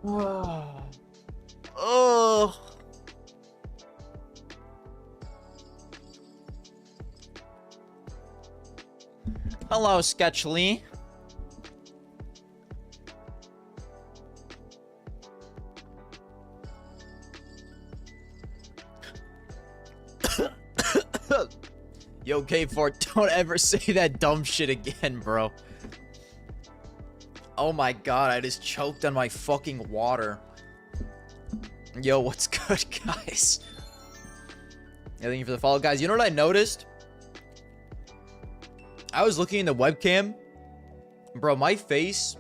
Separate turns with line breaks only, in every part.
Oh. Hello, Sketchly. Yo, K4, don't ever say that dumb shit again, bro. Oh my god, I just choked on my fucking water. Yo, what's good, guys? Yeah, thank you for the follow, guys. You know what I noticed? I was looking in the webcam. Bro, my face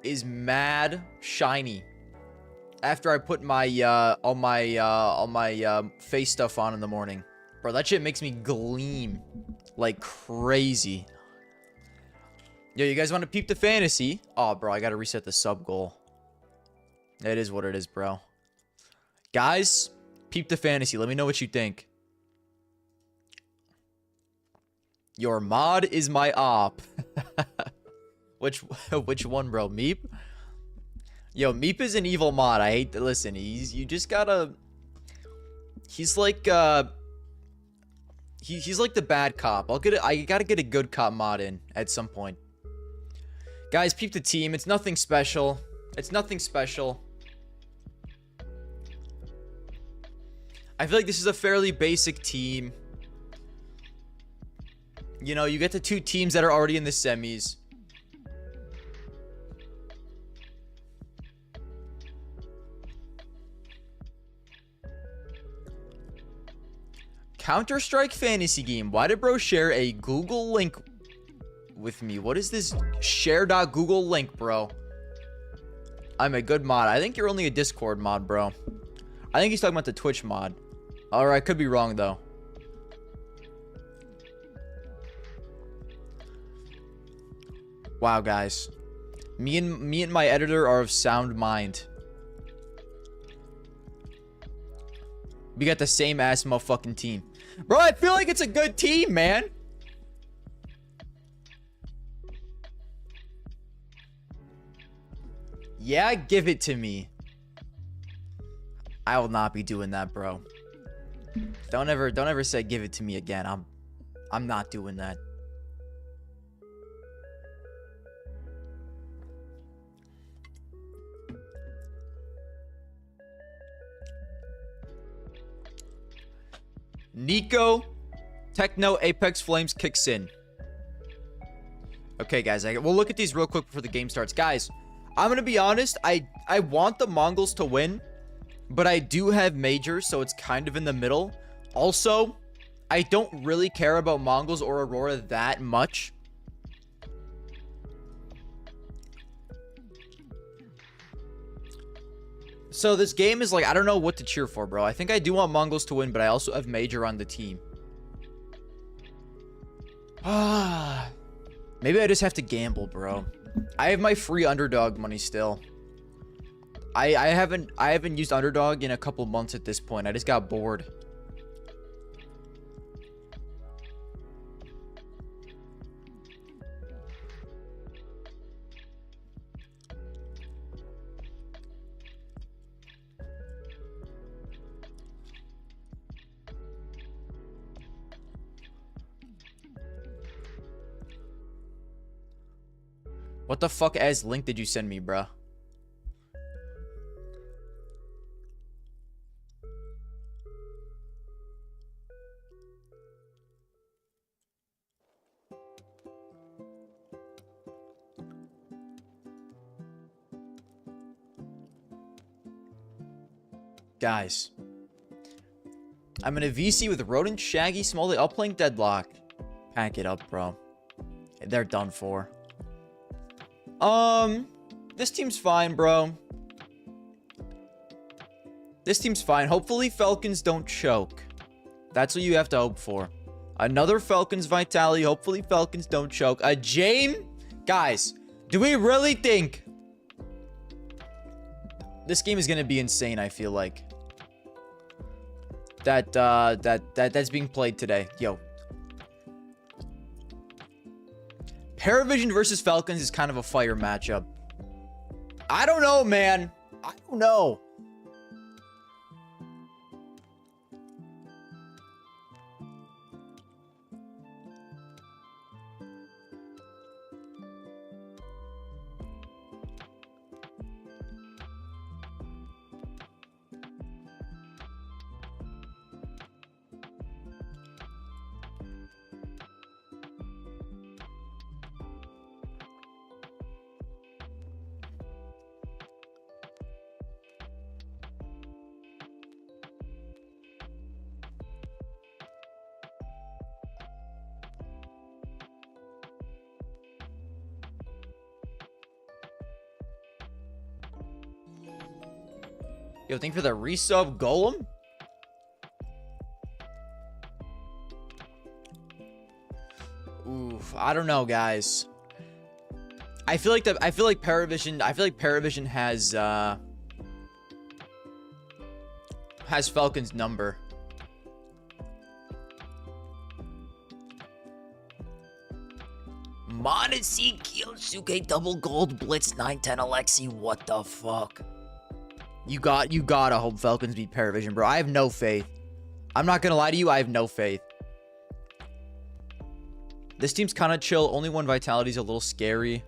is mad shiny after I put my all my face stuff on in the morning. Bro, that shit makes me gleam like crazy. Yo, you guys want to peep the fantasy? Oh, bro, I got to reset the sub goal. It is what it is, bro. Guys, peep the fantasy. Let me know what you think. Your mod is my op. Which one, bro? Meep? Yo, Meep is an evil mod. I hate to listen. You just gotta. He's like he's like the bad cop. I gotta get a good cop mod in at some point. Guys, peep the team. It's nothing special. It's nothing special. I feel like this is a fairly basic team. You know, you get the two teams that are already in the semis. Counter-Strike fantasy game. Why did bro share a Google link with me? What is this share.google link, bro? I'm a good mod. I think you're only a Discord mod, bro. I think he's talking about the Twitch mod. Alright, could be wrong, though. Wow, guys. Me and my editor are of sound mind. We got the same ass motherfucking team. Bro, I feel like it's a good team, man. Yeah, give it to me. I will not be doing that, bro. Don't ever say give it to me again. I'm not doing that. Nico, Techno, Apex Flames kicks in. Okay, guys, we'll look at these real quick before the game starts. Guys, I'm gonna be honest. I want the Mongols to win, but I do have Major, so it's kind of in the middle. Also, I don't really care about Mongols or Aurora that much. So this game is like, I don't know what to cheer for, bro. I think I do want Mongols to win, but I also have Major on the team. Maybe I just have to gamble, bro. I have my free underdog money still. I haven't used underdog in a couple months at this point. I just got bored. What the fuck as link did you send me, bruh? Guys, I'm in a VC with Rodent, Shaggy, Smalley, Uppling, Deadlock. Pack it up, bro. They're done for. This team's fine, bro. This team's fine. Hopefully Falcons don't choke. That's what you have to hope for. Another Falcons Vitality. Hopefully Falcons don't choke. A James? Guys, do we really think this game is gonna be insane? I feel like that's being played today. Yo, Paravision versus Falcons is kind of a fire matchup. I don't know, man. I don't know. Yo, thank you for the resub, Golem. Oof, I don't know, guys. I feel like Paravision has Falcons number. Monesi Kyosuke double gold blitz 910 Alexi. What the fuck? You gotta hope Falcons beat Paravision, bro. I have no faith. I'm not gonna lie to you, I have no faith. This team's kind of chill. Only one vitality's a little scary.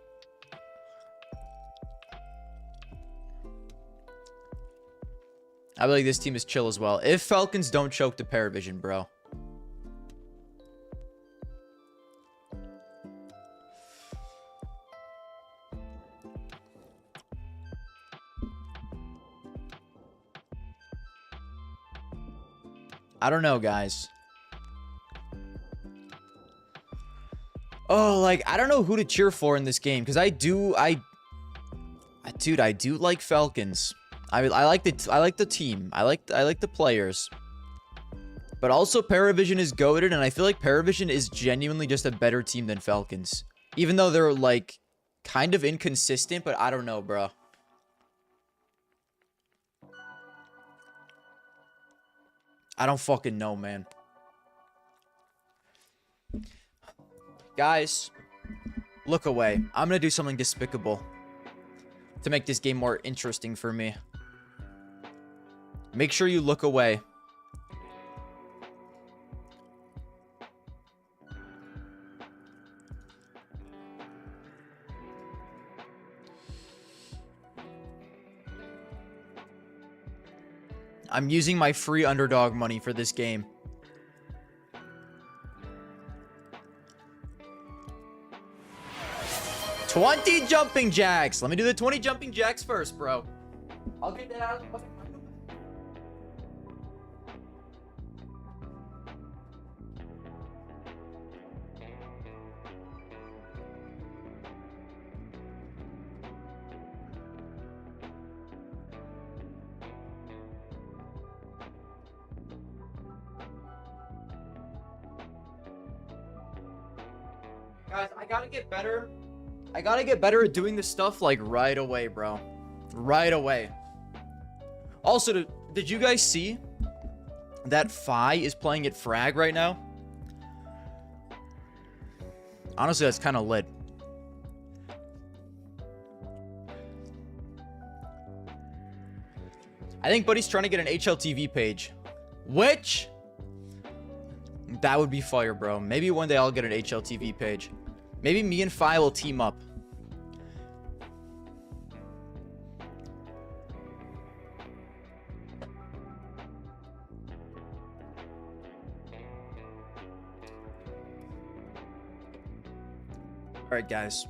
I believe this team is chill as well. If Falcons don't choke to Paravision, bro. I don't know, guys. Oh, like, I don't know who to cheer for in this game. Because dude, I do like Falcons. I like the team. I like the players. But also, Paravision is goated, and I feel like Paravision is genuinely just a better team than Falcons. Even though they're, like, kind of inconsistent, but I don't know, bro. I don't fucking know, man. Guys, look away. I'm gonna do something despicable to make this game more interesting for me. Make sure you look away. I'm using my free underdog money for this game. $20 jumping jacks. Let me do the 20 jumping jacks first, bro. I'll get that out of the fucking window. Guys, I gotta get better. I gotta get better at doing this stuff, like, right away, bro. Right away. Also, did you guys see that Phi is playing at Frag right now? Honestly, that's kind of lit. I think Buddy's trying to get an HLTV page. Which... that would be fire, bro. Maybe one day I'll get an HLTV page. Maybe me and Phi will team up. All right, guys.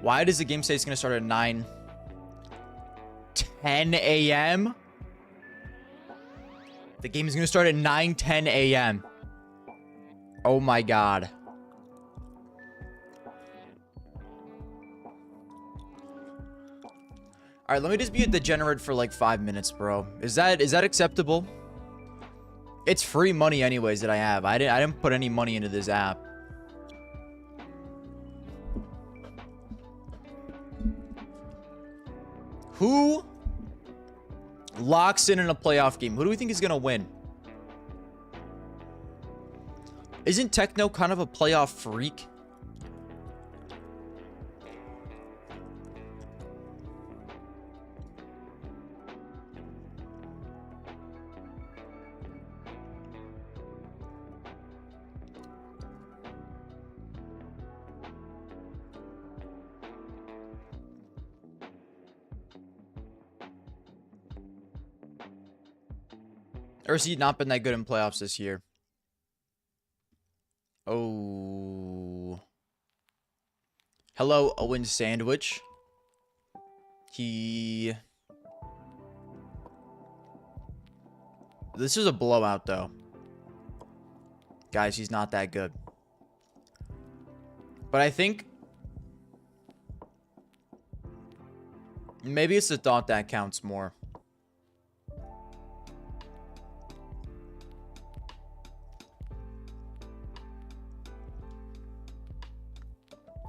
Why does the game say it's going to start at 9:10 a.m.? The game is going to start at 9:10 a.m. Oh my god. Alright, let me just be a degenerate for like 5 minutes, bro. Is that acceptable? It's free money anyways that I have. I didn't put any money into this app. Who locks in a playoff game? Who do we think is going to win? Isn't Techno kind of a playoff freak? Or has he not been that good in playoffs this year? Oh. Hello, Owen Sandwich. This is a blowout, though. Guys, he's not that good. But I think maybe it's the thought that counts more.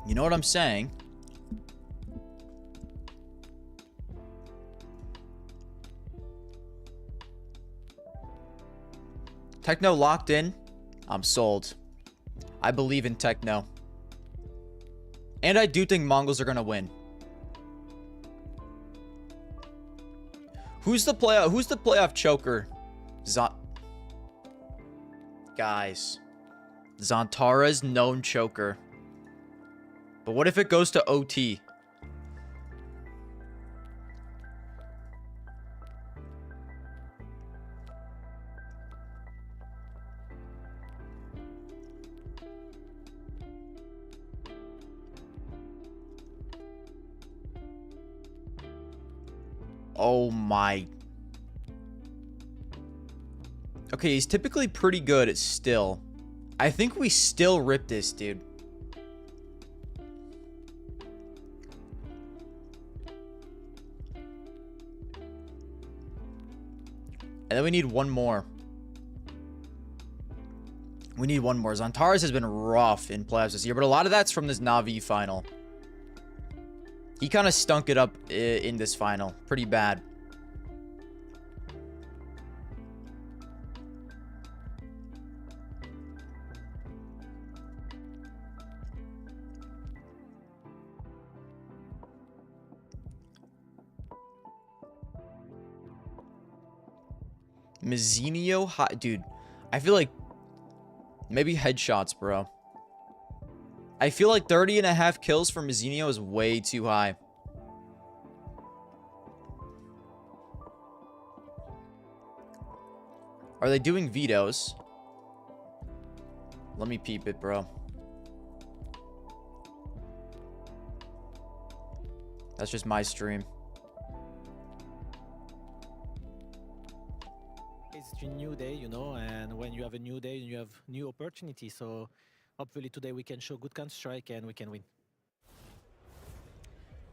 You know what I'm saying? Techno locked in. I'm sold. I believe in Techno. And I do think Mongols are going to win. Who's the playoff choker? Guys. Zantara's known choker. But what if it goes to OT? Oh my. Okay, he's typically pretty good at still. I think we still rip this, dude. And then we need one more. We need one more. Zantares has been rough in playoffs this year, but a lot of that's from this Na'Vi final. He kind of stunk it up in this final. Pretty bad. Mazzinio, dude, I feel like maybe headshots, bro. I feel like 30.5 kills for Mazzinio is way too high. Are they doing vetoes? Let me peep it, bro. That's just my stream.
It's a new day, you know, and when you have a new day, you have new opportunity. So hopefully today we can show good Counter-Strike and we can win.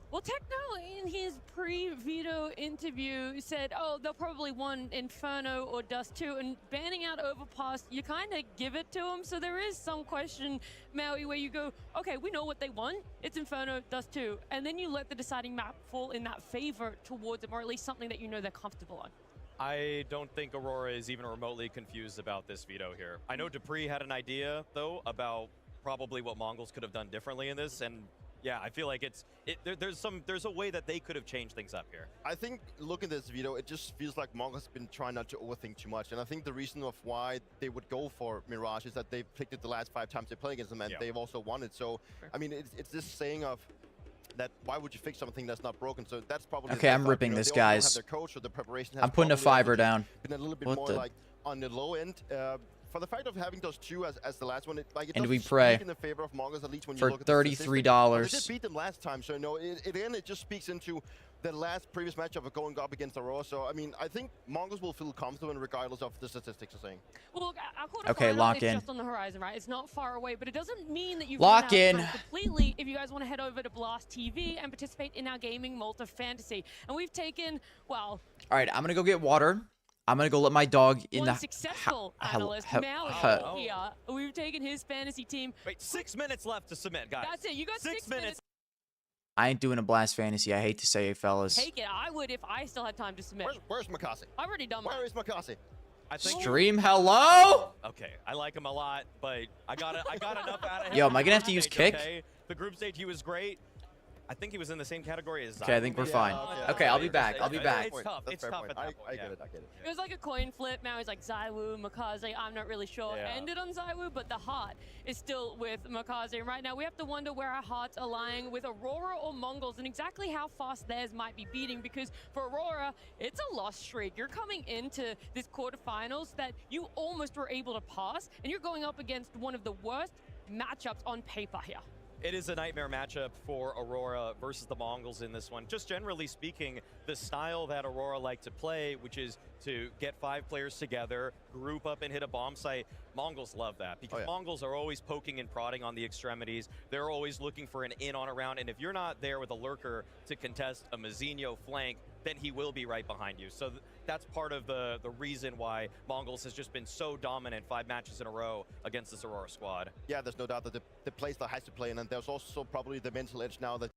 Well, Techno in his pre-Veto interview said, oh, they'll probably won Inferno or Dust 2, and banning out Overpass, you kind of give it to them. So there is some question, Maui, where you go, okay, we know what they won. It's Inferno, Dust 2. And then you let the deciding map fall in that favor towards them, or at least something that you know they're comfortable on.
I don't think Aurora is even remotely confused about this veto here. I know Dupree had an idea, though, about probably what Mongols could have done differently in this, and yeah, I feel like there's a way that they could have changed things up here.
I think looking at this veto, it just feels like Mongols has been trying not to overthink too much, and I think the reason of why they would go for Mirage is that they've picked it the last 5 times they play against them, and they've also won it. So, I mean, it's this saying of that why would you fix something that's not broken? So that's probably
okay. I'm ripping this, guys.
Their coach or the preparation has
I'm putting a 5er down.
Been a little bit more like on the low end. For the fact of having those 2 as the last one, it
and we pray
in the favor of Mongols, at least when you
for
look at
$33.
They did beat them last time, so no. Again, it just speaks into the previous matchup of going up against Aurora. So I mean, I think Mongols will feel comfortable regardless of the statistics are saying.
Well, look, our
okay, lock
is
in.
just on the horizon, right? It's not far away, but it doesn't mean that you've
lock in
completely. If you guys want to head over to Blast TV and participate in our gaming Malta Fantasy, and we've taken All
right, I'm gonna go get water. I'm gonna go let my dog in the
successful analyst, Maui here. We've taken his fantasy team.
Wait, 6 minutes left to submit, guys.
That's it. You got 6 minutes.
I ain't doing a blast fantasy. I hate to say it, fellas.
Take it. I would if I still had time to submit.
Where's Makasi?
I've already done
Where is Makasi?
I think
Stream, hello?
Okay, I like him a lot, but I got enough out of him.
Yo, am I gonna have to use
Stage,
kick?
okay? The group stage, he was great. I think he was in the same category as
Okay, I think we're fine. Okay, I'll be back. I'll be back.
It's tough.
That's
It's
fair
tough
point.
at that
I
point.
get it. I get it.
It was like a coin flip. Now he's like Zywoo, Makaze. I'm not really sure.
Yeah.
Ended on Zywoo, but the heart is still with Makaze. And right now, we have to wonder where our hearts are lying with Aurora or Mongols and exactly how fast theirs might be beating. Because for Aurora, it's a lost streak. You're coming into this quarterfinals that you almost were able to pass, and you're going up against one of the worst matchups on paper here.
It is a nightmare matchup for Aurora versus the Mongols in this one. Just generally speaking, the style that Aurora like to play, which is to get 5 players together, group up and hit a bomb site, Mongols love that because Mongols are always poking and prodding on the extremities. They're always looking for an in on a round, and if you're not there with a lurker to contest a Mazinho flank, then he will be right behind you. So that's part of the reason why Mongols has just been so dominant 5 matches in a row against this Aurora squad.
Yeah, there's no doubt that the playstyle has to play in, and there's also probably the mental edge now that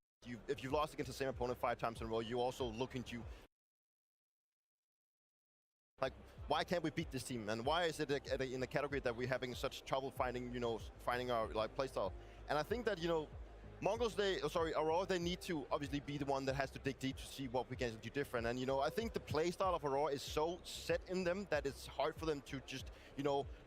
if you've lost against the same opponent 5 times in a row, you also looking to like, why can't we beat this team, and why is it in a category that we're having such trouble finding our like playstyle? And I think that Aurora, they need to obviously be the one that has to dig deep to see what we can do different. And I think the playstyle of Aurora is so set in them that it's hard for them to just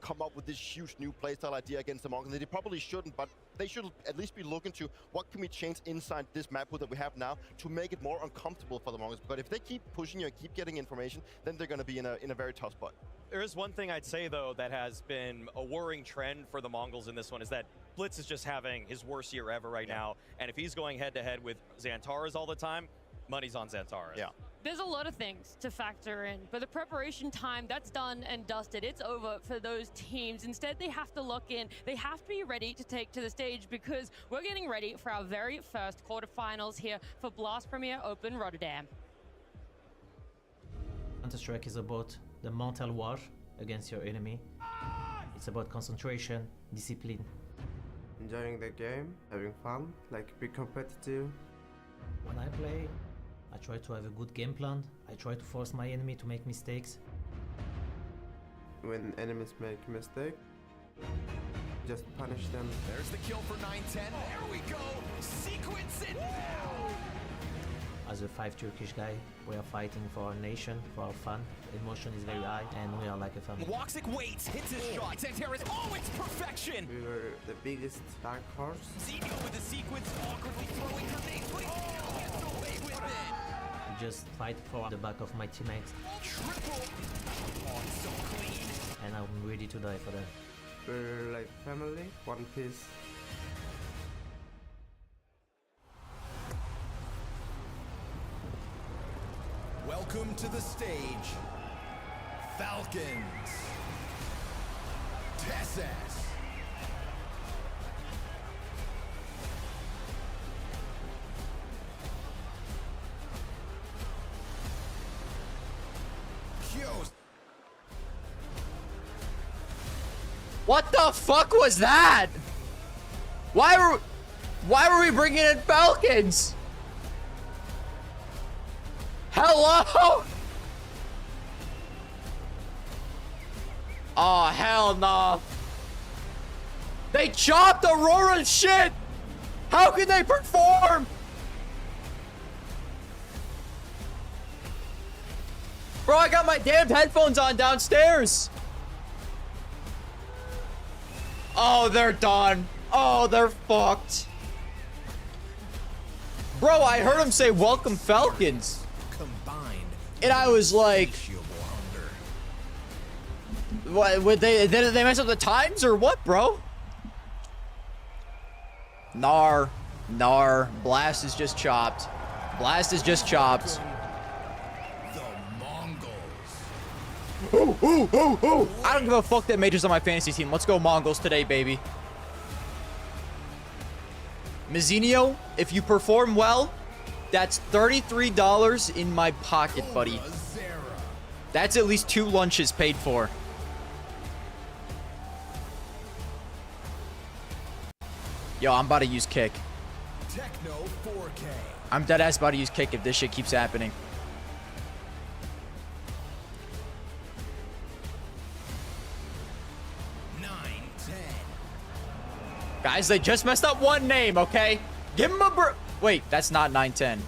come up with this huge new playstyle idea against the Mongols. They probably shouldn't, but they should at least be looking to what can we change inside this map pool that we have now to make it more uncomfortable for the Mongols. But if they keep pushing you and keep getting information, then they're going to be in a very tough spot.
There is one thing I'd say, though, that has been a worrying trend for the Mongols in this one is that Blitz is just having his worst year ever right now. And if he's going head-to-head with Xantaras all the time, money's on Xantaras.
Yeah.
There's a lot of things to factor in, but the preparation time, that's done and dusted. It's over for those teams. Instead, they have to lock in. They have to be ready to take to the stage because we're getting ready for our very first quarterfinals here for Blast Premier Open Rotterdam.
Counter-Strike is about the mental war against your enemy. It's about concentration, discipline.
Enjoying the game, having fun, like be competitive.
When I play, I try to have a good game plan. I try to force my enemy to make mistakes.
When enemies make a mistake, just punish them.
There's the kill for 910. There we go. Sequence it now.
As a 5 Turkish guy, we are fighting for our nation, for our fun. Emotion is very high, and we are like a family.
Waxic waits, hits his shot. Xantaras, it's perfection!
We were the biggest dark horse.
Zeno with the sequence, awkwardly throwing grenades, but he still gets away with it!
Just fight for the back of my teammates.
Triple! Oh, it's so clean!
And I'm ready to die for them.
We're like family, one piece.
Welcome to the stage, Falcons. Texas. Kios.
What the fuck was that? Why were we bringing in Falcons? Hello? Oh, hell no. They chopped Aurora's shit. How can they perform? Bro, I got my damn headphones on downstairs. Oh, they're done. Oh, they're fucked. Bro, I heard him say, "Welcome, Falcons."
Combined.
And I was like, what, would they mess up the times or what, bro? Nar. Blast is just chopped. Blast is just chopped.
The Mongols.
Ooh. I don't give a fuck that Major's on my fantasy team. Let's go Mongols today, baby. Mazinho, if you perform well, that's $33 in my pocket, buddy. That's at least 2 lunches paid for. Yo, I'm about to use kick.
Techno 4K.
I'm dead ass about to use kick if this shit keeps happening. Guys, they just messed up one name, okay? Give him a wait, that's not 910.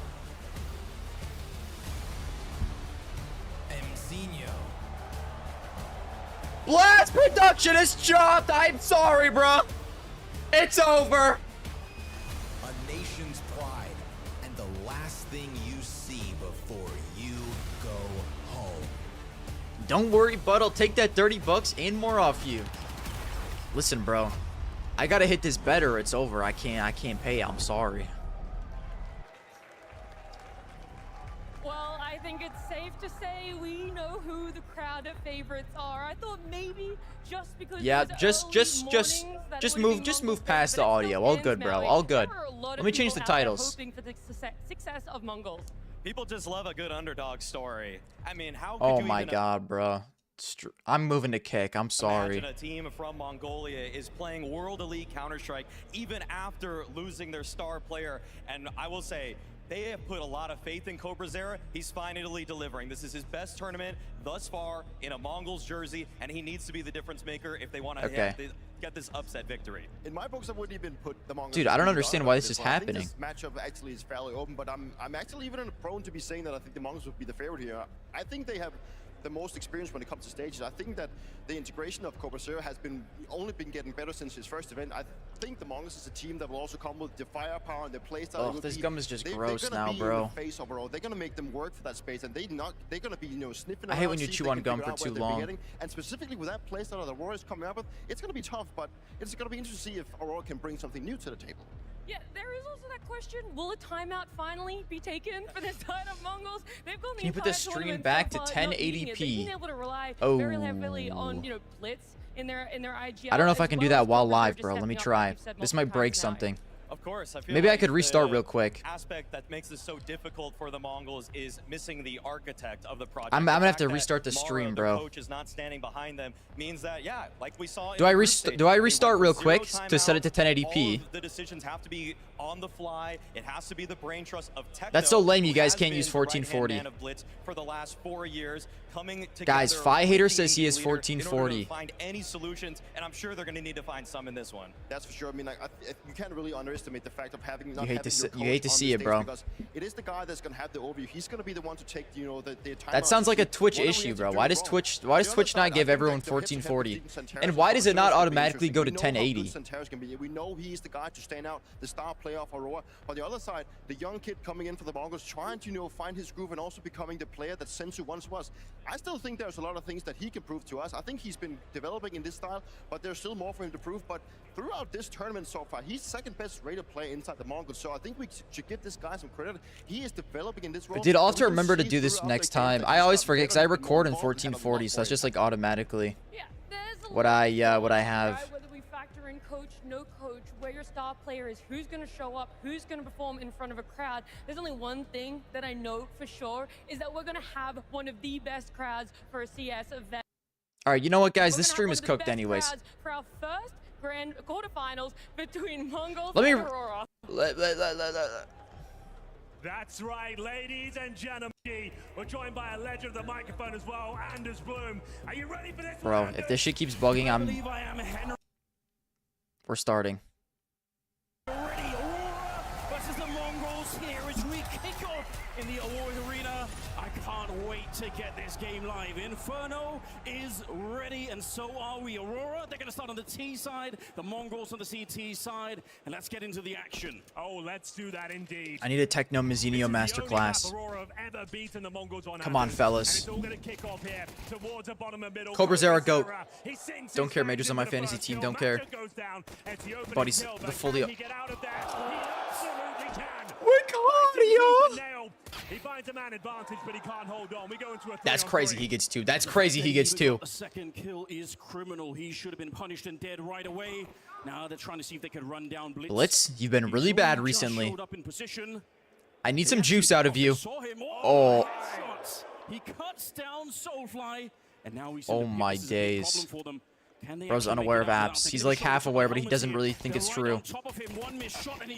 Blast production is chopped. I'm sorry, bro. It's over.
A nation's pride, and the last thing you see before you go home.
Don't worry, bud. I'll take that $30 and more off you. Listen, bro. I gotta hit this better. It's over. I can't pay. I'm sorry.
Well, I think it's safe to say we know who the crowd of favorites are. I thought maybe just because
Yeah, just move past the audio. All good, bro. All good. Let me change the titles.
Hoping for the success of Mongols.
People just love a good underdog story. I mean, how could
Oh
you
my
even
god, bro. I'm moving to kick. I'm sorry.
imagine a team from Mongolia is playing World Elite Counter-Strike even after losing their star player? And I will say, they have put a lot of faith in Cobra Zera. He's finally delivering. This is his best tournament thus far in a Mongols jersey, and he needs to be the difference maker if they want to get this upset victory.
In my books, I wouldn't even put the Mongols.
Dude, I don't understand why this is happening.
I think this matchup actually is fairly open, but I'm actually even prone to be saying that I think the Mongols would be the favorite here. I think they have the most experience when it comes to stages. I think that the integration of Cobra Zero has only been getting better since his first event. I think the Mongols is a team that will also come with the firepower and the playstyle.
Oh, this gum is just gross
they're
now,
be
bro.
In the face overall. They're gonna make them work for that space, and they're gonna be sniffing.
I hate when you chew on gum for too long.
And specifically with that playstyle that Aurora is coming up with, it's gonna be tough, but it's gonna be interesting to see if Aurora can bring something new to the table.
Yeah, there is also that question. Will a timeout finally be taken for the side of Mongols? They've gone the
Can you put the stream back to 1080p?
They've been able to rely very heavily on, blitz in their IGL.
I don't know if I can do that while live, bro. Let me try. This might break something.
Of course, I feel
Maybe I
like
could restart
the
real quick.
Aspect that makes this so difficult for the Mongols is missing the architect of the project.
I'm
The
gonna have
fact
to
that
restart the
Mara,
stream,
the
bro.
coach, is not standing behind them means that, yeah, like we saw.
Do I restart real quick to set it to 1080p?
All of the decisions have to be on the fly. It has to be the brain trust of Techno.
That's so lame. You
who
guys
has
can't
been
use
the right-hand
1440.
man of Blitz for the last 4 years, coming together.
Guys, Fi Hater
with the
says he
team
is
leader in order to
1440.
Find any solutions, and I'm sure they're going to need to find some in this one.
That's for sure. I mean, you can't really underestimate the fact of having
You hate to see it, bro.
Because it is the guy that's going to have the overview. He's going to be the one to take, the timeout.
That sounds like a Twitch issue, bro. Why does Twitch not give everyone 1440? And why does it not automatically go to 1080?
We know he's the guy to stand out, the star player of Aurora. On the other side, the young kid coming in for the Mongols, trying to find his groove and also becoming the player that Sensu once was. I still think there's a lot of things that he can prove to us. I think he's been developing in this style, but there's still more for him to prove. But throughout this tournament so far, he's second best rated player inside the Mongols. So I think we should give this guy some credit. He is developing in this role.
Dude, I'll have to remember to do this next time. I always forget because I record in 1440, so that's just like automatically what I have.
Whether we factor in coach, no coach, where your star player is, who's going to show up, who's going to perform in front of a crowd. There's only one thing that I know for sure is that we're going to have one of the best crowds for a CS event.
All right, you know what, guys? This stream is cooked anyways.
For our first grand quarterfinals between Mongols
Let me.
and Aurora.
That's right, ladies and gentlemen. We're joined by a legend of the microphone as well, Anders Bloom. Are you ready for this?
Bro, if this shit keeps bugging, we're starting.
Ready, Aurora versus the Mongols here as we kick off in the Aurora Arena. I can't wait to get this game live. Inferno is ready, and so are we. Aurora, they're going to start on the T side, the Mongols on the CT side, and let's get into the action. Oh, let's do that indeed.
I need a Techno Mizzino masterclass. Come on, fellas. Cobra Zera GOAT. Don't care, Majors on my fantasy team. Don't care. Buddy's the fully.
He finds a man advantage, but he can't hold on. We go into a
That's crazy. He gets two. That's crazy. He gets two.
A second kill is criminal. He should have been punished and dead right away. Now they're trying to see if they can run down Blitz.
Blitz, you've been really bad recently. I need some juice out of you. Oh.
He cuts down Soulfly, and now he's
oh my days. Bro's unaware of apps. He's like half aware, but he doesn't really think it's true.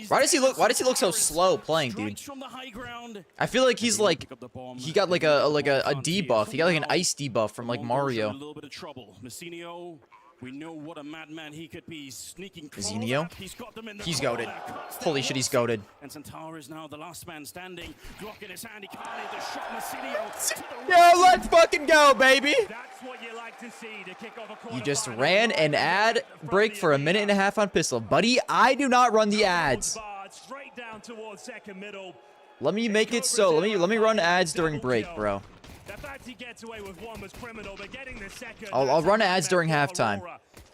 Why does he look so slow playing, dude? I feel like he's like he got like a debuff. He got like an ice debuff from like Mario.
We know what a madman he could be. Sneaking
Zinio?
He's got them in the
He's
corner.
goated.
Cuts
Holy
them
shit, he's
off.
goated.
And Santara is now the last man standing. Glock in his hand. He can't hit the shot. Masinio to the
Yeah, let's fucking go, baby.
That's what you like to see to kick off a
You just
quarterfinal.
ran an ad break for 1.5 minutes on pistol. Buddy, I do not run the ads.
Straight down towards second middle.
Let me make it so. Let me run ads during break, bro.
The fact he gets away with one was criminal, but getting the second.
I'll run ads during halftime.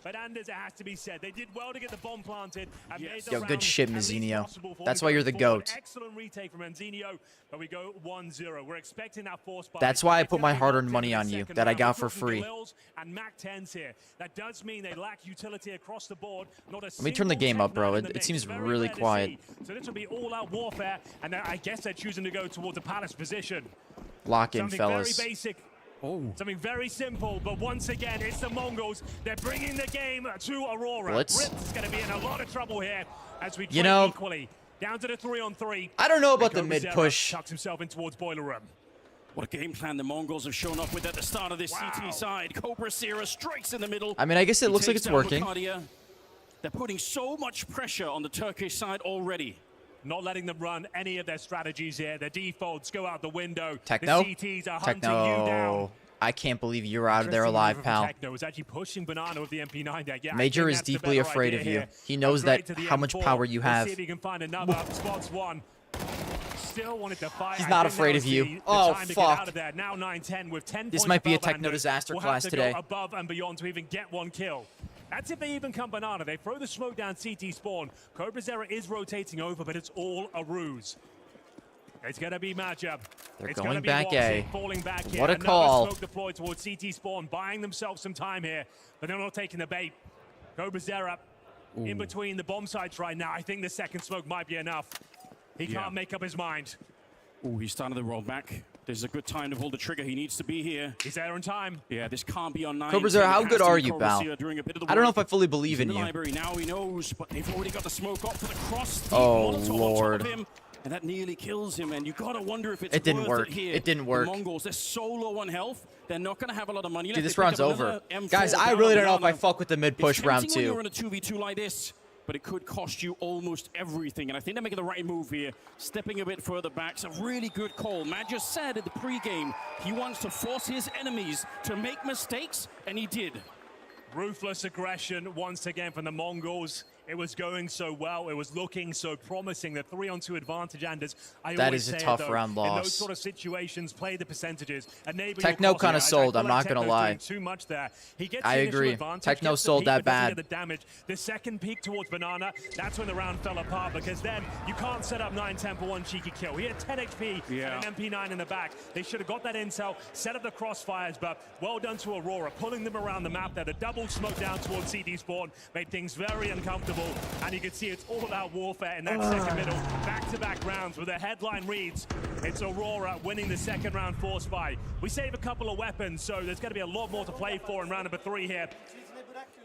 But Anders, it has to be said, they did well to get the bomb planted. And made the
Yo, good
round
shit,
at least
Mazzinho.
possible for
That's
them
why you're the
going forward.
GOAT.
Excellent retake from Manzinho, but we go 1-0. We're expecting that force by.
That's why I
It's
put
gonna
my
be
hard-earned
locked
money
into
on
the
you
second
that I
round.
got
We're
for
talking
free.
Galils and Mac 10s here. That does mean they lack utility across the board. Not a
Let me turn the
single
game up,
tech
bro.
man in
It
the mix.
seems
Very
really
rare to
quiet.
see. So this will be all-out warfare, and I guess they're choosing to go towards the Palace position.
Lock in,
Something
fellas.
very basic. Something very simple, but once again, it's the Mongols. They're bringing the game to Aurora.
Blitz.
Ritz is going to be in a lot of trouble here as we
You
trade
know,
equally. Down to the 3-on-3.
I don't know about the
Rico
mid
Becerra
push.
tucks himself in towards Boiler Room.
What a game plan the Mongols have shown up with at the start of this CT side. Cobra Sierra strikes in the middle.
I mean, I guess it looks like it's working.
They're putting so much pressure on the Turkish side already.
Not letting them run any of their strategies here. Their defaults go out the window.
Techno?
The CTs are hunting you down.
Techno. I can't believe you're out of there alive, pal.
Techno is actually pushing Banana with the MP9 there. Yeah, I
Major
think
is
that's the
deeply
better
afraid
idea
of you.
here.
He knows
Upgrade
that
to the
how much
M4.
power you
Let's
have.
see if he can find another. Spots one. Still wanted to fight.
He's
I
not
think
afraid
that
of
was
you.
the
Oh,
time to get
fuck.
out of there. Now 9-10 with 10
This
points
might be a
above
techno
Anders.
disaster
We'll
class
have to
today.
go above and beyond to even get one kill. That's if they even come Banana. They throw the smoke down CT spawn. Cobra Zera is rotating over, but it's all a ruse. It's going to be matchup.
They're
It's
going
gonna be
back
Woxy
A.
falling back here.
What a
Another
call.
Smoke deployed towards CT spawn, buying themselves some time here, but they're not taking the bait. Cobra Zera in between the bomb sites right now. I think the second smoke might be enough. He can't make up his mind.
Oh, he's starting to roll back. This is a good time to pull the trigger. He needs to be here.
He's there in time.
Yeah, this can't be on 9.
Cobra Zera, how good are you, pal?
I
I don't know if I fully believe in
the
you.
library now, he knows, but they've already got the smoke off to the cross. The
Oh,
Molotov on top
Lord.
of him, and that nearly kills him. And you gotta wonder if it's
It didn't
worth
work.
It here.
It didn't work.
The Mongols, they're so low on health. They're not gonna have a lot of money.
Dude,
left.
this
They pick
round's
up
over.
another M4
Guys, I
down
really
on
don't know if I
Banana.
fuck with the mid push
It's
round
tempting when
2.
you're in a 2v2 like this, but it could cost you almost everything. And I think they're making the right move here, stepping a bit further back. It's a really good call. Matt just said at the pregame he wants to force his enemies to make mistakes, and he did.
Ruthless aggression once again from the Mongols. It was going so well. It was looking so promising. The 3-on-2 advantage, Anders.
That is a tough round
In
loss.
those sort of situations, play the percentages.
Techno kind of sold, I'm not gonna lie.
Too much there. He gets
I
the initial
agree.
advantage,
Techno
gets the
sold
peak,
that
but doesn't
bad.
get the damage. The second peak towards Banana, that's when the round fell apart, because then you can't set up 9-10 for one cheeky kill. He had 10 HP
Yeah.
and an MP9 in the back. They should have got that intel, set up the crossfires, but well done to Aurora, pulling them around the map there. The double smoke down towards CD spawn made things very uncomfortable, and you can see it's all out warfare in that second middle. Back-to-back rounds with the headline reads, it's Aurora winning the second round force fight. We save a couple of weapons, so there's going to be a lot more to play for in round number 3 here.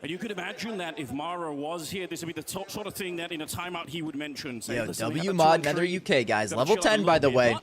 And you could imagine that if Mara was here, this would be the sort of thing that in a timeout he would mention. Say,
Yo,
listen, we have
W
a
Mod
2-on-3,
Nether UK, guys.
gotta
Level
chill out a
10, by
little
the
bit,
way.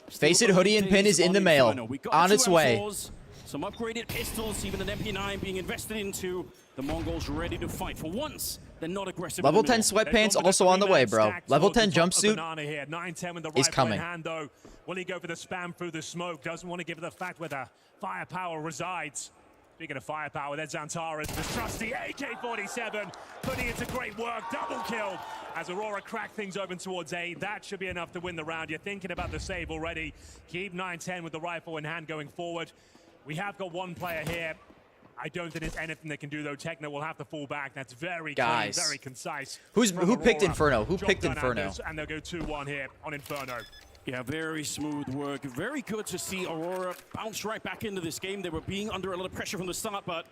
but
Face
still
it, hoodie and pin
things
is in the
on
mail.
Inferno. We got
On
two
its way.
M4s, some upgraded pistols, even an MP9 being invested into. The Mongols ready to fight. For once, they're not aggressive.
Level
in the
10
middle.
sweatpants also on the way, bro. Level 10 jumpsuit
Here. 9-10 with the
is
rifle
coming.
in hand, though. Will he go for the spam through the smoke? Doesn't want to give it the fact where the firepower resides. Speaking of firepower, there's Xantares, the trusty AK-47, putting it to great work, double kill as Aurora crack things open towards A. That should be enough to win the round. You're thinking about the save already. Keep 9-10 with the rifle in hand going forward. We have got one player here. I don't think there's anything they can do, though. Techno will have to fall back. That's very
Guys.
clean, very concise.
Who
from
picked
Aurora.
Inferno? Who
Job
picked
done,
Inferno?
Anders, and they'll go 2-1 here on Inferno.
Yeah, very smooth work. Very good to see Aurora bounce right back into this game. They were being under a lot of pressure from the start, but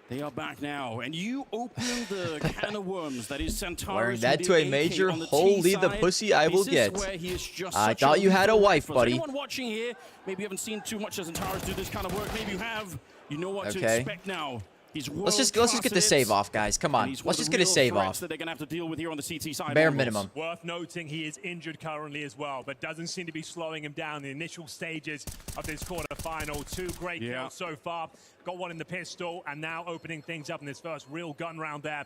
they are back now. And you opened the can of worms that is Xantares.
Wearing that
with
to
the
a
AK
major,
on the T
holy the
side.
pussy I will
This is
get.
where he is just
I
such
thought
a
you had a
lethal
wife,
rifle.
buddy.
So anyone watching here, maybe you haven't seen too much as Xantares do this kind of work. Maybe you have. You know what to
Okay.
expect now.
Let's just get the save off, guys. Come on. Let's just get a save off.
That they're going to have to deal with here on the CT side.
Bare minimum.
Worth noting, he is injured currently as well, but doesn't seem to be slowing him down in the initial stages of this quarterfinal. 2 great kills so far. Got one in the pistol, and now opening things up in this first real gun round there.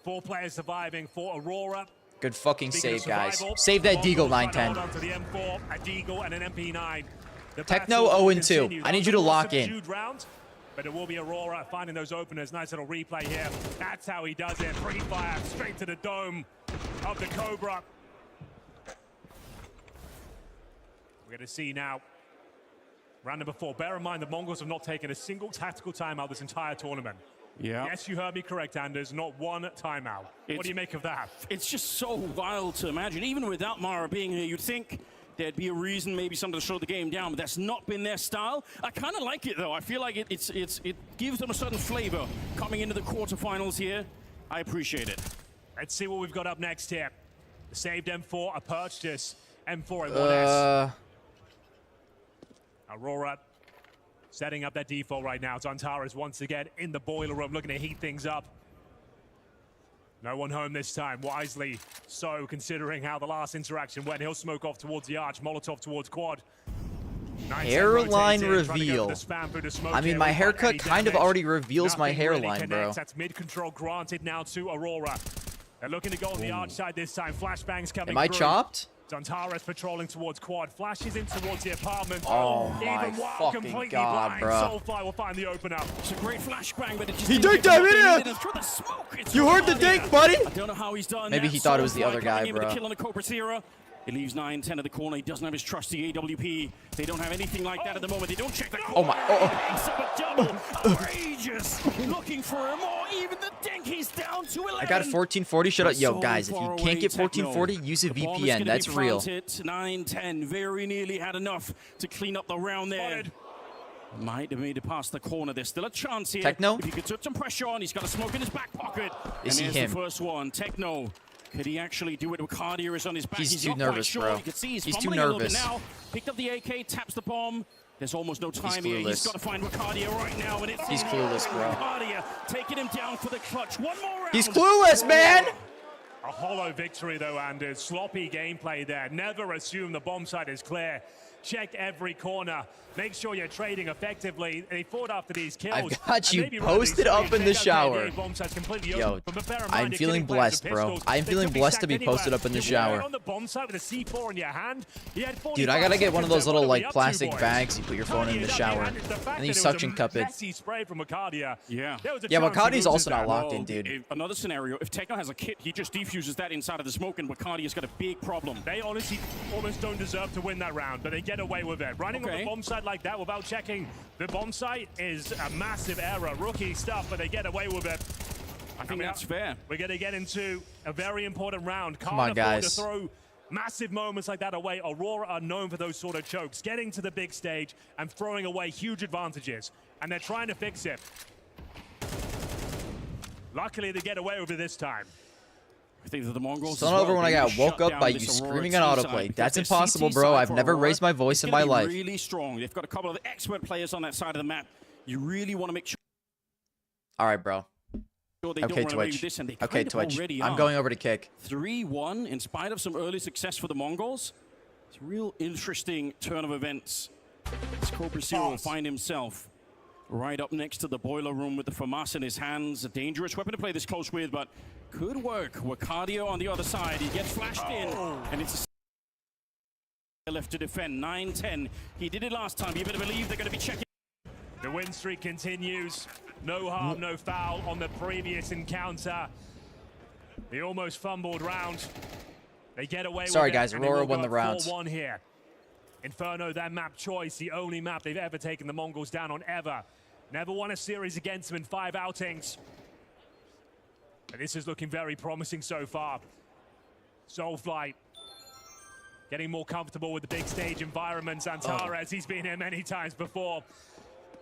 4 players surviving for Aurora.
Good fucking save, guys. Save that Deagle 910.
To the M4, a Deagle, and an MP9.
Techno 0-2. I need you to lock in.
But it will be Aurora finding those openers. Nice little replay here. That's how he does it. Free fire straight to the dome of the Cobra. We're going to see now round number 4. Bear in mind the Mongols have not taken a single tactical timeout this entire tournament.
Yeah.
Yes, you heard me correct, Anders. Not one timeout. What do you make of that?
It's just so wild to imagine. Even without Mara being here, you'd think there'd be a reason, maybe something to slow the game down, but that's not been their style. I kind of like it, though. I feel like it gives them a certain flavor coming into the quarterfinals here. I appreciate it.
Let's see what we've got up next here. The saved M4, a purchase M4 and 1S. Aurora setting up that default right now. Zantares once again in the boiler room, looking to heat things up. No one home this time, wisely so, considering how the last interaction went. He'll smoke off towards the arch, Molotov towards quad.
Hairline reveal. I mean, my haircut kind of already reveals my hairline, bro.
That's mid-control granted now to Aurora. They're looking to go on the arch side this time. Flashbangs coming
Am I
through.
chopped?
Zantares patrolling towards quad, flashes in towards the apartment.
Oh my fucking god, bro.
Soulfly will find the opener.
It's a great flashbang, but it just
He dinked him in it!
Through the smoke.
You heard the dink, buddy?
I don't know how he's done.
Maybe he thought it was the other guy, bro.
Kill on the Cobra Sierra. It leaves 9-10 at the corner. He doesn't have his trusty AWP. They don't have anything like that at the moment. They don't check the corner.
Oh my.
Double. Outrageous. Looking for him more. Even the dink, he's down to 11.
I got 1440. Shut up. Yo, guys, if you can't get 1440, use a VPN. That's real.
9-10. Very nearly had enough to clean up the round there. Might have made it past the corner. There's still a chance here.
Techno?
If he could put some pressure on, he's got a smoke in his back pocket.
Is he him?
The first one. Techno. Could he actually do it? Cardia is on his back.
He's too nervous,
sure.
bro.
You can see he's
too
fumbling a little bit
nervous.
now. Picked up the AK, taps the bomb. There's almost no time here. He's got to find Cardia right now. And it's
He's clueless, bro.
Cardia taking him down for the clutch. One more round.
He's clueless, man!
A hollow victory, though, Anders. Sloppy gameplay there. Never assume the bomb site is clear. Check every corner. Make sure you're trading effectively. They fought after these kills.
I've got you posted up in the shower. Yo, I'm feeling blessed, bro. I'm feeling blessed to be posted up in the shower. Dude, I gotta get one of those little, like, plastic bags you put your phone in the shower. And then you suction cup it.
Yeah,
Wakadi's also not locked in, dude.
Another scenario, if Techno has a kit, he just defuses that inside of the smoke, and Wakadi's got a big problem.
They honestly almost don't deserve to win that round, but they get away with it. Running on the bomb site like that without checking the bomb site is a massive error. Rookie stuff, but they get away with it.
I think that's fair.
We're going to get into a very important round.
Come on, guys.
To throw massive moments like that away. Aurora are known for those sort of chokes, getting to the big stage and throwing away huge advantages. And they're trying to fix it. Luckily, they get away with it this time.
I think that the Mongols.
It's not over when I got woke up by you screaming on autoplay. That's impossible, bro. I've never raised my voice in my life.
Really strong. They've got a couple of expert players on that side of the map. You really want to make sure.
All right, bro. Okay, Twitch. Okay, Twitch. I'm going over to kick.
3-1 in spite of some early success for the Mongols. It's a real interesting turn of events. As Cobra Zero will find himself right up next to the boiler room with the FAMAS in his hands. A dangerous weapon to play this close with, but could work. Wakadio on the other side. He gets flashed in, and it's a left to defend. 9-10. He did it last time. You better believe they're going to be checking.
The win streak continues. No harm, no foul on the previous encounter. The almost fumbled round. They get away with it.
Sorry, guys. Aurora won the round.
4-1 here. Inferno, their map choice, the only map they've ever taken the Mongols down on ever. Never won a series against them in 5 outings. But this is looking very promising so far. Soulfly getting more comfortable with the big stage environment. Zantares, he's been here many times before.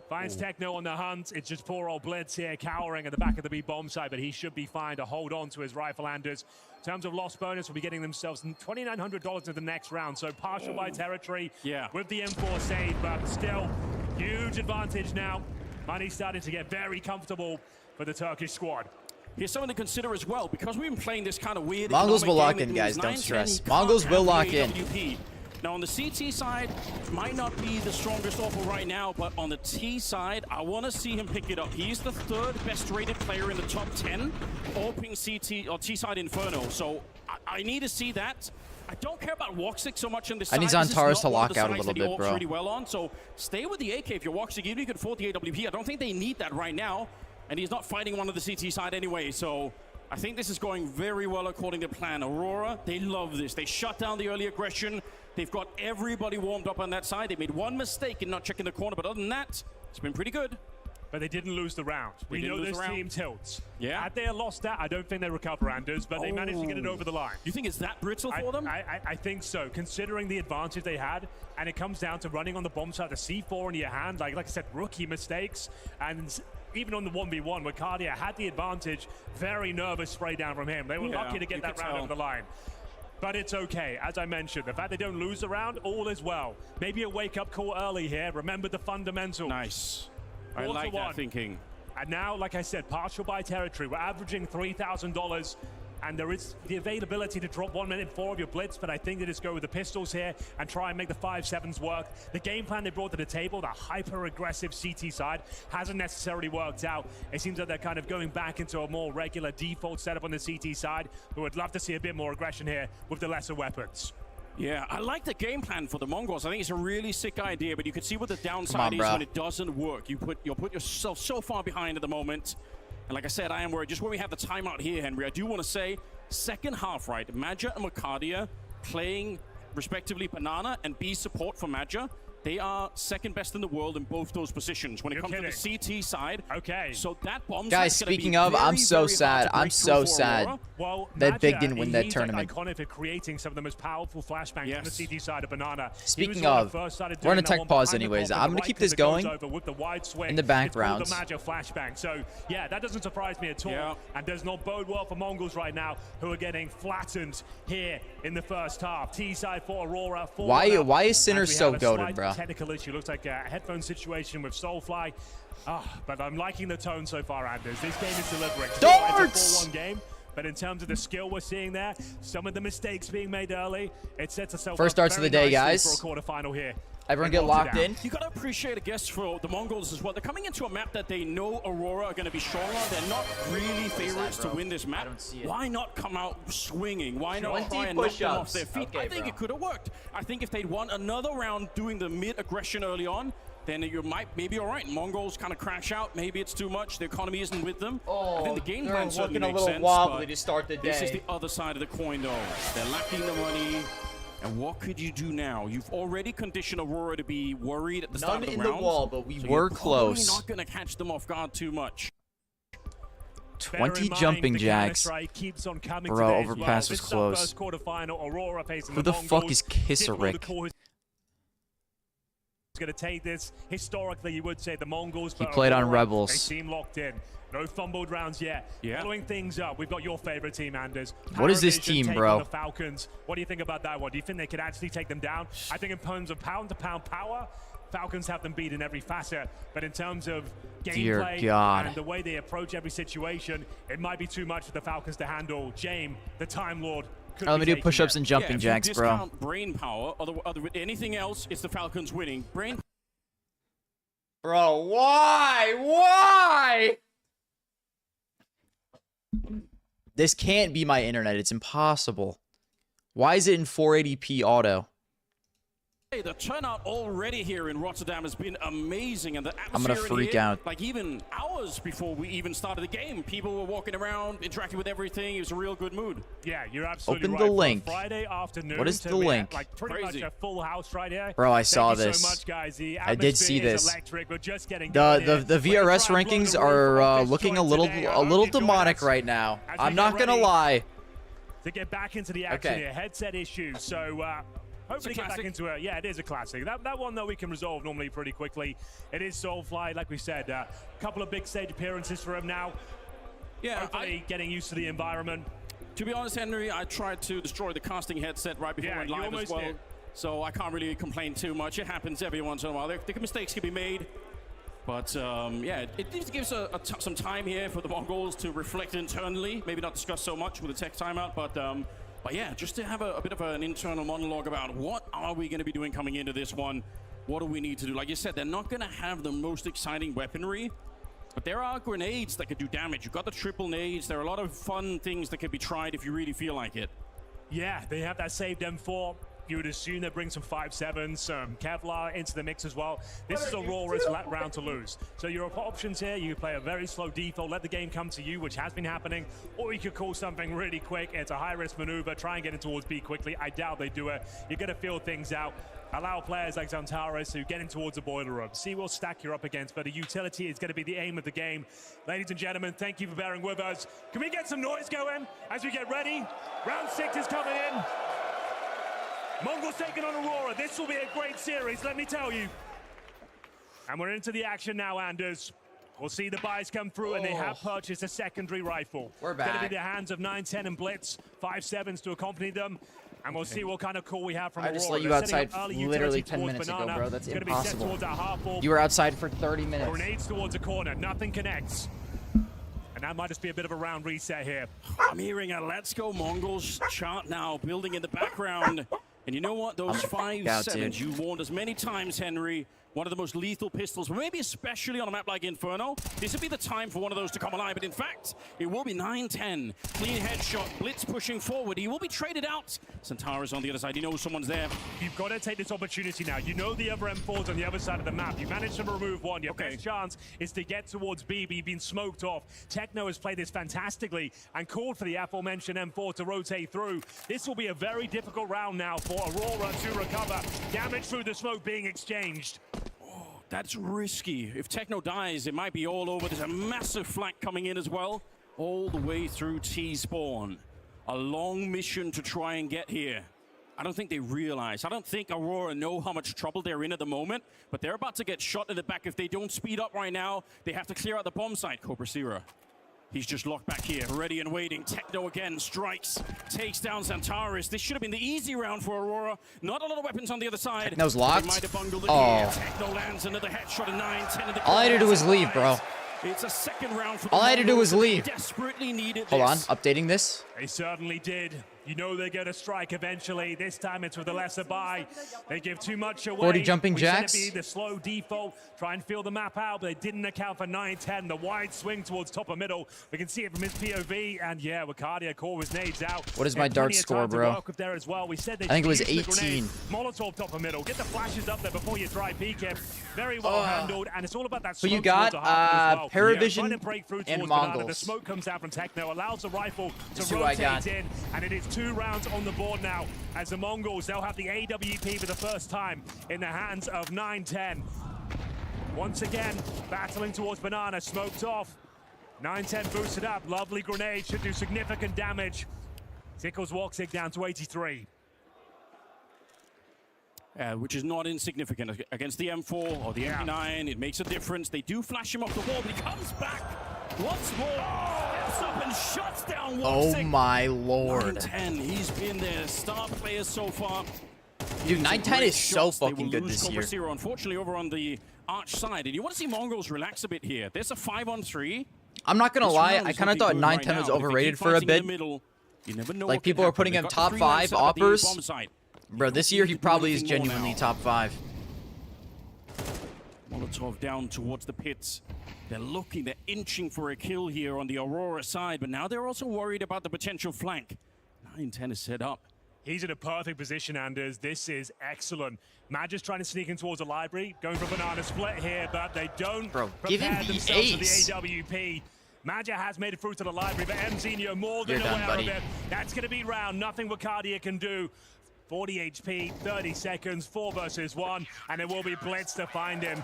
Finds Techno on the hunt. It's just poor old Blitz here cowering at the back of the B bomb site, but he should be fine to hold on to his rifle, Anders. In terms of loss bonus, we'll be getting themselves $2,900 in the next round, so partial by territory with the M4 save, but still huge advantage now.
Money's starting to get very comfortable for the Turkish squad.
Here's something to consider as well, because we've been playing this kind of weird.
Mongols will lock
game,
in, guys.
it
Don't
means
stress.
9-10,
Mongols will lock
you
in.
can't have the AWP. Now, on the CT side, might not be the strongest offer right now, but on the T side, I want to see him pick it up. He's the 3rd best rated player in the top 10, all ping CT or T side Inferno. So I need to see that. I don't care about Woxic so much on this side.
I need Zantares to lock out a little bit, bro.
Really well on, so stay with the AK if you're Woxic. Even if you can afford the AWP, I don't think they need that right now. And he's not fighting one of the CT side anyway, so I think this is going very well according to plan. Aurora, they love this. They shut down the early aggression. They've got everybody warmed up on that side. They made one mistake in not checking the corner, but other than that, it's been pretty good.
But they didn't lose the round. We know this team tilts.
Yeah.
Had they lost that, I don't think they recover, Anders, but they managed to get it over the line.
You think it's that brittle for them?
I think so, considering the advantage they had, and it comes down to running on the bomb side, the C4 in your hand, like I said, rookie mistakes, and even on the 1v1 where Cardia had the advantage, very nervous spray down from him. They were lucky to get that round over the line. But it's okay, as I mentioned, the fact they don't lose the round, all is well. Maybe a wake-up call early here, remember the fundamentals.
Nice. I like that thinking.
And now, like I said, partial buy territory. We're averaging $3,000, and there is the availability to drop 1 minute 4 of your blitz, but I think they just go with the pistols here and try and make the 5-7s work. The game plan they brought to the table, the hyper-aggressive CT side, hasn't necessarily worked out. It seems like they're kind of going back into a more regular default setup on the CT side, but would love to see a bit more aggression here with the lesser weapons.
Yeah, I like the game plan for the Mongols. I think it's a really sick idea, but you can see what the downside is when it doesn't work. You'll put yourself so far behind at the moment. And like I said, I am worried. Just when we have the timeout here, Henry, I do want to say, second half, right? Madja and Makadia playing, respectively, Banana and B support for Madja. They are second best in the world in both those positions when it comes to the CT side.
Okay.
So that bomb
Guys, speaking of, I'm so sad. I'm so sad that Big didn't win that tournament.
Iconic for creating some of the most powerful flashbangs on the CT side of Banana.
Speaking of, we're on a tech pause anyways. I'm going to keep this going in the background.
Flashbang. So, yeah, that doesn't surprise me at all. And does not bode well for Mongols right now, who are getting flattened here in the first half. T side for Aurora.
Why is Sinner so goated, bro?
Technical issue. Looks like a headphone situation with Soulfly. But I'm liking the tone so far, Anders. This game is delivering. It's a 4-1 game. But in terms of the skill we're seeing there, some of the mistakes being made early, it sets itself
First starts of the day, guys.
For a quarterfinal here.
Everyone get locked in.
You got to appreciate, I guess, for the Mongols as well. They're coming into a map that they know Aurora are going to be strong on. They're not really favorites to win this map. Why not come out swinging? Why not try and knock them off their feet? I think it could have worked. I think if they'd won another round doing the mid-aggression early on, then you might maybe all right. Mongols kind of crash out. Maybe it's too much. The economy isn't with them. I think the game plan certainly makes sense.
Wobbly to start the day.
This is the other side of the coin, though. They're lacking the money. And what could you do now? You've already conditioned Aurora to be worried at the start of the round.
None in the wall, but we were close.
You're not going to catch them off guard too much.
20 jumping jacks. Bro, overpass was close. Who the fuck is Kisserick?
Going to take this. Historically, you would say the Mongols.
He played on Rebels.
They seem locked in. No fumbled rounds yet. Following things up, we've got your favorite team, Anders.
What is this team, bro?
The Falcons. What do you think about that one? Do you think they could actually take them down? I think in terms of pound-to-pound power, Falcons have them beat in every facet. But in terms of gameplay and the way they approach every situation, it might be too much for the Falcons to handle. James, the Time Lord.
Let me do push-ups and jumping jacks, bro.
Brain power, anything else, it's the Falcons winning.
Bro, why? Why? This can't be my internet. It's impossible. Why is it in 480p auto?
Hey, the turnout already here in Rotterdam has been amazing, and the atmosphere
I'm gonna freak out.
Like even hours before we even started the game, people were walking around, interacting with everything. It was a real good mood.
Yeah, you're absolutely
right.
Open
the link.
Friday afternoon.
What is the link?
Like pretty much a full house right here.
Bro, I saw
Thank you
this.
So much, guys. The
I did see this.
We're just getting
the VRS rankings are looking a little demonic right now. I'm not gonna lie.
To get back into the action here, headset issues. So. Hopefully get back into it. Yeah, it is a classic. That one, though, we can resolve normally pretty quickly. It is Soulfly, like we said. A couple of big stage appearances for him now. Yeah, hopefully getting used to the environment.
To be honest, Henry, I tried to destroy the casting headset right before I went live as well. So I can't really complain too much. It happens every once in a while. The mistakes can be made. But yeah, it gives some time here for the Mongols to reflect internally. Maybe not discuss so much with the tech timeout, but yeah, just to have a bit of an internal monologue about what are we going to be doing coming into this one. What do we need to do? Like you said, they're not going to have the most exciting weaponry, but there are grenades that could do damage. You've got the triple nades. There are a lot of fun things that could be tried if you really feel like it.
Yeah, they have that saved M4. You would assume they bring some 5.7s, some Kevlar into the mix as well. This is Aurora's round to lose. So your options here, you play a very slow default, let the game come to you, which has been happening, or you could call something really quick. It's a high-risk maneuver, try and get in towards B quickly. I doubt they do it. You're going to feel things out. Allow players like Zantares who get in towards the boiler room. See what stack you're up against, but a utility is going to be the aim of the game. Ladies and gentlemen, thank you for bearing with us. Can we get some noise going as we get ready? Round 6 is coming in. Mongols taking on Aurora. This will be a great series, let me tell you. And we're into the action now, Anders. We'll see the buys come through, and they have purchased a secondary rifle.
We're back.
It's going to be the hands of 9-10 and Blitz, 5.7s to accompany them. And we'll see what kind of call we have from Aurora.
I just let you outside literally 10 minutes ago, bro. That's impossible. You were outside for 30 minutes.
Grenades towards a corner. Nothing connects. And that might just be a bit of a round reset here.
I'm hearing a Let's Go Mongols chant now, building in the background. And you know what? Those 5.7s, you warned us many times, Henry. One of the most lethal pistols, but maybe especially on a map like Inferno. This would be the time for one of those to come alive, but in fact, it will be 9-10. Clean headshot, Blitz pushing forward. He will be traded out. Centaurus on the other side. He knows someone's there.
You've got to take this opportunity now. You know the other M4's on the other side of the map. You managed to remove one. Your best chance is to get towards B, but you've been smoked off. Techno has played this fantastically and called for the aforementioned M4 to rotate through. This will be a very difficult round now for Aurora to recover. Damage through the smoke being exchanged.
That's risky. If Techno dies, it might be all over. There's a massive flank coming in as well, all the way through T-spawn. A long mission to try and get here. I don't think they realize. I don't think Aurora know how much trouble they're in at the moment, but they're about to get shot in the back. If they don't speed up right now, they have to clear out the bomb site. Cobra Sierra. He's just locked back here, ready and waiting. Techno again strikes, takes down Zantares. This should have been the easy round for Aurora. Not a lot of weapons on the other side.
Techno's locked.
Might have bungled it here. Techno lands another headshot of 9-10.
All I had to do was leave, bro.
It's a second round for
all I had to do was leave.
Desperately needed
Hold on, updating this.
They certainly did. You know they're going to strike eventually. This time it's with a lesser buy. They give too much away.
40 jumping jacks.
We said it'd be the slow default. Try and feel the map out, but they didn't account for 9-10. The wide swing towards top of middle. We can see it from his POV. And yeah, Wakadia core was nades out.
What is my dart score, bro?
There as well. We said
I think it was 18.
Molotov top of middle. Get the flashes up there before you try peek him. Very well handled. And it's all about that smoke.
But you got Paravision and Mongols.
The smoke comes out from Techno. Allows the rifle to rotate in. And it is 2 rounds on the board now as the Mongols, they'll have the AWP for the first time in the hands of 9-10. Once again, battling towards Banana, smoked off. 9-10 boosted up, lovely grenade, should do significant damage. Tickles Walksig down to 83.
Which is not insignificant against the M4 or the MP9. It makes a difference. They do flash him off the wall, but he comes back once more. Steps up and shuts down Walksig.
Oh my lord.
9-10, he's been their star player so far.
Dude, 9-10 is so fucking good this year.
Zero, unfortunately, over on the Arch side. And you want to see Mongols relax a bit here. There's a 5-on-3.
I'm not gonna lie, I kind of thought 9-10 was overrated for a bit.
You never know.
Like, people are putting him top 5 offers. Bro, this year he probably is genuinely top 5.
Molotov down towards the pits. They're looking, they're inching for a kill here on the Aurora side, but now they're also worried about the potential flank. 9-10 is set up.
He's in a perfect position, Anders. This is excellent. Mad just trying to sneak in towards the library, going for Banana split here, but they don't prepare themselves for the AWP. Maja has made it through to the library, but Mzinho more than aware of it. That's going to be round. Nothing Wakadia can do. 40 HP, 30 seconds, 4 versus 1, and it will be Blitz to find him.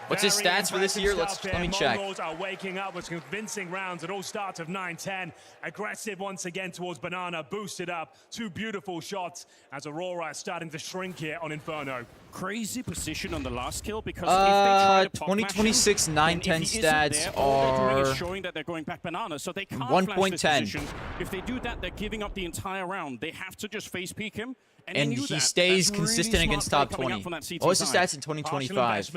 What's his stats for this year? Let me check.
Mongols are waking up with convincing rounds at all starts of 9-10. Aggressive once again towards Banana, boosted up. 2 beautiful shots as Aurora is starting to shrink here on Inferno.
Crazy position on the last kill because if they try to
2026 9-10 stats are
showing that they're going back Banana, so they can't
1.10.
If they do that, they're giving up the entire round. They have to just face peek him
and he stays consistent against top 20. What was his stats in 2025?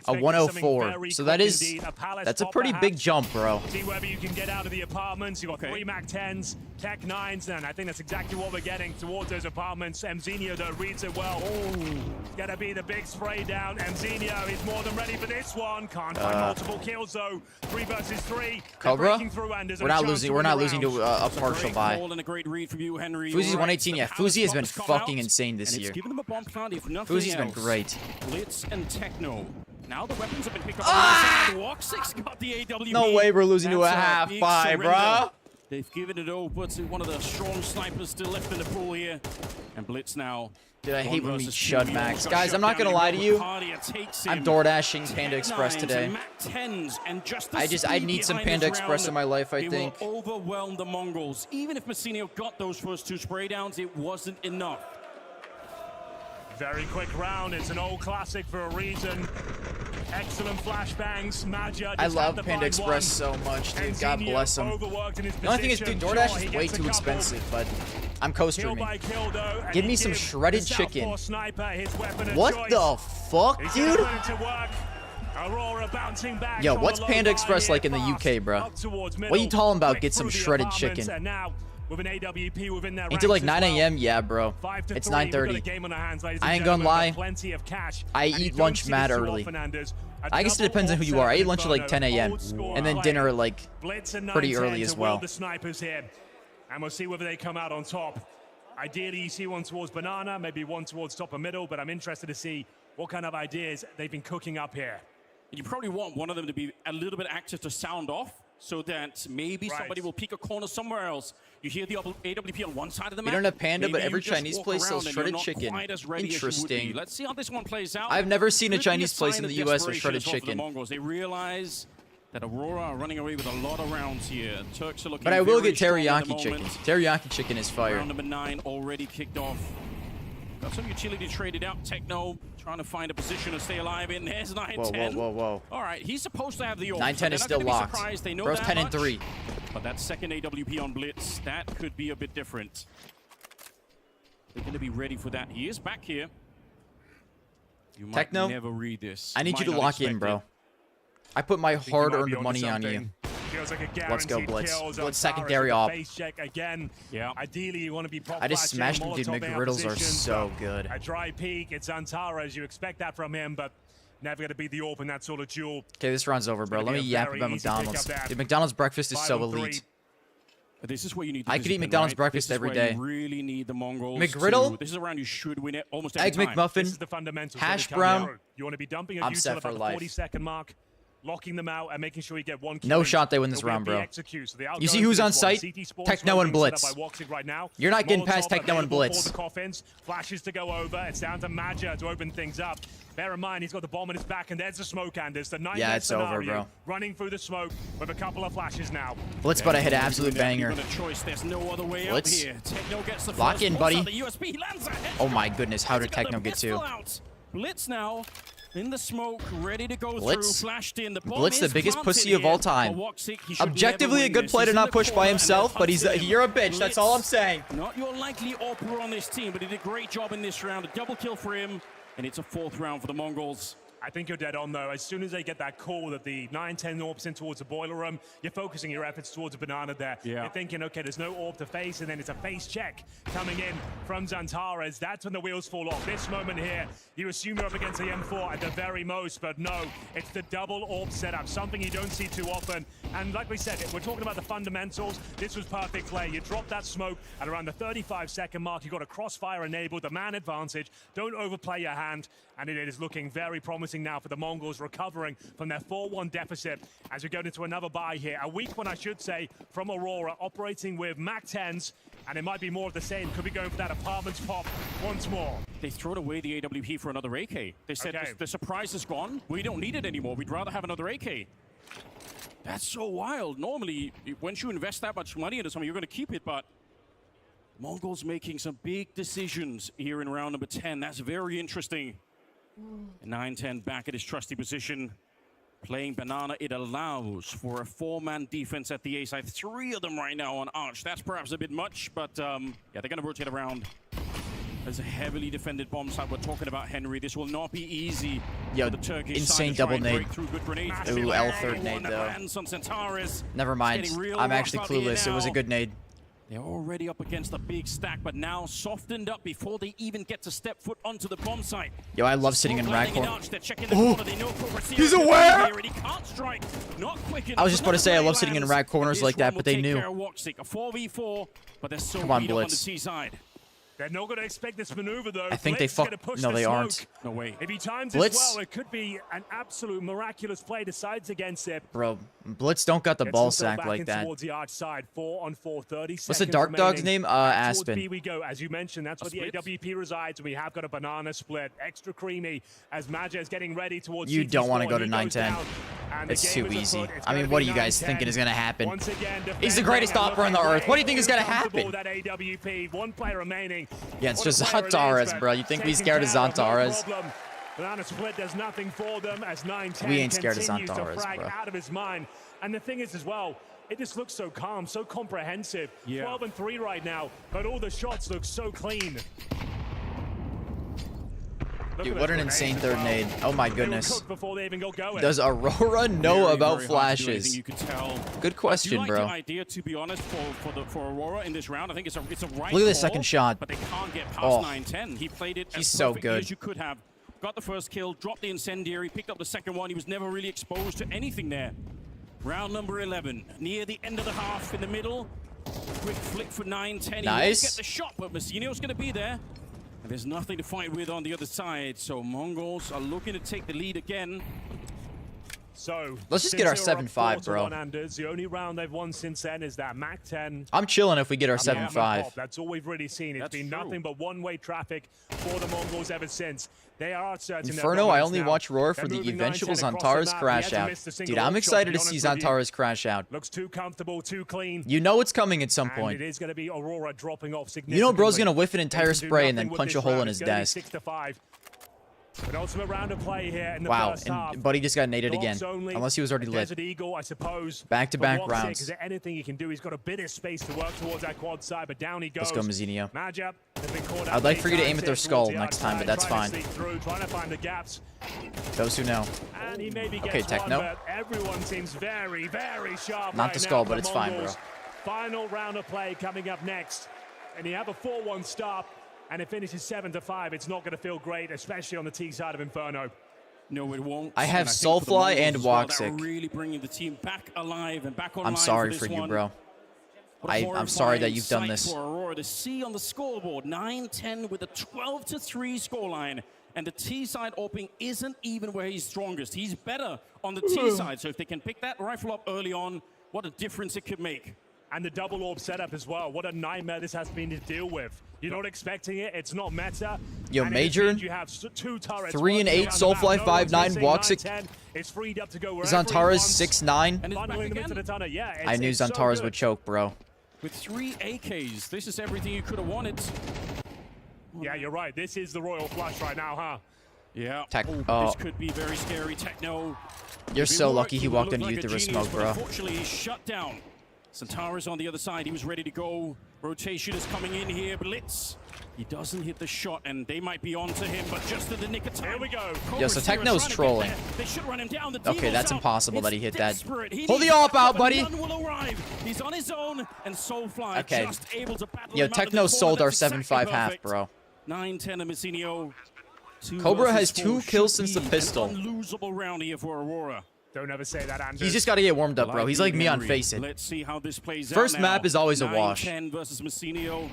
A 104. So that's a pretty big jump, bro.
See whether you can get out of the apartments. You got 3 Mac 10s, Tech 9s, and I think that's exactly what we're getting towards those apartments. Mzinho, though, reads it well. It's gonna be the big spray down. Mzinho is more than ready for this one. Can't find multiple kills, though. 3 versus 3.
Cobra? We're not losing. We're not losing to a partial buy. Fuzi's 118. Yeah, Fuzi has been fucking insane this year. Fuzi's been great.
Blitz and Techno. Now the weapons have been picked up. Walk6 got the AWP.
No way we're losing to a half buy, bro.
They've given it over to one of the strong snipers still left in the pool here. And Blitz now.
Dude, I hate when we shut Max. Guys, I'm not gonna lie to you. I'm door dashing Panda Express today. I need some Panda Express in my life, I think.
They will overwhelm the Mongols. Even if Messinio got those first 2 spray downs, it wasn't enough.
Very quick round. It's an old classic for a reason. Excellent flashbangs. Maja.
I love Panda Express so much, dude. God bless him. The only thing is, dude, DoorDash is way too expensive, but I'm co-streaming. Give me some shredded chicken. What the fuck, dude? Yo, what's Panda Express like in the UK, bro? What are you talking about? Get some shredded chicken.
With an AWP within their
Until like 9 a.m. Yeah, bro. It's 9:30. I ain't gonna lie. I eat lunch mad early. I guess it depends on who you are. I eat lunch at like 10 a.m. and then dinner at like pretty early as well.
And we'll see whether they come out on top. Ideally, you see one towards Banana, maybe one towards top and middle, but I'm interested to see what kind of ideas they've been cooking up here.
You probably want one of them to be a little bit active to sound off, so that maybe somebody will peek a corner somewhere else. You hear the AWP on one side of the map.
We don't have Panda, but every Chinese place sells shredded chicken. Interesting.
Let's see how this one plays out.
I've never seen a Chinese place in the US with shredded chicken.
They realize that Aurora are running away with a lot of rounds here. Turks are looking
but I will get
very
teriyaki chicken. Teriyaki chicken is fire.
Round number 9 already kicked off. Got some utility traded out. Techno trying to find a position to stay alive in. There's 9-10.
Whoa.
All right, he's supposed to have the ult.
9-10 is still locked. Bro's 10-3.
But that second AWP on Blitz, that could be a bit different. They're going to be ready for that. He is back here. You might
Techno,
never read this.
I need you to lock in, bro. I put my hard-earned money on you.
Like
let's go, Blitz. Blitz secondary off.
Again.
Yeah.
Ideally, you want to be
I just smashed him, dude. McGriddles are so good.
A dry peek. It's Antares. You expect that from him, but never going to beat the AWP in that sort of duel.
Okay, this round's over, bro. Let me yap about McDonald's. Dude, McDonald's breakfast is so elite.
This is where you need.
I could eat McDonald's breakfast every day.
You really need the Mongols.
McGriddle.
This is a round you should win it almost every
time. Egg McMuffin.
This is the fundamentals.
Hash brown.
You want to be dumping a
I'm
util
set for
about
life.
the 40-second mark, locking them out, and making sure you get one kill.
No shot they win this round, bro. You see who's on site? Techno and Blitz. You're not getting past Techno and Blitz.
Flashes to go over. It's down to Maja to open things up. Bear in mind, he's got the bomb in his back, and there's the smoke, Anders. The nightmare
it's over, bro.
Running through the smoke with a couple of flashes now.
Blitz about to hit an absolute banger.
There's no other way out here. Techno gets the
lock in, buddy.
lands
oh my goodness, how did Techno get two?
Blitz now in the smoke, ready to go
Blitz.
through. Flashed in. The
Blitz, the biggest pussy of all time. Objectively a good play to not push by himself, but you're a bitch. That's all I'm saying.
Not your likely AWPer on this team, but he did a great job in this round. A double kill for him, and it's a 4th round for the Mongols.
I think you're dead on, though. As soon as they get that call that the 9-10 AWP's in towards the boiler room, you're focusing your efforts towards a Banana there.
Yeah.
You're thinking, okay, there's no AWP to face, and then it's a face check coming in from Zantares. That's when the wheels fall off. This moment here, you assume you're up against the M4 at the very most, but no, it's the double AWP setup, something you don't see too often. And like we said, if we're talking about the fundamentals, this was perfect play. You drop that smoke at around the 35-second mark. You got a crossfire enabled, the man advantage. Don't overplay your hand, and it is looking very promising now for the Mongols, recovering from their 4-1 deficit as we go into another bye here. A weak one, I should say, from Aurora, operating with Mac 10s, and it might be more of the same. Could be going for that apartments pop once more.
They thrown away the AWP for another AK. They said, the surprise is gone. We don't need it anymore. We'd rather have another AK. That's so wild. Normally, once you invest that much money into something, you're going to keep it, but Mongols making some big decisions here in round number 10. That's very interesting. 9-10 back at his trusty position. Playing Banana, it allows for a 4-man defense at the A side. 3 of them right now on Arch. That's perhaps a bit much, but yeah, they're going to rotate around. There's a heavily defended bomb site. We're talking about Henry. This will not be easy.
Yo,
for the Turkish
insane
side to try
double
and
nade.
break through. Good grenade.
Ooh, L third nade though. Never mind. I'm actually clueless. It was a good nade.
They're already up against a big stack, but now softened up before they even get to step foot onto the bomb site.
Yo, I love sitting in rag corner.
Oh,
he's aware!
I
was just about to say I love sitting in rag corners like that, but they knew.
A 4v4, but they're so
Come on,
beat up on the
Blitz.
T side.
They're not going to expect this maneuver, though.
I think
Blitz
they
is gonna push
No,
the
they
smoke.
aren't.
No way.
If he times
Blitz?
as well, it could be an absolute miraculous play. Decides against it.
Bro, Blitz don't got the
Gets
ball
himself
sack
back
like
in
that.
Towards the arch side, 4 on 4, 30
What's the
seconds
Dark Dog's
remaining.
name?
Back towards
Aspen.
B we go. As you mentioned, that's where the AWP resides. We have got a banana split. Extra creamy as Maja is getting ready towards
You
CT
don't want to
spawn.
go to
He goes
9-10.
down, and the
It's
game
too
is
easy.
afoot. It's
I mean,
gonna
what are
be
you guys
9-10.
thinking is going to happen?
Once again,
He's the greatest
defending
opera on the
and
earth. What do you think is going to
comfortable
happen?
with that AWP. One player remaining.
Yeah, it's
What a
just
player it is,
Zantares,
but
bro. You think we
taken
scared of
down, no
Zantares?
problem. Banana split does nothing for them as 9-10
We ain't scared of
continues to
Zantares,
frag
bro.
out of his mind. And the thing is as well, it just looks so calm, so comprehensive.
Yeah.
12 and 3 right now, but all the shots look so clean. Look
Dude,
at
what
those
an insane
grenades as
third
well.
nade. Oh my
They were
goodness.
cooked before they even got going.
Does Aurora know
Very,
about
very hard to do anything,
flashes?
you could tell.
Good question,
I do like
bro.
the idea, to be honest, for Aurora in this round. I think it's a right
Look at the
call,
second shot.
But they can't get past
Oh.
9-10. He played it
He's
as
so
perfectly
good.
as you could have. Got the first kill, dropped the incendiary, picked up the second one. He was never really exposed to anything there. Round number 11, near the end of the half, in the middle. Quick flick for 9-10. He
Nice.
won't get the shot, but Messinio's going to be there. And there's nothing to fight with on the other side, so Mongols are looking to take the lead again.
So
Let's just
since
get our
they were up
7-5,
4-1
bro.
Anders, the only round they've won since then is that MAC 10.
I'm chilling if we get our
Apartment
7-5.
pop. That's all we've really seen. It's
That's
been
true.
nothing but one-way traffic for the Mongols ever since. They are asserting their
Inferno, I
dominance
only
now.
watch Roar for
They're
the
moving
eventual
9-10 across the
Zantares
map. He
crash
hasn't
out.
missed a single
Dude, I'm
hook shot,
excited
be
to
honest
see
with you.
Zantares crash out.
Looks too comfortable, too clean.
You know it's coming at some
And
point.
it is going to be Aurora dropping off significantly.
You know bro's going to whiff an
They
entire
can do
spray and then
nothing with
punch a
this
hole in
round.
his
It's gonna be
desk.
6-5. An ultimate round of play here in the
Wow,
first half.
and Buddy just got naded
Blocks
again.
only.
Unless he was already lit.
Desert Eagle, I suppose.
Back-to-back
For Block's sake,
rounds.
Is there anything he can do? He's got a bit of space to work towards that quad side, but down he goes.
Let's go, Mazzinho.
Maja has been caught
I'd
out
like
many
for you to aim
times
at their
here
skull
towards the
next time, but
outside,
that's
trying to
fine.
sneak through, trying to find the gaps.
Those who know.
And he maybe
Okay,
gets
Techno.
one, but everyone seems very, very sharp
Not
right
the
now
skull,
for
but
the
it's fine, bro.
Mongols. Final round of play coming up next. And you have a 4-1 start, and it finishes 7-5. It's not going to feel great, especially on the T side of Inferno.
No, it won't.
I have
And think for the
Soulfly
Mongols
and
as well,
Woxic.
they're really bringing the team back alive and back online.
I'm sorry
this
for you,
one.
bro.
What a
I'm sorry that
horrifying
you've done
sight
this.
For Aurora to see on the scoreboard, 9-10 with a 12-3 scoreline, and the T side opening isn't even where he's strongest. He's better on the T side, so if they can pick that rifle up early on, what a difference it could make.
And the double orb setup as well. What a nightmare this has been to deal with. You're not expecting it. It's not meta.
Yo,
And it
Major,
means you have 2 turrets
3 and
working
8,
around the
Soulfly
map. No one's
5-9,
missing.
Woxic,
9-10. It's freed up to go wherever he
Zantares
wants.
6-9.
And it's back
Funneling them into
again.
the tunnel. Yeah,
I knew
it's so
Zantares
good.
would choke, bro.
With 3 AKs, this is everything you could have wanted.
Yeah, you're right. This is the royal flush right now, huh?
Yeah.
Oh.
This could be very scary. Techno.
You're
If it
so
worked,
lucky he
would
walked
look
into
like
you
a
through a
genius,
smoke,
but
bro.
Unfortunately, he's shut down. Zantares on the other side. He was ready to go. Rotation is coming in here. Blitz. He doesn't hit the shot, and they might be onto him, but just in the nick of time.
Here we go.
Yo, so Techno's trolling.
They should run him down. The
Okay,
Devil's
that's
out.
impossible that he hit that.
Desperate. He
Pull the
needs
AWP out,
backup,
buddy.
and none will arrive. He's on his own, and Soulfly
Okay.
just able to battle
Yo,
him out of
Techno
this corner.
sold our
That's exactly
7-5 half,
perfect.
bro.
9-10 of Messinio.
Cobra has 2 kills since the pistol.
An unlosable round here for Aurora.
Don't ever say that, Anders.
He's just got to get warmed up, bro. He's like me on
Henry.
Face It.
Let's see how this plays
First
out now.
map is always a wash.
9-10 versus Messinio.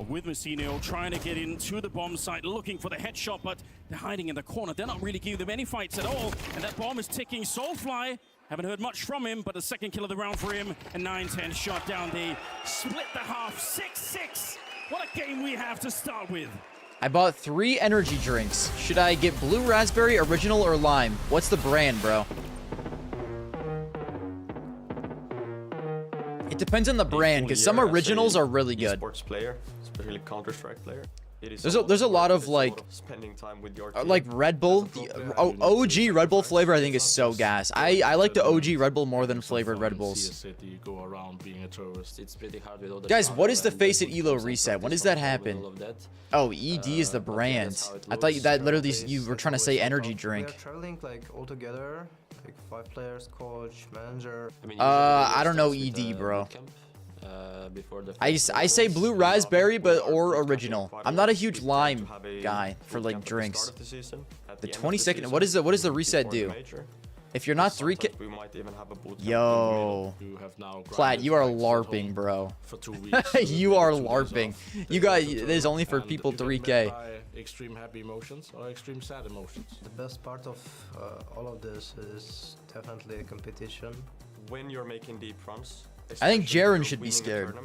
With Messinio trying to get into the bomb site, looking for the headshot, but they're hiding in the corner. They're not really giving them any fights at all. And that bomb is ticking. Soulfly, haven't heard much from him, but the second kill of the round for him. And 9-10 shot down. They split the half. 6-6. What a game we have to start with.
I bought 3 energy drinks. Should I get blue raspberry, original, or lime? What's the brand, bro? It depends on the brand, because some originals are really good.
Sports player, especially Counter-Strike player.
There's a lot of like Red Bull. The OG Red Bull flavor I think is so gas. I like the OG Red Bull more than flavored Red Bulls. Guys, what is the face at ELO reset? When does that happen? Oh, ED is the brand. I thought that literally you were trying to say energy drink.
We are traveling like all together, like 5 players, coach, manager.
I don't know ED, bro. I say blue raspberry, but or original. I'm not a huge lime guy for like drinks. The 22nd. What is the reset do? If you're not 3K, yo, Plaid, you are LARPing, bro. You are LARPing. You got it is only for people 3K.
Extreme happy emotions or extreme sad emotions.
The best part of all of this is definitely a competition.
When you're making deep runs,
I think Jaren should be scared.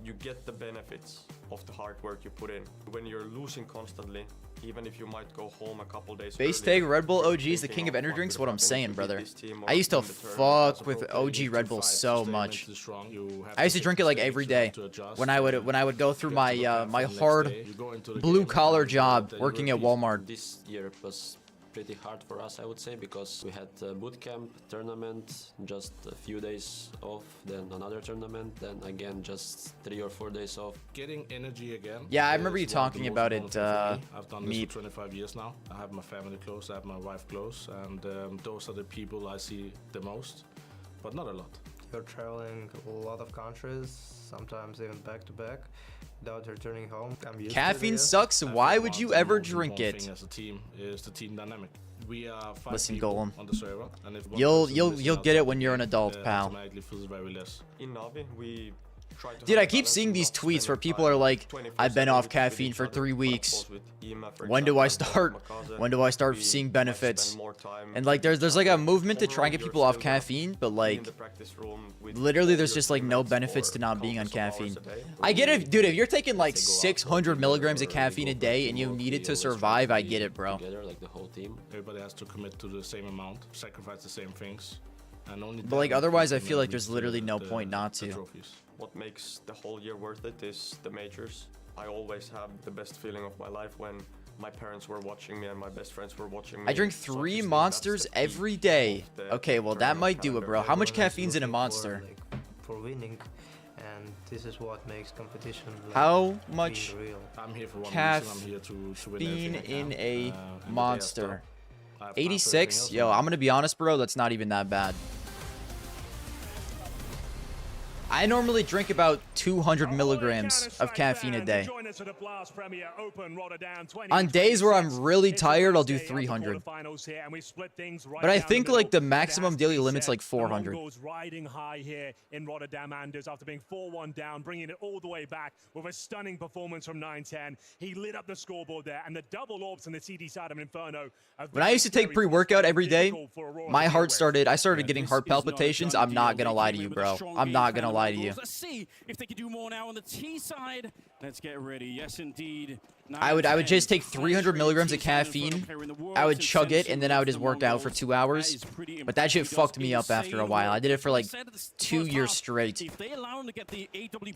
You get the benefits of the hard work you put in. When you're losing constantly, even if you might go home a couple days
Base tag Red Bull OG is the king of energy drinks. What I'm saying, brother. I used to fuck with OG Red Bull so much. I used to drink it like every day when I would go through my my hard blue collar job working at Walmart.
This year was pretty hard for us, I would say, because we had boot camp, tournament, just a few days off, then another tournament, then again just 3 or 4 days off.
Getting energy again.
Yeah, I remember you talking about it.
I've done this for 25 years now. I have my family close, I have my wife close, and those are the people I see the most, but not a lot.
You're traveling a lot of countries, sometimes even back to back, without returning home.
Caffeine sucks. Why would you ever drink it?
As a team is the team dynamic. We are 5
Listen,
people
Golem.
on the server, and if
You'll get it when you're an adult, pal.
Feels very less.
In Navi, we
Dude, I keep seeing these tweets where people are like, I've been off caffeine for 3 weeks. When do I start? When do I start seeing benefits? And like there's like a movement to try and get people off caffeine, but like literally there's just like no benefits to not being on caffeine. I get it, dude, if you're taking like 600 milligrams of caffeine a day and you need it to survive, I get it, bro.
Like the whole team.
Everybody has to commit to the same amount, sacrifice the same things. And only
but like otherwise I feel like there's literally no point not to.
What makes the whole year worth it is the majors. I always have the best feeling of my life when my parents were watching me and my best friends were watching me.
I drink 3 monsters every day. Okay, well that might do it, bro. How much caffeine's in a monster?
For winning, and this is what makes competition. Like,
how much
caffeine
in a monster? 86? Yo, I'm gonna be honest, bro. That's not even that bad. I normally drink about 200 milligrams of caffeine a day. On days where I'm really tired, I'll do 300. But I think like the maximum daily limit's like 400.
Riding high here in Rotterdam, Anders, after being 4-1 down, bringing it all the way back with a stunning performance from 9-10. He lit up the scoreboard there, and the double orbs on the CD side of Inferno.
When I used to take pre-workout every day, my heart I started getting heart palpitations. I'm not gonna lie to you, bro. I'm not gonna lie to you.
Let's see if they can do more now on the T side. Let's get ready. Yes, indeed.
I would just take 300 milligrams of caffeine. I would chug it, and then I would just work out for 2 hours. But that shit fucked me up after a while. I did it for like 2 years straight.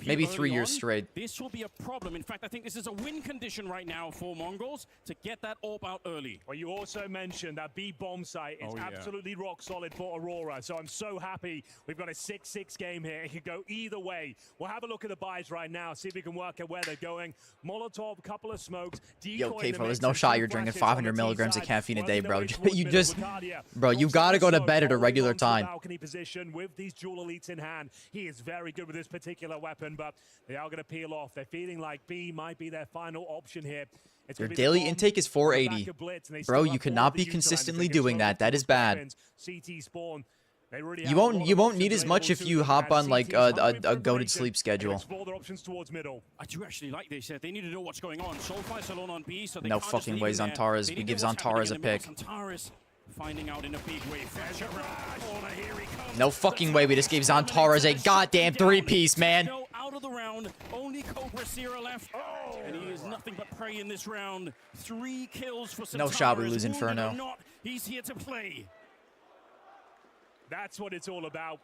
Maybe 3 years straight.
This will be a problem. In fact, I think this is a win condition right now for Mongols to get that orb out early.
Well, you also mentioned that B bomb site is absolutely rock solid for Aurora. So I'm so happy we've got a 6-6 game here. It could go either way. We'll have a look at the buys right now, see if we can work out where they're going. Molotov, couple of smokes.
Yo, K-Fo, there's no shot you're drinking 500 milligrams of caffeine a day, bro. You gotta go to bed at a regular time.
Balcony position with these dual elites in hand. He is very good with this particular weapon, but they are going to peel off. They're feeling like B might be their final option here.
Your daily intake is 480. Bro, you cannot be consistently doing that. That is bad.
CT spawn.
You won't need as much if you hop on like a go-to sleep schedule.
I do actually like this. They need to know what's going on. Soulfire's alone on B, so
no fucking way Zantares. We give Zantares a pick.
Finding out in a big way.
No fucking way we just gave Zantares a goddamn 3-piece, man.
Out of the round, only Cobra Sierra left. And he is nothing but prey in this round. 3 kills for Zantares.
No shot we lose Inferno.
He's here to play.
That's what it's all about.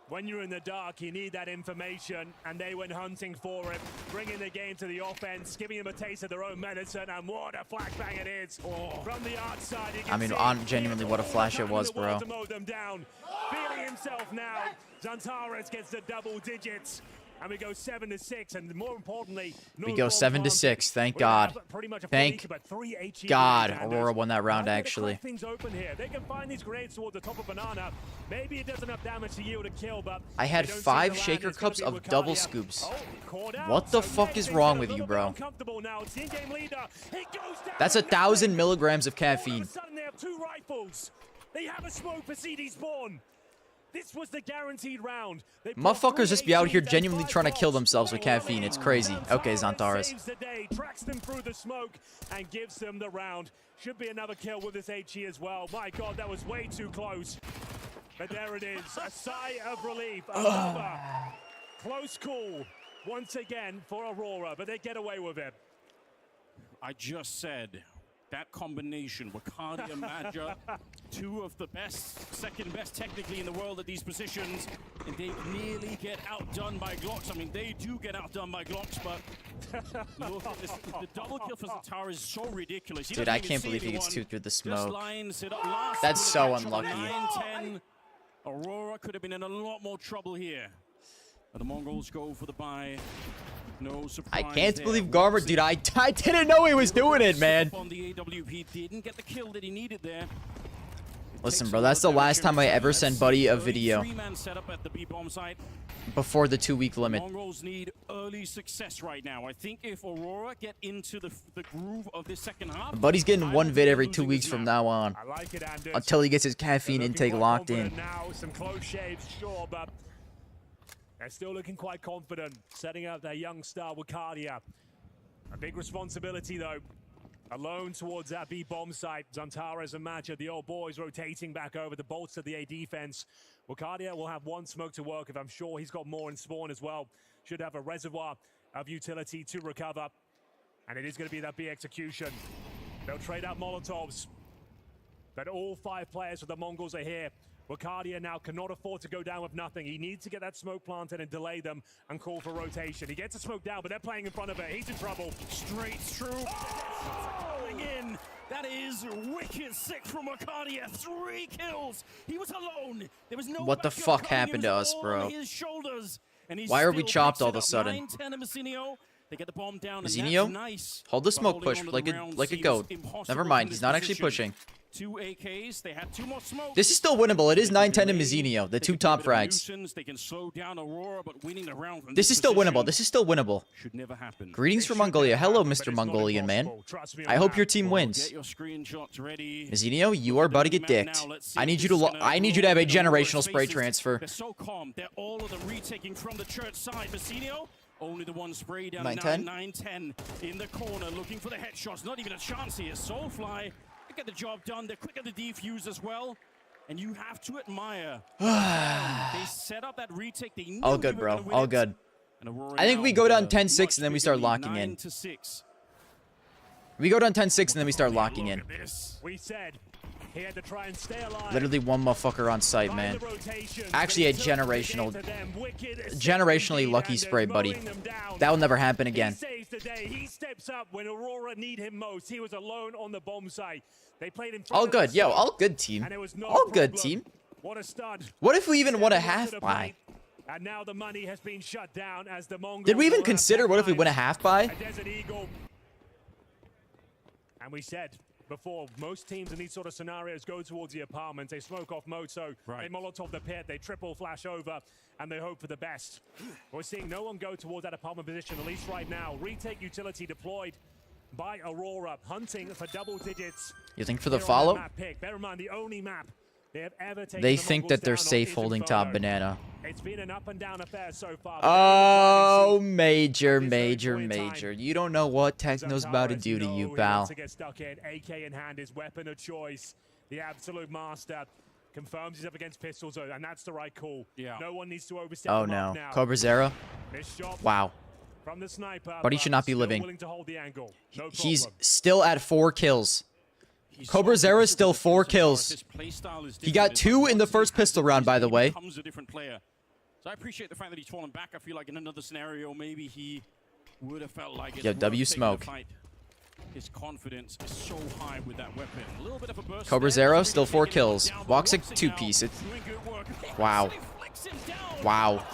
When you're in the dark, you need that information, and they went hunting for it, bringing the game to the offense, giving them a taste of their own medicine, and what a flashbang it is. From the outside, you can
I mean,
see
genuinely, what a flash it was, bro.
to mow them down. Feeling himself now, Zantares gets the double digits. And we go 7-6, and more importantly,
we go 7-6. Thank God. Thank God. Aurora won that round, actually.
Things open here. They can find these grenades towards the top of Banana. Maybe it does enough damage to yield a kill, but
I had 5 shaker cups of double scoops. What the fuck is wrong with you, bro? That's 1,000 milligrams of caffeine.
They have 2 rifles. They have a smoke for CD Spawn. This was the guaranteed round.
Motherfuckers just be out here genuinely trying to kill themselves with caffeine. It's crazy. Okay, Zantares.
Tracks them through the smoke and gives them the round. Should be another kill with this HE as well. My God, that was way too close. But there it is. A sigh of relief. Another close call once again for Aurora, but they get away with it.
I just said that combination, Wakadia, Madja, 2 of the best, second best technically in the world at these positions, and they nearly get outdone by Glocks. I mean, they do get outdone by Glocks, but look at this, the double kill for Zatara is so ridiculous.
Dude, I can't believe he gets 2 through the smoke. That's so unlucky.
9-10. Aurora could have been in a lot more trouble here. But the Mongols go for the buy. No surprise.
I can't believe Garmer, dude. I didn't know he was doing it, man.
On the AWP, didn't get the kill that he needed there.
Listen, bro, that's the last time I ever send Buddy a video before the 2-week limit.
Mongols need early success right now. I think if Aurora get into the groove of this second half,
Buddy's getting 1 vid every 2 weeks from now on, until he gets his caffeine intake locked in.
Now, some close shaves, sure, but they're still looking quite confident, setting up their young star, Wakadia. A big responsibility, though. Alone towards that B bomb site. Zantares and Madja, the old boys, rotating back over to bolster the A defense. Wakadia will have 1 smoke to work with. I'm sure he's got more in spawn as well. Should have a reservoir of utility to recover. And it is going to be that B execution. They'll trade out Molotovs. But all 5 players for the Mongols are here. Wakadia now cannot afford to go down with nothing. He needs to get that smoke planted and delay them and call for rotation. He gets a smoke down, but they're playing in front of it. He's in trouble.
Straight through. Coming in. That is wicked sick from Wakadia. 3 kills. He was alone. There was no.
What the fuck happened to us, bro? Why are we chopped all of a sudden?
They get the bomb down.
Zinio,
nice.
Hold the smoke push like a goat. Never mind, he's not actually pushing.
2 AKs, they had 2 more smokes.
This is still winnable. It is 9-10 in Mizinio, the 2 top frags.
They can slow down Aurora, but winning the round from
this is still winnable. This is still winnable.
Should never happen.
Greetings from Mongolia. Hello, Mr. Mongolian man. I hope your team wins.
Get your screenshots ready.
Mizinio, you are about to get dicked. I need you to have a generational spray transfer.
They're so calm. They're all of them retaking from the church side. Mizinio, only the 1 spray down. 9-10 in the corner, looking for the headshots. Not even a chance here. Soulfly. Get the job done. They're quick at the defuse as well, and you have to admire. They set up that retake. They knew
all good, bro. All good. I think we go down 10-6 and then we start locking in. We go down 10-6 and then we start locking in.
We said he had to try and stay alive.
Literally 1 motherfucker on site, man. Actually, a generationally lucky spray, buddy. That will never happen again.
He steps up when Aurora need him most. He was alone on the bomb site. They played him.
All good, yo. All good, team. All good, team.
What a stud.
What if we even won a half buy?
And now the money has been shut down as the Mongols.
Did we even consider what if we win a half buy?
Desert Eagle. And we said before, most teams in these sort of scenarios go towards the apartments. They smoke off Moto, they Molotov the pit, they triple flash over, and they hope for the best. We're seeing no one go towards that apartment position, at least right now. Retake utility deployed by Aurora, hunting for double digits.
You think for the follow?
Bear in mind, the only map they have ever taken.
They think that they're safe holding top banana.
It's been an up and down affair so far.
Oh, major. You don't know what Techno's about to do to you, pal.
To get stuck in, AK in hand, his weapon of choice. The absolute master confirms he's up against pistols, and that's the right call.
Yeah.
No one needs to overstep.
Oh no, Cobra Zera. Wow.
From the sniper,
but he should not be living.
To hold the angle. No
He's still at 4 kills. Cobra Zera is still 4 kills. He got 2 in the first pistol round, by the way.
So I appreciate the fact that he's fallen back. I feel like in another scenario, maybe he would have felt like it's
Yo,
worth
W
taking
smoke.
the fight. His confidence is so high with that weapon. A little bit of a burst
Cobra
there.
Zero,
Doesn't
still
really
4
take anyone
kills.
down, but
Woxic
Woxic
2
now
piece. It's
doing good work.
wow.
Actually flicks him down.
Wow.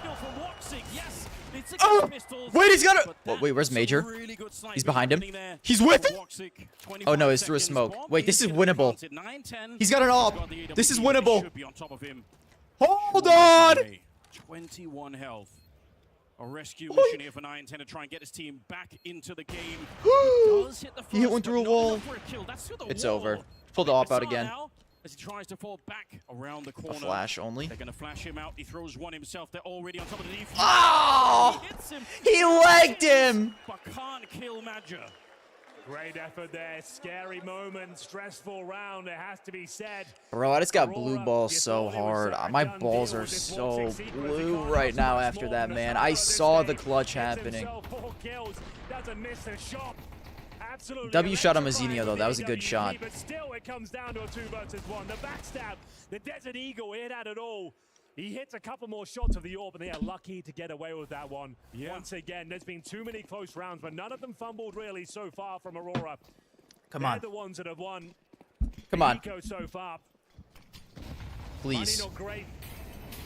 Kill from Woxic. Yes, it's
Oh!
pistols,
Wait, he's got a.
but
Oh, wait, where's
that's
Major?
some really good sniping
He's behind him.
happening there
He's with
from
him.
Woxic.
Oh no,
25
it's through a
seconds.
smoke.
Bomb
Wait, this is
gonna be
winnable.
planted. 9-10.
He's got an
He's
AWP.
got the
This is
AWP. They
winnable.
should be on top of him.
Hold on.
21 health. A rescue mission here for 9-10 to try and get his team back into the game. Does hit the
He hit
first,
one
but
through a
not
wall.
enough for a kill. That's through the
It's
wall.
over. Pull the AWP out
Bizarre
again.
now as he tries to fall back around the
A
corner.
flash only.
They're going to flash him out. He throws one himself. They're already on top of the defense.
Oh!
He hits him.
He legged him.
But can't kill Madja.
Great effort there. Scary moment. Stressful round. It has to be said.
Bro, I just got blue balls so hard. My balls are so blue right now after that, man. I saw the clutch happening. W shot on Mazinho, though. That was a good shot.
But still, it comes down to a 2 versus 1. The backstab, the Desert Eagle, he had it all. He hits a couple more shots of the AWP, and they are lucky to get away with that one.
Yeah.
Once again, there's been too many close rounds, but none of them fumbled really so far from Aurora.
Come
They're
on.
the ones that have won.
Come on.
Eco so far.
Please.
Money not great.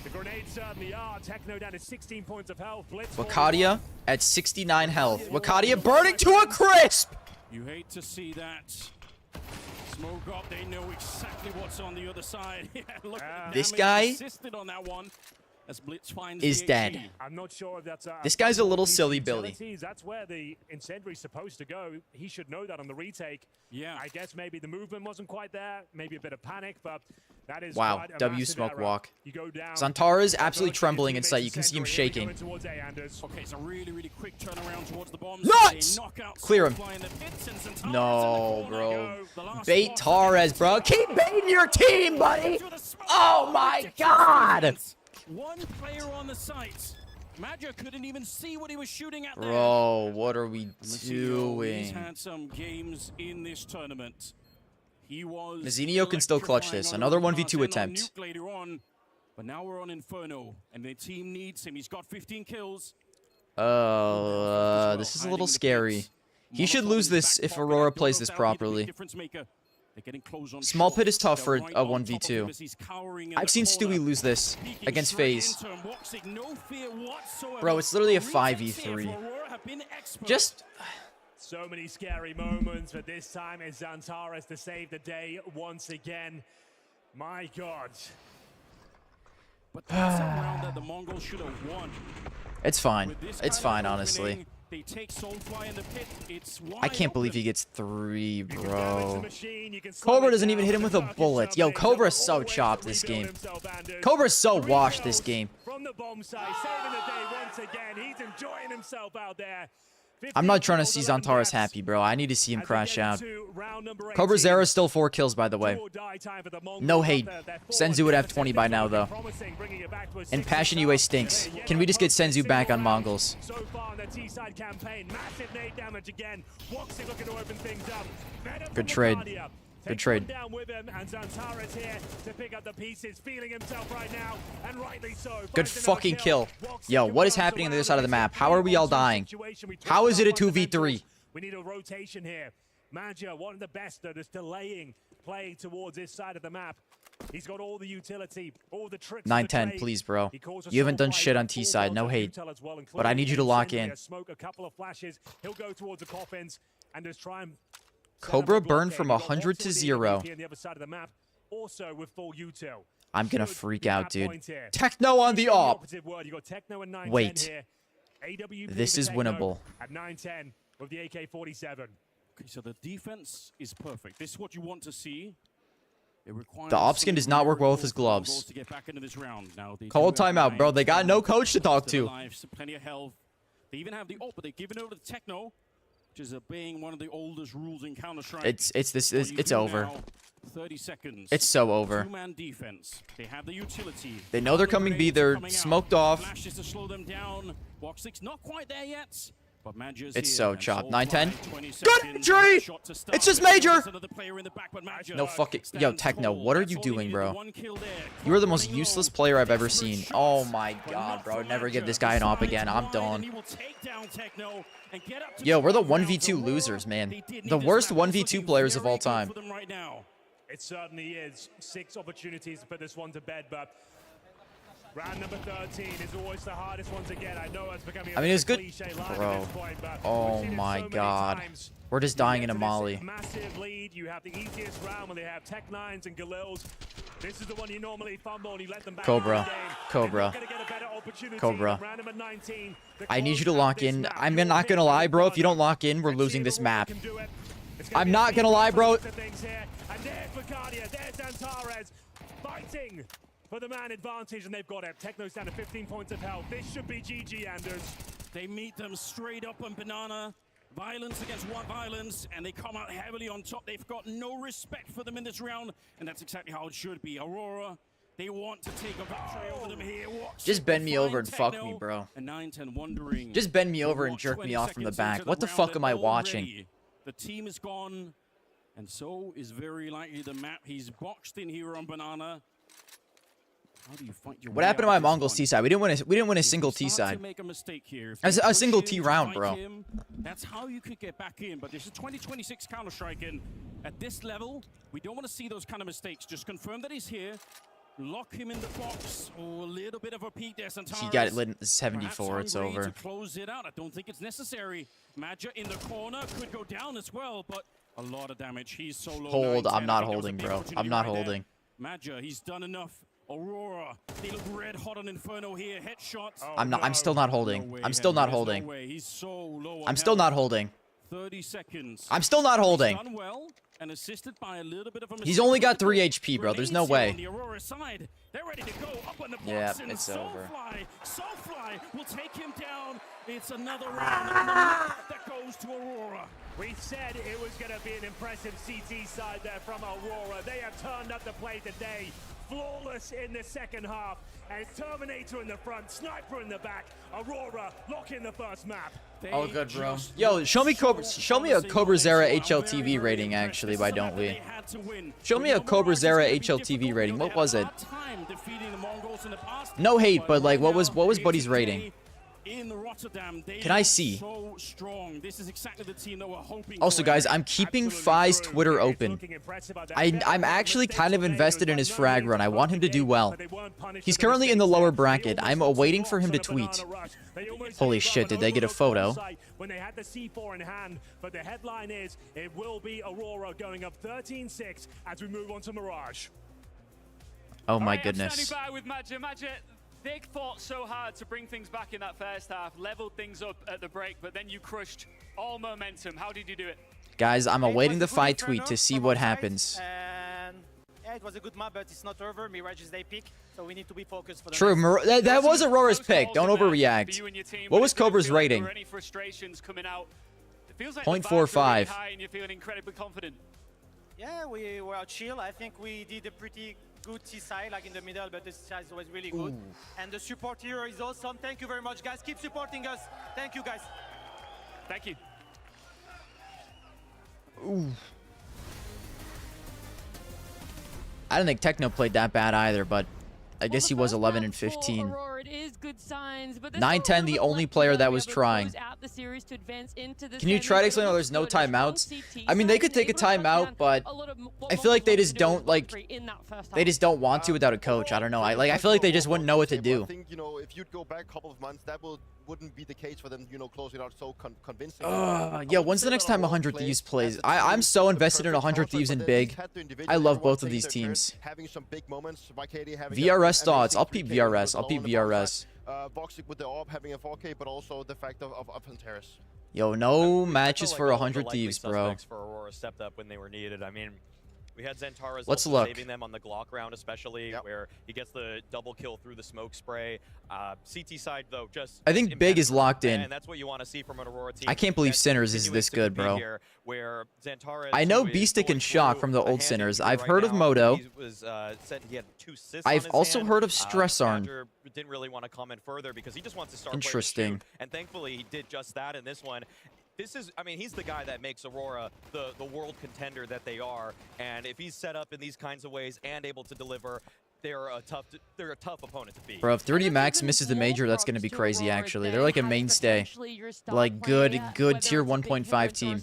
The grenades certainly are. Techno down to 16 points of health. Blitz
Wakadia at 69 health. Wakadia burning to a crisp.
You hate to see that. Smoke up, they know exactly what's on the other side. Yeah, look at the
This
damage
guy
assisted on that one as Blitz finds
is
the
dead.
HE.
I'm not sure if that's
This guy's a little silly Billy.
utilities. That's where the incendiary's supposed to go. He should know that on the retake.
Yeah.
I guess maybe the movement wasn't quite there. Maybe a bit of panic, but that is
Wow,
quite a
W
massive
smoke
error.
walk.
You go down.
Zantara is absolutely
Both
trembling
teammates
in sight. You can see him
incendiary. Here we
shaking.
go towards A-Anders.
Okay, it's a really, really quick turnaround towards the bombs.
Nuts!
They knock out
Clear him.
Soulfly in the pits, and Zantara's in
No,
the corner.
bro.
The last
Bait
spot.
Torres, bro. Keep baiting your team, buddy. Oh my God.
One player on the site. Madja couldn't even see what he was shooting at there.
Bro, what are we
He's
doing?
had some games in this tournament. He was
Mazinho can still clutch
electrifying
this.
on
Another
Overpass
1v2
and on
attempt.
Nuke later on, but now we're on Inferno, and the team needs him. He's got 15 kills.
This is a little scary. He should lose this if Aurora plays this properly. Small pit is tough for a 1v2. I've seen Stewie lose this against FaZe. Bro, it's literally a 5v3. Just...
So many scary moments, but this time it's Zantares to save the day once again. My God.
But that's a round that the Mongols should have won.
It's fine.
With this
It's
kind
fine,
of
honestly.
opening, they take Soulfly in the pit. It's
I can't
wide
believe
open.
he gets 3, bro. Cobra doesn't even hit him with a bullet. Yo, Cobra's so chopped this game. Cobra's so washed this game.
From the bomb side, saving the day once again. He's enjoying himself out there.
I'm not trying to see Zantares happy, bro. I need to see him crash out. Cobra Zera still 4 kills, by the way. No hate. Senzu would have 20 by now, though. And Passion UA stinks. Can we just get Senzu back on Mongols?
So far in the T-side campaign, massive nade damage again. Woxic looking to open things up.
Good trade. Good trade.
Down with him, and Zantares here to pick up the pieces, feeling himself right now, and rightly so.
Good fucking kill. Yo, what is happening on the other side of the map? How are we all dying? How is it a 2v3?
We need a rotation here. Madja, one of the best that is delaying play towards this side of the map. He's got all the utility, all the tricks.
9-10, please, bro. You haven't done shit on T side. No hate. But I need you to lock in.
Smoke a couple of flashes. He'll go towards the coffins and just try and
Cobra burned from 100 to 0.
on the other side of the map, also with full util.
I'm gonna
Should
freak
be
out,
that
dude.
point here.
Techno on the AWP.
Opposite word. You got Techno and 9-10
Wait.
here. AWP
This
for
is
Techno
winnable.
At 9-10 with the AK-47.
Okay, so the defense is perfect. This is what you want to see. It requires
The op skin does not work well with his gloves.
to get back into this round. Now, they
Call a
do have
timeout, bro. They got no coach to talk
still
to.
alive, so plenty of health. They even have the ult, but they've given over to Techno, which is being one of the oldest rules in Counter-Strike.
It's over.
30 seconds.
It's so over.
Two-man defense. They have the utility.
They know they're coming B. They're smoked off.
Flashes to slow them down. Woxic's not quite there yet. But Madger's
It's
here,
so
and
chopped.
so
9-10.
far, 20
Good
seconds,
injury!
shot to start.
It's just
There's
major!
another player in the back, but Madger
No fucking... Yo,
stands
Techno,
tall.
what are
That's
you
all he
doing,
needed,
bro?
the one kill there.
You are the
Clock
most
running
useless
low.
player I've ever
Desperate
seen.
shots,
Oh my
but
god,
not
bro.
from
Never give
Madger.
this guy an op
Decides
again. I'm
wide,
done.
and he will take down Techno and get up to
Yo, we're the
12 rounds.
1v2
Aurora,
losers, man.
they did
The
need this
worst
map. It's
1v2
looking
players of
very
all
good
time.
for them right now.
It certainly is. 6 opportunities to put this one to bed, but round number 13 is always the hardest one to get. I know it's becoming
I mean, it was good.
cliche line
Bro.
at this point, but
Oh
we've seen it
my
so many
god.
times.
We're just
You
dying
get
in a
to this
molly.
Massive lead. You have the easiest round when they have Tech Nines and Galils. This is the one you normally fumble and you let them back
Cobra.
into the game.
Cobra.
They're not gonna get a better opportunity.
Cobra.
Round number 19,
I need you to lock in. I'm not gonna lie, bro. If you don't lock in, we're losing this map. I'm not gonna lie, bro.
And there's Vicaria, there's Antares fighting for the man advantage, and they've got it. Techno's down to 15 points of health. This should be GG, Anders.
They meet them straight up on Banana. Violence against one violence, and they come out heavily on top. They've got no respect for them in this round, and that's exactly how it should be. Aurora, they want to take a victory over them here. Watch
Just bend me over and
Techno,
fuck me, bro.
And 9-10 wondering.
Just bend me over and
what,
jerk me
20
off from the
seconds
back.
into
What the
round,
fuck am I
and
watching?
already The team is gone, and so is very likely the map. He's boxed in here on Banana. How do you fight your
What
way
happened to
out
my
of this
Mongols
one?
T side? We didn't win a
If
single
you
T
start to
side.
make a mistake here, if
As
you
a
push
single
him
T
to
round,
fight
bro.
him, that's how you could get back in. But this is 2026 Counter-Strike, and at this level, we don't want to see those kind of mistakes. Just confirm that he's here. Lock him in the box. Oh, a little bit of a peek there, Santares.
He got it lit at 74.
Perhaps
It's
hungry
over.
to close it out. I don't think it's necessary. Madger in the corner could go down as well, but a lot of damage. He's so low.
Hold.
9-10.
I'm not
I think that was a
holding,
big
bro.
opportunity
I'm not
right there.
holding.
Madger, he's done enough. Aurora, they look red hot on Inferno here. Headshots.
I'm not. I'm still not holding.
No way,
I'm still not
Henry, there's
holding.
No way. He's so low on
I'm still
health.
not holding.
30 seconds.
I'm still not holding.
He's done well and assisted by a little bit of a
He's
mistake.
only got 3 HP, bro. There's no
Grenades here on
way.
the Aurora side. They're ready to go up on the box,
Yeah,
and
it's over.
Soulfly will take him down. It's another round and the map that goes to Aurora.
We said it was going to be an impressive CT side there from Aurora. They have turned up the play today. Flawless in the second half. And it's Terminator in the front, Sniper in the back. Aurora locking the first map.
Oh, good, bro. Yo, show me Cobra. Show me a Cobra Zera HLTV rating, actually. Why don't we? Show me a Cobra Zera HLTV rating. What was it? No hate, but like, what was Buddy's rating?
In Rotterdam, they
Can I see?
So strong. This is exactly the team that we're hoping
Also,
for.
guys, I'm keeping Fi's Twitter open. I'm actually kind of invested in his frag run. I want him to do well. He's currently in the lower bracket. I'm waiting for him to tweet. Holy shit, did they get a photo?
When they had the C4 in hand, but the headline is it will be Aurora going up 13-6 as we move on to Mirage.
Oh my
I'm
goodness.
standing by with Madger. Madger, they fought so hard to bring things back in that first half, leveled things up at the break, but then you crushed all momentum. How did you do it?
Guys, I'm awaiting the Fi tweet to see what happens.
And yeah, it was a good map, but it's not over. Mirage is their pick, so we need to be focused for the
True,
next.
that was Aurora's pick. Don't overreact. What was Cobra's rating?
Any frustrations coming out? It feels like
0.45.
high and you're feeling incredibly confident.
Yeah, we were chill. I think we did a pretty good T side, like in the middle, but the side was really good. And the support here is awesome. Thank you very much, guys. Keep supporting us. Thank you, guys.
Thank you.
Ooh. I don't think Techno played that bad either, but I guess he was 11 and 15.
Aurora, it is good signs, but
9-10, the only player that was trying. Can you try to explain why there's no timeouts? I mean, they could take a timeout, but I feel like they just don't want to without a coach. I don't know. I feel like they just wouldn't know what to do.
I think, you know, if you'd go back a couple of months, that wouldn't be the case for them, you know, closing out so convincing.
Yeah, when's the next time 100 Thieves plays? I'm so invested in 100 Thieves and Big. I love both of these teams.
Having some big moments,
VRS thoughts. I'll peep VRS. I'll peep VRS.
Boxing with the AWP having a 4K, but also the fact of Antares.
Yo, no matches for 100 Thieves, bro.
For Aurora stepped up when they were needed. I mean, We had Zantara's
Let's
also
look.
saving them on the Glock round, especially where he gets the double kill through the smoke spray. CT side though, just
I think Big is locked in.
and that's what you want to see from an Aurora team.
I can't believe
that
Sinners is this good, bro.
here, where Zantara,
I know
who is
Beastick
going
and Shock
through
from the
a
old
hand
Sinners.
injury
I've
right
heard of
now.
Moto.
He was said he had 2 cysts
I've
on his
also
hand.
heard of Stress Arm.
Badger didn't really want to comment further because he just wants to start
Interesting.
playing shoot, and thankfully he did just that in this one. This is, I mean, he's the guy that makes Aurora the world contender that they are, and if he's set up in these kinds of ways and able to deliver, they're a tough opponent to beat.
Bro, if 3D Max misses the major, that's going to be crazy, actually. They're like a mainstay. Like, good tier 1.5 team.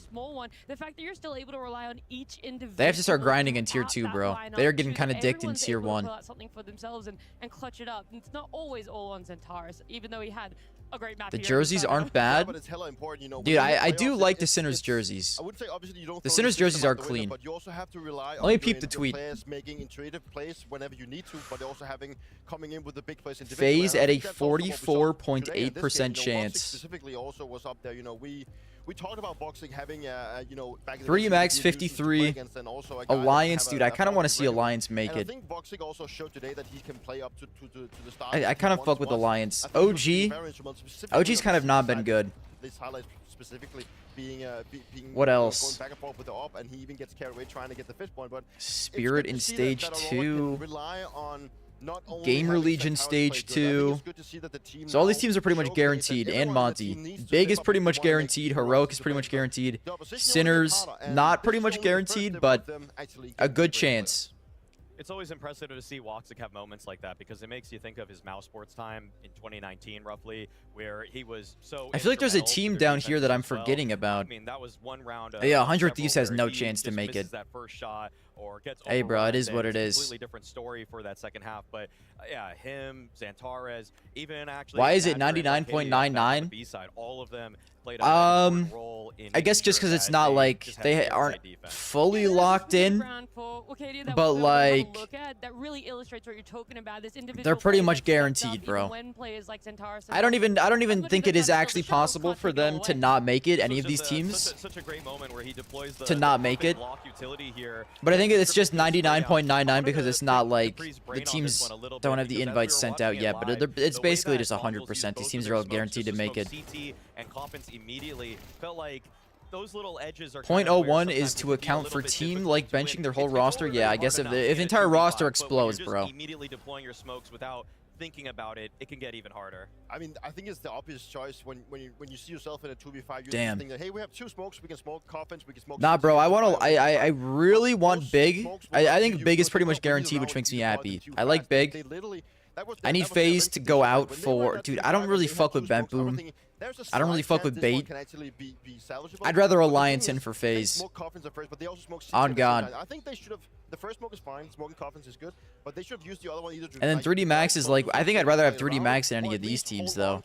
The fact that you're still able to rely on each individual.
They have to start grinding in tier 2, bro. They're getting kind of dicked in tier 1.
Pull out something for themselves and clutch it up. And it's not always all on Zentaris, even though he had a great map.
The jerseys aren't bad.
But it's hella important, you know.
Dude, I do like the Sinners jerseys.
I would say obviously you don't
The
throw
Sinners
system
jerseys
out
are
the window,
clean.
but you also have to rely
Let
on
me peep the tweet.
players making intuitive plays whenever you need to, but also coming in with the big plays individually.
FaZe at a
That's also what we saw today in this
44.8%
game.
chance.
Specifically also was up there, you know, we talked about boxing having you know, back in the
3
day,
Max
we used to play
53.
against, and also a guy that
Alliance,
have
dude.
a
I kind of want to see
record.
Alliance make
And
it.
I think boxing also showed today that he can play up to the start.
I kind of fuck with Alliance. OG's kind of not been good.
This highlights specifically being
What
you know,
else?
going back and forth with the op, and he even gets carried away trying to get the fifth point. But
Spirit in stage 2.
Rely on not only
Gamer
having
Legion
Zantara's
stage
play good, I think
2.
it's good to see that the team
So all these
now
teams are pretty much
showcase that
guaranteed,
everyone
and
on the
Monty.
team needs to
Big
step
is
up
pretty
and
much
wanna make
guaranteed.
sure
Heroic
to
is pretty much
defend.
guaranteed.
The opposition
Sinners,
only Tana, and
not
this
pretty
is
much
only the first
guaranteed,
debut
but
of them actually
a
getting
good
the break.
chance.
It's always impressive to see Woxic have moments like that because it makes you think of his Mouse Sports time in 2019, roughly, where he was so.
I feel like there's a
instrumental to
team
their
down
defense
here that I'm
as well.
forgetting about.
I mean, that was one round.
Yeah, 100
several
Thieves has
where
no
he
chance to
just
make
misses
it.
that first shot or gets
Hey, bro, it
overrun,
is what
and
it
it's a
is.
completely different story for that second half. But yeah, him, Zantares, even actually.
Why is it
Badger and Arcadia back on the
99.99?
B-side, all of them played a important role in
I guess
making
just
sure
because it's
that
not
they
like
just had
they
zero
aren't
side defense.
fully locked in, but like
that really illustrates what you're talking about. This individual
they're pretty
players
much
that stepped
guaranteed,
up,
bro.
even when players like Zentaris
I don't even think it is actually possible for them to not make it. Any of these teams
Such a great moment where he deploys the
to not make it.
block utility here.
But I think it's just 99.99 because it's not like the teams don't have the invites sent out yet. But it's basically just 100%. These teams are all guaranteed to make it.
CT and Coppins immediately felt like those little edges are
0.01 is to account for team like benching their whole roster. Yeah, I guess if the entire roster explodes, bro.
Immediately deploying your smokes without thinking about it, it can get even harder.
I mean, I think it's the obvious choice when you see yourself in a 2v5. You
Damn.
think that, hey, we have 2 smokes, we can smoke Coffins, we can smoke.
Nah,
CT,
bro, I
we can
want to.
fire.
I really want Big. I think
you
Big is
first
pretty
of
much
all,
guaranteed,
really
which makes
round
me
you
happy.
too
I like
fast. They
Big.
literally,
I need FaZe to go out for, dude. I don't really fuck with Bent Boom. I don't really fuck with Bait. I'd rather Alliance in for FaZe. On God.
I think they should have. The first smoke is fine. Smoking Coffins is good, but they should have used the other one either.
And then 3D Max is like, I think I'd rather have 3D Max than any of these teams though.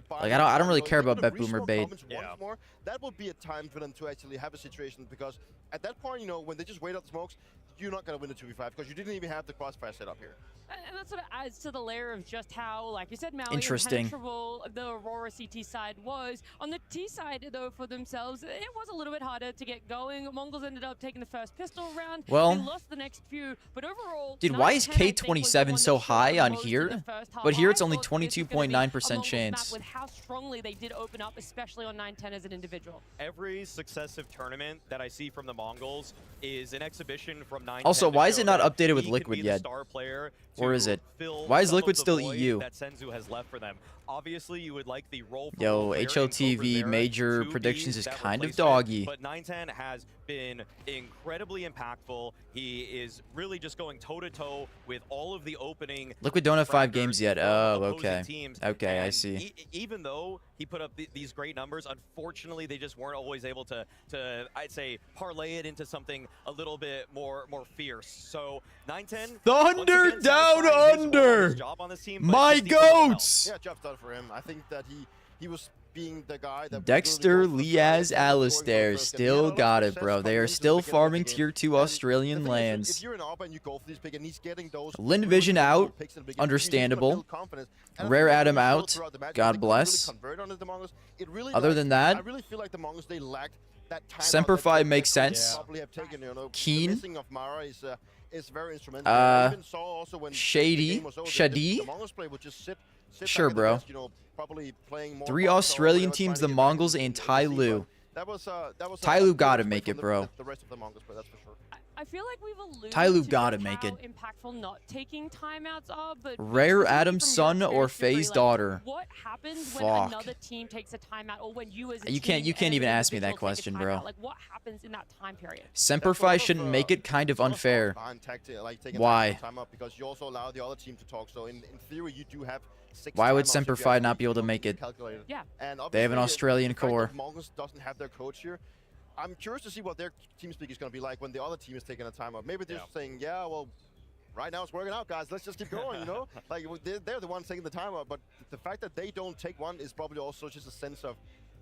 Like I don't really care about Bet Boom or Bait.
That would be a time for them to actually have a situation, because at that point, you know, when they just wait out the smokes, you're not going to win the 2v5 because you didn't even have the crossfire set up here.
And that sort of adds to the layer of just how, like you said, Maui,
Interesting.
impenetrable the Aurora CT side was. On the T side, though, for themselves, it was a little bit harder to get going. Mongols ended up taking the first pistol round.
Well,
they lost the next few, but overall,
dude, why is K27 so high on here? But here it's only 22.9% chance.
With how strongly they did open up, especially on 9-10 as an individual.
Every successive tournament that I see from the Mongols is an exhibition from 9-10.
Also, why is it not updated with
he
Liquid
can be the
yet?
star player
Or is it?
fill
Why is
some of
Liquid
the
still
void
EU?
that Senzu has left for them. Obviously, you would like the role for
Yo,
role player in
HLTV
Cobra
major
to
predictions
be
is
that
kind of
replacement,
doggy.
But 9-10 has been incredibly impactful. He is really just going toe-to-toe with all of the opening.
Liquid don't have 5
fraggers
games yet.
from
Oh,
opposing
okay.
teams.
Okay, I
And
see.
Even though he put up these great numbers, unfortunately, they just weren't always able to I'd say, parlay it into something a little bit more fierce. So 9-10.
Thunder down under. My goats.
Yeah, job's done for him. I think that he was being the guy that
Dexter, Liaz, Alistair still got it, bro. They are still farming tier 2 Australian lands.
If you're an AWP and you go for these pick and he's getting those
Lin Vision out, understandable. Rare Adam out, God bless. Other than that,
I really feel like the Mongols, they lacked that time
Semperfi makes sense.
probably have taken, you know,
Keen.
the missing of Mara is very instrumental. I even saw also when
Shady.
the game was over,
Shadi.
the Mongols play would just sit
Sure,
back at the
bro.
desk, you know, probably playing more
3
box or
Australian
whatever,
teams, the
trying to get back
Mongols
into
and
the
Tai
scene,
Lu.
but that was
Tai
a
Lu
good
gotta
display
make
from
it, bro.
The rest of the Mongols play, that's for sure.
I feel like we've alluded
Tai Lu
to
gotta
just
make
how
it.
impactful not taking timeouts are, but
Rare
specifically
Adam's
from your
son or
experience, Victory,
Faye's
like,
daughter?
What happens when
Fuck.
another team takes a timeout, or when you as a
You
team
can't
and
even
an
ask me that
individual take a
question, bro.
timeout? Like, what happens in that time period?
Semperfi shouldn't make it kind of unfair. Why?
Time up because you also allow the other team to talk. So in theory, you do have 6
Why would
timeouts if you
Semperfi
actually,
not be able to
you know,
make it?
calculate
Yeah.
And
They have an
obviously,
Australian
the fact that
core.
Mongols doesn't have their coach here. I'm curious to see what their team speak is going to be like when the other team is taking a timeout. Maybe they're just saying, yeah, well, right now it's working out, guys. Let's just keep going, you know? Like, they're the ones taking the timeout. But the fact that they don't take one is probably also just a sense of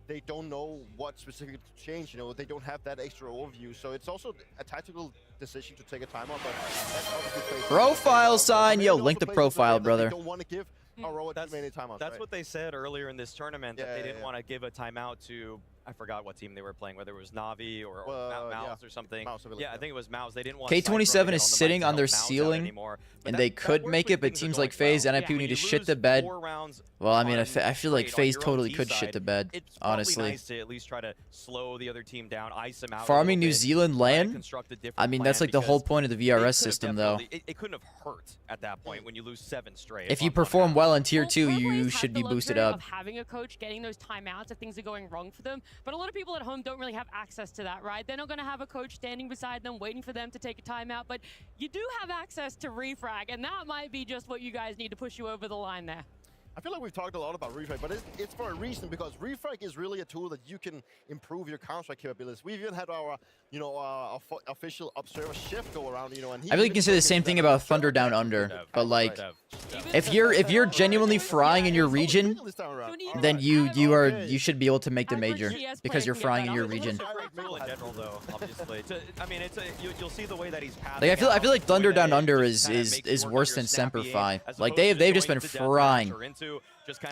they don't know what specifically to change, you know? They don't have that extra overview. So it's also a tactical decision to take a timeout. But that's obviously
Profile sign. Yo, link the
plays
profile,
that
brother.
They don't want to give Aurora too many timeouts.
That's
right?
what they said earlier in this tournament, that
Yeah,
they
yeah,
didn't
yeah.
want to give a timeout to, I forgot what team they were playing, whether it was Navi or Mouse or something.
Mouse, I believe,
yeah, I think it was Mouse. They didn't want
K27 is sitting on their ceiling, and they could make it, but teams like FaZe and NIP need to shit the bed. Well, I mean, I feel like FaZe totally could shit the bed,
it's
honestly.
Probably nice to at least try to slow the other team down, ice them out. a
Farming
little
New
bit,
Zealand
try to
land?
construct a different
I mean, that's
plan
like the whole
because
point of the
it could
VRS
have
system, though.
definitely- It couldn't have hurt at that point when you lose 7 straight.
If you
on one
perform
half.
well in Tier 2,
Pro
you
players
should
have
be
the
boosted
luxury
up.
of having a coach getting those timeouts if things are going wrong for them, but a lot of people at home don't really have access to that, right? They're not going to have a coach standing beside them waiting for them to take a timeout, but you do have access to refrag, and that might be just what you guys need to push you over the line there.
I feel like we've talked a lot about refrag, but it's for a reason, because refrag is really a tool that you can improve your counter capabilities. We've even had our, you know, our official observer chef go around, you know, and he
I really can say the same thing about Thunder Down Under, but like, if you're genuinely frying in your region, then you should be able to make the major because you're frying in your region.
Rule in general, though, obviously. I mean, you'll see the way that he's passing.
Like I feel like Thunder Down Under is worse than
Semper
Semperfi. Like they've just been frying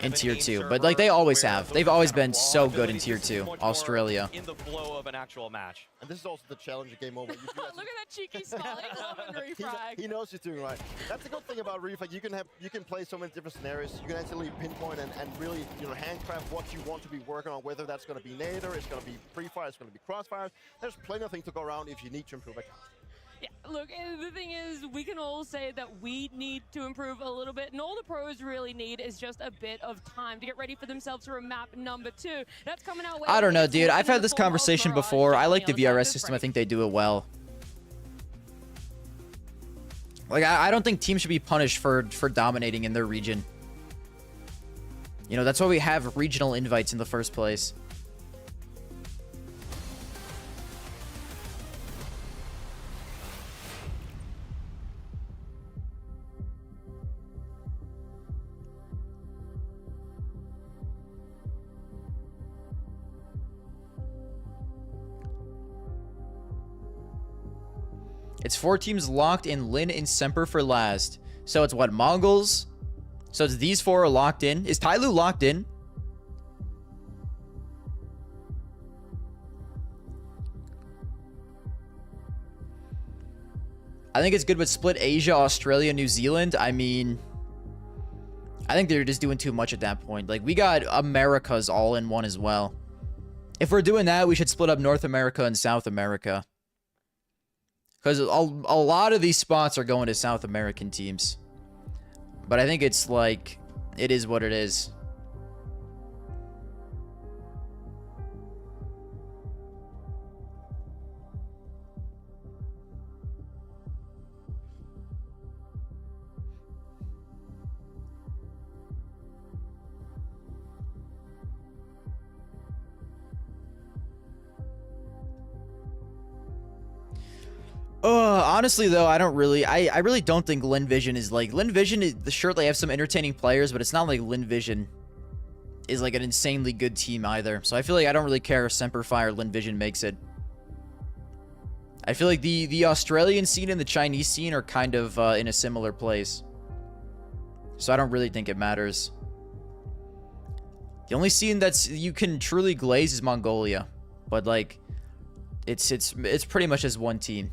in Tier 2, but like they always have. They've always been so good in Tier 2, Australia.
In the flow of an actual match.
And this is also the challenger game over.
Look at that cheeky smile. Refrag.
He knows he's doing right. That's the good thing about refrag. You can play so many different scenarios. You can actually pinpoint and really, you know, handcraft what you want to be working on. Whether that's going to be nader, it's going to be pre-fire, it's going to be crossfire. There's plenty of things to go around if you need to improve it.
Yeah, look, the thing is, we can all say that we need to improve a little bit, and all the pros really need is just a bit of time to get ready for themselves for map number 2. That's coming out.
I don't know, dude. I've had this conversation before. I like the VRS system. I think they do it well. Like, I don't think teams should be punished for dominating in their region. You know, that's why we have regional invites in the first place. It's 4 teams locked in Lin and Semper for last. So it's what, Mongols? So it's these 4 are locked in. Is Tai Lu locked in? I think it's good with split Asia, Australia, New Zealand. I mean, I think they're just doing too much at that point. Like, we got Americas all in one as well. If we're doing that, we should split up North America and South America. Because a lot of these spots are going to South American teams. But I think it's like, it is what it is. Honestly, though, I really don't think Lin Vision is like... Lin Vision, sure, they have some entertaining players, but it's not like Lin Vision is like an insanely good team either. So I feel like I don't really care if Semperfi or Lin Vision makes it. I feel like the Australian scene and the Chinese scene are kind of in a similar place. So I don't really think it matters. The only scene that's you can truly glaze is Mongolia. But like, It's pretty much as one team.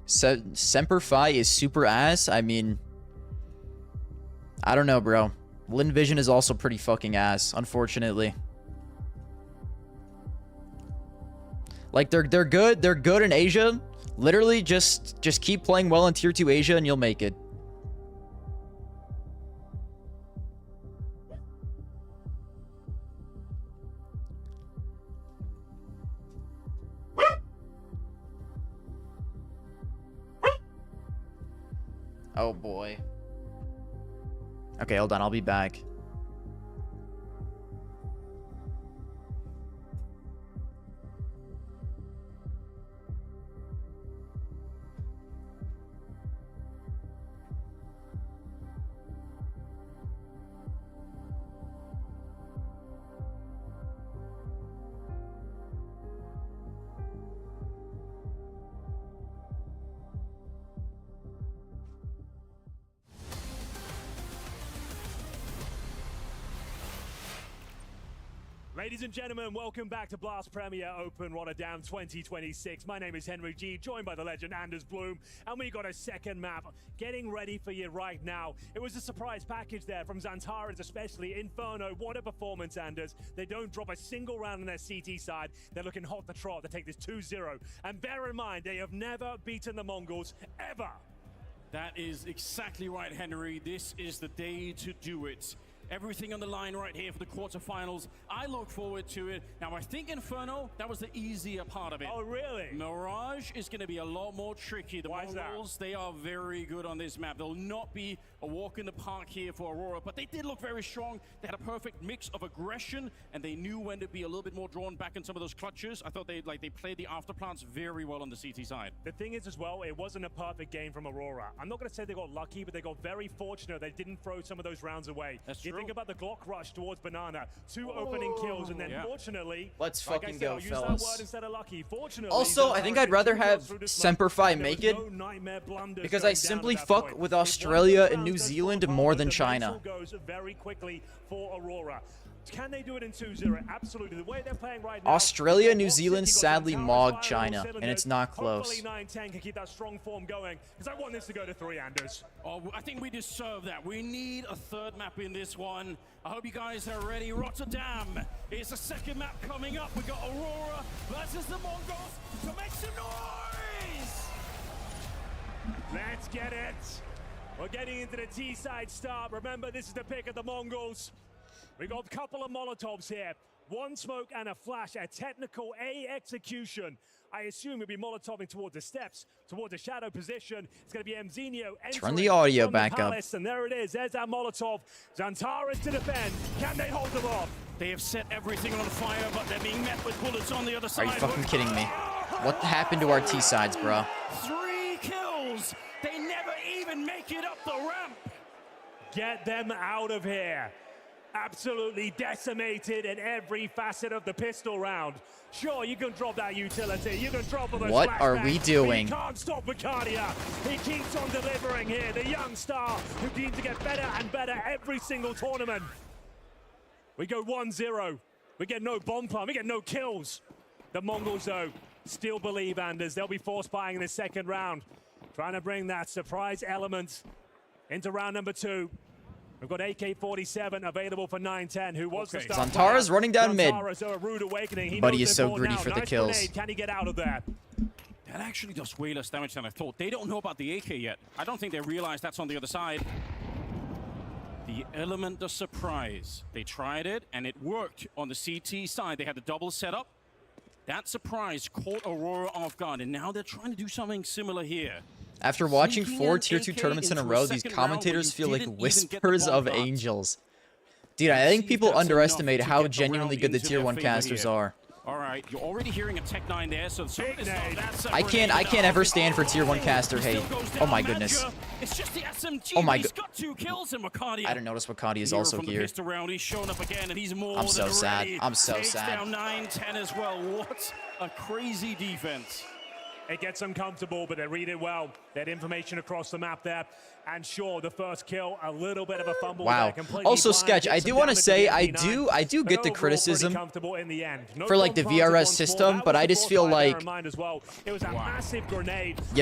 Semper Fi is super ass. I mean, I don't know, bro. Lin Vision is also pretty fucking ass, unfortunately. Like they're good. They're good in Asia. Literally just keep playing well in tier 2 Asia and you'll make it. Oh boy. Okay, hold on. I'll be back.
Ladies and gentlemen, welcome back to Blast Premier Open Rotterdam 2026. My name is Henry G, joined by the legend Anders Bloom, and we got a second map getting ready for you right now. It was a surprise package there from Xantares, especially Inferno. What a performance, Anders. They don't drop a single round on their CT side. They're looking hot to trot to take this 2-0. And bear in mind, they have never beaten the Mongols, ever.
That is exactly right, Henry. This is the day to do it. Everything on the line right here for the quarterfinals. I look forward to it. Now, I think Inferno, that was the easier part of it.
Oh, really?
Mirage is going to be a lot more tricky. The Mongols, they are very good on this map. They'll not be a walk in the park here for Aurora, but they did look very strong. They had a perfect mix of aggression, and they knew when to be a little bit more drawn back in some of those clutches. I thought they played the afterplants very well on the CT side.
The thing is as well, it wasn't a perfect game from Aurora. I'm not going to say they got lucky, but they got very fortunate. They didn't throw some of those rounds away.
That's true.
Think about the Glock rush towards Banana, 2 opening kills, and then fortunately,
let's fucking go,
I'll use
fellas.
that word instead of lucky. Fortunately,
Also, I think I'd rather have Semper Fi make it because I simply fuck with Australia and New Zealand more than China.
Goes very quickly for Aurora. Can they do it in 2-0? Absolutely. The way they're playing right now,
Australia and New Zealand sadly mogged China, and it's not close.
Hopefully 9-10 can keep that strong form going, because I want this to go to 3, Anders.
Oh, I think we deserve that. We need a third map in this one. I hope you guys are ready. Rotterdam is the second map coming up. We got Aurora versus the Mongols to make some noise.
Let's get it. We're getting into the T-side start. Remember, this is the pick of the Mongols. We got a couple of Molotovs here. 1 smoke and a flash, a technical A execution. I assume it'll be Molotoving towards the steps, towards the shadow position. It's going to be Mzinho.
Turn the audio back up.
And there it is. There's that Molotov. Xantares to defend. Can they hold them off?
They have set everything on fire, but they're being met with bullets on the other side.
Are you fucking kidding me? What happened to our T-sides, bro?
3 kills. They never even make it up the ramp.
Get them out of here. Absolutely decimated in every facet of the pistol round. Sure, you can drop that utility. You can drop all those
What are we
flashbangs,
doing?
but you can't stop Vicaria. He keeps on delivering here. The young star who seems to get better and better every single tournament. We go 1-0. We get no bomb plant. We get no kills. The Mongols, though, still believe, Anders. They'll be force buying in the second round. Trying to bring that surprise element into round number 2. We've got AK-47 available for 9-10, who was the star
Xantares running down mid.
A rude awakening.
But he is so greedy for the kills.
Grenade. Can he get out of there?
That actually does way less damage than I thought. They don't know about the AK yet. I don't think they realize that's on the other side. The element of surprise. They tried it, and it worked on the CT side. They had the double setup. That surprise caught Aurora off guard, and now they're trying to do something similar here.
After watching 4 tier 2 tournaments in a row, these commentators feel like whispers of angels. Dude, I think people underestimate how genuinely good the tier 1 casters are.
All right, you're already hearing a Tech 9 there, so
I can't ever stand for tier 1 caster hate. Oh my goodness.
It's just the SMG.
Oh my
He's got 2 kills in Makati.
I didn't notice Makati is also here.
He's shown up again, and he's more
I'm so
than
sad.
ready.
I'm so
Takes
sad.
down 9-10 as well. What a crazy defense.
It gets uncomfortable, but they read it well. They had information across the map there. And sure, the first kill, a little bit of a fumble.
Wow. Also, Sketch, I do want to say, I do get the criticism for like the VRS system, but I just feel like, you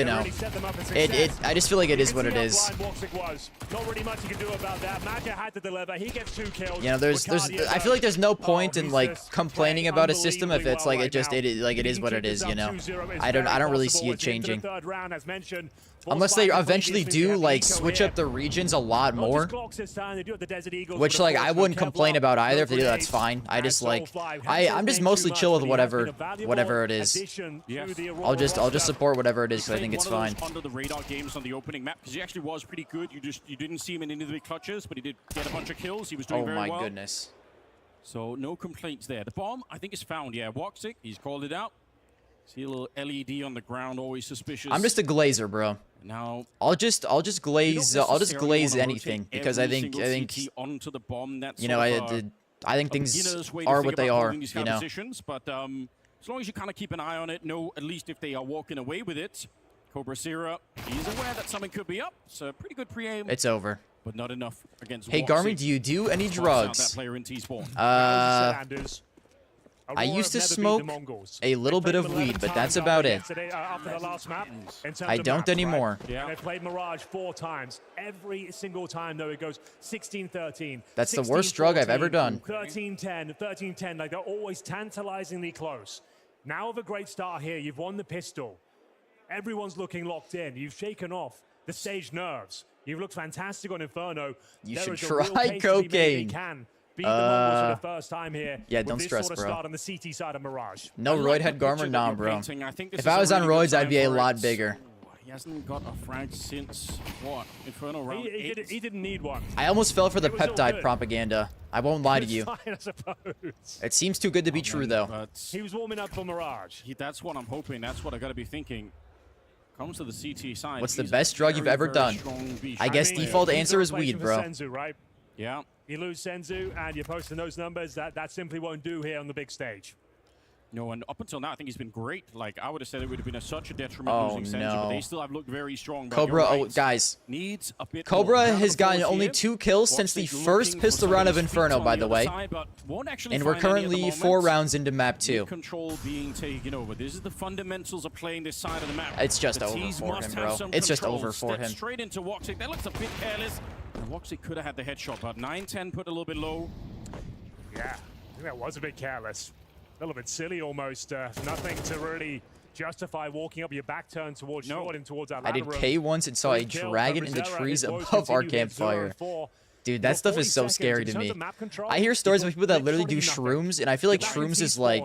know, I just feel like it is what it is.
Not really much you can do about that. Maja had to deliver. He gets 2 kills.
You know, I feel like there's no point in like complaining about a system if it's like it is what it is. You know, I don't really see it changing. Unless they eventually do like switch up the regions a lot more, which like I wouldn't complain about either. If they do, that's fine. I just like I'm just mostly chill with whatever it is. I'll just support whatever it is because I think it's fine.
Under the radar games on the opening map because he actually was pretty good. You didn't see him in any of the big clutches, but he did get a bunch of kills. He was doing very well.
Oh my goodness.
So no complaints there. The bomb I think is found. Yeah, Woxic, he's called it out. See a little LED on the ground, always suspicious.
I'm just a glazer, bro.
Now
I'll just glaze anything because I think
onto the bomb, that's
you know I think things are what they are, you know.
But as long as you kind of keep an eye on it, know at least if they are walking away with it. Cobra Sierra, he's aware that something could be up. So pretty good pre-aim.
It's over.
But not enough against
Hey Garmin, do you do any drugs? I used to smoke a little bit of weed, but that's about it. I don't anymore.
They played Mirage 4 times. Every single time, though, it goes 16-13.
That's the worst drug I've ever done.
13-10, 13-10. Like, they're always tantalizingly close. Now with a great start here, you've won the pistol. Everyone's looking locked in. You've shaken off the stage nerves. You've looked fantastic on Inferno.
You should try cocaine.
Beat the Mongols for the first time here.
Yeah, don't stress,
sort of
bro.
Start on the CT side of Mirage.
No roid head Garmer, nah, bro. If I was on roids, I'd be a lot bigger.
He hasn't got a frag since what? Inferno round 8?
He didn't need one.
I almost fell for the peptide propaganda. I won't lie to you.
Fine, I suppose.
It seems too good to be true, though.
But
he was warming up for Mirage.
That's what I'm hoping. That's what I got to be thinking. Comes to the CT side.
What's the best drug you've ever done? I guess default answer is weed, bro.
Senzu, right?
Yeah.
You lose Senzu and you're posting those numbers, that simply won't do here on the big stage.
No, and up until now, I think he's been great. Like, I would have said it would have been such a detriment losing Senzu, but they still have looked very strong.
Cobra,
right.
guys.
Needs a bit
Cobra has gotten only 2 kills since the first pistol round of Inferno, by the way. And we're currently 4 rounds into map 2.
Control being taken over. This is the fundamentals of playing this side of the map.
It's just over for him, bro. It's just over for him.
Straight into Woxic. That looks a bit careless. And Woxic could have had the headshot, but 9-10 put a little bit low.
Yeah, I think that was a bit careless. A little bit silly almost. Nothing to really justify walking up your back turn towards short and towards that ladder
I did K once and saw a dragon in the trees above our campfire. Dude, that stuff is so scary to me. I hear stories of people that literally do shrooms, and I feel like shrooms is like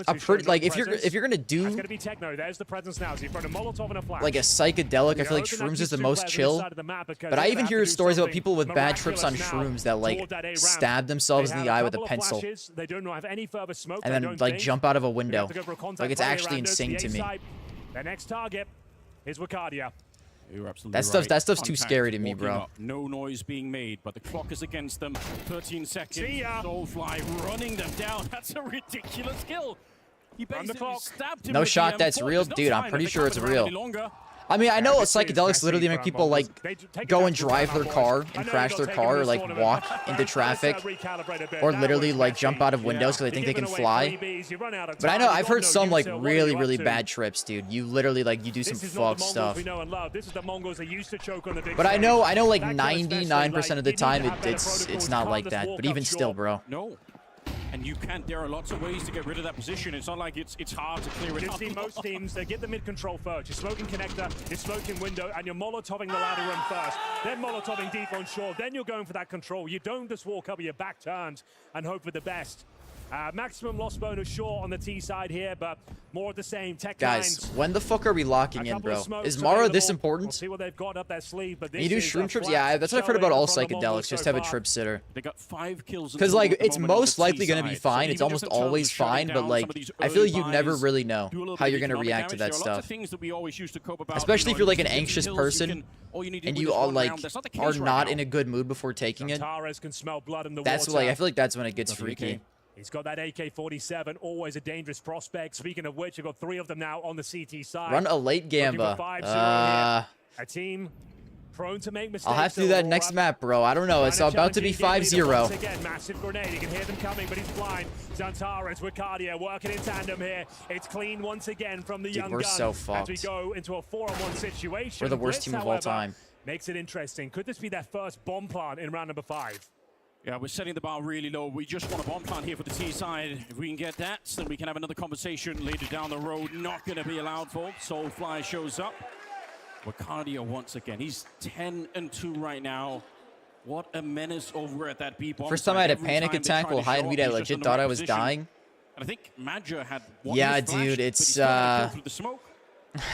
a pretty, like if you're gonna do like a psychedelic, I feel like shrooms is the most chill. But I even hear stories about people with bad trips on shrooms that like stab themselves in the eye with a pencil and then like jump out of a window. Like it's actually insane to me.
The next target is Wakadia.
You're absolutely
that stuff's too scary to me, bro.
No noise being made, but the clock is against them. 13 seconds. Soulfly running them down. That's a ridiculous kill. He basically stabbed him.
No shot that's real, dude. I'm pretty sure it's real. I mean, I know psychedelics literally make people like go and drive their car and crash their car or like walk into traffic or literally like jump out of windows because they think they can fly. But I know I've heard some like really, really bad trips, dude. You literally like you do some fucked stuff. But I know like 99% of the time it's not like that. But even still, bro.
No. And you can't. There are lots of ways to get rid of that position. It's not like it's hard to clear it
up. You see most teams, they get the mid control first. You're smoking connector, you're smoking window, and you're molotoving the ladder room first. Then molotoving deep on shore. Then you're going for that control. You don't just walk up with your back turned and hope for the best. Maximum loss bonus short on the T side here, but more of the same. Tech
guys, when the fuck are we locking in, bro? Is Mara this important?
We'll see what they've got up their sleeve, but
you do shroom trips? Yeah, that's what I've heard about all psychedelics. Just have a trip sitter.
They got 5 kills.
Because like it's most likely gonna be fine. It's almost always fine, but like I feel like you never really know how you're gonna react to that stuff. Especially if you're like an anxious person and you all like are not in a good mood before taking it. That's like I feel like that's when it gets freaky.
He's got that AK-47, always a dangerous prospect. Speaking of which, I've got 3 of them now on the CT side.
Run a late Gamba.
A team prone to make mistakes.
I'll have to do that next map, bro. I don't know. It's about to be 5-0.
Once again, massive grenade. You can hear them coming, but he's blind. Zantares with Cardia working in tandem here. It's clean once again from the young
we're
gun.
so fucked.
As we go into a 4-on-1 situation.
We're the worst team of all time.
Makes it interesting. Could this be their first bomb plant in round number 5?
Yeah, we're setting the bar really low. We just want a bomb plant here for the T side. If we can get that, then we can have another conversation later down the road. Not going to be allowed, folks. Soulfly shows up. Wacardia once again. He's 10-2 right now. What a menace over at that B bomb.
First time I had a panic attack while high and weed, I legit thought I was dying.
And I think Madja had one.
Yeah, dude, it's
through the smoke.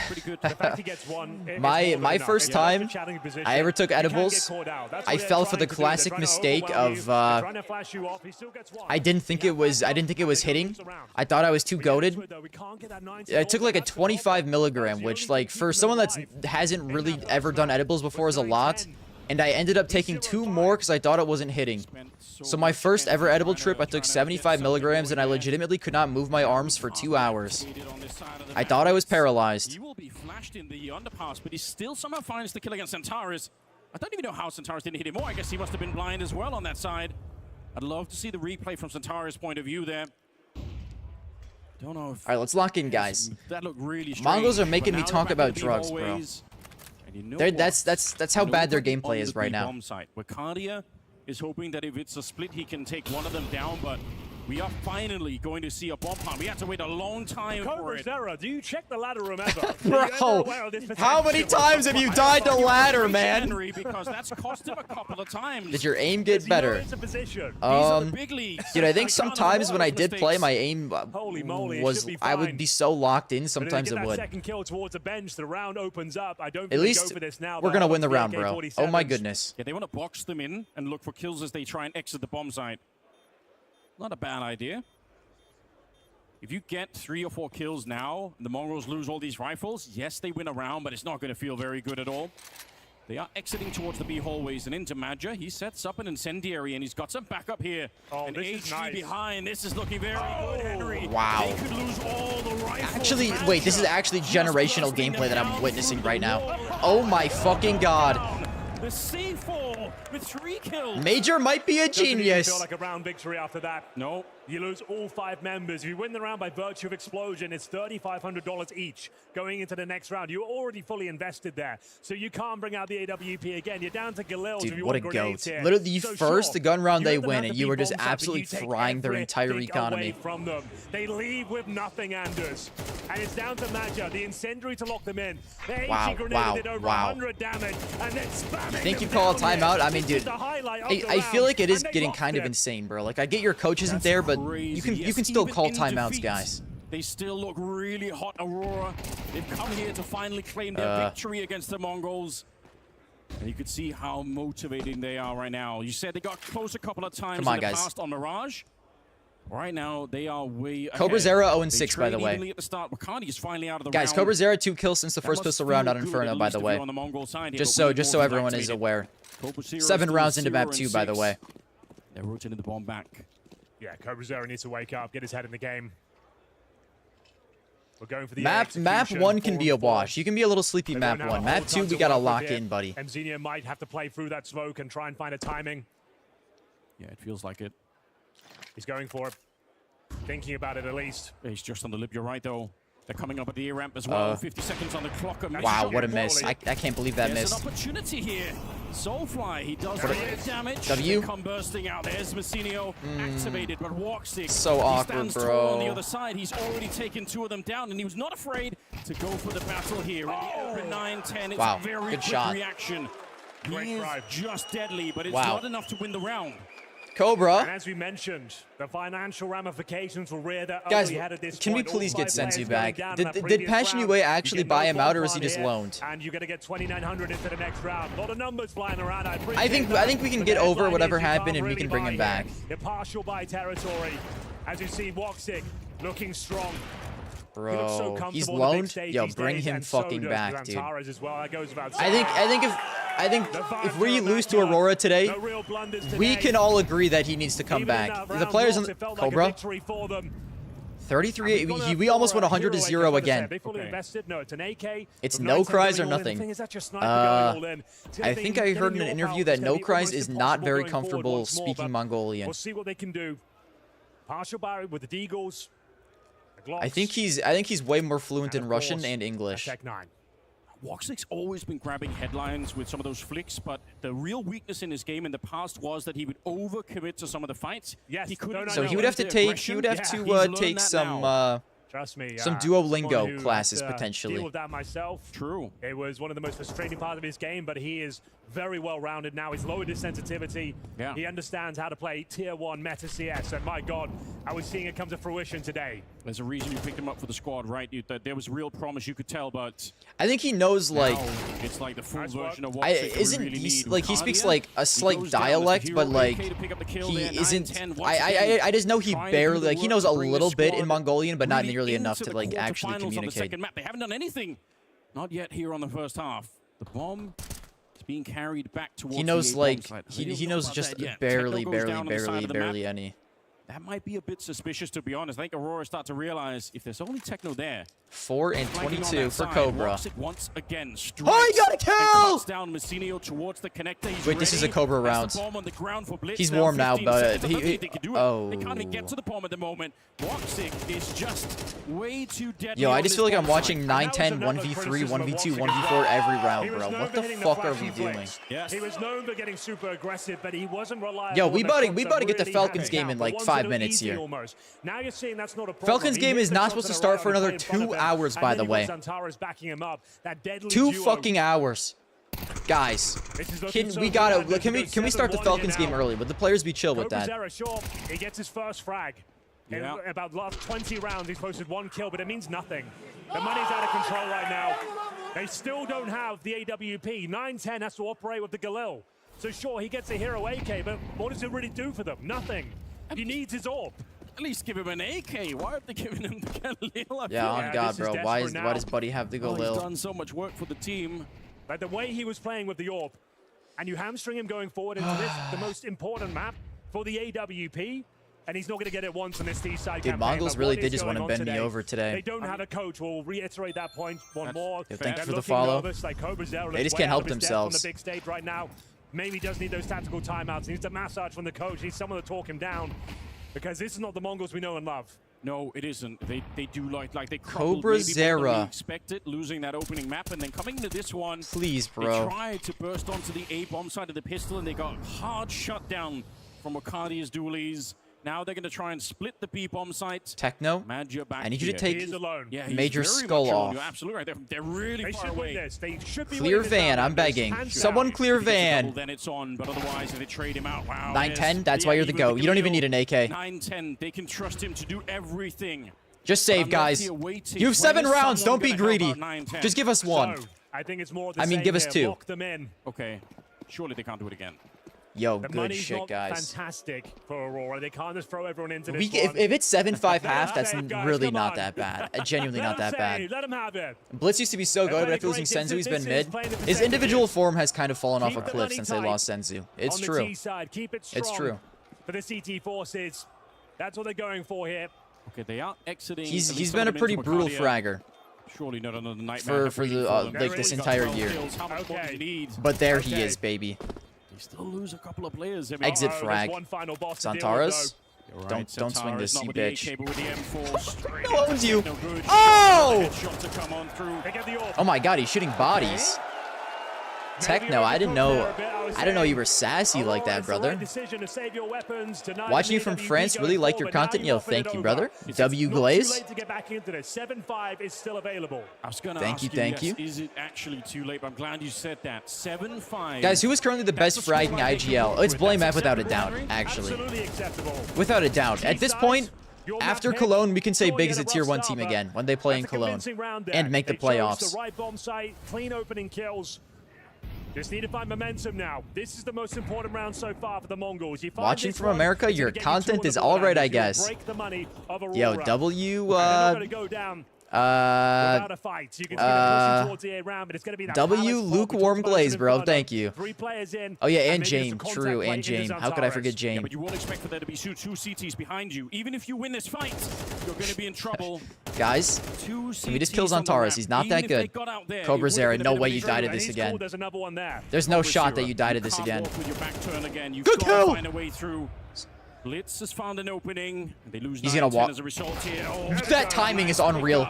Pretty good.
The fact he gets one,
my first time I ever took edibles, I fell for the classic mistake of I didn't think it was hitting. I thought I was too goated. I took like a 25 milligram, which like for someone that hasn't really ever done edibles before is a lot. And I ended up taking 2 more because I thought it wasn't hitting. So my first ever edible trip, I took 75 milligrams and I legitimately could not move my arms for 2 hours. I thought I was paralyzed.
He will be flashed in the underpass, but he still somehow finds the kill against Zantares. I don't even know how Zantares didn't hit him more. I guess he must have been blind as well on that side. I'd love to see the replay from Zantares' point of view there. Don't know if...
All right, let's lock in, guys.
That looked really strange.
Mongols are making me talk about drugs, bro.
You know
that's how bad their gameplay is right now.
Wacardia is hoping that if it's a split, he can take one of them down, but we are finally going to see a bomb plant. We have to wait a long time for it.
Do you check the ladder room ever?
Bro, how many times have you died to ladder, man?
Because that's cost him a couple of times.
Did your aim get better? Dude, I think sometimes when I did play, my aim was I would be so locked in. Sometimes it would.
Second kill towards the bench, the round opens up. I don't
At least we're gonna win the round, bro. Oh my goodness.
Yeah, they want to box them in and look for kills as they try and exit the bomb site. Not a bad idea. If you get 3 or 4 kills now, the Mongols lose all these rifles. Yes, they win a round, but it's not going to feel very good at all. They are exiting towards the B hallways and into Madja. He sets up an incendiary, and he's got some backup here.
Oh, this is nice.
Behind. This is looking very good, Henry.
Wow.
They could lose all the rifles.
Actually, wait, this is actually generational gameplay that I'm witnessing right now. Oh my fucking god.
The C4 with 3 kills.
Major might be a genius.
Doesn't even feel like a round victory after that.
No.
You lose all 5 members. If you win the round by virtue of explosion, it's $3,500 each going into the next round. You're already fully invested there, so you can't bring out the AWP again. You're down to Galil.
Dude, what a goat. Literally the first gun round they win, and you were just absolutely frying their entire economy.
From them. They leave with nothing, Anders. And it's down to Madja, the incendiary to lock them in. The AG grenade did over 100 damage, and then spamming.
You think you call a timeout? I mean, dude, I feel like it is getting kind of insane, bro. Like, I get your coach isn't there, but you can still call timeouts, guys.
They still look really hot, Aurora. They've come here to finally claim their victory against the Mongols. And you could see how motivating they are right now. You said they got close a couple of times in the past on Mirage. Right now, they are way ahead.
Cobra Zera 0-6, by the way.
At the start. Wakandi is finally out of the
guys,
round.
Cobra Zera 2 kills since the first pistol round on Inferno, by the way. Just so everyone is aware. 7 rounds into map 2, by the way.
They're rotating the bomb back.
Yeah, Cobra Zera needs to wake up, get his head in the game. We're going for the
map 1 can be a wash. You can be a little sleepy map 1. Map 2, we gotta lock in, buddy.
Mzenia might have to play through that smoke and try and find a timing.
Yeah, it feels like it.
He's going for it. Thinking about it, at least.
He's just on the lip. You're right, though. They're coming up at the A ramp as well. 50 seconds on the clock.
Wow, what a miss. I can't believe that missed.
There's an opportunity here. Soulfly, he does damage.
W.
They come bursting out. There's Messinio activated, but Walksick.
So awkward, bro.
On the other side, he's already taken 2 of them down, and he was not afraid to go for the battle here. In the open 9-10, it's a very quick reaction. He is just deadly, but it's not enough to win the round.
Cobra.
And as we mentioned, the financial ramifications will rear their
guys,
ugly head at this
can we
point.
please get Senzu back? Did Passion UA actually buy him out, or is he just loaned?
And you're going to get 2,900 into the next round. A lot of numbers flying around.
I think we can get over whatever happened, and we can bring him back.
Impartial by territory. As you see, Walksick looking strong.
Bro, he's loaned. Yo, bring him fucking back, dude. I think if we lose to Aurora today, we can all agree that he needs to come back. The players in the Cobra. 33. We almost went 100-0 again. It's no cries or nothing. I think I heard in an interview that no cries is not very comfortable speaking Mongolian.
We'll see what they can do. Partial barrier with the Deagles.
I think he's way more fluent in Russian and English.
Tech 9.
Woxic's always been grabbing headlines with some of those flicks, but the real weakness in his game in the past was that he would overcommit to some of the fights.
Yes,
so he would have to take take some
trust me,
some Duolingo classes potentially.
Deal with that myself.
True.
It was one of the most frustrating parts of his game, but he is very well rounded now. He's lowered his sensitivity.
Yeah.
He understands how to play tier 1 meta CS, and my God, I was seeing it come to fruition today.
There's a reason you picked him up for the squad, right? There was real promise, you could tell, but
I think he knows like
it's like the full version of Woxic.
Like he speaks like a slight dialect, but like he isn't. I just know he barely like he knows a little bit in Mongolian, but not nearly enough to like actually communicate.
They haven't done anything, not yet here on the first half. The bomb is being carried back towards.
He knows like
he
knows just barely any.
That might be a bit suspicious, to be honest. I think Aurora start to realize if there's only Techno there.
4 and 22 for Cobra.
Woxic once again
oh, he got a kill!
Down Messinio towards the connector. He's
Wait, this is a Cobra round. He's
now
warm now, but
they can't even get to the bomb at the moment. Woxic is just way too dead.
Yo, I just feel like I'm watching 9-10, 1v3, 1v2, 1v4 every round, bro. What the fuck are we doing?
Yes. He was known for getting super aggressive, but he wasn't reliable.
Yo, we about to get the Falcons game in like 5 minutes here.
Now you're seeing that's not a problem.
Falcons game is not supposed to start for another 2 hours, by the way. 2 fucking hours. Guys, can we start the Falcons game early? Would the players be chill with that?
He gets his first frag. In about last 20 rounds, he's posted 1 kill, but it means nothing. The money's out of control right now. They still don't have the AWP. 9-10 has to operate with the Galil. So sure, he gets a hero AK, but what does it really do for them? Nothing. He needs his AWP.
At least give him an AK. Why are they giving him the Galil?
Yeah, on God, bro. Why does Buddy have the Galil?
He's done so much work for the team.
Like the way he was playing with the AWP, and you hamstring him going forward into this, the most important map for the AWP, and he's not going to get it once in this T-side campaign.
Dude, Mongols really did just want to bend me over today.
They don't have a coach. We'll reiterate that point one more.
Thank you for the follow. They just can't help themselves.
On the big stage right now. Maybe does need those tactical timeouts. He needs a massage from the coach. He needs someone to talk him down. Because this is not the Mongols we know and love.
No, it isn't. They do like they
Cobra Zera
expected, losing that opening map, and then coming into this one.
Please, bro.
They tried to burst onto the A bomb side of the pistol, and they got hard shut down from Arcadia's dualies. Now they're going to try and split the B bomb site.
Techno, I need you to take Major Skull off.
You're absolutely right. They're really far away.
They should be
clear Van, I'm begging. Someone clear Van.
Then it's on, but otherwise if they trade him out, wow.
9-10, that's why you're the GOAT. You don't even need an AK.
9-10, they can trust him to do everything.
Just save, guys. You have 7 rounds. Don't be greedy. Just give us 1.
I think it's more.
I mean, give us 2.
Lock them in.
Okay. Surely they can't do it again.
Yo,
the
good shit, guys.
Fantastic for Aurora. They can't just throw everyone into this
if it's 7-5 half, that's really not that bad. Genuinely not that bad.
Let him have it.
Blitz used to be so good, but after losing Senzu, he's been mid. His individual form has kind of fallen off a cliff since they lost Senzu. It's true. It's true.
For the CT forces, that's what they're going for here.
Okay, they are exiting.
He's been a pretty brutal fragger.
Surely not another nightmare
for the like this entire year. But there he is, baby.
They still lose a couple of players.
Exit frag. Santaras. Don't swing this, you bitch. Who owns you? Oh! Oh my God, he's shooting bodies. Techno, I didn't know you were sassy like that, brother. Watching you from France, really like your content. Yo, thank you, brother. W Glaze. Thank you.
Is it actually too late? I'm glad you said that. 7-5.
Guys, who is currently the best fragging IGL? Oh, it's Blame F without a doubt, actually. Without a doubt. At this point, after Cologne, we can say Big is a tier 1 team again when they play in Cologne and make the playoffs.
Clean opening kills. Just need to find momentum now. This is the most important round so far for the Mongols.
Watching from America, your content is all right, I guess. Yo, W,
Without a fight, you can see them pushing towards the A round, but it's going to be that
W lukewarm glaze, bro. Thank you.
3 players in.
Oh yeah, and
maybe
James.
just a
True,
contact play
and
into
James. How could I forget
Zantares.
James?
Yeah, but you won't expect for there to be two CTs behind you. Even if you win this fight, you're going to be in trouble.
Guys,
Two
can we just kill
CTs on the
Zantares?
ramp.
He's not
Even
that
if they
good.
got out there,
Cobra
it would've
Zera,
been a
no
bit of
way
a
you
struggle.
died at
And
this
he's
again.
cool, there's another one there.
There's no
Cobra
shot that
Zera,
you died at this
can't
again.
walk with your back turned again. You've
Good
got to
kill.
find a way through. Blitz has found an opening. They lose
He's
9-10
gonna walk.
as a result here. Oh,
That timing is unreal.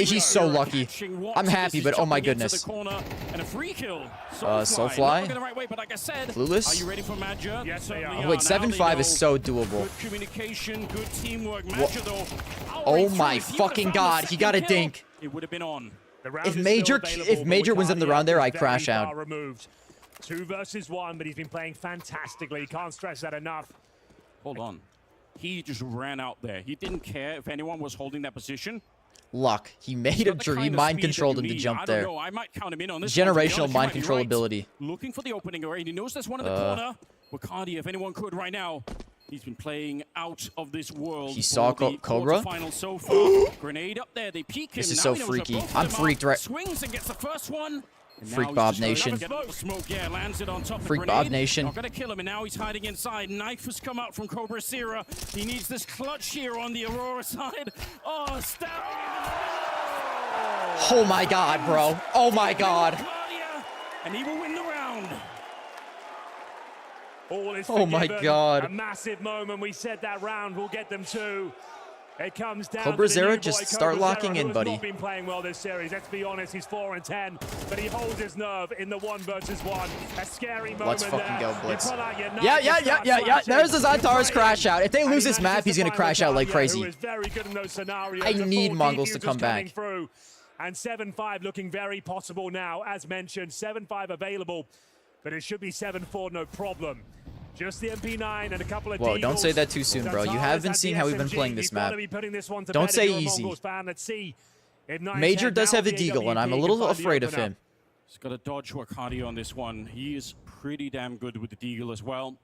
He's so lucky. I'm happy, but oh my goodness.
And a free kill.
Soulfly.
Not the right way, but like I said,
Clueless.
Are you ready for Madja?
Yes, they are.
Oh, wait, 7-5 is so doable.
Good communication, good teamwork. Madja, though,
Oh my fucking god, he got a dink.
It would have been on.
The round
If
is
Major
still available, but
wins them the
Wicadia
round there,
is
I
very
crash out.
far removed. 2 versus 1, but he's been playing fantastically. Can't stress that enough.
Hold on. He just ran out there. He didn't care if anyone was holding that position.
Luck. He made a dream. He mind controlled him to jump there.
I don't know. I might count him in on this one, to be
Generational
honest. You
mind
might be
control
right.
ability.
Looking for the opening already. He knows there's one in the corner. Wicadia, if anyone could right now. He's been playing out of this world.
He saw
for the
Cobra?
quarterfinal so far. Grenade up there. They peek him.
This is
Now
so
he knows that
freaky.
both of
I'm
them are.
freaked right-
Swings and gets the first one. And
Freak
now
Bob
he's just
Nation.
gonna get the smoke. Yeah, lands it on top of
Freak
Grenade.
Bob Nation.
Not gonna kill him, and now he's hiding inside. Knife has come out from Cobra Zera. He needs this clutch here on the Aurora side. Oh, stabbing
Oh my god, bro. Oh my god.
and he will win the round.
All is
Oh my
forgiven.
God.
A massive moment. We said that round will get them 2. It comes down
Cobra
to the new
Zera,
boy,
just
Cobra
start
Zera,
locking
who
in,
has
buddy.
not been playing well this series. Let's be honest, he's 4-10, but he holds his nerve in the 1 versus 1. A scary moment.
Let's fucking
there.
go, Blitz.
You pull out your knife,
Yeah.
you start slashing.
There's the
You
Zantares
play
crash
him.
out. If they
And
lose
he
this map,
manages
he's
to
gonna
find
crash out like
Wicadia,
crazy.
who is very good in those scenarios.
I
The
need
full
Mongols to
defusers
come
coming
back.
through. And 7-5 looking very possible now. As mentioned, 7-5 available, but it should be 7-4, no problem. Just the MP9 and a couple of
Whoa, don't say that too soon, bro. You have been
Zantares
seeing
at
how
the
we've been
SMG.
playing this
He's gotta
map.
be putting this one to
Don't
bed
say
if you're a
easy.
Mongols fan. Let's see if 9-10
Major does
now
have a
the
deagle, and I'm a
AWP
little
can find the
afraid of
opener.
him.
He's got to dodge Wicadia on this one. He is pretty damn good with the deagle as well.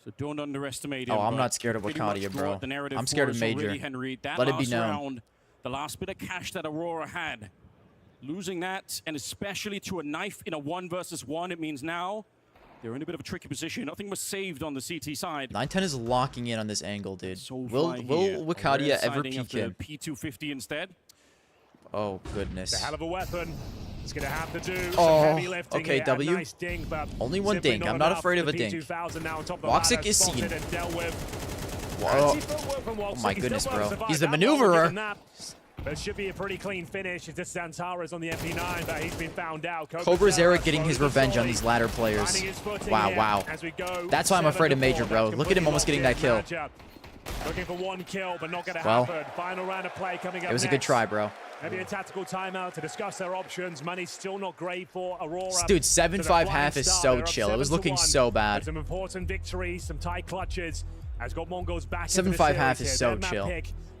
So don't underestimate him.
Oh, I'm
but
not scared of
pretty
Wicadia,
much
bro.
brought the narrative
I'm scared
for
of
us
Major.
already, Henry. That
Let it be
last
known.
round, the last bit of cash that Aurora had, losing that, and especially to a knife in a 1 versus 1, it means now they're in a bit of a tricky position. Nothing was saved on the CT side.
9-10 is locking in on this angle, dude. Will
Here.
Wicadia ever
Siding up
peek
the
him?
P250 instead.
Oh, goodness.
It's a hell of a weapon. He's going to have to do some
Oh,
heavy lifting
okay,
here.
W.
A nice dink, but
Only one
simply
dink. I'm not
enough.
afraid of
The
a dink.
P2000 now on top of the
Woxic
ladder,
is
spotted
seen.
and dealt with.
Whoa.
Anti-footwork from Woxic.
Oh my
He
goodness,
still won't
bro.
survive
He's the
that one, we'll
maneuverer.
give him that. But it should be a pretty clean finish. It's just Zantares on the MP9, but he's been found out.
Cobra Zera getting his
throws
revenge
the
on these ladder players.
finding his footing
Wow,
here
wow.
as we go
That's why I'm afraid of
7-4.
Major, bro.
That's
Look at him almost getting that kill.
completely locked in. Looking for 1 kill, but not going to
Well,
happen. Final round of play coming up
It was a
next.
good try, bro.
Maybe a tactical timeout to discuss their options. Money's still not great for Aurora.
Dude,
So they're
7-5
flying
half is
start.
so
They're up
chill. It was looking
7-1.
so bad.
Some important victories, some tight clutches. Has got Mongols back.
7-5 half is so chill.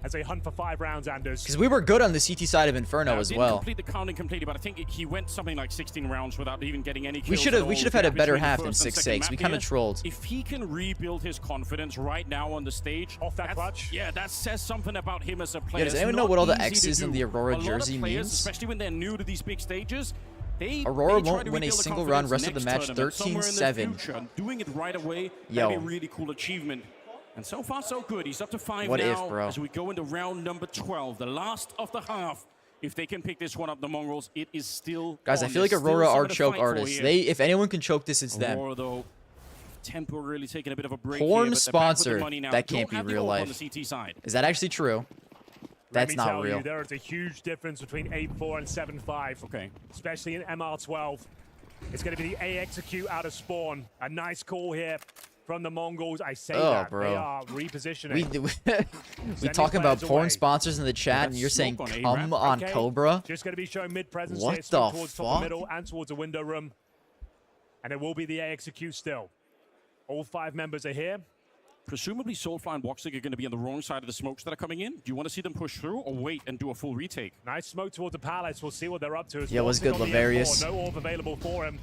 As they hunt for 5 rounds, Anders.
Because we were good on the CT side of Inferno as
Didn't
well.
complete the counting completely, but I think he went something like 16 rounds without even getting any kills.
We should
at
have
all.
had a
Yeah,
better
between the
half than
first and
6-6.
second
We
map
kind of
here.
trolled.
If he can rebuild his confidence right now on the stage,
off that clutch,
yeah, that says something about him as a player.
Yeah, does
It's
anyone know
not
what all the
easy to
X's in
do.
the Aurora
A lot
jersey
of players,
means?
especially when they're new to these big stages,
Aurora
they try
won't
to
win a
rebuild the
single round
confidence
rest of the
next
match
tournament, somewhere in the
13-7.
future. Doing it right away,
Yo.
that'd be a really cool achievement. And so far, so good. He's up to 5
What
now
if, bro?
as we go into round number 12, the last of the half. If they can pick this one up, the Mongols, it is still
Guys, I
on.
feel like
There's
Aurora
still
are
something to
choke
fight for
artists.
here.
If anyone can choke this, it's them.
Aurora, though, temporarily taking a bit of a break
Porn
here, but they're back with the
sponsor.
money now.
That
Don't
can't be
have the
real
ult on
life.
the CT side.
Is that actually true?
Let
That's
me
not
tell
real.
You, there is a huge difference between 8-4 and 7-5.
Okay.
Especially in MR12. It's going to be the A execute out of spawn. A nice call here from the Mongols. I say
Oh,
that.
bro.
They are repositioning.
We talking about
players
porn
away.
sponsors in the chat, and you're saying
smoke on
come
A-Ramp.
on
Okay,
Cobra?
Just going to be showing mid-presence
What
here,
the
towards top of
fuck?
middle and towards the window room. And it will be the A execute still. All 5 members are here.
Presumably, Soulfly and Woxic are going to be on the wrong side of the smokes that are coming in. Do you want to see them push through or wait and do a full retake?
Nice smoke towards the palace. We'll see what they're up to.
Yeah, what's good,
Woxic on the
Lavarius?
M4, no orb available for him.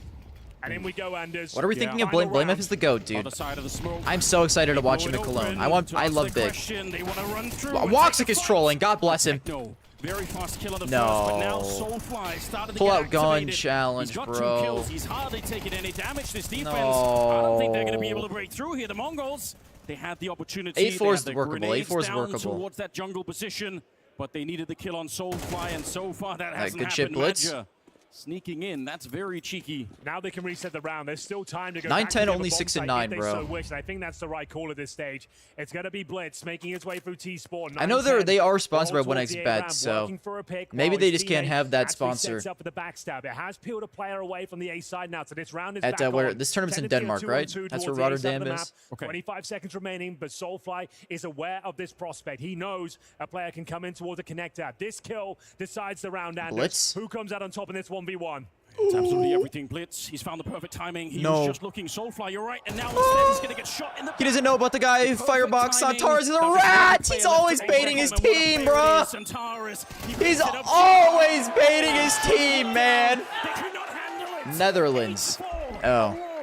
And in we go, Anders.
What are we thinking of?
Final
Blame
round.
F is the GOAT, dude.
Other side of the smoke.
I'm so excited to watch him at Cologne. I love Big.
They want to run through.
Woxic is trolling. God bless him.
No. Very fast kill on the
No.
first, but now Soulfly started to
Pull
get
out gun
activated.
challenge,
He's got
bro.
2 kills. He's hardly taking any damage. This defense,
No.
I don't think they're going to be able to break through here. The Mongols, they had the opportunity.
A4 is
they had the
workable.
grenades
A4 is
down
workable.
towards that jungle position, but they needed the kill on Soulfly, and so far that hasn't
good shit,
happened.
Blitz.
Madja sneaking in, that's very cheeky.
Now they can reset the round. There's still time to go
9-10,
back to the
only
bomb
6 and
site
9,
if they
bro.
so wish, and I think that's the right call at this stage. It's going to be Blitz making his way through T-Sport.
I know they are sponsored by
Ball towards
1x
the
Bet,
A-ramp,
so
working for a pick
maybe
while
they
his
just can't
teammate
have that
actually
sponsor.
sets up for the backstab. It has peeled a player away from the A side now, so this round is
At
back
where
on.
this tournament's in
10-2,
Denmark,
2-on-2
right?
towards
That's where
the A side of
Rotterdam
the
is.
map. 25 seconds remaining, but Soulfly is aware of this prospect. He knows a player can come in towards the connector. This kill decides the round, and
Blitz.
who comes out on top in this 1v1?
It's absolutely everything Blitz. He's found the perfect timing. He
No.
was just looking Soulfly, you're right, and now instead he's going to get shot in the
He doesn't know about the guy Firebox.
timing.
Santaris is a
Now,
rat!
the
He's
player
always
left to
baiting
take
his
home, and what a
team,
player
bro!
it is. Santaris, he
He's
picks it up.
always baiting his team, man!
They could not handle it.
Netherlands.
8-4.
Oh.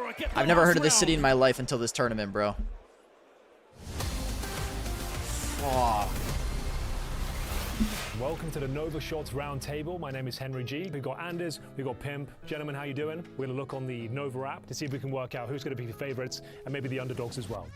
Aurora get the
I've never
last
heard of this city in
round.
my life until this tournament, bro. Fuck.
Welcome to the Nova Shots Roundtable. My name is Henry G. We've got Anders, we've got Pimp. Gentlemen, how you doing? We're gonna look on the Nova app to see if we can work out who's gonna be the favorites and maybe the underdogs as well.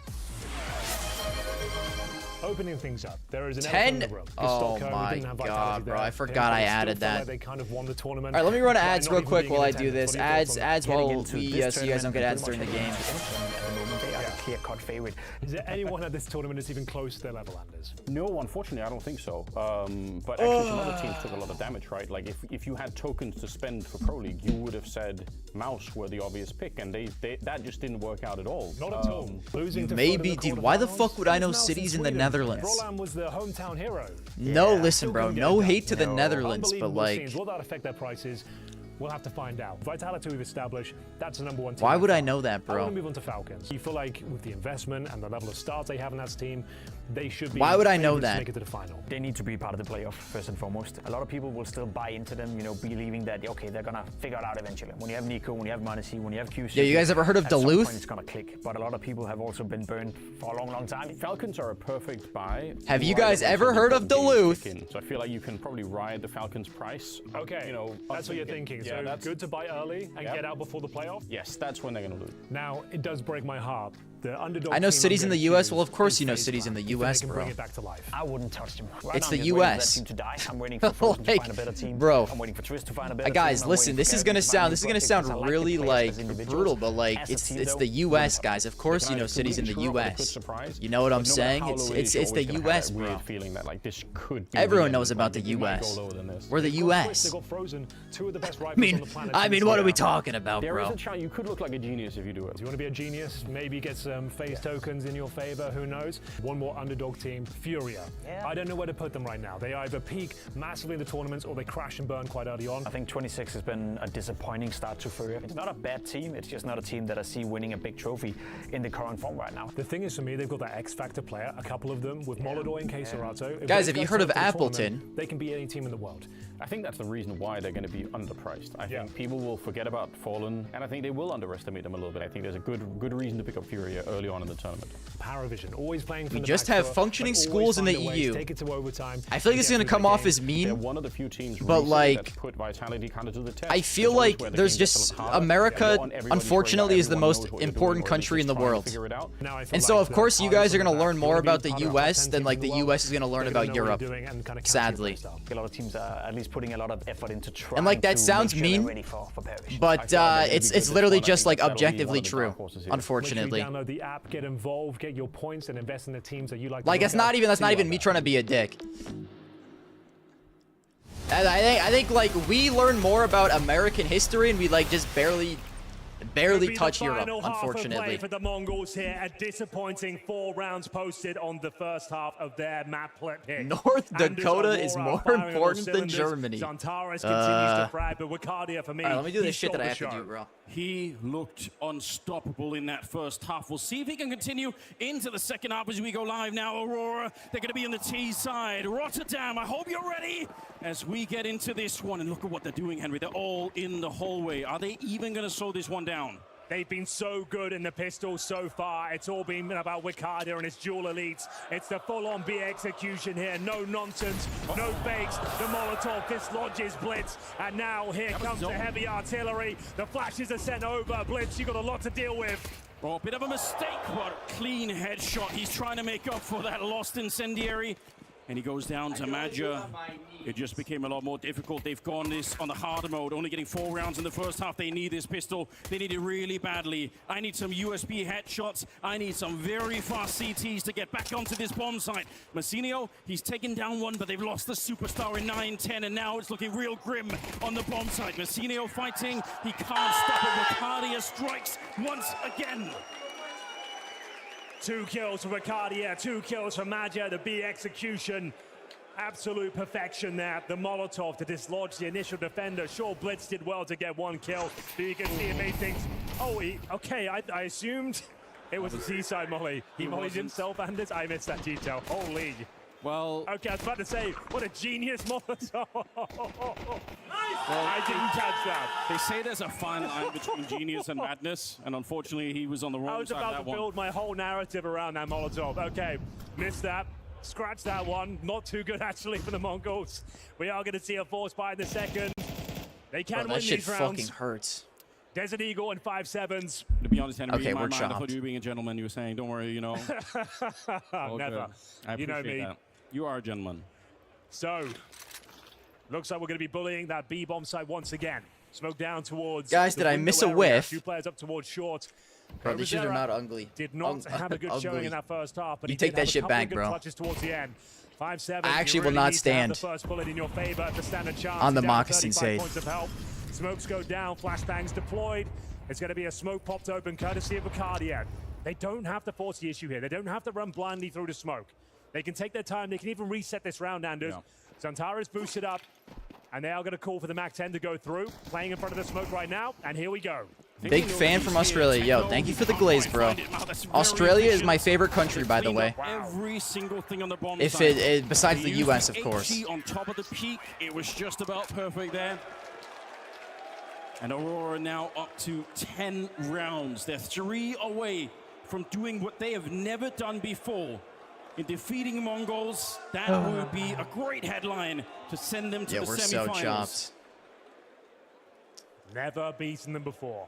Opening things up, there is an
10?
elephant in the room.
Oh
Stockholm, we
my
didn't have
God,
Vitality
bro.
there.
I forgot
Pimp,
I
they still
added
felt like
that.
They kind of won the tournament.
Alright, let me run
by
ads
not
real
even
quick
being
while
in
I do
attendance.
this.
What are your thoughts on
Ads
that?
while
Getting into
we
this
so you guys don't get ads during
tournament,
the game.
At the moment, they are the clear-cut favorite.
Is there anyone at this tournament that's even close to their level, Anders?
No, unfortunately, I don't think so. But actually, some other teams took a lot of damage, right? Like, if you had tokens to spend for Pro League, you would have said Mouse were the obvious pick, and that just didn't work out at all.
Not at all. Losing to
Maybe,
Frodo in
dude. Why the
quarterfinals?
fuck would I know
Mouse
cities in the
Sweden.
Netherlands?
Roland was the hometown hero.
No,
Yeah.
listen,
Still
bro.
couldn't get
No
it
hate to the
done.
Netherlands, but
Unbelievable
like,
scenes. Will that affect their prices? We'll have to find out. Vitality we've established, that's the number one team.
why
by
would I
far.
know that,
I
bro?
want to move on to Falcons. You feel like with the investment and the level of stars they have in that team, they should be.
Why would I know
favourites to
that?
Make it to the final.
They need to be part of the playoff first and foremost. A lot of people will still buy into them, you know, believing that okay, they're gonna figure it out eventually. When you have Nico, when you have Manesi, when you have QC.
Yeah, you guys ever heard of
at some
Duluth?
point it's gonna click. But a lot of people have also been burned for a long, long time.
Falcons are a perfect buy.
Have you
right
guys
up
ever
until
heard
the
of
games
Duluth?
kick in. So I feel like you can probably ride the Falcons' price.
Okay,
You know,
that's what you're thinking.
Yeah,
So
that's
good to buy early and
Yep.
get out before the playoff.
Yes, that's when they're gonna lose.
Now it does break my heart. The underdog.
I know
team
cities
I'm
in the
gonna
US.
choose
Well, of course
is
you know
FaZe
cities in the
Clan, if they
US,
can
bro.
Bring it back to life.
I wouldn't touch them. Right
It's
now,
the
I'm just waiting for
US.
that team to die. I'm waiting for Frozen to
Like,
find a better team.
bro.
I'm waiting for Twist to find a better
Guys,
team. I'm
listen.
waiting
This
for
is gonna
Kevin to find
sound.
a
This is
new
gonna
project
sound
because I like the
really
players
like
as individuals.
brutal, but like
As a
it's
team,
it's
though,
the US, guys. Of course,
They
you know
could
cities in the
completely screw up, they could
US.
surprise.
You know what
But
I'm
no matter
saying?
how
It's
low it
it's
is,
it's
you're
the
always gonna have
US,
that
bro.
weird feeling that like this could be
Everyone
the end.
knows about
Like,
the
it might
US.
go lower than this.
We're the
They've got
US.
Twist, they've got Frozen, two of the best rivals
I mean,
on the planet.
what are we
since,
talking about,
There is
bro?
a chance you could look like a genius if you do it.
Do you want to be a genius? Maybe get some phase tokens in your favor. Who knows? One more underdog team, Furia.
Yeah.
I don't know where to put them right now. They either peak massively in the tournaments or they crash and burn quite early on.
I think 26 has been a disappointing start to Furia. It's not a bad team. It's just not a team that I see winning a big trophy in the current form right now.
The thing is, for me, they've got that X Factor player, a couple of them, with Molodor and Keserato.
Guys,
those
have you
guys
heard of
turn to the
Appleton?
tournament, They can beat any team in the world.
I think that's the reason why they're going to be underpriced. I think people will forget about Fallen, and I think they will underestimate them a little bit. I think there's a good reason to pick up Furia early on in the tournament.
Paravision, always playing from
We
the
just
back
have
foot,
functioning
but always
schools in the
find a way to
EU.
Take it to overtime.
I feel like this is gonna come off as
They're
mean,
one of the few teams
but
recently
like
that's put Vitality kind of to the test.
I feel
It's always
like
where the
there's
game gets a
just
little harder.
America,
You want everybody
unfortunately,
to
is the
everyone
most
knows what you're
important
doing, or
country in the
just trying to
world.
figure it out.
Now I feel
And so,
like
of
the
course, you
Pirates
guys are
on
going
the
to learn
back
more
foot
about
being
the
part of
US
10
than
teams
like
in
the
world.
US is going to learn
They're
about
gonna know what
Europe.
they're doing and kinda counter
Sadly.
your style.
A lot of teams are at least putting a lot of effort into trying
And like that
to
sounds
make sure they're
mean,
ready for Paravision.
but
I feel like they're gonna be
it's
good this
literally
one. I
just
think
like
that'll be one
objectively
of the
true.
dark horses here.
Unfortunately.
Make sure you download the app, get involved, get your points, and invest in the teams that you like.
Like
to
that's not even me trying to be a dick. And I think like we learn more about American history and we like just barely touch Europe, unfortunately.
For the Mongols here, a disappointing 4 rounds posted on the first half of their map pick.
North
Anders
Dakota is
Aurora
more
firing on all
important than
cylinders.
Germany.
Zantares continues to frag, but Wicardia for me.
All right, let me do
he
this shit that
stole
I
the
have to
show.
do, bro.
He looked unstoppable in that first half. We'll see if he can continue into the second half as we go live now. Aurora, they're going to be on the T side. Rotterdam, I hope you're ready as we get into this one. And look at what they're doing, Henry. They're all in the hallway. Are they even going to slow this one down?
They've been so good in the pistols so far. It's all been about Wicardia and his dual elites. It's the full-on B execution here. No nonsense, no fakes. The Molotov dislodges Blitz. And now here comes the heavy artillery. The flashes are sent over. Blitz, you've got a lot to deal with.
Oh, a bit of a mistake, but clean headshot. He's trying to make up for that lost incendiary. And he goes down to Madja. It just became a lot more difficult. They've gone this on the harder mode, only getting 4 rounds in the first half. They need this pistol. They need it really badly. I need some USB headshots. I need some very fast CTs to get back onto this bomb site. Massinio, he's taken down one, but they've lost the superstar in 9-10, and now it's looking real grim on the bomb site. Massinio fighting. He can't stop it. Wicardia strikes once again.
2 kills for Wicardia, 2 kills for Madja. The B execution. Absolute perfection there. The Molotov to dislodge the initial defender. Sure, Blitz did well to get 1 kill, but you can see it made things... Oh, okay, I assumed it was a seaside molly. He mollied himself, Anders. I missed that detail. Holy.
Well...
Okay, I was about to say, what a genius Molotov. I didn't catch that.
They say there's a fine line between genius and madness, and unfortunately he was on the wrong side of that one.
I was about to build my whole narrative around that Molotov. Okay, missed that. Scratch that one. Not too good, actually, for the Mongols. We are going to see a force buy in the second. They can win these rounds.
That shit fucking hurts.
Desert Eagle and 5-7s.
To be honest, Henry,
okay,
in my
we're
mind,
chopped.
I thought you were being a gentleman. You were saying, don't worry, you know.
Never.
I
you know me.
That. You are a gentleman.
So, looks like we're going to be bullying that B bomb site once again. Smoke down towards...
Guys, did I miss a whiff?
2 players up towards short.
Bro, these shit are not ugly.
Did not have a good showing in that first half, but
you
he
take
did
that
have
shit
a couple
back,
of good
bro.
clutches towards the end. 5-7.
I actually will not stand
the first bullet in your favor to stand a chance.
on the
Down
moccasin
35
save.
points of help. Smokes go down, flashbangs deployed. It's going to be a smoke popped open courtesy of Wicardia. They don't have to force the issue here. They don't have to run blindly through the smoke. They can take their time. They can even reset this round, Anders. Yeah. Santara's boosted up, and they are going to call for the MAC-10 to go through. Playing in front of the smoke right now, and here we go.
Big fan from Australia. Yo, thank you for the glaze, bro. Australia is my favorite country, by the way.
Every single thing on the bomb
if
site.
it besides the US, of course.
On top of the peak, it was just about perfect there. And Aurora now up to 10 rounds. They're 3 away from doing what they have never done before. In defeating Mongols, that would be a great headline to send them to the semifinals.
So chopped.
Never beaten them before.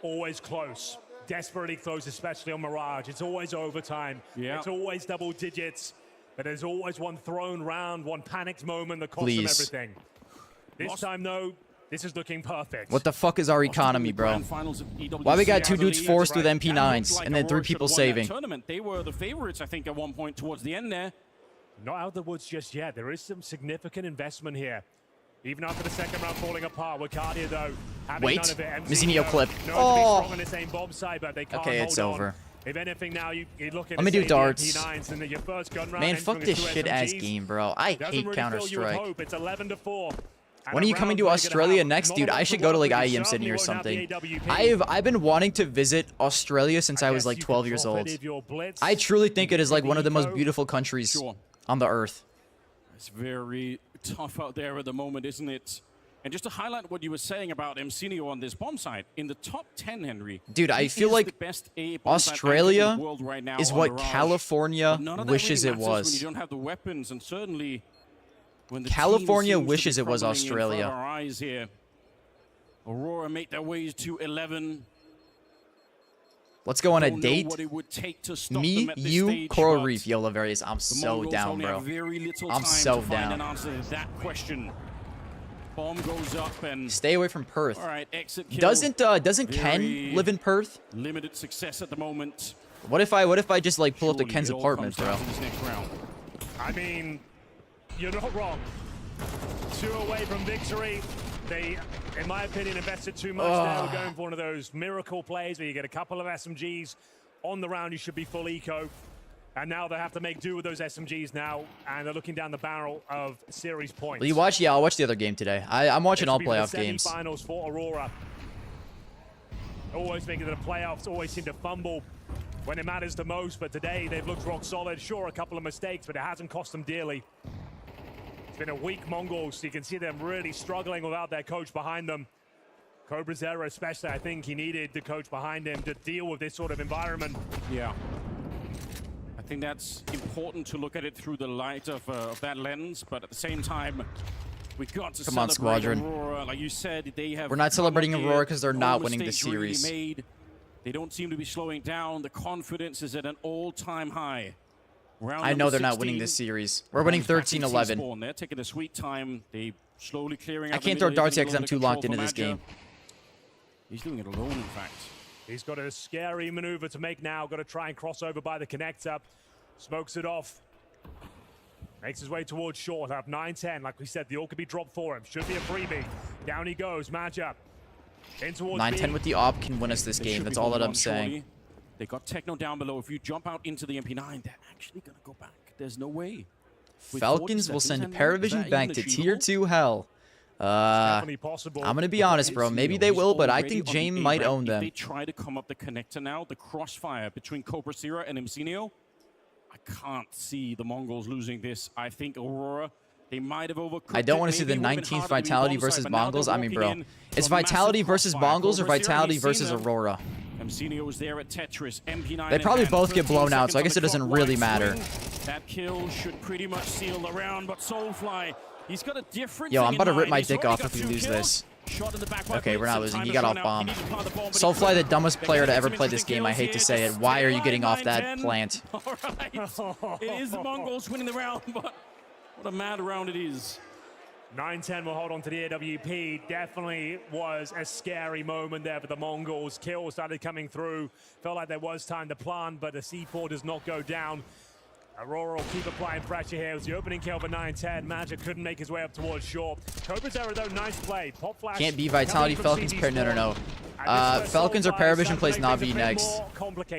Always close. Desperately close, especially on Mirage. It's always overtime. It's always double digits. But there's always one thrown round, one panicked moment that costs them everything. This time, though, this is looking perfect.
What the fuck is our economy, bro? Why we got 2 dudes forced with MP9s and then 3 people saving?
Tournament. They were the favorites, I think, at one point towards the end there.
Not out of the woods just yet. There is some significant investment here. Even after the second round falling apart, Wicardia, though, having none of it.
Massinio clip.
Oh! On the same bomb side, but they can't
okay, it's
hold
over.
On. If anything, now you look at
Let me do darts.
and your first gun round.
Man, fuck this shit-ass game, bro. I hate Counter-Strike.
It's 11-4.
When are you coming to Australia next, dude? I should go to like IEM Sydney or something. I've been wanting to visit Australia since I was like 12 years old. I truly think it is like one of the most beautiful countries on the earth.
It's very tough out there at the moment, isn't it? And just to highlight what you were saying about Mcinio on this bomb site, in the top 10, Henry.
Dude, I feel like Australia
right now
is what California wishes it was.
When you don't have the weapons, and certainly when the
California wishes it was Australia.
Our eyes here. Aurora make their way to 11.
Let's go on a date.
Me,
you, Coral Reef, yo, Laverius. I'm so down, bro. I'm so down.
That question. Bomb goes up and
stay away from Perth.
All right, exit kill.
Doesn't Ken live in Perth?
Limited success at the moment.
What if I just like pull up to Ken's apartment, bro?
I mean, you're not wrong. 2 away from victory. They, in my opinion, invested too much there. We're going for one of those miracle plays where you get a couple of SMGs on the round. You should be full eco. And now they have to make do with those SMGs now, and they're looking down the barrel of series points.
Will you watch? Yeah, I'll watch the other game today. I'm watching all playoff games.
Semi-finals for Aurora. Always making it to the playoffs. Always seem to fumble when it matters the most. But today they've looked rock solid. Sure, a couple of mistakes, but it hasn't cost them dearly. It's been a weak Mongols. You can see them really struggling without their coach behind them. Cobra Zero especially, I think he needed the coach behind him to deal with this sort of environment.
Yeah. I think that's important to look at it through the light of that lens, but at the same time, we got to
Come on,
celebrate
Squadron.
Aurora. Like you said, they have.
We're not celebrating
come up
Aurora
here,
because they're
no
not winning the
mistakes really
series.
made. They don't seem to be slowing down. The confidence is at an all-time high. Round
I know
number
they're not
16,
winning this series. We're winning
Browns back in
13-11.
T-spawn. They're taking a sweet time. They slowly clearing out
I
the
can't
middle,
throw darts yet
getting
because I'm
under
too locked
control
into
for
this
Madja.
game.
He's doing it alone, in fact.
He's got a scary maneuver to make now. Got to try and cross over by the connector. Smokes it off. Makes his way towards short. Up 9-10. Like we said, the ult could be dropped for him. Should be a freebie. Down he goes. Madja. In towards
9-10 with the op can win us this game. That's all that I'm saying.
They got Techno down below. If you jump out into the MP9, they're actually going to go back. There's no way. With 40
Falcons will
seconds
send
and
Paravision
that
back
even
to Tier 2 hell. I'm going to be honest, bro. Maybe they will, but I think James might own
If
them.
they try to come up the connector now, the crossfire between Cobra Zero and Mcinio, I can't see the Mongols losing this. I think Aurora, they might have overcooked
I don't want to see the 19th Vitality versus Mongols. I mean, bro, it's Vitality versus Mongols or Vitality versus Aurora.
Mcinio was there at Tetris, MP9.
They probably both get blown out, so I guess it doesn't really matter.
That kill should pretty much seal the round, but Soulfly, he's got a different.
Yo, I'm about to rip my
He's
dick
already
off if
got
we
2
lose
kills.
this.
Shot in the back by
Okay, we're not
Blitz.
losing.
Time
You
has
got
run
off
out.
bomb.
He needed to plant the bomb, but he
Soulfly, the
couldn't.
dumbest
They're
player to
gonna
ever
get
play
some
this
interesting
game. I hate to
kills
say
here.
it. Why are you getting off
9-10.
that plant?
All right. It is the Mongols winning the round, but what a mad round it is.
9-10 will hold on to the AWP. Definitely was a scary moment there for the Mongols. Kills started coming through. Felt like there was time to plant, but the C4 does not go down. Aurora will keep applying pressure here. It was the opening kill for 9-10. Magic couldn't make his way up towards short. Cobra Zero, though, nice play. Pop flash.
Can't be Vitality, Falcons, pair. No. Falcons or Paravision plays Na'Vi next.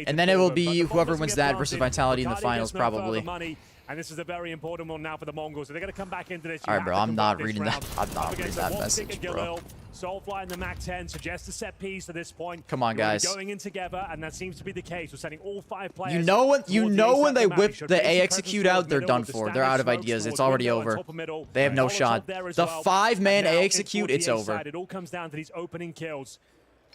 And then it will be whoever wins that versus Vitality in the finals, probably.
And this is a very important one now for the Mongols. So they're going to come back into this.
All right, bro, I'm not reading that. I'm not reading that message, bro.
Soulfly and the MAC-10 suggest a set piece at this point.
Come on, guys.
Going in together, and that seems to be the case. We're sending all 5 players.
You know when they whip the A execute out, they're done for. They're out of ideas. It's already over. They have no shot. The 5-man A execute, it's over.
It all comes down to these opening kills.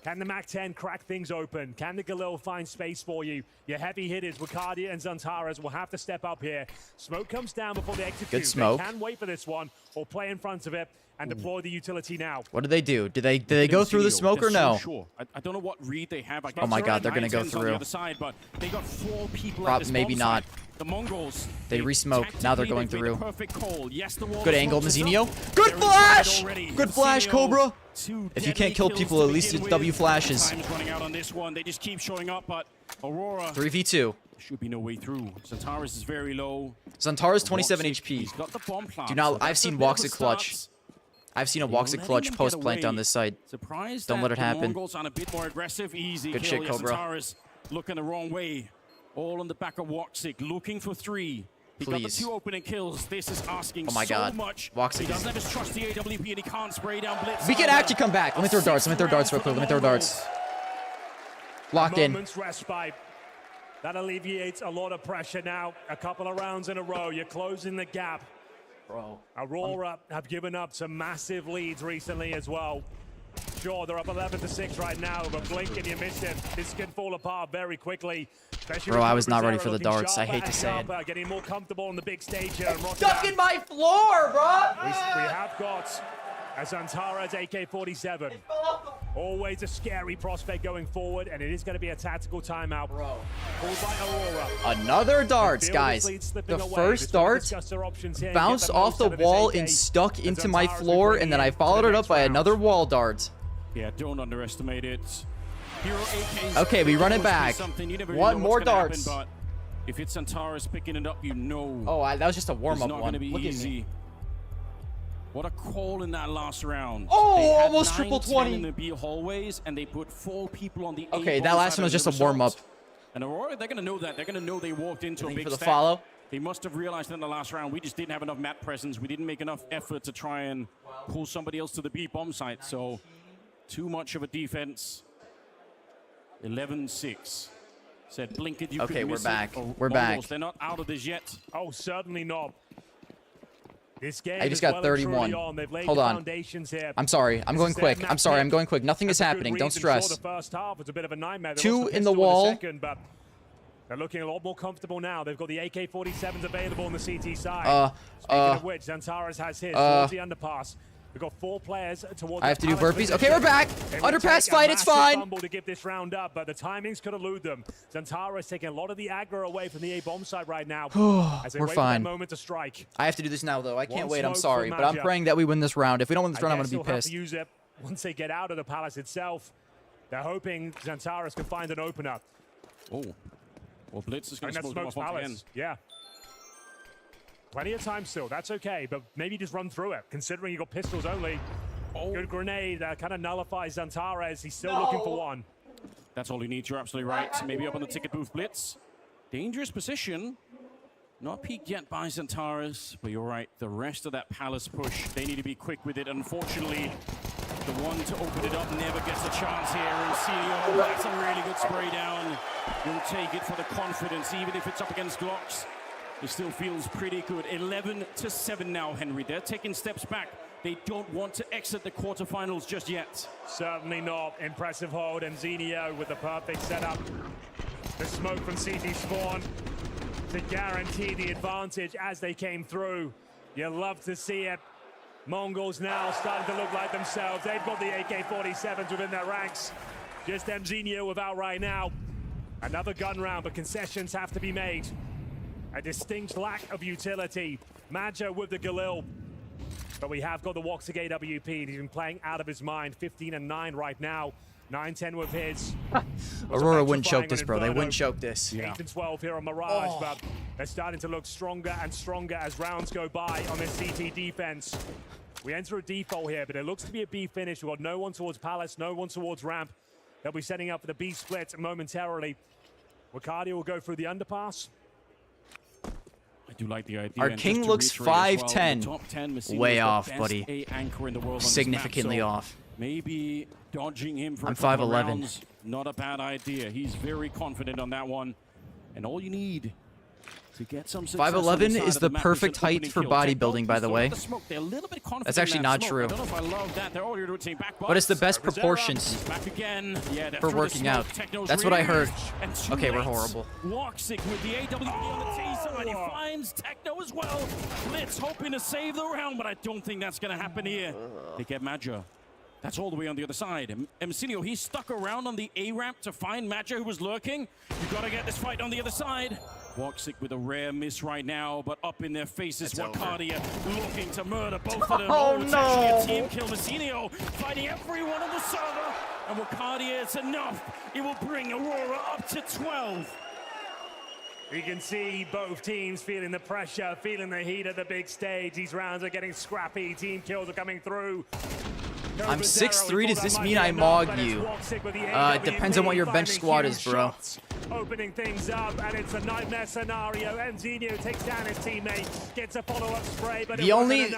Can the MAC-10 crack things open? Can the Galil find space for you? Your heavy hitters, Wakadia and Zantaras, will have to step up here. Smoke comes down before they execute.
Good smoke.
They can wait for this one or play in front of it and deploy the utility now.
What do they do? Do they go through the smoke or no?
Sure. I don't know what read they have.
Oh my God, they're gonna go
9-10's on the
through.
other side, but they got 4 people at
Probably,
this
maybe
bomb
not.
site. The Mongols.
They re-smoke. Now they're going
tactically, they've
through.
made the perfect call. Yes, the wall
Good
is
angle,
not just
Mzinho.
up.
Good
They're
flash!
inside already.
Good flash,
Mzinho,
Cobra.
2
If you
deadly
can't kill
kills
people,
to
at least
begin
use W
with.
flashes.
Time's running out on this one. They just keep showing up, but Aurora
3v2.
should be no way through. Zantaras is very low.
Zantaras 27 HP.
He's got the bomb plant.
Do not.
so
I've
that's a
seen
bit of
Walks
a
at clutch.
start.
I've seen a
They're
Walks at
letting
clutch
them get
post plant
away.
on this side.
Surprised
Don't
that
let it
the
happen.
Mongols are a bit more aggressive. Easy
Good
kill.
shit, Cobra.
Zantaras looking the wrong way. All on the back of Woxic, looking for 3. He got the
Please.
2 opening kills. This is asking
Oh my
so
God.
much.
Woxic
He
is-
doesn't have his trusty AWP and he can't spray down Blitz.
We can
either.
actually come back. Let me throw darts. Let me throw darts real quick. Let me throw darts. Locked in.
Moment's respite. That alleviates a lot of pressure now. A couple of rounds in a row. You're closing the gap.
Bro.
Aurora have given up some massive leads recently as well. Sure, they're up 11-6 right now, but blink and you miss it. This can fall apart very quickly. Especially
Bro,
with
I was not ready
Cobra
for the
Zero looking
darts. I hate
sharper
to
and
say it.
sharper, getting more comfortable on the big stage here in Rotterdam.
Stuck in my floor, bro.
We have got a Zantara's AK-47. Always a scary prospect going forward, and it is going to be a tactical timeout. Bro. Called by Aurora.
Another darts,
Feel
guys.
this lead slipping
The
away.
first
Just wanna
dart
discuss their options here and
bounced
get the
off
most
the
out of this
wall
AK.
and stuck
And
into my
Zantara's been
floor,
bringing
and then I
it to
followed
the
it up
next
by
round.
another wall dart.
Yeah, don't underestimate it. Hero AKs
Okay, we run it
always be
back.
something. You never
One
know
more
what's gonna
darts.
happen, but if it's Zantaras picking it up, you know.
Oh, that was just a
It's
warm-up
not
one.
going to be
Look at
easy.
me.
What a call in that last round.
Oh,
They had
almost
9,
triple
10
20.
in the B hallways, and they put 4 people on the A
Okay, that
bomb
last
side
one was
and
just a
never
warm-up.
shot. And Aurora, they're going to know that. They're going to know they walked into a
Looking
big
for the
stack.
follow.
They must have realized in the last round we just didn't have enough map presence. We didn't make enough effort to try and pull somebody else to the B bomb site. So too much of a defense. 11-6. Said blink it, you
Okay,
could
we're
miss
back.
it. Oh,
We're
Mongols,
back.
They're not out of this yet.
Oh, certainly not. This game
I just got 31. Hold on. I'm sorry. I'm going quick. I'm sorry. I'm going quick. Nothing is happening. Don't stress.
The first half was a bit of a nightmare.
Two in the wall.
But they're looking a lot more comfortable now. They've got the AK-47s available on the CT side. Speaking of which, Zantares has his towards the underpass. We've got 4 players towards
I have to do burpees. Okay, we're back. Underpass fight, it's fine.
To give this round up, but the timings could elude them. Zantares taking a lot of the aggro away from the A-bomb side right now. As they
We're
wait
fine.
For that moment to strike.
I have to do this now, though. I can't wait. I'm
smoke
sorry,
from
but I'm
Maja.
praying that we win this round. If we don't win this round, I'm going to be
Have
pissed.
to use it once they get out of the palace itself. They're hoping Zantares can find an opener.
Oh. Well, Blitz is going to smoke them off
palace.
again.
Yeah. Plenty of time still. That's okay, but maybe just run through it, considering you got pistols only. Good grenade. Kind of nullifies Zantares. He's still looking for one.
That's all you need. You're absolutely right. Maybe up on the ticket booth, Blitz. Dangerous position. Not peaked yet by Zantares, but you're right. The rest of that palace push, they need to be quick with it. Unfortunately, the one to open it up never gets a chance here. And CEO, that's a really good spray down. He'll take it for the confidence, even if it's up against Glocks. It still feels pretty good. 11-7 now, Henry. They're taking steps back. They don't want to exit the quarterfinals just yet.
Certainly not. Impressive hold, and Zenio with the perfect setup. The smoke from CT spawn to guarantee the advantage as they came through. You love to see it. Mongols now starting to look like themselves. They've got the AK-47s within their ranks. Just Zenio without right now. Another gun round, but concessions have to be made. A distinct lack of utility. Maja with the Galil. But we have got the Woxic AWP. He's been playing out of his mind. 15-9 right now. 9-10 with his.
Aurora wouldn't choke this, bro. They wouldn't choke this.
8-12 here on Mirage, but they're starting to look stronger and stronger as rounds go by on this CT defense. We enter a default here, but it looks to be a B finish. We've got no one towards Palace, no one towards Ramp. They'll be setting up for the B split momentarily. Wacardia will go through the underpass.
I do like the idea.
Our king looks 5'10". Way off, buddy. Significantly off.
Maybe dodging him for
I'm
a couple of
5'11".
rounds, not a bad idea. He's very confident on that one. And all you need to get some success
5'11" is the perfect height for bodybuilding, by the way. That's actually not true. But it's the best proportions for working out. That's what I heard. Okay, we're horrible.
Woxic with the AWP on the T side. He finds Techno as well. Blitz hoping to save the round, but I don't think that's going to happen here. They get Maja. That's all the way on the other side. Emcinio, he's stuck around on the A ramp to find Maja, who was lurking. You got to get this fight on the other side. Woxic with a rare miss right now, but up in their faces, Wacardia looking to murder both of them.
Oh,
it's
no.
actually a team kill. Emcinio fighting everyone on the server, and Wacardia, it's enough. It will bring Aurora up to 12.
You can see both teams feeling the pressure, feeling the heat of the big stage. These rounds are getting scrappy. Team kills are coming through.
I'm 6'3". Does this mean I mog you? It depends on what your bench squad is, bro.
Opening things up, and it's a nightmare scenario. Enzino takes down his teammate, gets a follow-up spray, but
The only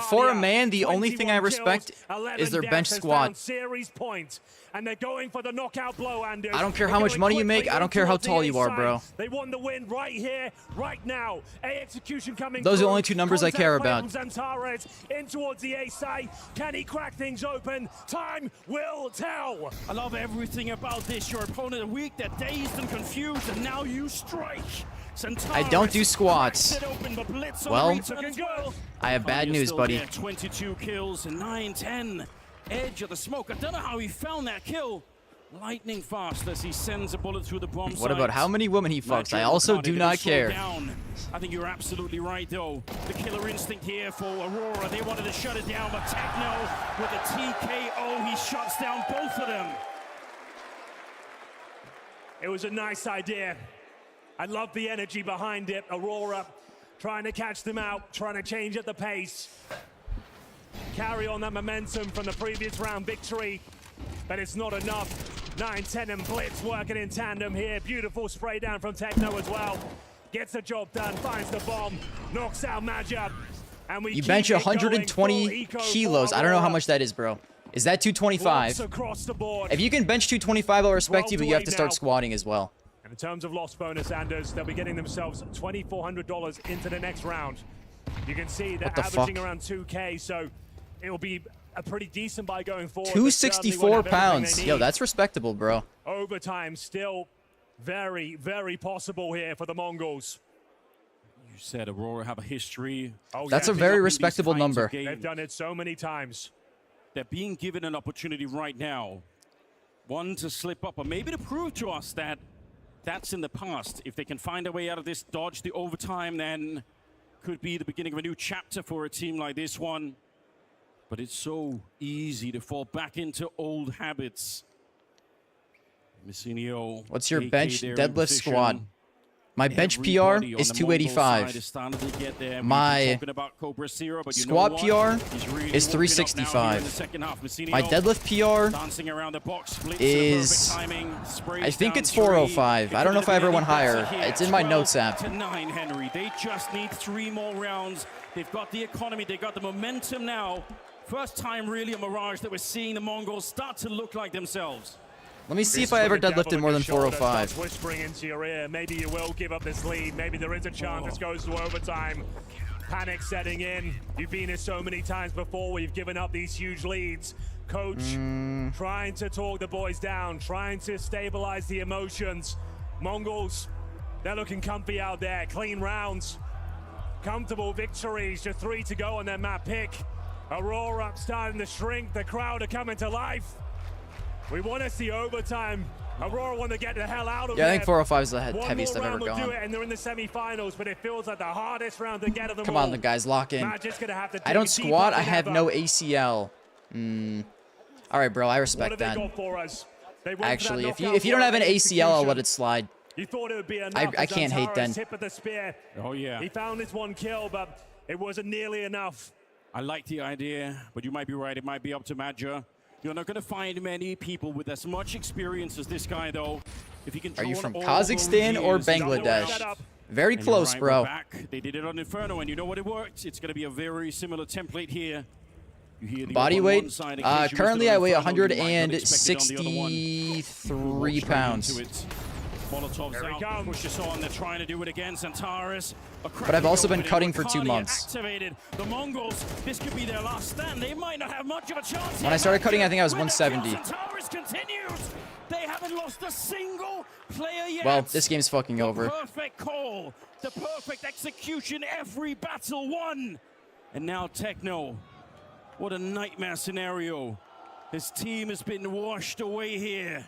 for a man, the only thing I respect is their bench squad.
Series point, and they're going for the knockout blow, Anders.
I don't care how much money you make. I don't care how tall you are, bro.
They won the win right here, right now. A execution coming.
Those are the only two numbers I care about.
Zantares in towards the A side. Can he crack things open? Time will tell.
I love everything about this. Your opponent weak, they're dazed and confused, and now you strike. Zantares
I don't do squats.
open, but Blitz on
Well,
the as well.
I have bad
Cardia's
news,
still
buddy.
there, 22 kills and 9-10. Edge of the smoke. I don't know how he found that kill. Lightning fast as he sends a bullet through the bomb
What about how many women he fucks? I also do not care.
I think you're absolutely right, though. The killer instinct here for Aurora. They wanted to shut it down, but Techno with a TKO, he shuts down both of them.
It was a nice idea. I love the energy behind it. Aurora trying to catch them out, trying to change at the pace. Carry on that momentum from the previous round victory, but it's not enough. 9-10 and Blitz working in tandem here. Beautiful spray down from Techno as well. Gets the job done, finds the bomb, knocks out Maja. And we
You bench 120 kilos. I don't know how much that is, bro. Is that 225? If you can bench 225, I'll respect you, but you have to start squatting as well.
And in terms of loss bonus, Anders, they'll be getting themselves $2,400 into the next round. You can see they're
What the
averaging
fuck?
around 2K, so it will be a pretty decent buy going forward.
264 pounds. Yo, that's respectable, bro.
Overtime still very, very possible here for the Mongols.
You said Aurora have a history.
Oh,
That's
yeah.
a very respectable number.
They've done it so many times.
They're being given an opportunity right now. One to slip up, or maybe to prove to us that that's in the past. If they can find a way out of this, dodge the overtime, then could be the beginning of a new chapter for a team like this one. But it's so easy to fall back into old habits. Missinio.
What's your
AK
bench
there in
deadlift
position.
squad? My bench PR
Everybody on
is
the
285.
Mongol side is starting to get there. We've been
My
talking about Cobra Zero, but you
squat
know
PR
what? He's really
is
woken up now here in the
365.
second half. Missinio
My deadlift PR
dancing around the box, splits
is,
the perfect timing, sprays
I think
down
it's
three.
405. I don't know if I ever went higher.
Here,
It's in my notes app.
12-9, Henry. They just need 3 more rounds. They've got the economy, they've got the momentum now. First time really a Mirage that we're seeing the Mongols start to look like themselves.
Let me see if I ever deadlifted more than
Starts
405.
whispering into your ear, maybe you will give up this lead. Maybe there is a chance this goes to overtime. Panic setting in. You've been here so many times before where you've given up these huge leads. Coach trying to talk the boys down, trying to stabilize the emotions. Mongols, they're looking comfy out there. Clean rounds, comfortable victories. Just 3 to go on their map pick. Aurora starting to shrink. The crowd are coming to life. We want to see overtime. Aurora want to get the hell out of there.
Yeah, I think 405 is the
One
heaviest
more
I've ever
round will do
gone.
it, and they're in the semi-finals, but it feels like the hardest round to get of them
Come
all.
on, the guys, lock in.
Magic's gonna have to
I don't
dig deeper
squat. I
than
have
ever.
no ACL. All right, bro. I
What
respect
have they
that.
got for us? They went for that
Actually, if
knockout
you don't have an
blow and
ACL, I'll let
execution.
it slide.
You thought it would be enough.
I
as
can't hate
Antares
then.
hit with the spear.
Oh, yeah.
He found his 1 kill, but it wasn't nearly enough.
I like the idea, but you might be right. It might be up to Madja. You're not going to find many people with as much experience as this guy, though. If he can
Are you
draw
from
on all
Kazakhstan
those
or
years,
Bangladesh? Very
And you're
close,
right,
bro.
we're back. They did it on Inferno, and you know what it worked. It's going to be a very similar template here. You hear the
Body
up on
weight?
one side, in case you missed
Currently,
it on
I weigh
Inferno, you might not expect it on the other one.
163 pounds.
Molotov's
Here he
out,
comes.
push us on. They're trying to do it again. Antares.
But I've also been cutting for 2 months.
Activated. The Mongols, this could be their last stand. They might not have much of a chance.
When I started cutting, I think I was 170.
Antares continues. They haven't lost a single player yet.
Well, this game's fucking over.
Perfect call. The perfect execution. Every battle won. And now Techno. What a nightmare scenario. His team has been washed away here.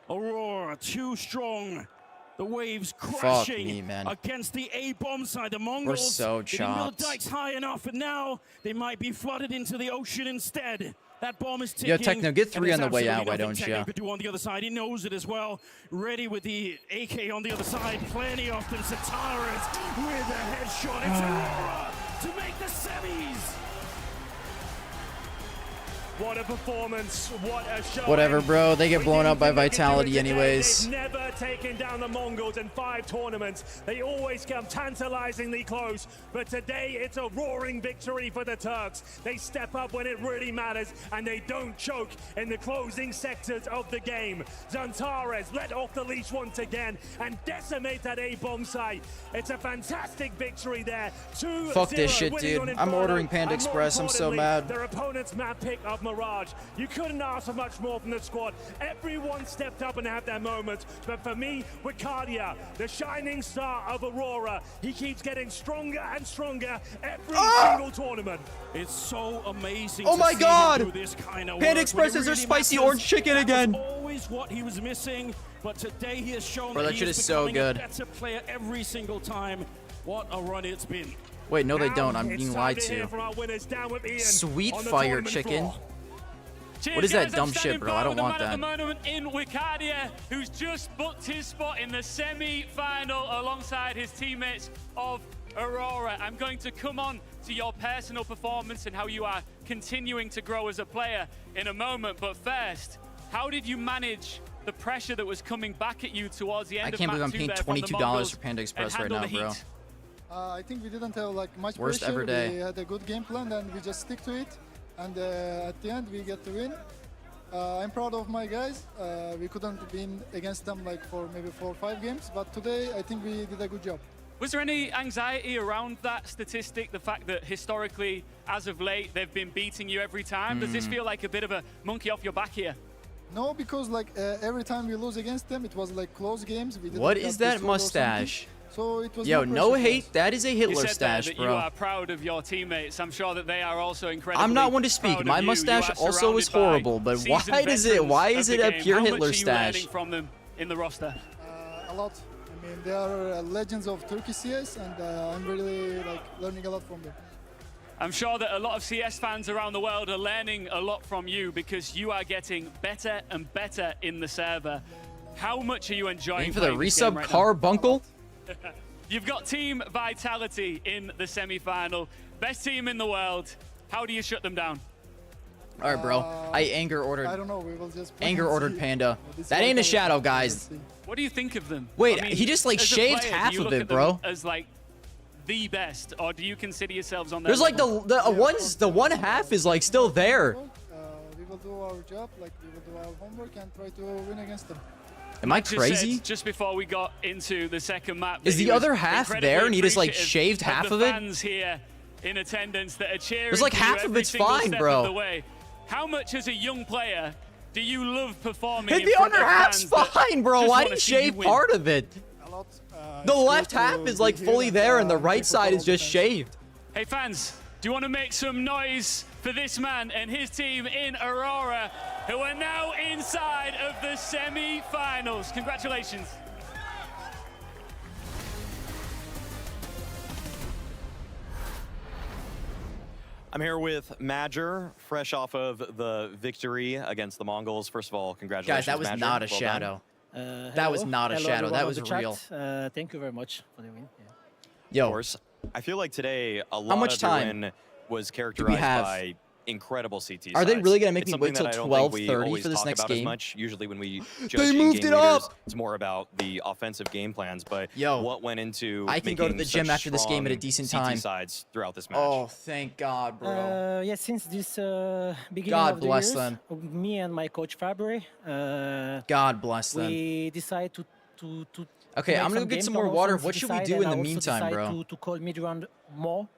Aurora, too strong. The waves crashing
me, man.
against the A-bomb side. The Mongols
so
didn't build
chopped.
dikes high enough, and now they might be flooded into the ocean instead. That bomb is ticking.
Yo, Techno, get 3
and
on the way
there's
out, why
absolutely
don't
nothing Techno
you?
could do on the other side. He knows it as well. Ready with the AK on the other side. Plenty of them. Sataras with a headshot. It's Aurora to make the semis.
What a performance. What a show.
Whatever, bro. They get blown up by Vitality anyways.
They've never taken down the Mongols in 5 tournaments. They always come tantalizingly close. But today, it's a roaring victory for the Turks. They step up when it really matters, and they don't choke in the closing sectors of the game. Zantares let off the leash once again and decimate that A-bomb site. It's a fantastic victory there. 2-0
Fuck this shit,
winning
dude.
on
I'm
Inferno,
ordering Panda
and more
Express. I'm so
importantly,
mad.
Their opponent's map pick of Mirage. You couldn't ask for much more from the squad. Everyone stepped up and had their moments. But for me, with Cardia, the shining star of Aurora, he keeps getting stronger and stronger every single tournament.
It's so amazing.
Oh
to
my
see
God!
him do this kind of
Panda
work.
Express
When
is
it
their
really
spicy
matters,
orange chicken
that
again.
was always what he was missing, but today he has shown
Bro, that
he
shit
is
is so
becoming
good.
a better player every single time. What a run it's been.
Wait, no, they
Now
don't. I'm
it's
being
time
lied
hear
to.
from our winners. Down with Ian
Sweet
on the
fire
tournament
chicken.
floor.
What is that
Cheers, guys.
dumb
I'm
shit,
standing
bro?
by
I don't
with the
want
man
that.
At the moment in Wicadia, who's just booked his spot in the semi-final alongside his teammates of Aurora. I'm going to come on to your personal performance and how you are continuing to grow as a player in a moment. But first, how did you manage the pressure that was coming back at you towards the end
I
of
can't believe
map
I'm
2
paying
there from the
$22
Mongols
for Panda
and
Express right
handle
now,
the
bro.
heat?
I think we didn't have like much
Worst
pressure.
ever day.
We had a good game plan and we just stick to it. And at the end we get the win. I'm proud of my guys. We couldn't win against them like for maybe 4 or 5 games, but today I think we did a good job.
Was there any anxiety around that statistic, the fact that historically, as of late, they've been beating you every time? Does this feel like a bit of a monkey off your back here?
No, because like every time we lose against them, it was like close games. We didn't
What
get
is
the
that
score or
mustache?
something. So it was
Yo, no
pressure for
hate.
us.
That is a
You
Hitler
said
stash,
that
bro.
you are proud of your teammates. I'm sure that they are also incredibly
I'm not one to speak.
proud
My
of you.
mustache
You are
also is
surrounded by
horrible, but
seasoned
why is it?
veterans
Why
of
is
the
it a
game.
pure
How
Hitler
much are you
stash?
learning from them in the roster?
A lot. I mean, they are legends of Turkish CS, and I'm really like learning a lot from them.
I'm sure that a lot of CS fans around the world are learning a lot from you because you are getting better and better in the server. How much are you enjoying
Waiting for the
playing this game
resub
right
Carbuncle?
You've got Team Vitality in the semi-final. Best team in the world. How do you shut them down?
All right, bro. I anger ordered.
I don't know. We will just play
Anger
and
ordered
see.
Panda.
This
That
is
ain't a
what
shadow,
we'll
guys.
see.
What do you think of them?
Wait,
I mean,
he just like
as a
shaved
player, do
half
you
of
look
it,
at them
bro.
as like the best, or do you consider yourselves on their
There's like
level?
the one half is like still there.
We will do our job, like we will do our homework and try to win against them.
Am I
Just said
crazy?
just before we got into the second map,
Is
that he
the
was
other half
incredibly
there and he just like
appreciative
shaved half
the
of it?
Fans here in attendance that are cheering.
There's like
for you
half of
every
it's
single
fine,
step
bro.
of the way. How much as a young player do you love performing?
And
in
the
front
other
of
half's
fans that
fine, bro.
just
Why
wanna
do you
see you
shave
win?
part of it?
A lot.
The left half is like fully there and the right side is just shaved.
Hey fans, do you want to make some noise for this man and his team in Aurora, who are now inside of the semi-finals? Congratulations.
I'm here with Major, fresh off of the victory against the Mongols. First of all, congratulations,
Guys, that was
Major.
not a
Well
shadow.
done.
That was not a
Hello,
shadow. That
everyone
was
on the
real.
chat. Thank you very much for the win.
Yo.
Of course. I feel like today a lot
much
of your
time
win was
do we
characterized
have?
by incredible CT
Are they
sides.
really gonna make
It's
me wait
something
till
that I don't think we
12:30
always
for this
talk
next
about as
game?
much. Usually when we judge
They
in-game
moved it
leaders,
up!
it's more about the offensive game plans. But
Yo,
what went into
I can go to
making
the gym
such
after this game at a
strong
decent
CT
time.
sides throughout this match?
Oh, thank God, bro.
Yeah, since this beginning
God
of the
bless
years,
them.
me and my coach Fabry,
God bless them.
we decided to
Okay,
make
I'm gonna
some
get
game
some
plan
more
also
water.
on
What
CT
should we
side,
do
and
in
I
the
also
meantime,
decide
bro?
To call mid-round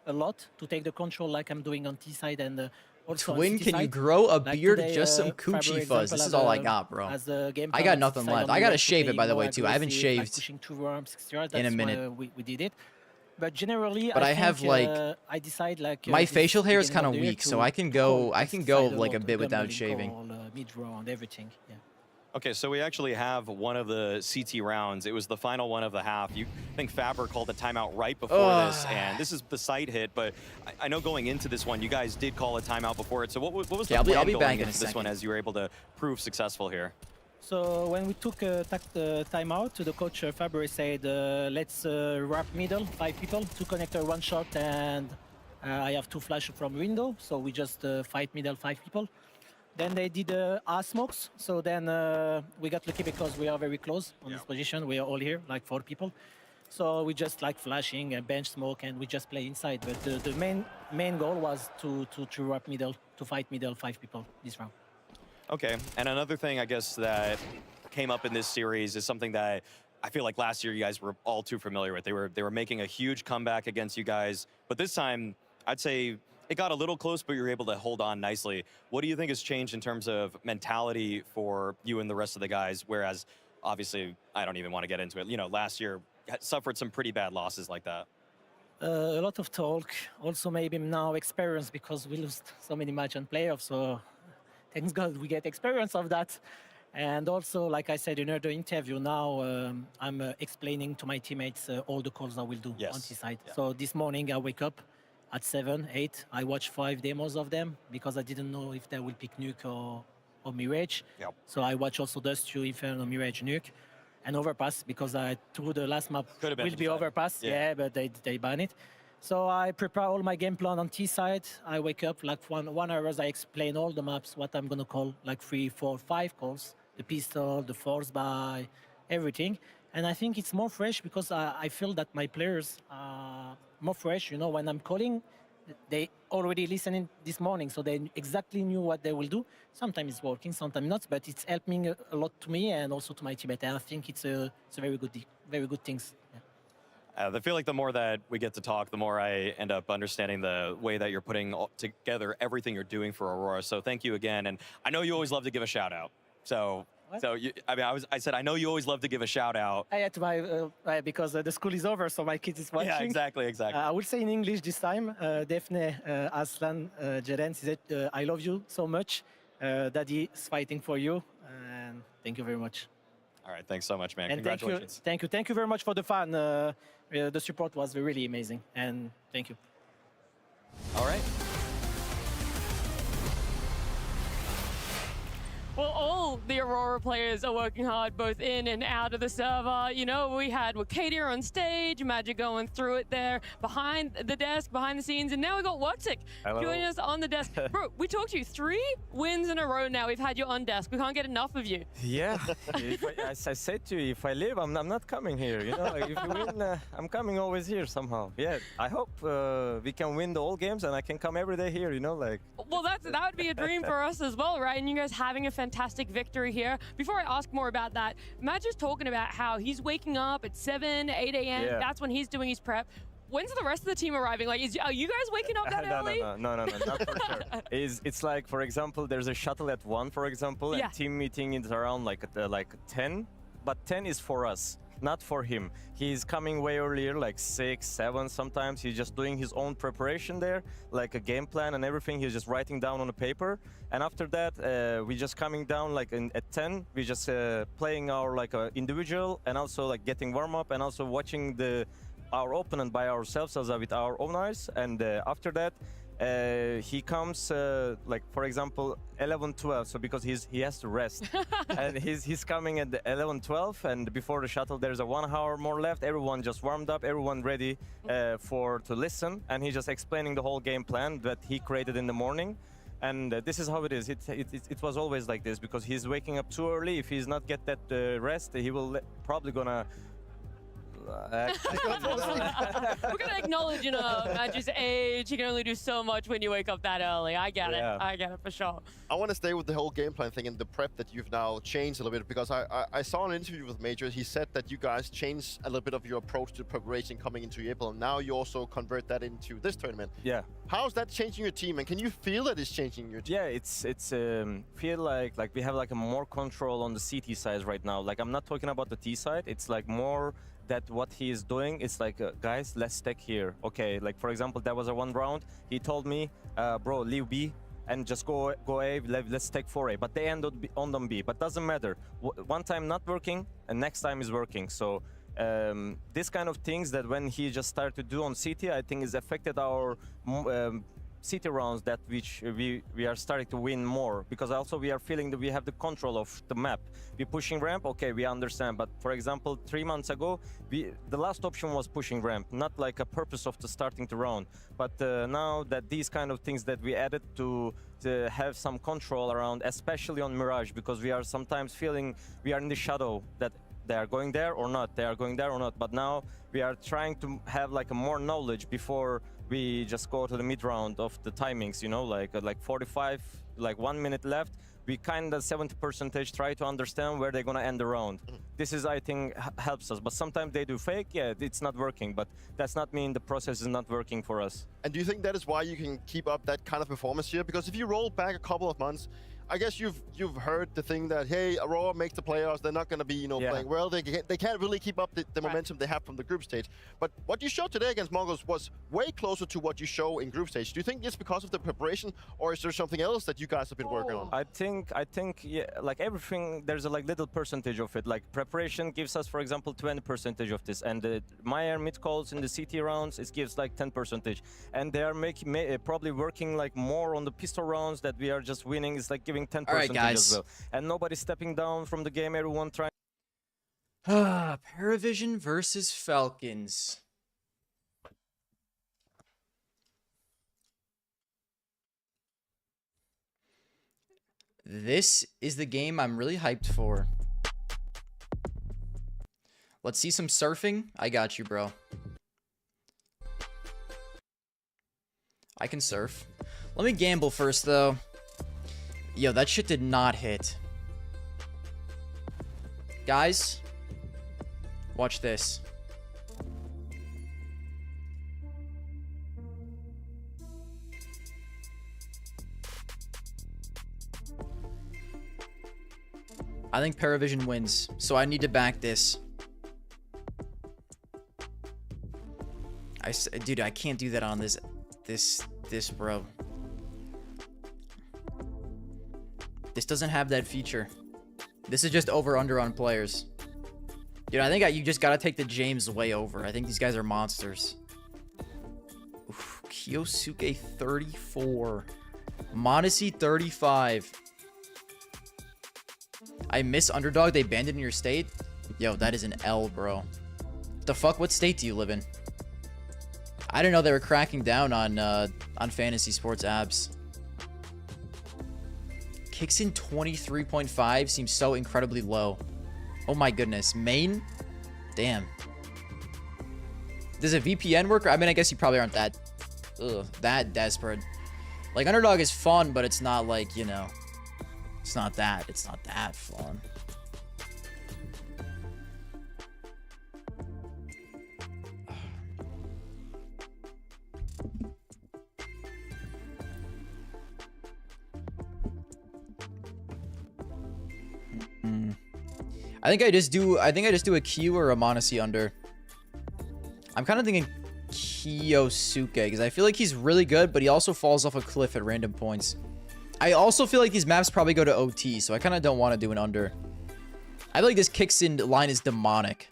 a lot, to take the control like I'm doing on T side and also
Twin,
on CT
can you
side.
grow a
Like
beard?
today,
Just some
Fabry,
coochie
example,
fuzz. This
has
is all I
a-
got, bro.
has a game
I
plan
got
on
nothing
CT side
left.
on
I
the
gotta
left to
shave
play
it, by the
more
way, too. I haven't
aggressive, like
shaved
pushing 2 rounds, 6 yards.
in a
That's why
minute.
we did it. But generally,
But I
think,
have, like,
I decide like
my
this
facial hair is
beginning
kind
of
of
the year
weak, so
to
I can go.
call
I
this
can go
side a
like a
lot,
bit without
gambling
shaving.
call, mid-round, everything. Yeah.
Okay, so we actually have one of the CT rounds. It was the final one of the half. I think Faber called a timeout right before this, and this is the site hit, but I know going into this one, you guys did call a timeout before it. So what was the
I'll
plan
be
going
back in a
into this one
second.
as you were able to prove successful here?
So when we took the timeout, the coach Fabry said, let's wrap middle, 5 people, 2 connector, 1 shot, and I have 2 flash from window. So we just fight middle, 5 people. Then they did our smokes. So then we got lucky because we are very close on this position. We are all here, like 4 people. So we just like flashing and bench smoke, and we just play inside. But the main goal was to wrap middle, to fight middle, 5 people this round.
Okay, and another thing I guess that came up in this series is something that I feel like last year you guys were all too familiar with. They were making a huge comeback against you guys, but this time I'd say it got a little close, but you were able to hold on nicely. What do you think has changed in terms of mentality for you and the rest of the guys? Whereas obviously I don't even want to get into it. You know, last year suffered some pretty bad losses like that.
A lot of talk, also maybe now experience because we lost so many matches on playoffs. So thanks God we get experience of that. And also, like I said in the interview, now I'm explaining to my teammates all the calls I will do on this side.
Yeah.
So this morning I wake up at 7, 8. I watch 5 demos of them because I didn't know if they will pick Nuke or Mirage.
Yep.
So I watch also Dust 2, Inferno, Mirage, Nuke. And Overpass because I through the last map will be Overpass. Yeah, but they ban it. So I prepare all my game plan on T side. I wake up like one hour. I explain all the maps, what I'm gonna call, like 3, 4, 5 calls, the pistol, the force buy, everything. And I think it's more fresh because I feel that my players are more fresh. You know, when I'm calling, they already listening this morning, so they exactly knew what they will do. Sometimes it's working, sometimes not, but it's helping a lot to me and also to my teammate. And I think it's a very good things. Yeah.
I feel like the more that we get to talk, the more I end up understanding the way that you're putting together everything you're doing for Aurora. So thank you again. And I know you always love to give a shout out. So, I said, I know you always love to give a shout out.
I had to buy, because the school is over, so my kids is watching.
Yeah, exactly.
I will say in English this time. Daphne, Aslan, Jeren said, I love you so much. Daddy is fighting for you. And thank you very much.
All right, thanks so much, man.
And
Congratulations.
Thank you very much for the fun. The support was really amazing, and thank you.
All right.
Well, all the Aurora players are working hard, both in and out of the server. You know, we had Katia on stage, Magic going through it there, behind the desk, behind the scenes, and now we got Wuxic joining us on the desk. Bro, we talked to you 3 wins in a row now. We've had you on desk. We can't get enough of you.
Yeah, as I said to you, if I live, I'm not coming here. You know, like if you win, I'm coming always here somehow. Yeah, I hope we can win the whole games and I can come every day here. You know, like.
Well, that would be a dream for us as well, right? And you guys having a fantastic victory here. Before I ask more about that, Matt is talking about how he's waking up at 7, 8 a.m.
Yeah.
That's when he's doing his prep. When's the rest of the team arriving? Like, are you guys waking up that early?
No, not for sure. It's like, for example, there's a shuttle at 1, for example, and team meeting is around like 10, but 10 is for us. Not for him. He's coming way earlier, like 6, 7 sometimes. He's just doing his own preparation there, like a game plan and everything. He's just writing down on a paper. And after that, we just coming down like at 10. We just playing our like individual and also like getting warm up and also watching our opponent by ourselves as with our own eyes. And after that, he comes like for example 11-12, so because he has to rest and he's coming at the 11-12, and before the shuttle there's a 1 hour more left. Everyone just warmed up, everyone ready to listen, and he's just explaining the whole game plan that he created in the morning. And this is how it is. It was always like this, because he's waking up too early. If he's not get that rest, he will probably gonna
We're gonna acknowledge, you know, Magic's age. You can only do so much when you wake up that early. I get it. I get it for sure.
I want to stay with the whole game plan thing and the prep that you've now changed a little bit, because I saw an interview with Major. He said that you guys changed a little bit of your approach to preparation coming into April, and now you also convert that into this tournament.
Yeah.
How's that changing your team, and can you feel that it's changing your team?
Yeah, it's feel like we have like a more control on the CT side right now. Like, I'm not talking about the T side. It's like more that what he is doing is like, guys, let's stack here. Okay, like for example, there was a 1 round. He told me, bro, leave B and just go A, let's take 4A. But they end on B, but doesn't matter. One time not working and next time is working. So this kind of things that when he just started to do on CT, I think has affected our city rounds that which we are starting to win more, because also we are feeling that we have the control of the map. We're pushing ramp, okay, we understand, but for example 3 months ago the last option was pushing ramp, not like a purpose of the starting the round. But now that these kind of things that we added to have some control around, especially on Mirage, because we are sometimes feeling we are in the shadow that they are going there or not, but now we are trying to have like a more knowledge before we just go to the mid round of the timings, you know, like 45, like 1 minute left. We kind of 70% try to understand where they're gonna end the round. This is, I think, helps us. But sometimes they do fake, yeah, it's not working, but that's not mean the process is not working for us.
And do you think that is why you can keep up that kind of performance here? Because if you roll back a couple of months, I guess you've heard the thing that, hey, Aurora makes the playoffs, they're not going to be, you know, playing well. They can't really keep up the momentum they have from the group stage. But what you showed today against Mongols was way closer to what you show in group stage. Do you think it's because of the preparation, or is there something else that you guys have been working on?
I think yeah, like everything, there's a like little percentage of it. Like preparation gives us, for example, 20% of this, and my air mid calls in the CT rounds, it gives like 10%, and they are probably working like more on the pistol rounds that we are just winning. It's like giving 10%
right, guys.
as well. And nobody's stepping down from the game, everyone trying.
Paravision versus Falcons. This is the game I'm really hyped for. Let's see some surfing. I got you, bro. I can surf. Let me gamble first, though. Yo, that shit did not hit. Guys, watch this. I think Paravision wins, so I need to back this. Dude, I can't do that on this, bro. This doesn't have that feature. This is just over/under on players. Dude, I think you just gotta take the James way over. I think these guys are monsters. Oof, Kyosuke 34. Modesty 35. I miss underdog. They banned it in your state. Yo, that is an L, bro. The fuck? What state do you live in? I didn't know they were cracking down on fantasy sports apps. Kicks in 23.5 seems so incredibly low. Oh my goodness. Main? Damn. Does a VPN work? I mean, I guess you probably aren't that desperate. Like, underdog is fun, but it's not like, you know, it's not that fun. I think I just do a Q or a Monacy under. I'm kind of thinking Kyosuke because I feel like he's really good, but he also falls off a cliff at random points. I also feel like these maps probably go to OT, so I kind of don't want to do an under. I feel like this kicks in line is demonic.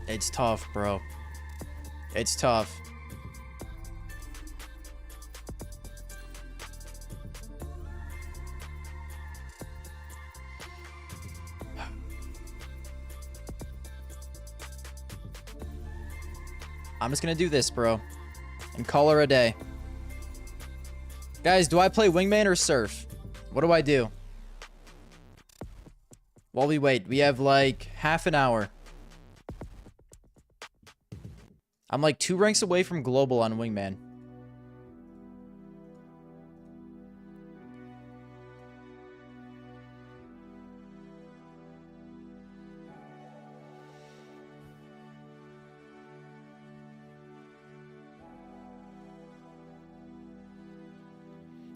It's tough, bro. It's tough. I'm just gonna do this, bro, and call her a day. Guys, do I play wingman or surf? What do I do? While we wait, we have like half an hour. I'm like 2 ranks away from global on wingman.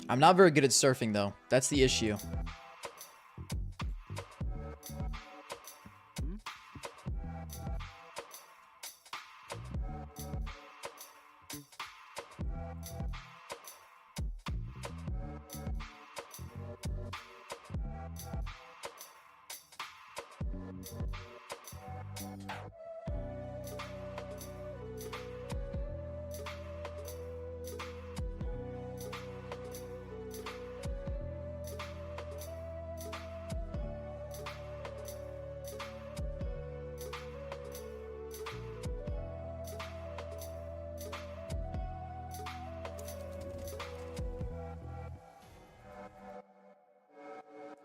I'm not very good at surfing though. That's the issue.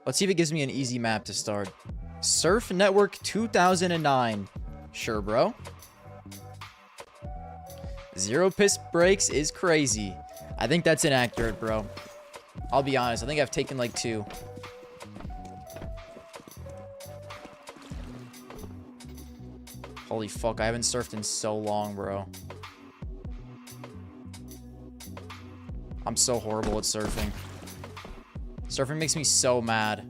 Let's see if it gives me an easy map to start. Surf Network 2009. Sure, bro. 0 piss breaks is crazy. I think that's inaccurate, bro. I'll be honest. I think I've taken like 2. Holy fuck. I haven't surfed in so long, bro. I'm so horrible at surfing. Surfing makes me so mad.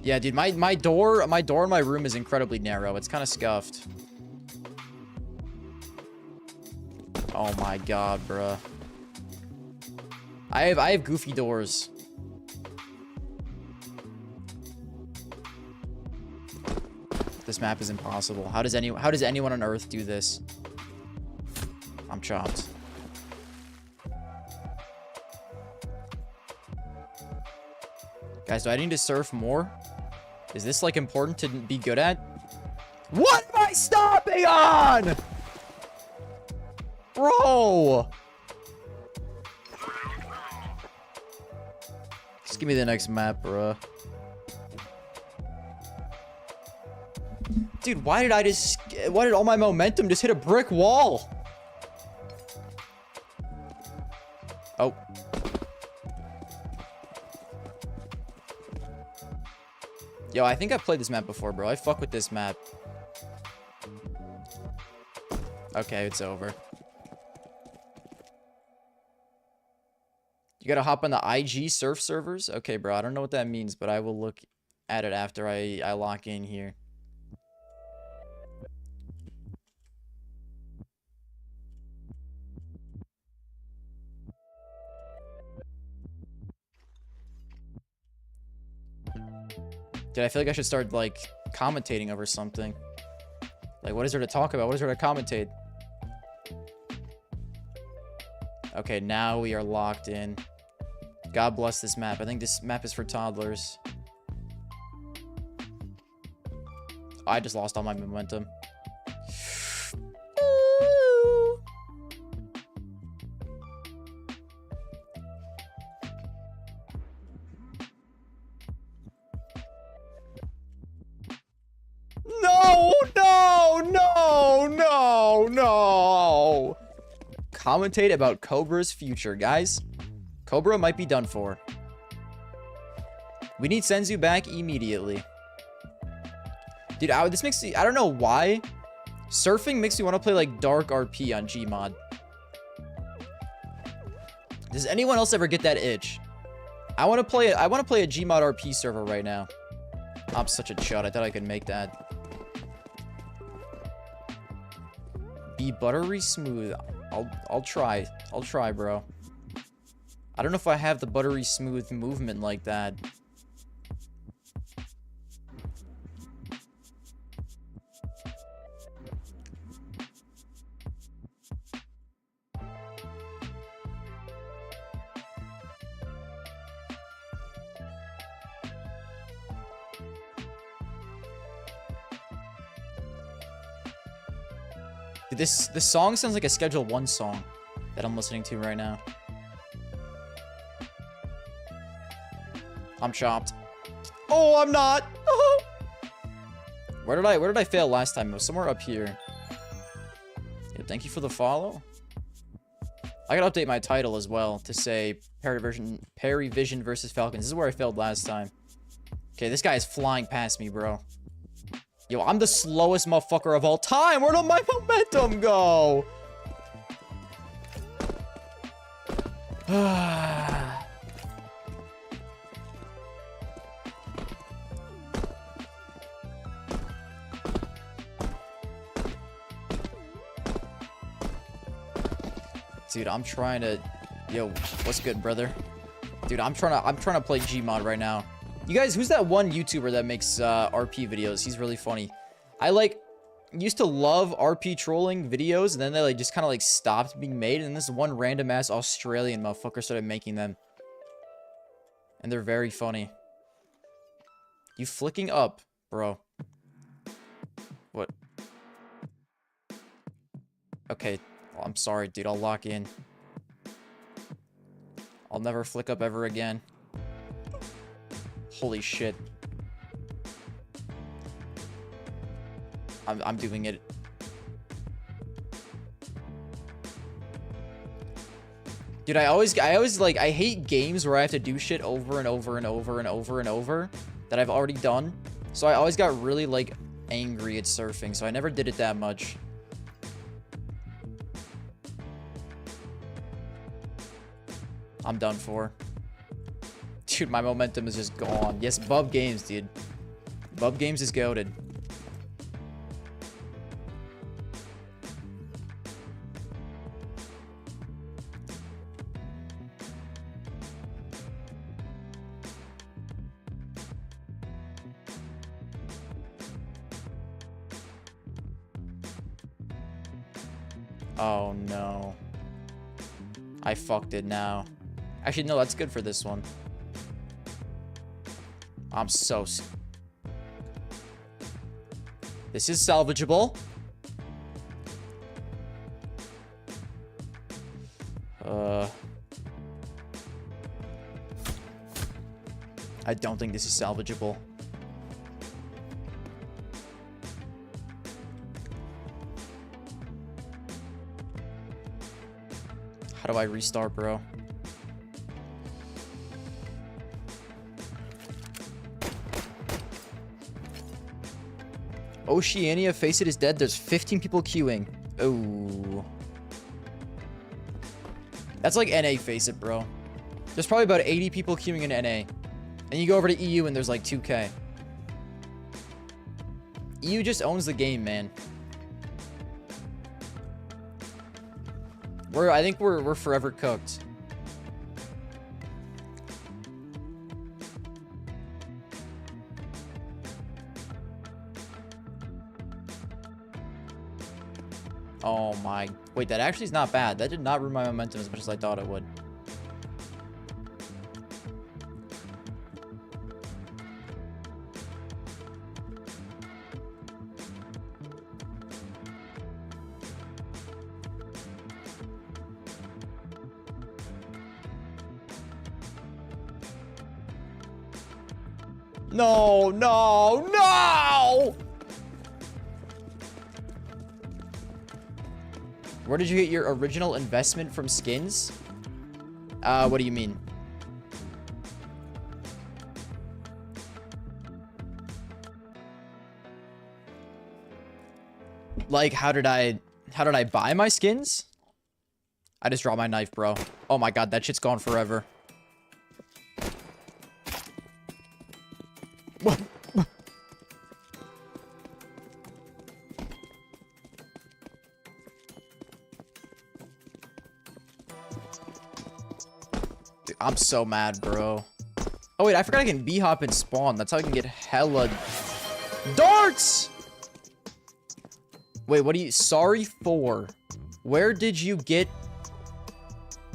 Yeah, dude, my door in my room is incredibly narrow. It's kind of scuffed. Oh my god, bruh. I have goofy doors. This map is impossible. How does anyone on Earth do this? I'm chopped. Guys, do I need to surf more? Is this like important to be good at? What am I stopping on? Bro! Just give me the next map, bro. Dude, why did all my momentum just hit a brick wall? Oh. Yo, I think I've played this map before, bro. I fuck with this map. Okay, it's over. You gotta hop on the IG surf servers? Okay, bro. I don't know what that means, but I will look at it after I lock in here. Dude, I feel like I should start, like, commentating over something. Like, what is there to talk about? What is there to commentate? Okay, now we are locked in. God bless this map. I think this map is for toddlers. I just lost all my momentum. No, no, no, no, no. Commentate about Cobra's future, guys. Cobra might be done for. We need Senzu back immediately. Dude, this makes me... I don't know why. Surfing makes me want to play, like, Dark RP on Gmod. Does anyone else ever get that itch? I want to play a Gmod RP server right now. I'm such a chud. I thought I could make that. Be buttery smooth. I'll try. I'll try, bro. I don't know if I have the buttery smooth movement like that. Dude, this song sounds like a Schedule 1 song that I'm listening to right now. I'm chopped. Oh, I'm not. Oh. Where did I fail last time? It was somewhere up here. Yeah, thank you for the follow. I gotta update my title as well to say Paravision versus Falcons. This is where I failed last time. Okay, this guy is flying past me, bro. Yo, I'm the slowest motherfucker of all time. Where did my momentum go? Dude, I'm trying to... Yo, what's good, brother? Dude, I'm trying to play Gmod right now. You guys, who's that one YouTuber that makes RP videos? He's really funny. I used to love RP trolling videos, and then they just kind of stopped being made, and this one random ass Australian motherfucker started making them. And they're very funny. You flicking up, bro. What? Okay. Well, I'm sorry, dude. I'll lock in. I'll never flick up ever again. Holy shit. I'm doing it. Dude, I hate games where I have to do shit over and over and over and over and over that I've already done. So I always got really angry at surfing, so I never did it that much. I'm done for. Dude, my momentum is just gone. Yes, Bub Games, dude. Bub Games is goated. Oh, no. I fucked it now. Actually, no, that's good for this one. I'm so... This is salvageable. I don't think this is salvageable. How do I restart, bro? Oceania, Face It is dead. There's 15 people queuing. Oh. That's like NA Face It, bro. There's probably about 80 people queuing in NA. And you go over to EU and there's like 2K. EU just owns the game, man. I think we're forever cooked. Oh my. Wait, that actually is not bad. That did not ruin my momentum as much as I thought it would. No, no, no! Where did you get your original investment from skins? What do you mean? Like, how did I buy my skins? I just dropped my knife, bro. Oh my god, that shit's gone forever. What? Dude, I'm so mad, bro. Oh wait, I forgot I can B-hop and spawn. That's how I can get hella darts! Wait, what do you... Sorry for... Where did you get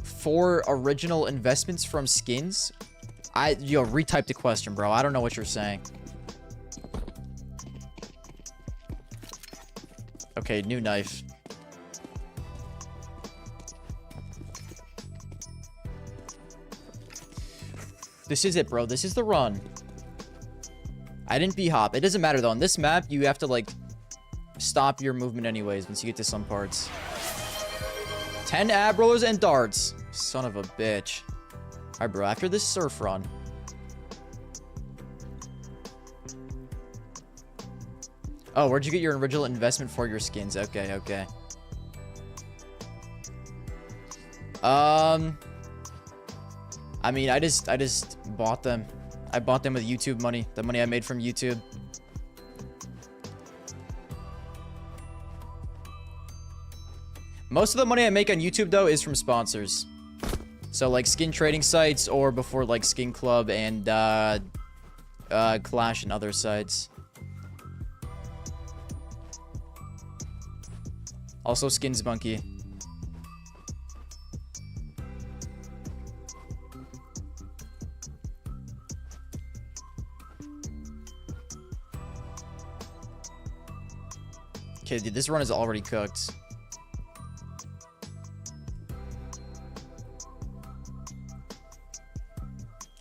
4 original investments from skins? Yo, retype the question, bro. I don't know what you're saying. Okay, new knife. This is it, bro. This is the run. I didn't B-hop. It doesn't matter, though. On this map, you have to, like, stop your movement anyways once you get to some parts. 10 ab rollers and darts. Son of a bitch. Alright, bro. After this surf run. Oh, where'd you get your original investment for your skins? Okay, okay. I mean, I just bought them. I bought them with YouTube money. The money I made from YouTube. Most of the money I make on YouTube, though, is from sponsors. So, like, skin trading sites or before, like, Skin Club and, Clash and other sites. Also, Skins Monkey. Okay, dude, this run is already cooked.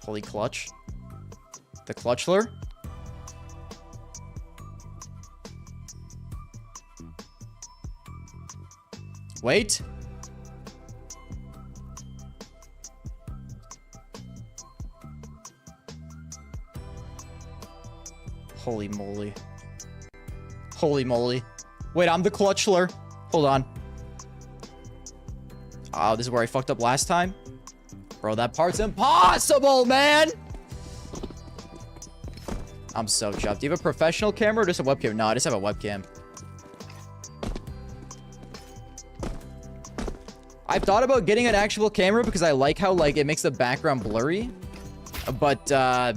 Holy clutch. The clutchler. Wait. Holy moly. Holy moly. Wait, I'm the clutchler. Hold on. Oh, this is where I fucked up last time. Bro, that part's impossible, man! I'm so chuffed. Do you have a professional camera or just a webcam? No, I just have a webcam. I've thought about getting an actual camera because I like how, like, it makes the background blurry. But, I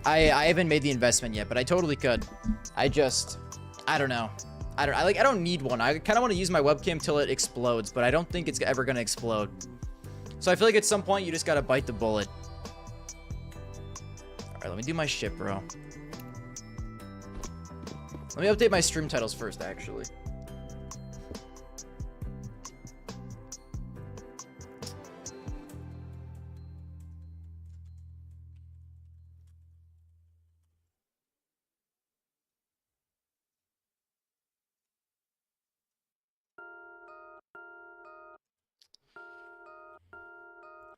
haven't made the investment yet, but I totally could. I don't know. I don't need one. I kind of want to use my webcam till it explodes, but I don't think it's ever going to explode. So I feel like at some point you just gotta bite the bullet. Alright, let me do my shit, bro. Let me update my stream titles first, actually.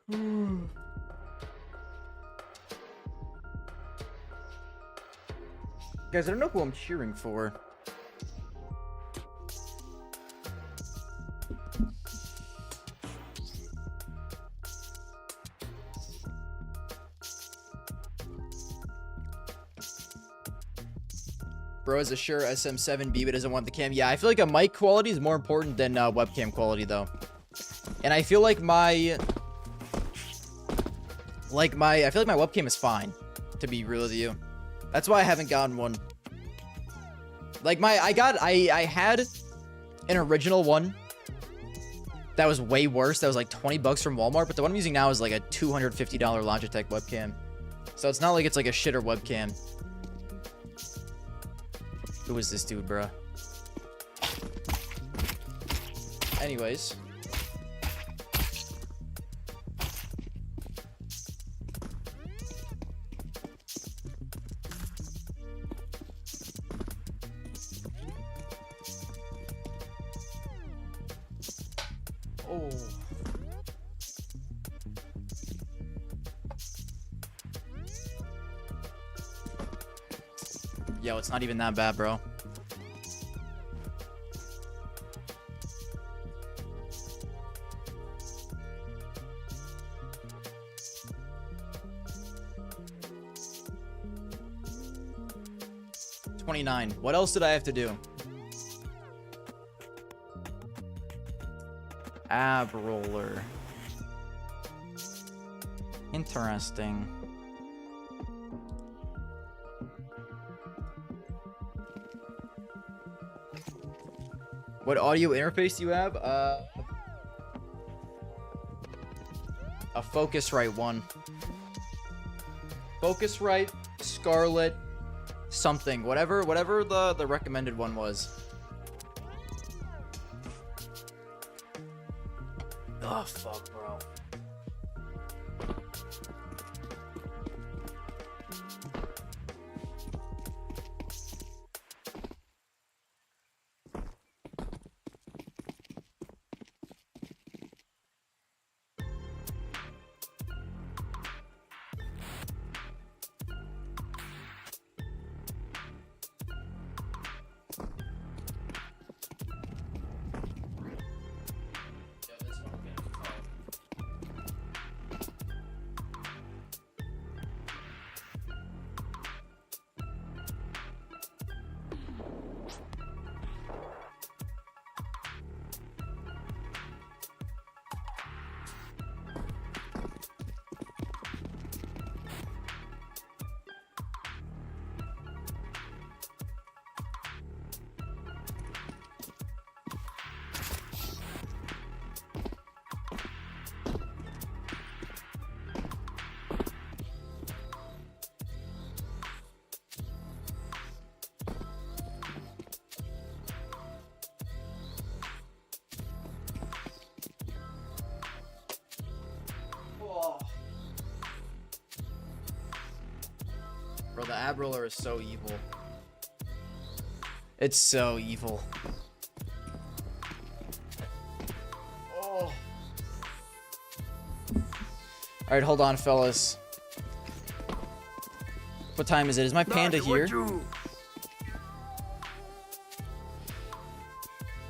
Guys, I don't know who I'm cheering for. Bro is a sure SM7B but doesn't want the cam. Yeah, I feel like a mic quality is more important than webcam quality though. And I feel like I feel like my webcam is fine, to be real with you. That's why I haven't gotten one. Like I had an original one that was way worse. That was like 20 bucks from Walmart, but the one I'm using now is like a $250 Logitech webcam. So it's not like it's like a shitter webcam. Who is this dude, bruh? Anyways. Oh. Yo, it's not even that bad, bro. $29. What else did I have to do? Ab roller. Interesting. What audio interface do you have? A Focusrite one. Focusrite, Scarlett, something. Whatever the recommended one was. Oh, fuck, bro. Bro, the ab roller is so evil. It's so evil. Oh. Alright, hold on, fellas. What time is it? Is my panda here?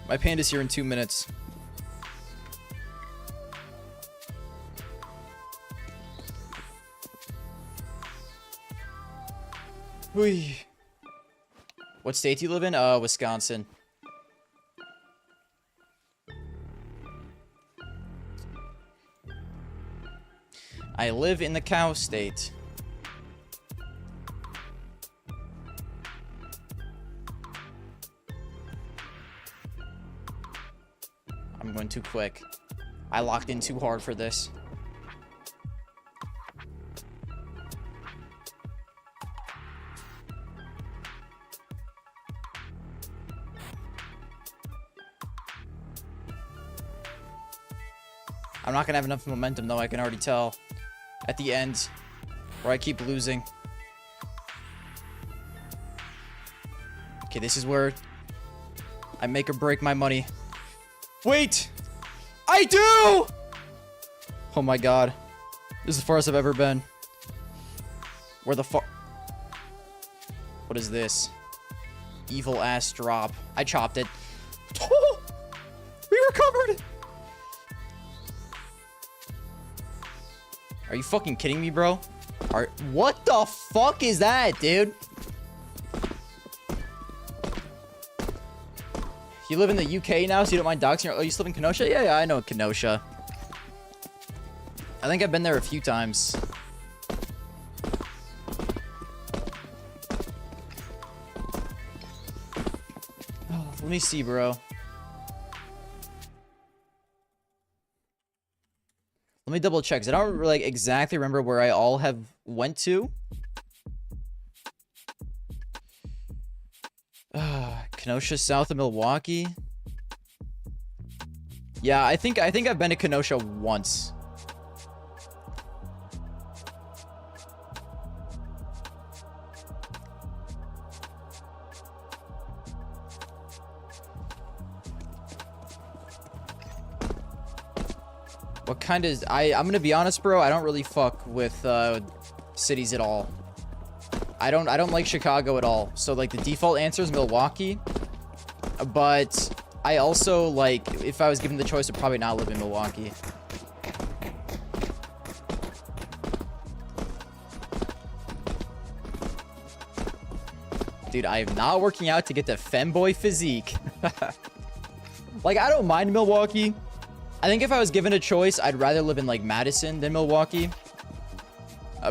My panda's here in 2 minutes. Whee. What state do you live in? Wisconsin. I live in the cow state. I'm going too quick. I locked in too hard for this. I'm not gonna have enough momentum though, I can already tell. At the end, where I keep losing. Okay, this is where I make or break my money. Wait! I do! Oh my god. This is the farthest I've ever been. Where the fuck? What is this? Evil ass drop. I chopped it. Oh, we recovered! Are you fucking kidding me, bro? What the fuck is that, dude? You live in the UK now, so you don't mind doxing? Oh, you still live in Kenosha? Yeah, I know Kenosha. I think I've been there a few times. Oh, let me see, bro. Let me double check, 'cause I don't like exactly remember where I all have went to. Kenosha, south of Milwaukee. Yeah, I think I've been to Kenosha once. What kind of... I'm gonna be honest, bro. I don't really fuck with cities at all. I don't like Chicago at all. So like the default answer is Milwaukee. But I also like, if I was given the choice, would probably not live in Milwaukee. Dude, I am not working out to get the femboy physique. Like, I don't mind Milwaukee. I think if I was given a choice, I'd rather live in like Madison than Milwaukee.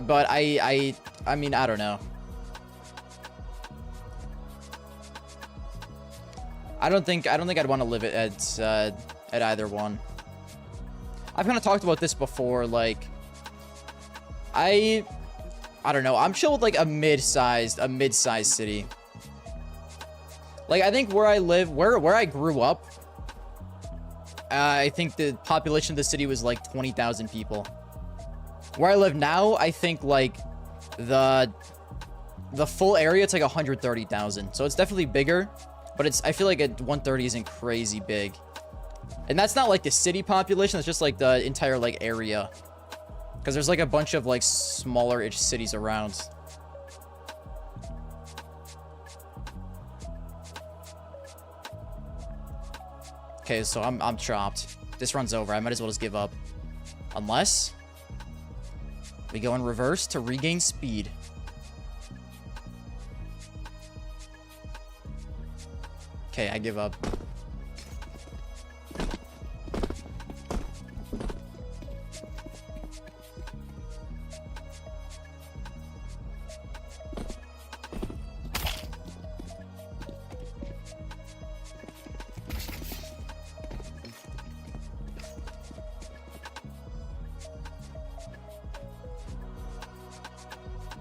But I mean, I don't know. I don't think I'd want to live at either one. I've kind of talked about this before. Like, I don't know. I'm chill with like a mid-sized city. Like, I think where I live, where I grew up, I think the population of the city was like 20,000 people. Where I live now, I think like the full area, it's like 130,000. So it's definitely bigger. But I feel like 130 isn't crazy big. And that's not like the city population. That's just like the entire like area. Because there's like a bunch of like smaller-ish cities around. Okay, so I'm chopped. This run's over. I might as well just give up. Unless we go in reverse to regain speed. Okay, I give up.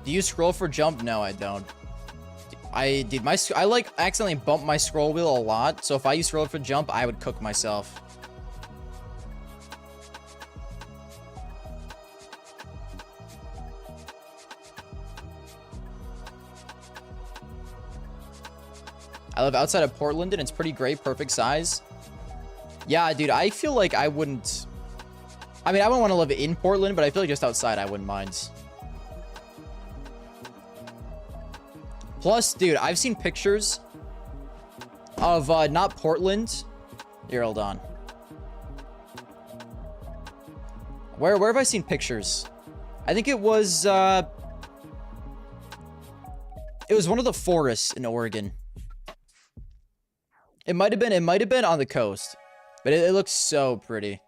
Do you scroll for jump? No, I don't. I like accidentally bump my scroll wheel a lot, so if I use scroll for jump, I would cook myself. I live outside of Portland and it's pretty great, perfect size. Yeah, dude, I feel like I wouldn't... I mean, I wouldn't want to live in Portland, but I feel like just outside I wouldn't mind. Plus, dude, I've seen pictures of, not Portland. Here, hold on. Where have I seen pictures? I think it was one of the forests in Oregon. It might have been on the coast. But it looks so pretty.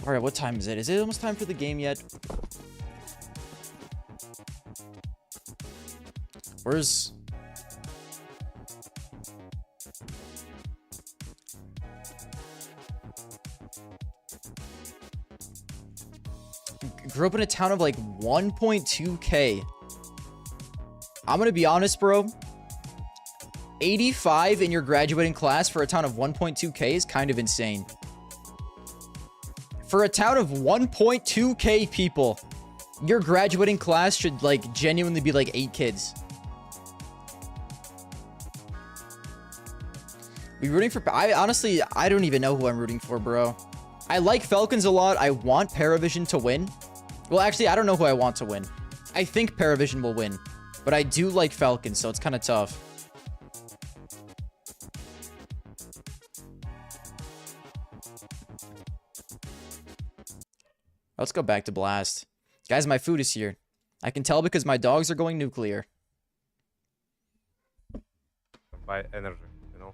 All right, what time is it? Is it almost time for the game yet? Where's... Grew up in a town of like 1.2K. I'm gonna be honest, bro. 85 in your graduating class for a town of 1.2K is kind of insane. For a town of 1.2k people, your graduating class should like genuinely be like 8 kids. We rooting for... honestly, I don't even know who I'm rooting for, bro. I like Falcons a lot. I want Paravision to win. Well, actually, I don't know who I want to win. I think Paravision will win. But I do like Falcons, so it's kind of tough. Let's go back to Blast. Guys, my food is here. I can tell because my dogs are going nuclear.
By energy, you know.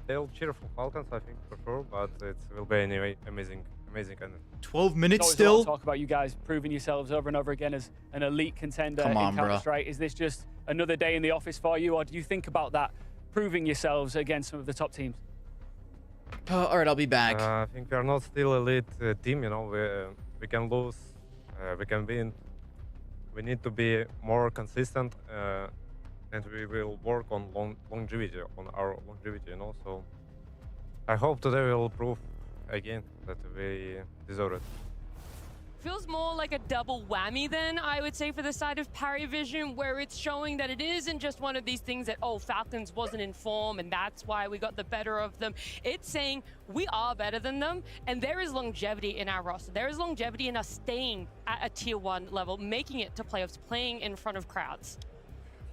They'll cheer for Falcons, I think, for sure, but it will be anyway amazing energy.
12 minutes
Always
still?
Talk about you guys proving yourselves over and over again as an elite contender in Counter-Strike. Is this just another day in the office for you, or do you think about that, proving yourselves against some of the top teams?
All right, I'll be back.
I think we are not still elite team, you know. We can lose, we can win. We need to be more consistent, and we will work on longevity, on our longevity, you know. So I hope today we'll prove again that we deserve it.
Feels more like a double whammy then, I would say, for the side of Paravision, where it's showing that it isn't just one of these things that, oh, Falcons wasn't in form and that's why we got the better of them. It's saying we are better than them, and there is longevity in our roster. There is longevity in us staying at a tier 1 level, making it to playoffs, playing in front of crowds.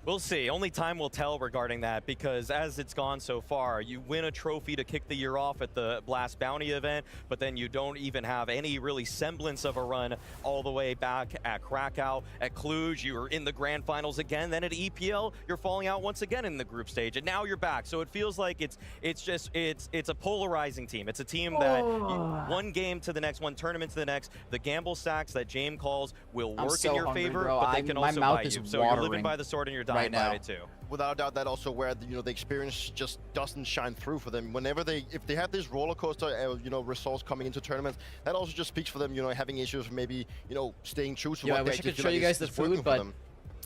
We'll see. Only time will tell regarding that, because as it's gone so far, you win a trophy to kick the year off at the Blast Bounty event, but then you don't even have any really semblance of a run all the way back at Krakow. At Cluj, you were in the grand finals again. Then at EPL, you're falling out once again in the group stage, and now you're back. So it feels like it's a polarizing team. It's a team that one game to the next, one tournament to the next. The gamble stacks that James calls will work in your favor,
bro.
but they can also bite you. So you're living by the sword and you're dying by it too.
Without a doubt, that also where the experience just doesn't shine through for them. Whenever if they have this roller coaster, results coming into tournaments, that also just speaks for them. Having issues, maybe staying true to what
I
they
wish I could show you guys the food, but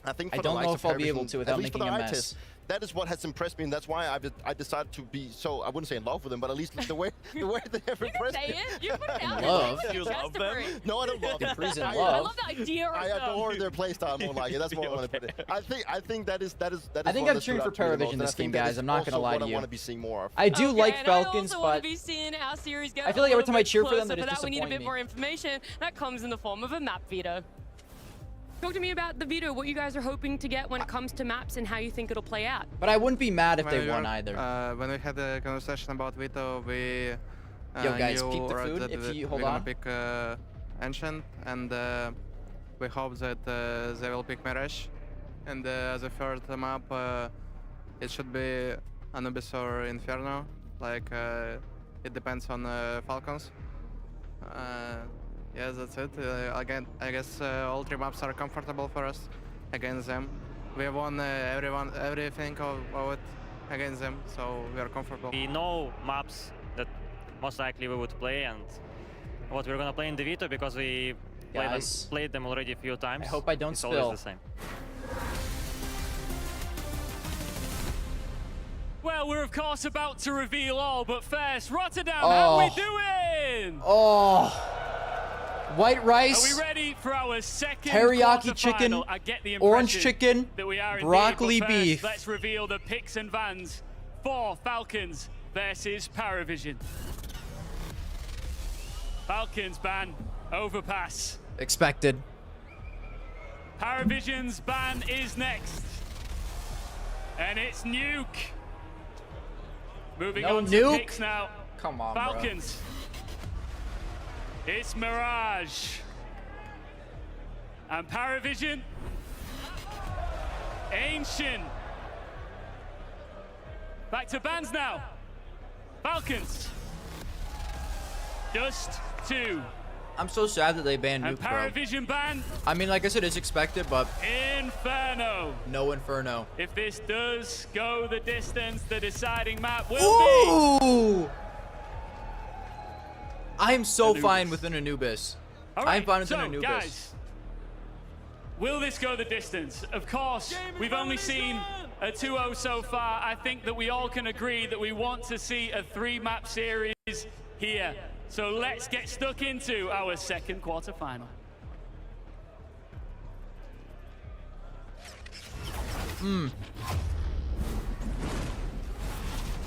I think
I don't know if I'll be able to without making a mess.
That is what has impressed me, and that's why I decided to be so, I wouldn't say in love with them, but at least the way they have impressed me.
You put it out
love?
You love them? No, I don't love them.
I love the idea of
I adore their playstyle more like it. That's what I want to put it. I think that is
I think I'm cheering for Paravision this game, guys. I'm not gonna lie to you.
I want to be seeing more of.
I do like Falcons,
I
but
want to be seeing our series go
I feel like every time I cheer for them,
they
they just
we need a
disappoint
bit
me.
more information. That comes in the form of a map veto. Talk to me about the veto, what you guys are hoping to get when it comes to maps and how you think it'll play out.
But I wouldn't be mad if they won either.
When we had a conversation about Veto, we
Yo guys,
knew
peep the
that
food if you hold
we're gonna
on.
pick Ancient, and we hope that they will pick Mirage. And as a third map, it should be Anubis or Inferno. Like it depends on Falcons. Yes, that's it. Again, I guess all 3 maps are comfortable for us against them. We have won everything of it against them, so we are comfortable.
We know maps that most likely we would play and what we're gonna play in the Veto, because we played them already a few times.
I hope I don't
it's
spill.
Always the same.
Well, we're of course about to reveal all, but first, Rotterdam, how we doing?
White rice.
Are we ready for our second
teriyaki chicken,
quarterfinal? I get the
orange
impression
chicken,
that we are
broccoli
indeed, but first,
beef.
Let's reveal the picks and bans for Falcons versus Paravision. Falcons ban overpass.
Expected.
Paravision's ban is next. And it's Nuke. Moving
No
on
Nuke?
to picks now.
Come on,
Falcons. It's Mirage. And Paravision. Ancient. Back to bans now. Falcons. Dust 2.
I'm so sad that they banned
And
Nuke, bro.
Paravision ban.
I mean, like I said, it's expected, but
Inferno.
no Inferno.
If this does go the distance, the deciding map will
Ooh!
be.
I am so
Anubis.
fine with an Anubis. I'm fine with an Anubis.
Guys, will this go the distance? Of course, we've only seen a 2-0 so far. I think that we all can agree that we want to see a 3-map series here. So let's get stuck into our second quarterfinal.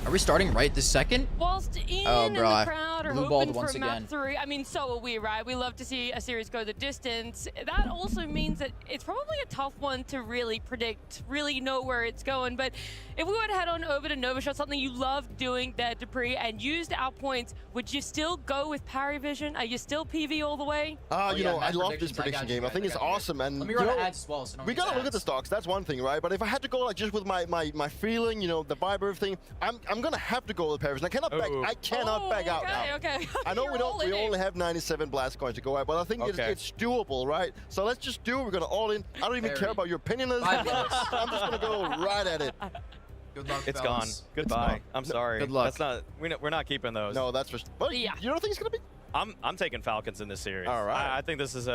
Are we starting right this second?
Whilst Ian and the crowd are hoping for map 3, I mean, so are we, right? We love to see a series go the distance. That also means that it's probably a tough one to really predict, really know where it's going. But if we were to head on over to Nova Shot, something you love doing there, Dupree, and used our points, would you still go with Paravision? Are you still PV all the way?
You know, I love this prediction game. I think it's awesome. And
let me run ads as well. So
we gotta look at the stocks. That's one thing, right? But if I had to go like just with my feeling, you know, the vibe, everything, I'm gonna have to go with Paravision. I cannot back out now.
Okay.
I know we only have 97 blast coins to go at, but I think it's doable, right? So let's just do it. We're gonna all in. I don't even care about your opinion on this. I'm just gonna go right at it.
Good luck,
It's
fellas.
gone. Goodbye. I'm sorry.
Good luck.
That's not. We're not keeping those.
No, that's for. But you don't think it's gonna be?
I'm taking Falcons in this series.
All right.
I think this is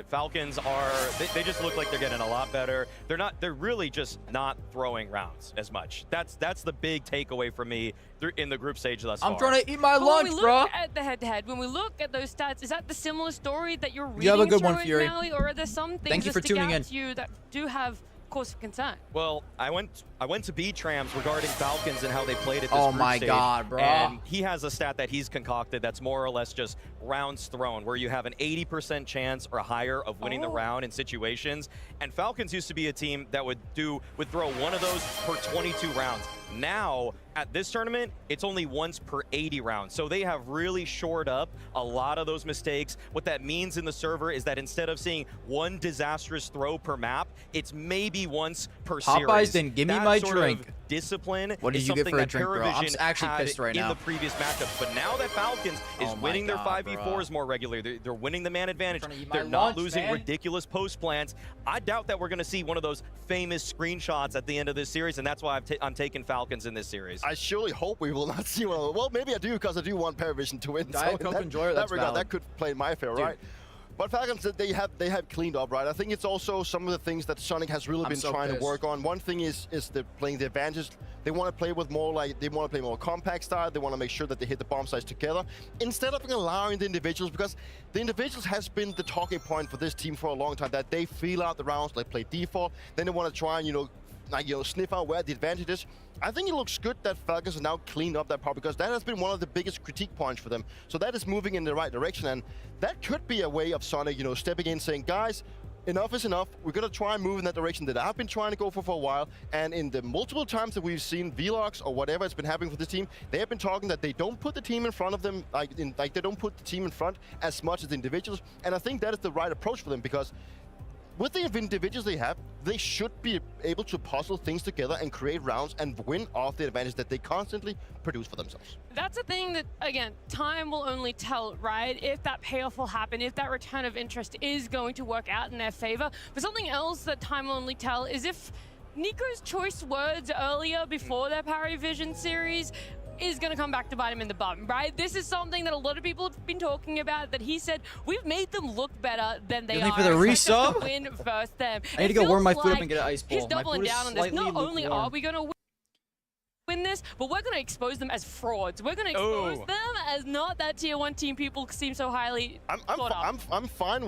Falcons are they just look like they're getting a lot better. They're really just not throwing rounds as much. That's the big takeaway for me in the group stage thus far.
I'm trying to eat my lunch,
when we
bro.
look at the head-to-head, when we look at those stats, is that the similar story that you're reading
You have a good one,
through it,
Fury.
Mally, or are there some things
Thank you
that
for
stick
tuning
out
in.
to you that do have cause for concern?
Well, I went to B-Trams regarding Falcons and how they played at this
Oh
group
my
stage,
God, bro.
And he has a stat that he's concocted that's more or less just rounds thrown, where you have an 80% chance or higher of winning the round in situations. And Falcons used to be a team that would throw one of those per 22 rounds. Now, at this tournament, it's only once per 80 rounds. So they have really shored up a lot of those mistakes. What that means in the server is that instead of seeing one disastrous throw per map, it's maybe once per series.
Popeyes didn't give me
That
my
sort
drink.
of discipline
What did
is
you get
something
for a
that
drink, bro? I'm
Paravision
actually
had
pissed right
in
now.
the previous matchups. But now that Falcons is
Oh my
winning their
God,
5v4s more regularly, they're winning the man advantage.
trying to eat my
They're not
lunch,
losing
man.
ridiculous post plans. I doubt that we're going to see one of those famous screenshots at the end of this series, and that's why I'm taking Falcons in this series.
I surely hope we will not see one of those. Well, maybe I do, because I do want Paravision to win.
Diet Coke and Joy, that's valid.
that could play in my favor,
Dude.
right? But Falcons, they have cleaned up, right? I think it's also some of the things that Sonic has really been trying to work on. One thing is playing the advantage. They want to play with more more compact style. They want to make sure that they hit the bomb sites together instead of allowing the individuals, because the individuals has been the talking point for this team for a long time, that they feel out the rounds, they play default, then they want to try and sniff out where the advantage is. I think it looks good that Falcons have now cleaned up that part, because that has been one of the biggest critique points for them. So that is moving in the right direction, and that could be a way of Sonic, stepping in, saying, guys, enough is enough. We're gonna try and move in that direction that I've been trying to go for a while. And in the multiple times that we've seen vlogs or whatever has been happening for this team, they have been talking that they don't put the team in front of them, like they don't put the team in front as much as the individuals. And I think that is the right approach for them, because with the individuals they have, they should be able to puzzle things together and create rounds and win off the advantage that they constantly produce for themselves.
That's a thing that, again, time will only tell, right? If that payoff will happen, if that return of interest is going to work out in their favor. But something else that time will only tell is if Nico's choice words earlier before their Paravision series is going to come back to bite him in the butt, right? This is something that a lot of people have been talking about, that he said, we've made them look better than they are.
For the resub?
To win versus them.
I need to go warm my food up and get an ice bowl.
He's doubling
my food
down
is
on this.
slightly
Not only
lukewarm.
are we going to win this, but we're going to expose them as frauds. We're going to expose them as not that tier 1 team people seem so highly
I'm fine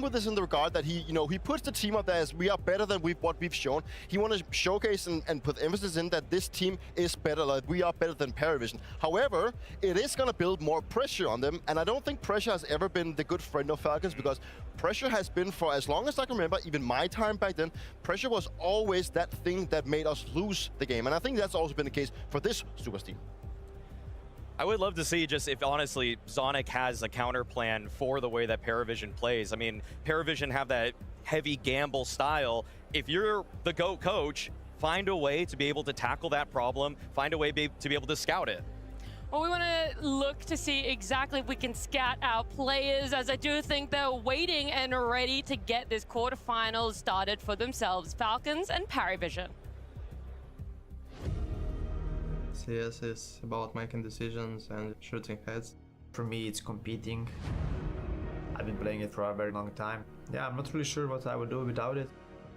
with this in the regard that he puts the team up there as we are better than what we've shown. He wants to showcase and put emphasis in that this team is better, like we are better than Paravision. However, it is going to build more pressure on them, and I don't think pressure has ever been the good friend of Falcons, because pressure has been, for as long as I can remember, even my time back then, pressure was always that thing that made us lose the game, and I think that's also been the case for this Super team.
I would love to see just if, honestly, Sonic has a counter plan for the way that Paravision plays. I mean, Paravision have that heavy gamble style. If you're the GOAT coach, find a way to be able to tackle that problem, find a way to be able to scout it.
Well, we want to look to see exactly if we can scout our players, as I do think they're waiting and ready to get this quarterfinals started for themselves. Falcons and Paravision.
CS is about making decisions and shooting heads.
For me, it's competing. I've been playing it for a very long time. Yeah, I'm not really sure what I would do without it.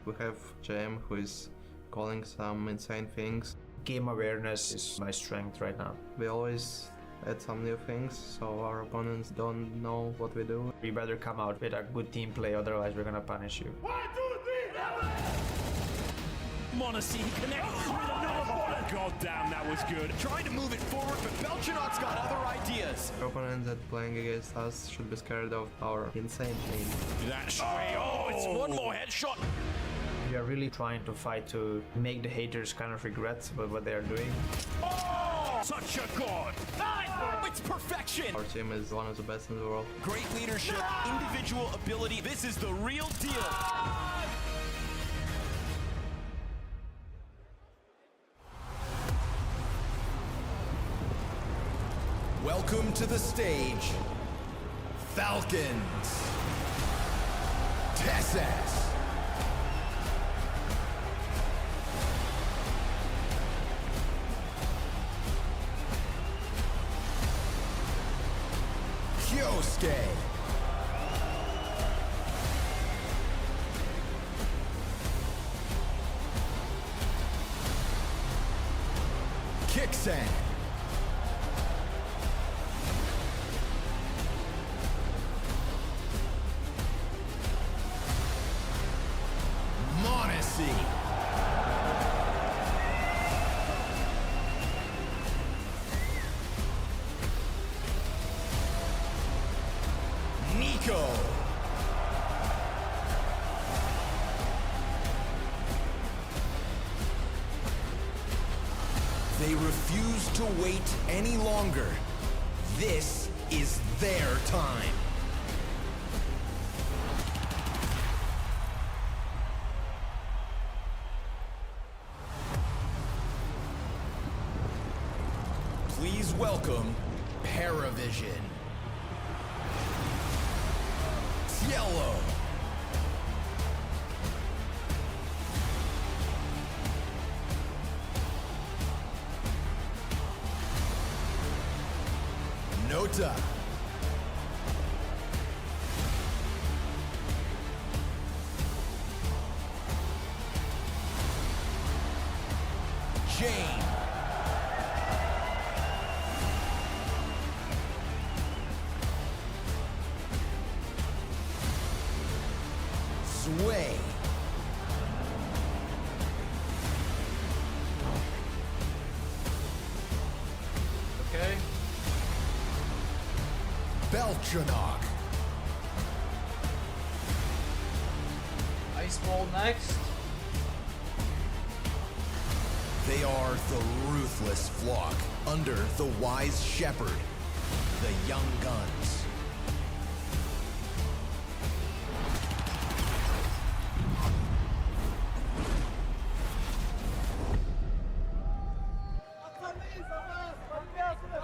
We have JM who is calling some insane things.
Game awareness is my strength right now.
We always add some new things so our opponents don't know what we do.
We better come out with a good team play, otherwise we're gonna punish you.
Monacy connects with another bullet. God damn, that was good.
Trying to move it forward, but Belchanok's got other ideas.
The opponents that playing against us should be scared of our insane chain.
That's it's one more headshot.
We are really trying to fight to make the haters kind of regret what they are doing.
Oh,
such a god.
It's perfection.
Our team is one of the best in the world.
Great leadership, individual ability. This is the real deal. Welcome to the stage, Falcons. Texas. Kyosuke. Kixen. They refuse to wait any longer. This is their time. Please welcome Paravision. Yellow. Nota. Jane. Sway.
Okay.
Belchanok.
Ice Ball next.
They are the ruthless flock under the wise shepherd, the Young Guns.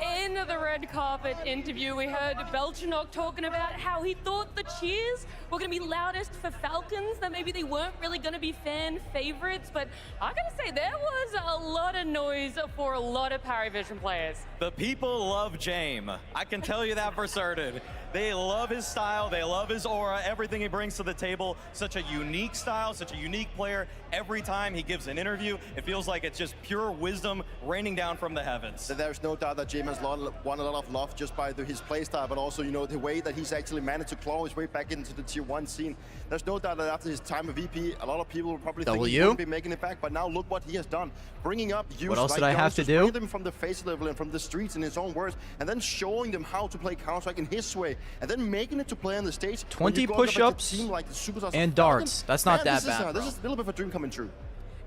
In the red carpet interview, we heard Belchanok talking about how he thought the cheers were going to be loudest for Falcons, that maybe they weren't really going to be fan favorites, but I gotta say, there was a lot of noise for a lot of Paravision players.
The people love James. I can tell you that for certain. They love his style, they love his aura, everything he brings to the table. Such a unique style, such a unique player. Every time he gives an interview, it feels like it's just pure wisdom raining down from the heavens.
There's no doubt that James has won a lot of love just by his playstyle, but also, you know, the way that he's actually managed to claw his way back into the Tier 1 scene. There's no doubt that after his time of VP, a lot of people will probably think he wouldn't be making it back, but now look what he has done. Bringing up youth
what else
like
did I have to do?
bringing them from the face level and from the streets in his own words, and then showing them how to play Counter-Strike in his way, and then making it to play on the stage.
20 push-ups
like
and darts. That's not that bad,
This is a little bit of a dream coming true.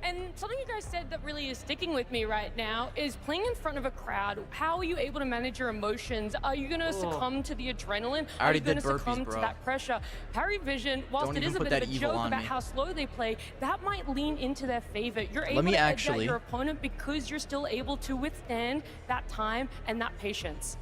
And something you guys said that really is sticking with me right now is playing in front of a crowd. How are you able to manage your emotions? Are you going to succumb to the adrenaline?
I already
are you going
did
to
burpees,
succumb
bro.
to that pressure? Paravision, whilst
Don't
it is
even
a
put
bit of
that
a
evil
joke
on
about
me.
how slow they play, that might lean into their favor. You're able
Let me
to edge out
actually-
your opponent because you're still able to withstand that time and that patience.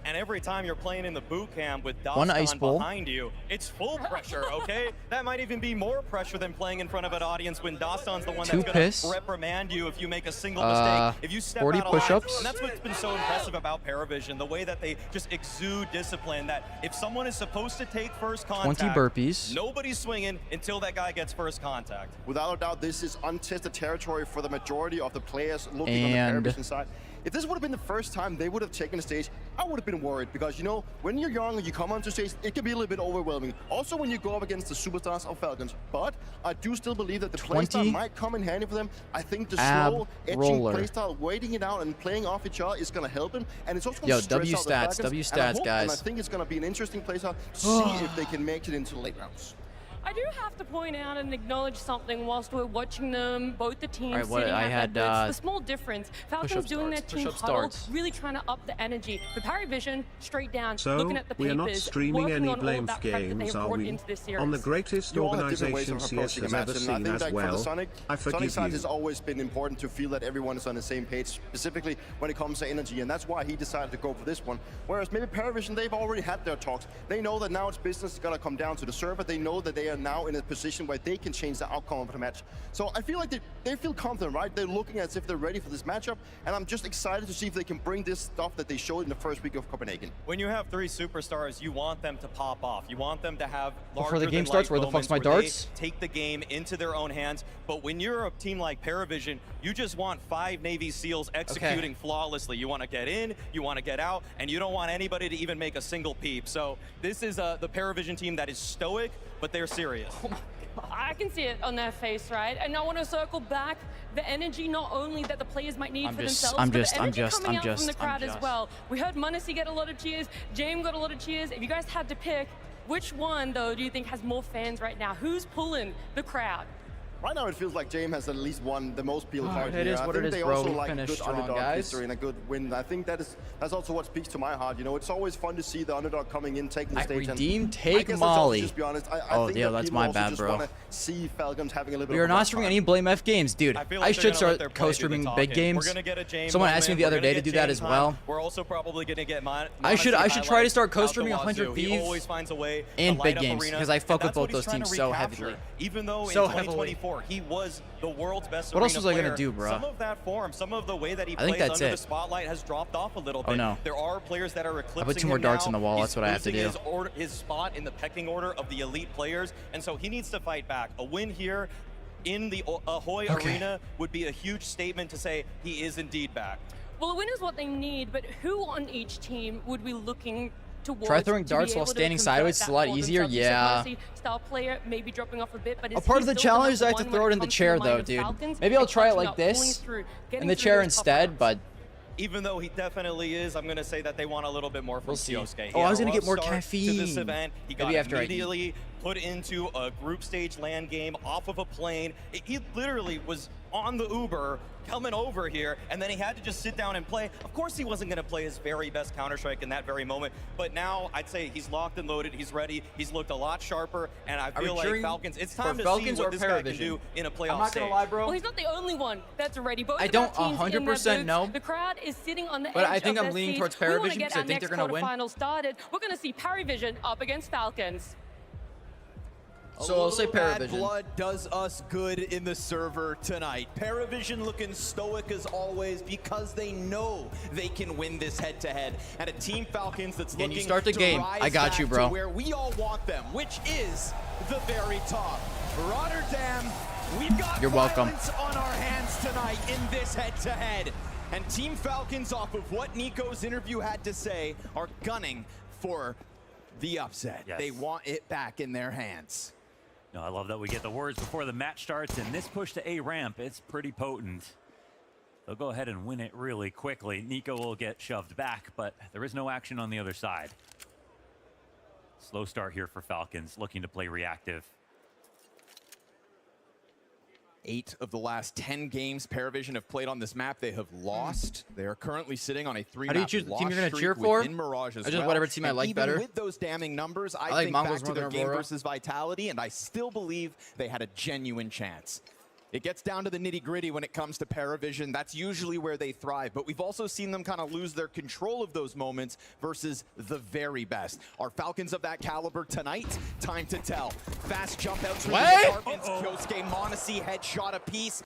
And every time you're playing in the boot camp with
One ice
Dostan
bowl.
behind you, it's full pressure, okay? That might even be more pressure than playing in front of an audience when Dostan's the one
Two
that's
piss.
going to reprimand you if you make a single mistake. If you step
40
out of line.
push-ups.
And that's what's been so impressive about Paravision, the way that they just exude discipline, that if someone is supposed to take first contact,
20 burpees.
nobody's swinging until that guy gets first contact.
Without a doubt, this is untested territory for the majority of the players looking on the
And
Paravision side. If this would have been the first time they would have taken the stage, I would have been worried because, you know, when you're young and you come onto stage, it can be a little bit overwhelming. Also, when you go up against the superstars of Falcons. But I do still believe that the playstyle might come in handy for them. I think the slow, etching playstyle, waiting it out and playing off each other is going to help them. And it's also going to stress out the Falcons.
Guys.
And I think it's going to be an interesting playstyle to see if they can make it into the late rounds.
I do have to point out and acknowledge something whilst we're watching them, both the teams
Right,
sitting at their booths. The small difference. Falcons doing their team huddle, really trying to up the energy. The Paravision, straight down, looking at the papers,
we are not streaming any
blame
games, are we? On the greatest organization CS has ever seen as well.
Sonic side has always been important to feel that everyone is on the same page, specifically when it comes to energy, and that's why he decided to go for this one. Whereas maybe Paravision, they've already had their talks. They know that now it's business is gonna come down to the server. They know that they are now in a position where they can change the outcome of the match. So I feel like they feel confident, right? They're looking as if they're ready for this matchup, and I'm just excited to see if they can bring this stuff that they showed in the first week of Copenhagen.
When you have 3 superstars, you want them to pop off. You want them to have
before the game starts, where the fuck's my darts?
Take the game into their own hands. But when you're a team like Paravision, you just want 5 Navy SEALs executing flawlessly. You want to get in, you want to get out, and you don't want anybody to even make a single peep. So this is the Paravision team that is stoic, but they're serious.
Oh my God. I can see it on their face, right? And I want to circle back the energy not only that the players might need for themselves, but the energy coming out from the crowd as well. We heard Munisi get a lot of cheers, James got a lot of cheers. If you guys had to pick, which one, though, do you think has more fans right now? Who's pulling the crowd?
Right now, it feels like James has at least won the most people card
here.
I think they also like
Finish
good
strong,
underdog
guys.
history and a good win. I think that's also what speaks to my heart. You know, it's always fun to see the underdog coming in, taking the stage.
Redeem,
and
take
I guess
Molly.
Just be honest. I
Oh,
think
yeah,
that
that's
people
my
also
bad,
just
bro.
wanna see Falcons having a little bit
We are
of a
not
rough
streaming
time.
any Blame F games, dude. I should start co-streaming big games. Someone asked me the other day to do that as well.
We're also probably gonna get
I should try to start co-streaming 100
He
Thieves
always finds a way
and
to
big
light up
games
arena,
because I fuck
and
with both
that's what
those
he's
teams
trying
so
to recapture.
heavily.
Even though in
So
2024 he was the world's best
What else
arena
was I gonna
player,
do, bro?
some of that form, some of the way that he
I think
plays
that's
under
it.
the spotlight has dropped off a little bit.
Oh, no.
There are players that are eclipsing
I put 2 more
him
darts
now.
on the wall.
He's
That's what I have to do.
losing his spot in the pecking order of the elite players, and so he needs to fight back. A win here in the Ahoy Arena would be a huge statement to say he is indeed back.
Well, a win is what they need, but who on each team would be looking towards?
Try throwing darts while standing sideways. It's a lot easier. Yeah.
Style player maybe dropping off a bit, but
A part of the challenge is I have to throw it in the chair, though, dude. Maybe I'll try it like this in the chair instead, but.
Even though he definitely is, I'm going to say that they want a little bit more from Kiosuke.
Oh, I was going to get more
To this
caffeine.
event, he got immediately put into a group stage land game off of a plane. He literally was on the Uber coming over here, and then he had to just sit down and play. Of course he wasn't going to play his very best Counter-Strike in that very moment, but now I'd say he's locked and loaded, he's ready, he's looked a lot sharper, and I feel like Falcons, it's time to see what this guy can do in a playoff
I'm not gonna lie, bro.
Well, he's not the only one that's ready. Both
I
of
don't
our teams in their
100%
booths.
know.
The crowd is sitting on the
But
edge
I think
of
I'm
their
leaning
seats.
towards
We wanna
Paravision
get
because I
our
think they're
next
gonna win.
quarterfinal started. We're going to see Paravision up against Falcons.
So I'll say
Bad
Paravision.
blood does us good in the server tonight. Paravision looking stoic as always because they know they can win this head-to-head. And a Team Falcons that's
Can you
looking
start the
to
game?
rise
I got
back
you, bro.
to where we all want them, which is the very top. Rotterdam, we've got
You're welcome.
violence on our hands tonight in this head-to-head. And Team Falcons, off of what Nico's interview had to say, are gunning for the upset.
Yes.
They want it back in their hands.
No, I love that we get the words before the match starts, and this push to A ramp, it's pretty potent. They'll go ahead and win it really quickly. Nico will get shoved back, but there is no action on the other side. Slow start here for Falcons, looking to play reactive.
8 of the last 10 games Paravision have played on this map, they have lost. They are currently sitting on a 3-map
How do you choose the team you're gonna
streak
cheer for?
within Mirage as
I just
well.
whatever team I
And
like
even
better.
with those damning numbers, I
like
think
Mongols
back to
more
their
than
game
Aurora.
versus Vitality, and I still believe they had a genuine chance. It gets down to the nitty-gritty when it comes to Paravision. That's usually where they thrive, but we've also seen them kind of lose their control of those moments versus the very best. Are Falcons of that caliber tonight? Time to tell. Fast jump out through the apartments. Kyosuke, Monisi, headshot apiece.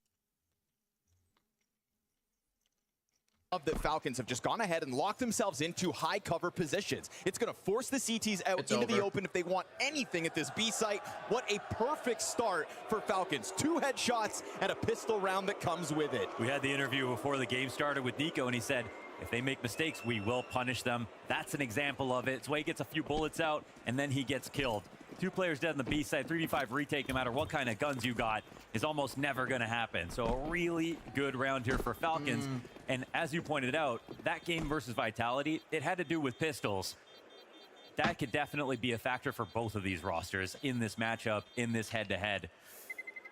That Falcons have just gone ahead and locked themselves into high cover positions. It's going to force the CTs out into the open if they want anything at this B site. What a perfect start for Falcons. 2 headshots and a pistol round that comes with it.
We had the interview before the game started with Nico, and he said, if they make mistakes, we will punish them. That's an example of it. It's why he gets a few bullets out, and then he gets killed. 2 players dead on the B side, 3v5 retake, no matter what kind of guns you got, is almost never going to happen. So a really good round here for Falcons. And as you pointed out, that game versus Vitality, it had to do with pistols. That could definitely be a factor for both of these rosters in this matchup, in this head-to-head.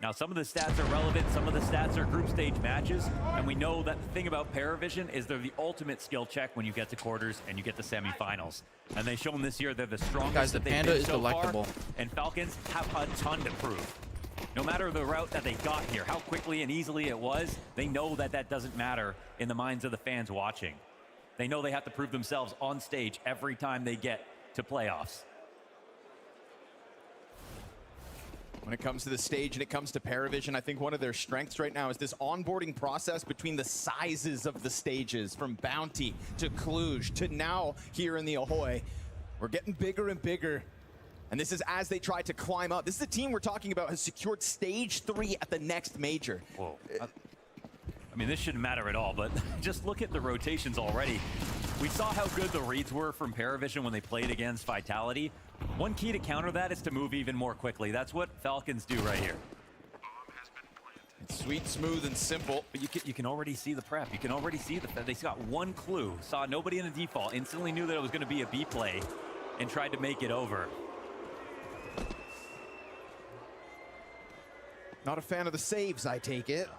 Now, some of the stats are relevant, some of the stats are group stage matches, and we know that the thing about Paravision is they're the ultimate skill check when you get to quarters and you get to semifinals. And they've shown this year they're the strongest.
Guys, the Panda is delectable.
And Falcons have a ton to prove. No matter the route that they got here, how quickly and easily it was, they know that that doesn't matter in the minds of the fans watching. They know they have to prove themselves on stage every time they get to playoffs.
When it comes to the stage and it comes to Paravision, I think one of their strengths right now is this onboarding process between the sizes of the stages, from Bounty to Cluj to now here in the Ahoy. We're getting bigger and bigger. And this is as they try to climb up. This is the team we're talking about has secured stage 3 at the next major.
Whoa. I mean, this shouldn't matter at all, but just look at the rotations already. We saw how good the reads were from Paravision when they played against Vitality. One key to counter that is to move even more quickly. That's what Falcons do right here.
It's sweet, smooth, and simple.
But you can already see the prep. You can already see that they got one clue. Saw nobody in the default. Instantly knew that it was going to be a B play and tried to make it over.
Not a fan of the saves, I take it.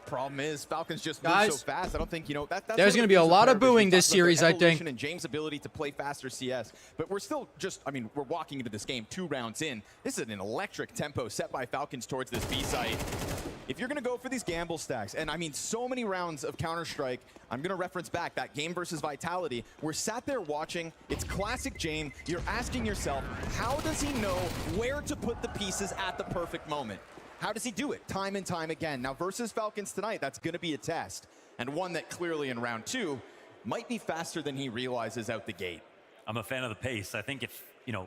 Problem is, Falcons just move
Guys,
so fast. I don't think, that's
there's going to be a lot of booing this series, I think.
And James' ability to play faster CS. But we're still just, we're walking into this game 2 rounds in. This is an electric tempo set by Falcons towards this B site. If you're going to go for these gamble stacks, and so many rounds of Counter-Strike, I'm going to reference back that game versus Vitality. We're sat there watching. It's classic James. You're asking yourself, how does he know where to put the pieces at the perfect moment? How does he do it time and time again? Now, versus Falcons tonight, that's going to be a test. And one that clearly in round 2 might be faster than he realizes out the gate.
I'm a fan of the pace. I think if,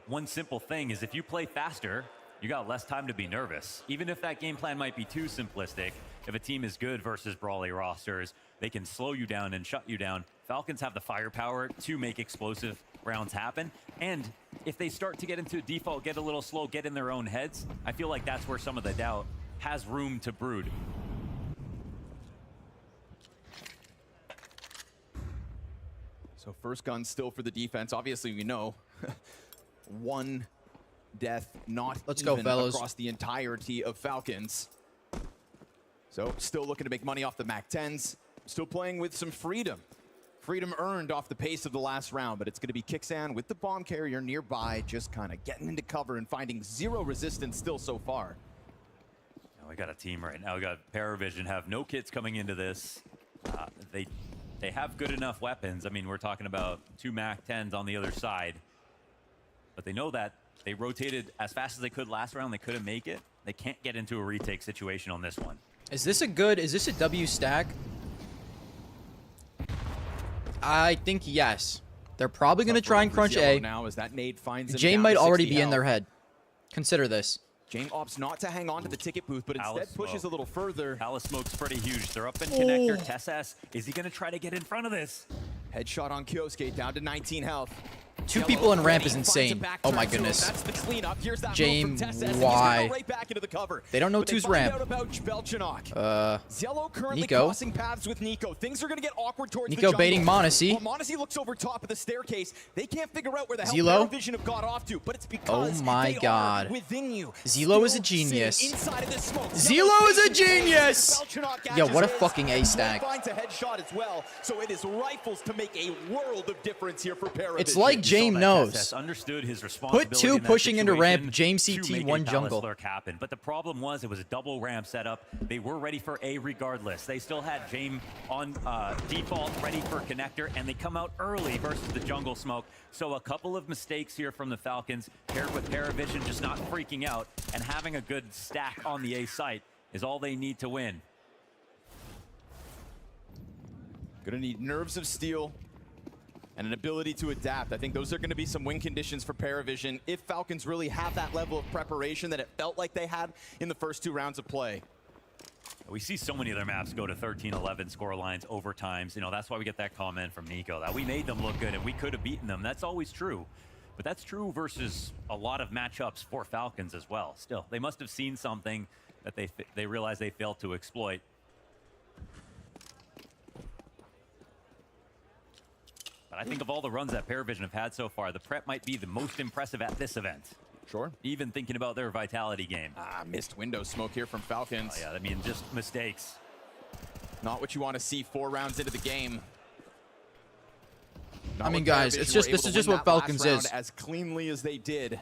one simple thing is if you play faster, you got less time to be nervous. Even if that game plan might be too simplistic, if a team is good versus brawly rosters, they can slow you down and shut you down. Falcons have the firepower to make explosive rounds happen. And if they start to get into default, get a little slow, get in their own heads, I feel like that's where some of the doubt has room to brood.
So first gun still for the defense. Obviously, we know one death, not
Let's
even
go, fellas.
across the entirety of Falcons. So still looking to make money off the MAC-10s. Still playing with some freedom. Freedom earned off the pace of the last round, but it's going to be Kixan with the bomb carrier nearby, just kind of getting into cover and finding 0 resistance still so far.
We got a team right now. We got Paravision, have no kits coming into this. They have good enough weapons. We're talking about 2 MAC-10s on the other side. But they know that they rotated as fast as they could last round. They couldn't make it. They can't get into a retake situation on this one.
Is this a W stack? I think yes. They're probably going to try and crunch A.
Now as that nade finds him
Jame
down
might
to
already
60
be in
health.
their head. Consider this.
Jame opts not to hang on to the ticket booth, but instead pushes a little further.
Palace smoke's pretty huge. They're up in connector. Tessas, is he going to try to get in front of this?
Headshot on Kyosuke, down to 19 health.
2 people in ramp is insane. Oh my goodness.
That's the cleanup. Here's that
Jame,
move from Tessas,
why?
and he's gonna go right back into the cover.
They don't know
But they
2's
find
ramp.
out about Belchanok. Zello currently
Nico.
crossing paths with Nico. Things are gonna get awkward towards
Nico
the jungle.
baiting Monacy.
Well, Monacy looks over top of the staircase. They can't figure out where the hell
Zelo?
Paravision have got off to, but it's because
Oh my
they
God.
are within you.
Zelo is a
Still
genius.
sitting inside of this smoke.
Zelo is a genius!
Belchanok
Yo,
catches
what a
his.
fucking A stack.
Finds a headshot as well, so it is rifles to make a world of difference here for Paravision.
It's like Jame knows.
Tessas understood his responsibility.
Put 2
in that
pushing into ramp,
situation
James
to
CT,
make
1
a
jungle.
Palace lurk happen. But the problem was it was a double ramp setup. They were ready for A regardless. They still had Jame on default, ready for connector, and they come out early versus the jungle smoke. So a couple of mistakes here from the Falcons, paired with Paravision just not freaking out and having a good stack on the A site is all they need to win.
Gonna need nerves of steel and an ability to adapt. I think those are going to be some win conditions for Paravision if Falcons really have that level of preparation that it felt like they had in the first 2 rounds of play.
We see so many of their maps go to 13-11 score lines, overtimes. You know, that's why we get that comment from Nico that we made them look good and we could have beaten them. That's always true. But that's true versus a lot of matchups for Falcons as well. Still, they must have seen something that they realized they failed to exploit. But I think of all the runs that Paravision have had so far, the prep might be the most impressive at this event.
Sure.
Even thinking about their vitality game.
Missed window smoke here from Falcons.
Oh, yeah, I mean, just mistakes.
Not what you want to see 4 rounds into the game.
I mean, guys, this is just what Falcons is.
As cleanly as they did.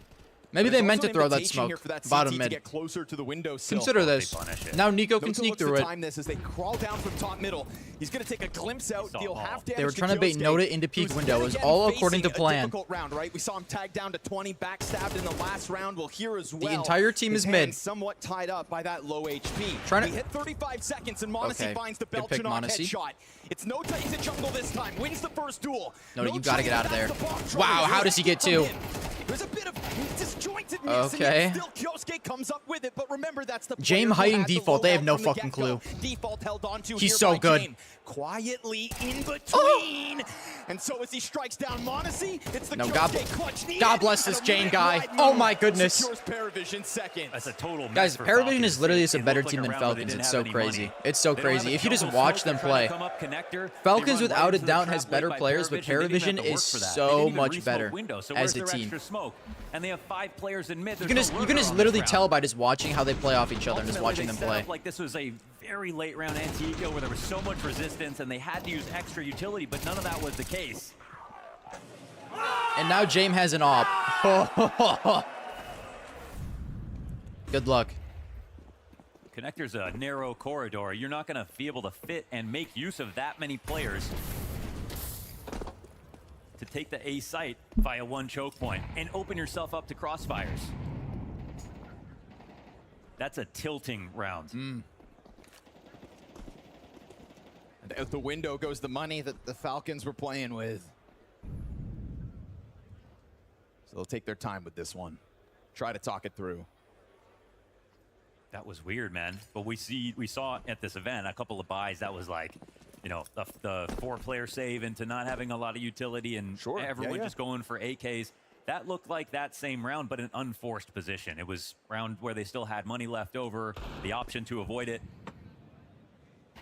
Maybe they meant to throw that smoke. Bottom mid.
Get closer to the windowsill.
Consider this. Now Nico can sneak through it.
Time this as they crawl down from top middle. He's going to take a glimpse out, deal half damage.
They were trying to bait Noda into peak window. It was all according to plan.
Difficult round, right? We saw him tag down to 20, backstabbed in the last round. We'll hear as well.
The entire team is mid.
Somewhat tied up by that low HP.
Trying to
hit 35 seconds and Monacy finds the Belchanov headshot. It's no he's a jungle this time. Wins the first duel.
No, you gotta get out of there. Wow, how does he get 2?
There's a bit of disjointedness.
Okay.
Still Kyosuke comes up with it, but remember that's the
Jame hiding default. They have no fucking clue.
Default held on to.
He's so good.
Jame. Quietly in between. And so as he strikes down Monacy, it's the
God bless this Jane guy. Oh my goodness.
Secures Paravision second.
That's a total
guys, Paravision is literally just a better team than Falcons. It's so crazy. It's so crazy. If you just watch them play. Falcons without a doubt has better players, but Paravision is so much better as a team.
And they have 5 players in mid.
You can just literally tell by just watching how they play off each other and just watching them play.
Like this was a very late round Antigo where there was so much resistance and they had to use extra utility, but none of that was the case.
And now Jame has an op. Good luck.
Connector's a narrow corridor. You're not going to be able to fit and make use of that many players to take the A site via 1 choke point and open yourself up to crossfires. That's a tilting round.
And out the window goes the money that the Falcons were playing with. So they'll take their time with this one. Try to talk it through.
That was weird, man. But we saw at this event a couple of buys that was like, you know, the 4-player save into not having a lot of utility and everyone just going for AKs. That looked like that same round, but an unforced position. It was round where they still had money left over, the option to avoid it. I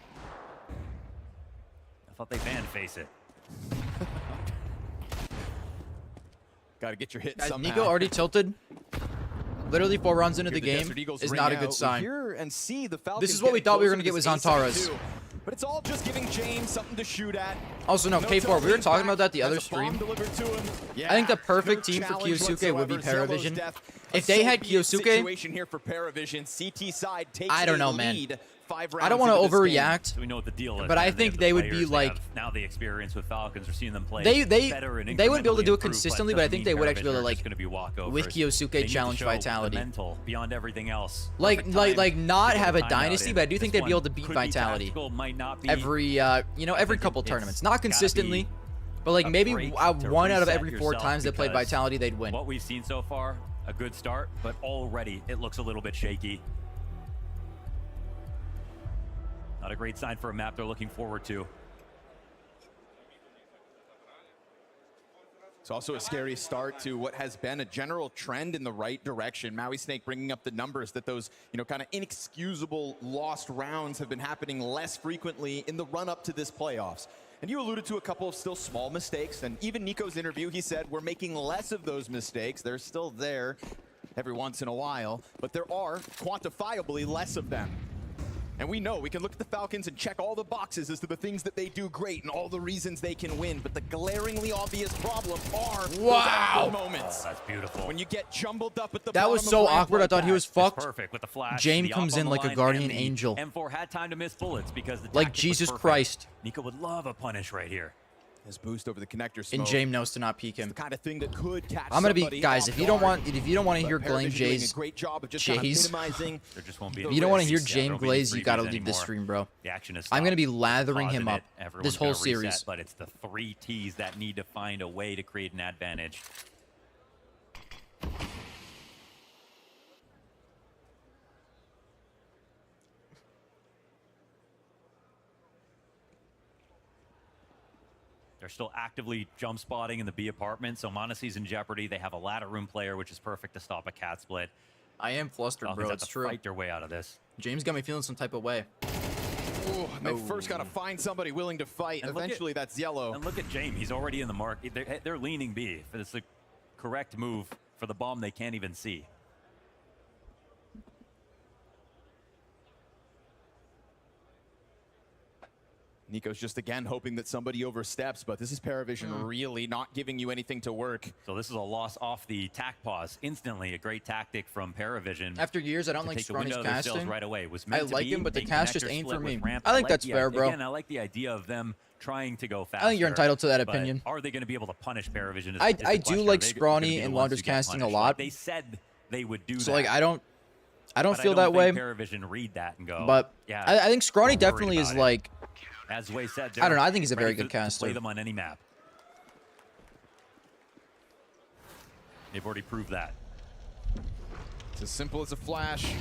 thought they banned Face It.
Got to get your hit
Guys,
somehow.
Nico already tilted. Literally 4 rounds into the game is not a good sign. This is what we thought we were going to get with Zantaras.
But it's all just giving James something to shoot at.
Also, no, K4, we were talking about that the other stream. I think the perfect team for Kyosuke would be Paravision. If they had Kyosuke,
here for Paravision. CT side takes
I don't know,
a
man.
lead. 5
I don't want to overreact.
So we know what the deal is.
But I think they would be like
now the experience with Falcons. We're seeing them play
they
better and
wouldn't be able to do it
incrementally
consistently,
improve,
but I think they would actually be able to
just gonna be walkovers.
with
They
Kyosuke
need to
challenge
show
Vitality.
the mental beyond everything else.
Like not have a dynasty, but I do think they'd be able to beat
Could be
Vitality
tactical, might not be.
every every couple tournaments. Not consistently, but like maybe
break to
1 out of
reset
every 4
yourself
times they played
because
Vitality, they'd win.
What we've seen so far, a good start, but already it looks a little bit shaky. Not a great sign for a map they're looking forward to.
It's also a scary start to what has been a general trend in the right direction. Maui Snake bringing up the numbers that those, kind of inexcusable lost rounds have been happening less frequently in the run-up to this playoffs. And you alluded to a couple of still small mistakes, and even Nico's interview, he said, we're making less of those mistakes. They're still there every once in a while, but there are quantifiably less of them. And we know we can look at the Falcons and check all the boxes as to the things that they do great and all the reasons they can win. But the glaringly obvious problem are those awkward moments.
Oh, that's beautiful.
When you get jumbled up at the
That was so awkward. I thought he was fucked.
Perfect with the flash.
Jame
the
comes
up on
in
the
like a
line,
guardian
and the
angel.
M4 had time to miss bullets because the
Like
tactic was
Jesus
perfect.
Christ.
Nico would love a punish right here.
His boost over the connector smoke.
And James knows to not peek him.
The kind of thing that could catch
I'm gonna be
somebody
guys.
off
If you don't
guard.
want to hear
But
Glane
Paravision doing a
Jay's
great job of just kind of minimizing
There just won't be
if
any
you don't want to
risks.
hear
Yeah,
James
there'll be any
Glaze, you gotta
freebies
leave this
anymore.
stream, bro.
The action is
I'm gonna be
stopped.
lathering him
Pausing
up
it. Everyone's
this whole
gonna reset,
series.
but it's the 3 Ts that need to find a way to create an advantage. They're still actively jump spotting in the B apartment, so Monacy's in jeopardy. They have a ladder room player, which is perfect to stop a cat split.
I am flustered,
Falcons
bro.
have
It's
to
true.
Fight their way out of this.
James got me feeling some type of way.
Ooh, they first got to find somebody willing to fight.
And
Eventually, that's yellow.
And look at James. He's already in the mark. They're leaning B. It's the correct move for the bomb they can't even see.
Nico's just again hoping that somebody oversteps, but this is Paravision really not giving you anything to work.
So this is a loss off the tack pause. Instantly, a great tactic from Paravision.
After years, I don't like Scrawny's casting.
Right away. Was
I
meant to
like
be
him, but the
a
cast just
connector
ain't
split
for
with
me.
ramp.
I think
like
that's
the
fair, bro.
Again, I like the idea of them trying to go faster.
I think you're entitled to that
but
opinion.
Are they going to be able to punish Paravision?
I do like Scrawny and Wander's casting a lot.
Like they said they would do
So
that.
like I don't
But
feel that way.
Paravision read that and go.
But
yeah,
I think Scrawny
we're worried
definitely is
about it.
like.
As Wei said,
I don't know. I think he's a
ready
very good
to play
caster.
them on any map. They've already proved that.
It's as simple as a flash.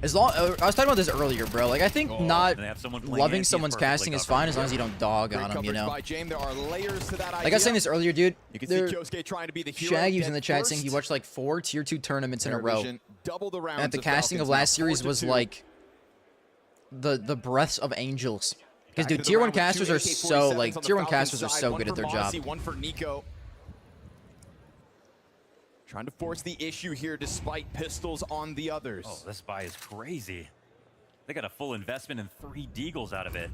As long I was talking about this earlier, bro. Like I think not
and they have someone playing
loving
anti is
someone's
perfectly
casting is
covered.
fine as long as you don't dog
Great
on him, you
coverage
know.
by James. There are layers to that
Like I was saying this earlier, dude.
You can see
there-
Kyosuke trying to be the hero.
Shaggy was in
get
the chat saying he
first.
watched like 4 tier 2 tournaments in a row.
Paravision, double the rounds
And the
of
casting of
Falcons,
last
now
series
4-2.
was like the breaths of angels. Because
Back to
dude,
the
tier 1
round with
casters
two
are so
AK-47s
like
on the
tier 1
Falcons
casters are
side,
so
one
good at
for
their job.
Monacy, one for Nico. Trying to force the issue here despite pistols on the others.
Oh, this buy is crazy. They got a full investment and 3 deagles out of it.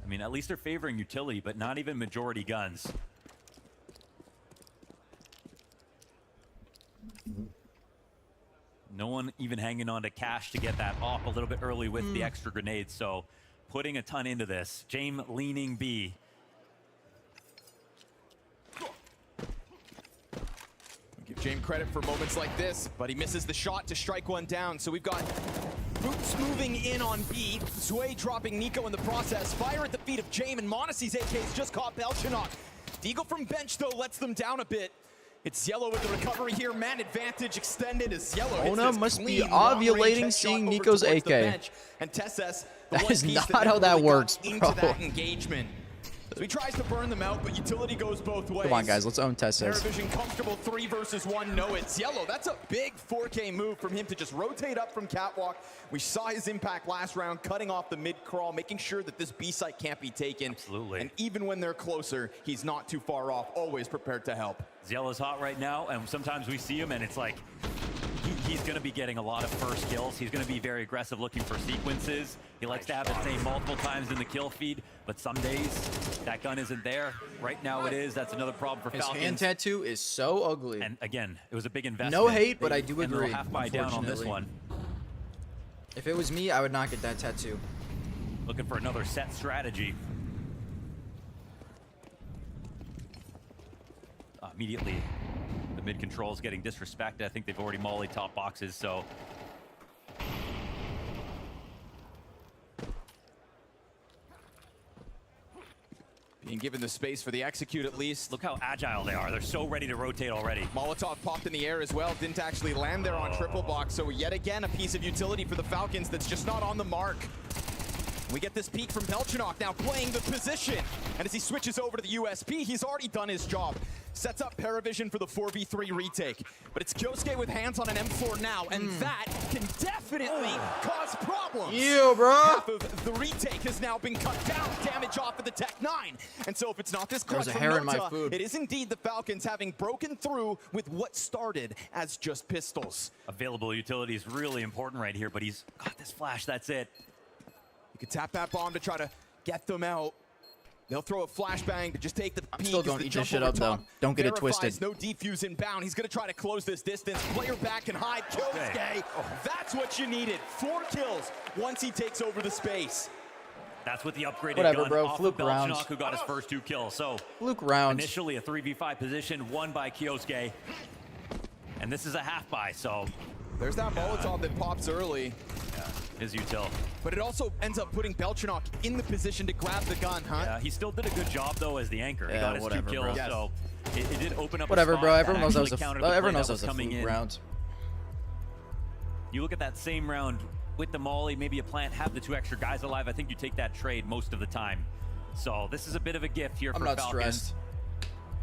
I mean, at least they're favoring utility, but not even majority guns. No one even hanging on to cash to get that off a little bit early with the extra grenades. So putting a ton into this. James leaning B.
Give James credit for moments like this, but he misses the shot to strike one down. So we've got Boots moving in on B. Sway dropping Nico in the process. Fire at the feet of James, and Monacy's AK's just caught Belchinok. Deagle from bench, though, lets them down a bit. It's Yellow with the recovery here. Man advantage extended as Yellow hits
Ona
this
must be
clean, long-range
ovulating
headshot
seeing
over
Nico's
towards the
AK.
bench. And Tesses, the
That
one
is
piece
not
never
how that
really
works,
got into
bro.
that engagement. So he tries to burn them out, but utility goes both ways.
Come on, guys, let's own Tesses.
Paravision comfortable 3 versus 1. No, it's Yellow. That's a big 4K move from him to just rotate up from catwalk. We saw his impact last round, cutting off the mid crawl, making sure that this B site can't be taken.
Absolutely.
And even when they're closer, he's not too far off, always prepared to help.
Zielo's hot right now, and sometimes we see him, and it's like he's going to be getting a lot of first kills. He's going to be very aggressive looking for sequences. He likes to have his name multiple times in the kill feed, but some days that gun isn't there. Right now it is. That's another problem for
His
Falcons.
hand tattoo is so ugly.
And again, it was a big investment.
No hate, but I do
And they'll
agree.
half buy down on this
unfortunately.
one.
If it was me, I would not get that tattoo.
Looking for another set strategy. Immediately, the mid control is getting disrespected. I think they've already mollied top boxes, so.
Being given the space for the execute at least.
Look how agile they are. They're so ready to rotate already.
Molotov popped in the air as well. Didn't actually land there on triple box. So yet again, a piece of utility for the Falcons that's just not on the mark. We get this peek from Belchinok now playing the position. And as he switches over to the USP, he's already done his job. Sets up Paravision for the 4v3 retake. But it's Kyosuke with hands on an M4 now, and that can definitely cause problems.
Ew, bro.
Half of the retake has now been cut down. Damage off of the Tech 9. And so if it's not this clutch
There's a
from
hair in my
Nota,
food.
it is indeed the Falcons having broken through with what started as just pistols.
Available utility is really important right here, but he's got this flash. That's it.
You could tap that bomb to try to get them out. They'll throw a flashbang to just take the peek.
still
as
gonna
the
eat
jump
this shit
over
up, though.
top
Don't get it
verifies
twisted.
No defuse inbound. He's going to try to close this distance. Player back and hide. Kyosuke. That's what you needed. 4 kills once he takes over the space.
That's what the upgraded
Whatever,
gun
bro.
off
Fluke
of
round.
Belchenok, who got his first 2 kills. So
Fluke round.
initially a 3v5 position, won by Kiosuke. And this is a half buy, so
there's that Molotov that pops early.
Yeah, his util.
But it also ends up putting Belchenok in the position to grab the gun, huh?
Yeah, he still did a good job though as the anchor. He
Yeah,
got his
whatever,
2 kills,
bro.
so it did open up.
Whatever,
a spot
bro.
that
Everyone knows that was
actually
a
countered the play
everyone
that
knows that
was
was a
coming
fluke
in.
round.
You look at that same round with the molly, maybe a plant, have the 2 extra guys alive. I think you take that trade most of the time. So this is a bit of a gift here
I'm
for
not
Falcons.
stressed.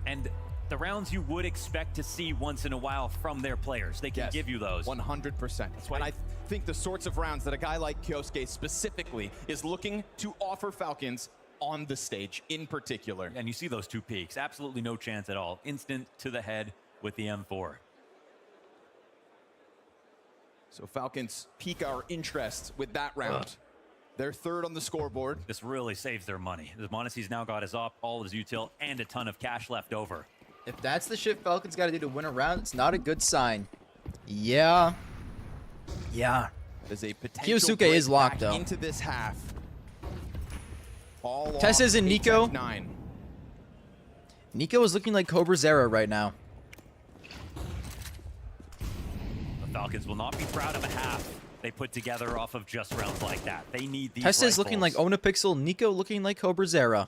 And the rounds you would expect to see once in a while from their players. They can give you those.
100%. That's why I think the sorts of rounds that a guy like Kiosuke specifically is looking to offer Falcons on the stage in particular.
And you see those 2 peaks. Absolutely no chance at all. Instant to the head with the M4.
So Falcons pique our interest with that round. They're 3rd on the scoreboard.
This really saves their money. The Monacy's now got his op, all his util, and a ton of cash left over.
If that's the shit Falcons got to do to win a round, it's not a good sign. Yeah. Yeah.
There's a potential
Kiosuke is locked,
break back
though.
into this half. All
Tessa's in Nico.
9.
Nico is looking like Cobra Zera right now.
The Falcons will not be proud of a half they put together off of just rounds like that. They need these
Tessa's looking like
rifles.
Onapixel. Nico looking like Cobra Zera.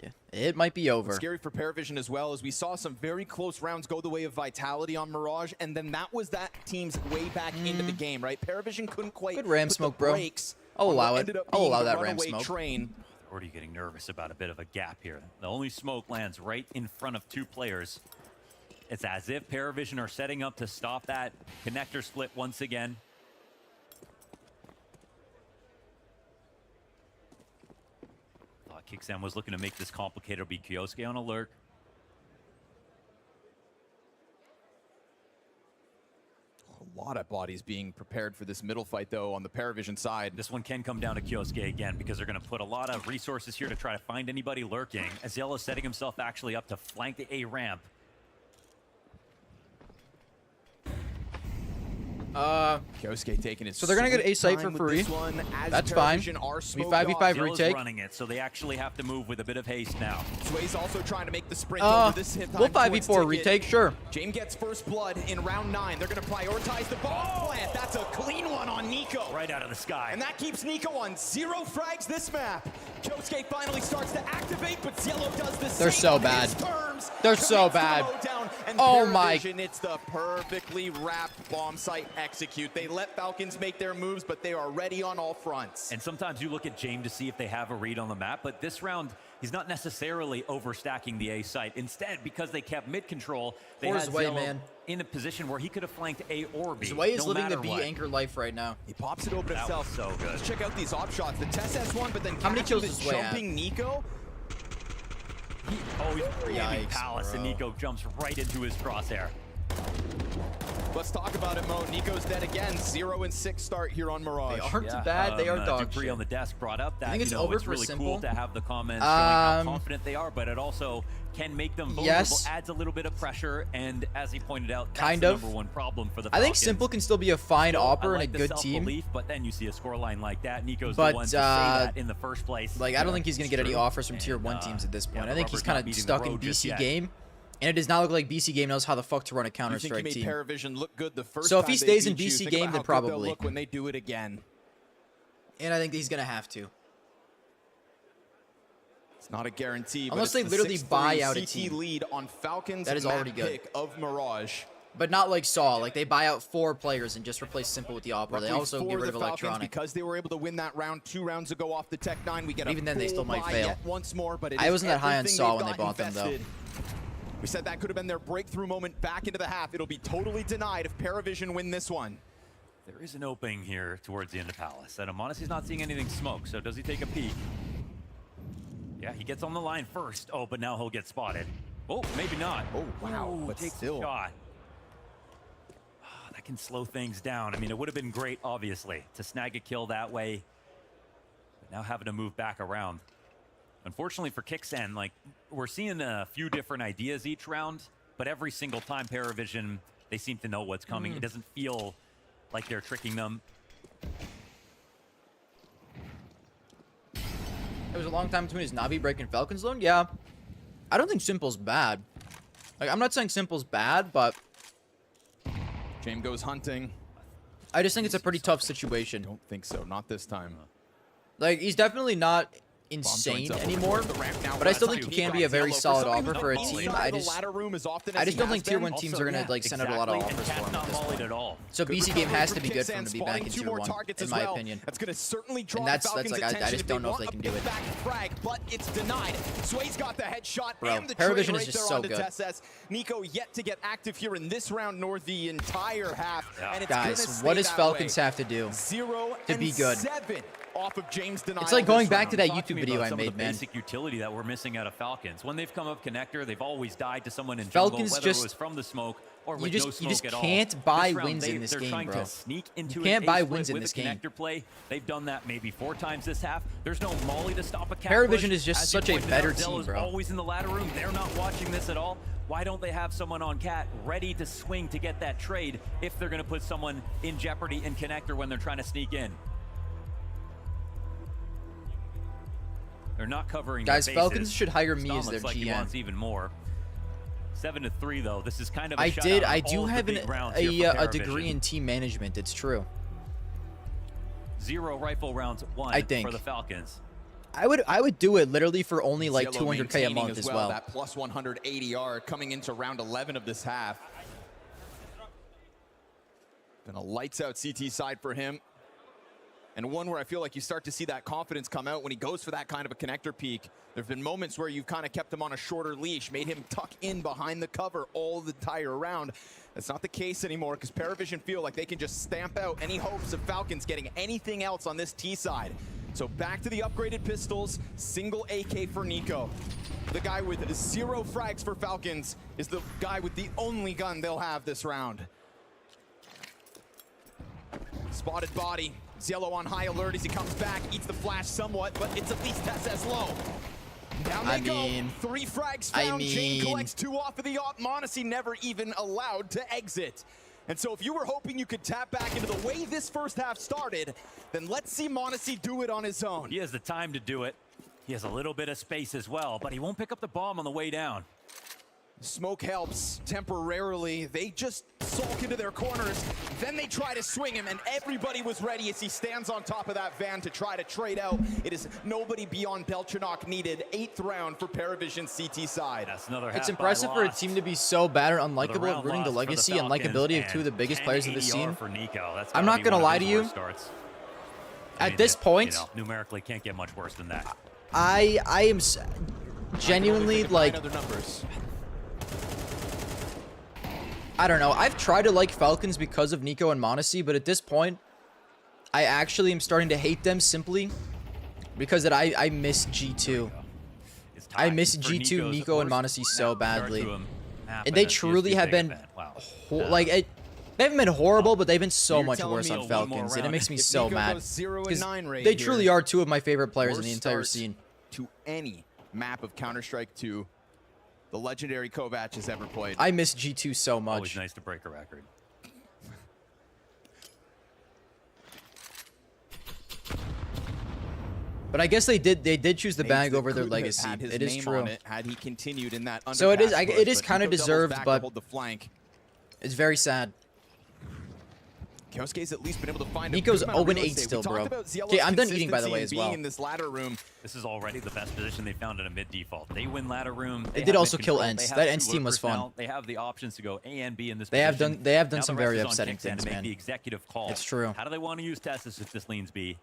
Yeah, it might be over.
What's scary for Paravision as well is we saw some very close rounds go the way of Vitality on Mirage, and then that was that team's way back into the game, right? Paravision couldn't quite
Good ram
put
smoke,
the
bro.
brakes
I'll
on what
allow it.
ended up
I'll
being
allow
the
that ram
runaway
smoke.
train.
They're already getting nervous about a bit of a gap here. The only smoke lands right in front of 2 players. It's as if Paravision are setting up to stop that connector split once again. Thought Kicksam was looking to make this complicated. Be Kiosuke on alert.
A lot of bodies being prepared for this middle fight, though, on the Paravision side.
This one can come down to Kiosuke again because they're going to put a lot of resources here to try to find anybody lurking. Aziel is setting himself actually up to flank the A ramp.
Kiosuke taking it.
So they're gonna get a site for free. That's fine. We 5v5 retake.
Running it, so they actually have to move with a bit of haste now.
Sway's also trying to make the sprint over this hit time.
We'll 5v4 retake, sure.
James gets first blood in round 9. They're going to prioritize the bomb plant. That's a clean one on Nico.
Right out of the sky.
And that keeps Nico on 0 frags this map. Kiosuke finally starts to activate, but Cielo does the same.
They're so
on
bad.
his terms.
They're so bad.
Oh
my.
It's the perfectly wrapped bomb site execute. They let Falcons make their moves, but they are ready on all fronts.
And sometimes you look at James to see if they have a read on the map, but this round, he's not necessarily overstacking the A site. Instead, because they kept mid control, they
Poor
had
Zwei,
Cielo
man.
in a position where he could have flanked A or B.
Zwei is
no
living the
matter
B
what.
anchor life right now.
He pops it open
That
himself.
was so good.
Let's check out these op shots. The Tess has one, but then
How many
catching
kills
the
does Zwei have?
jumping Nico.
He's pre-aiming
Yikes,
Palace, and
bro.
Nico jumps right into his crosshair.
Let's talk about it, Mo. Nico's dead again. 0 and 6 start here on Mirage.
They aren't bad. They are dog
Dupree
shit.
on the desk brought up that
I think it's
you know,
over
it's
for
really
Simple.
cool to have the comments showing how
Um,
confident they are, but it also can make them vulnerable,
Yes.
adds a little bit of pressure, and as he pointed out, that's
Kind
the
of.
number one problem for the
I think
Falcons.
Simple can still be a fine
So,
opper
I like
and a
the
good team.
self-belief, but then you see a scoreline like that. Nico's
But,
the one to say that in the first place.
Like, I don't think he's going to get any
True.
offers from Tier 1
And,
teams at this point.
yeah,
I think
the
he's
rubber's
kind
not
of
meeting the
stuck in
road just
BC
yet.
game. And it does not look like BC game knows how the fuck to run a
You think
Counter-Strike
he made
team.
Paravision look good the first
So if
time
he
they
stays in
beat you,
BC
think
game,
about
then
how good they'll
probably.
look when they do it again.
And I think he's going to have to.
It's not a guarantee,
Unless
but
they
it's
literally
the 6-3
buy out a
CT
team.
lead on Falcons
That is
map
already good.
pick of Mirage.
But not like Saw. Like, they buy out 4 players and just replace Simple with the opera. They
Roughly
also
for
get rid
the
of
Falcons,
Electronic.
because they were able to win that round 2 rounds ago off the Tech 9. We get a
Even then, they
full
still might
buy
fail.
yet once more, but it
I
is
wasn't that high on
everything
Saw
they've
when they
got
bought them, though.
invested. We said that could have been their breakthrough moment back into the half. It'll be totally denied if Paravision win this one.
There is an opening here towards the end of Palace. And Amonis not seeing anything smoke, so does he take a peek? Yeah, he gets on the line first. Oh, but now he'll get spotted. Oh, maybe not.
Oh, wow, but
takes
still.
a shot. That can slow things down. I mean, it would have been great, obviously, to snag a kill that way. But now having to move back around. Unfortunately for Kixan, like, we're seeing a few different ideas each round, but every single time Paravision, they seem to know what's coming. It doesn't feel like they're tricking them.
It was a long time between his Navi break and Falcons loan. Yeah, I don't think Simple's bad. Like, I'm not saying Simple's bad, but
James goes hunting.
I just think it's a pretty tough situation.
Don't think so. Not this time.
Like, he's definitely not insane anymore, but I still think he can be a very solid offer for a team. I just don't think tier 1 teams are gonna like send out a lot of offers for him at this point. So BC game has to be good for him to be back in tier 1, in my opinion. And that's like I just don't know if they can do it.
But it's denied. Sway's got the headshot and the
Paravision is just so good.
Nico yet to get active here in this round, nor the entire half.
Guys, what does Falcons have to do to be good?
Off of James denial.
It's like going back to that YouTube video I made, man.
Basic utility that we're missing out of Falcons. When they've come up connector, they've always died to someone in jungle, whether it was from the smoke or with no smoke at all.
You just can't buy wins in this game, bro. You can't buy wins in this game.
Play. They've done that maybe 4 times this half. There's no molly to stop a cat.
Paravision is just such a better team, bro.
Always in the ladder room. They're not watching this at all. Why don't they have someone on cat ready to swing to get that trade if they're going to put someone in jeopardy in connector when they're trying to sneak in? They're not covering
guys.
Their bases.
Falcons should hire me as their
like
GM.
He wants even more. 7-3 though. This is kind of.
I do have a degree in team management. It's true.
0 rifle rounds 1
I think.
for the Falcons.
I would do it literally for only like 200K a month as well.
That plus 100 ADR coming into round 11 of this half. Been a lights out CT side for him. And one where I feel like you start to see that confidence come out when he goes for that kind of a connector peek. There have been moments where you've kind of kept him on a shorter leash, made him tuck in behind the cover all the entire round. That's not the case anymore because Paravision feel like they can just stamp out any hopes of Falcons getting anything else on this T side. So back to the upgraded pistols, single AK for Nico. The guy with 0 frags for Falcons is the guy with the only gun they'll have this round. Spotted body. Ziello on high alert as he comes back, eats the flash somewhat, but it's at least SS low. Down they go. 3 frags found. Jane collects 2 off of the op. Monacy never even allowed to exit. And so if you were hoping you could tap back into the way this first half started, then let's see Monacy do it on his own.
He has the time to do it. He has a little bit of space as well, but he won't pick up the bomb on the way down.
Smoke helps temporarily. They just sulk into their corners. Then they try to swing him, and everybody was ready as he stands on top of that van to try to trade out. It is nobody beyond Belchanok needed. 8th round for Paravision CT side.
That's another.
It's impressive for a team to be so bad or unlikable at ruining the legacy and likability of 2 of the biggest players of the scene. I'm not gonna lie to you. At this point,
numerically can't get much worse than that.
I am genuinely like. I don't know. I've tried to like Falcons because of Nico and Monacy, but at this point, I actually am starting to hate them simply because I miss G2. I miss G2, Nico, and Monacy so badly. And they truly have been, like, they haven't been horrible, but they've been so much worse on Falcons, and it makes me so mad. Because they truly are 2 of my favorite players in the entire scene.
To any map of Counter-Strike 2 the legendary Kovac has ever played.
I miss G2 so much.
Always nice to break a record.
But I guess they did choose the bag over their legacy. It is true.
Had he continued in that
so it is kind of deserved, but it's very sad.
Kyosuke's at least been able to find
Nico's 0-8 still, bro. Okay, I'm done eating, by the way, as well.
In this ladder room.
This is already the best position they found in a mid default. They win ladder room.
They did also kill Ents. That Ents team was fun.
They have the options to go A and B in this.
They have done some very upsetting things, man.
The executive call.
It's true.
How do they want to use Tessus if this leans B?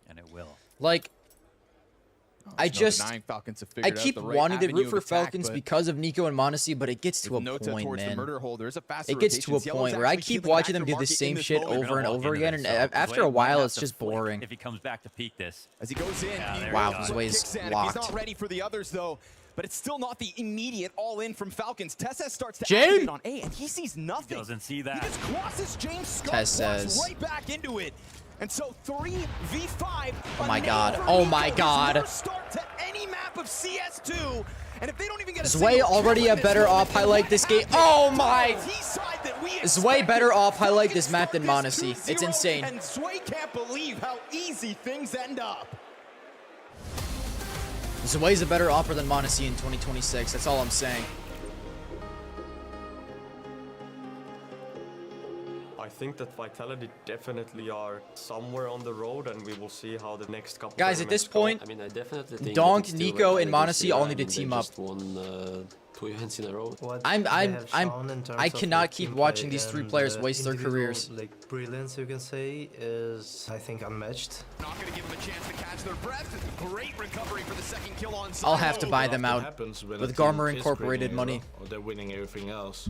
And it will.
Like. I keep wanting to root for Falcons because of Nico and Monacy, but it gets to a point, man. It gets to a point where I keep watching them do the same shit over and over again, and after a while, it's just boring.
If he comes back to peek this,
as he goes in,
wow, Zoe is locked.
He's not ready for the others though, but it's still not the immediate all-in from Falcons. Tessa starts to activate on A, and he sees nothing.
He doesn't see that.
He just crosses James Scott right back into it. And so 3v5.
Oh my god. Oh my god.
Start to any map of And if they don't even get
Zway already a better op highlight this game. Oh my.
T-side that we
Zwei better off highlight this map than Monacy. It's insane.
And Zwei can't believe how easy things end up.
Zwei's a better offer than Monacy in 2026. That's all I'm saying.
I think that Vitality definitely are somewhere on the road, and we will see how the next couple.
Guys, at this point,
I mean, I definitely think
Donk, Nico, and Monacy all need to team up.
Won 2 events in a row.
I cannot keep watching these 3 players waste their careers.
Like brilliance, you can say, is I think unmatched.
Not gonna give them a chance to catch their breath. Great recovery for the second kill on.
I'll have to buy them out with Garmer Incorporated money.
Or they're winning everything else.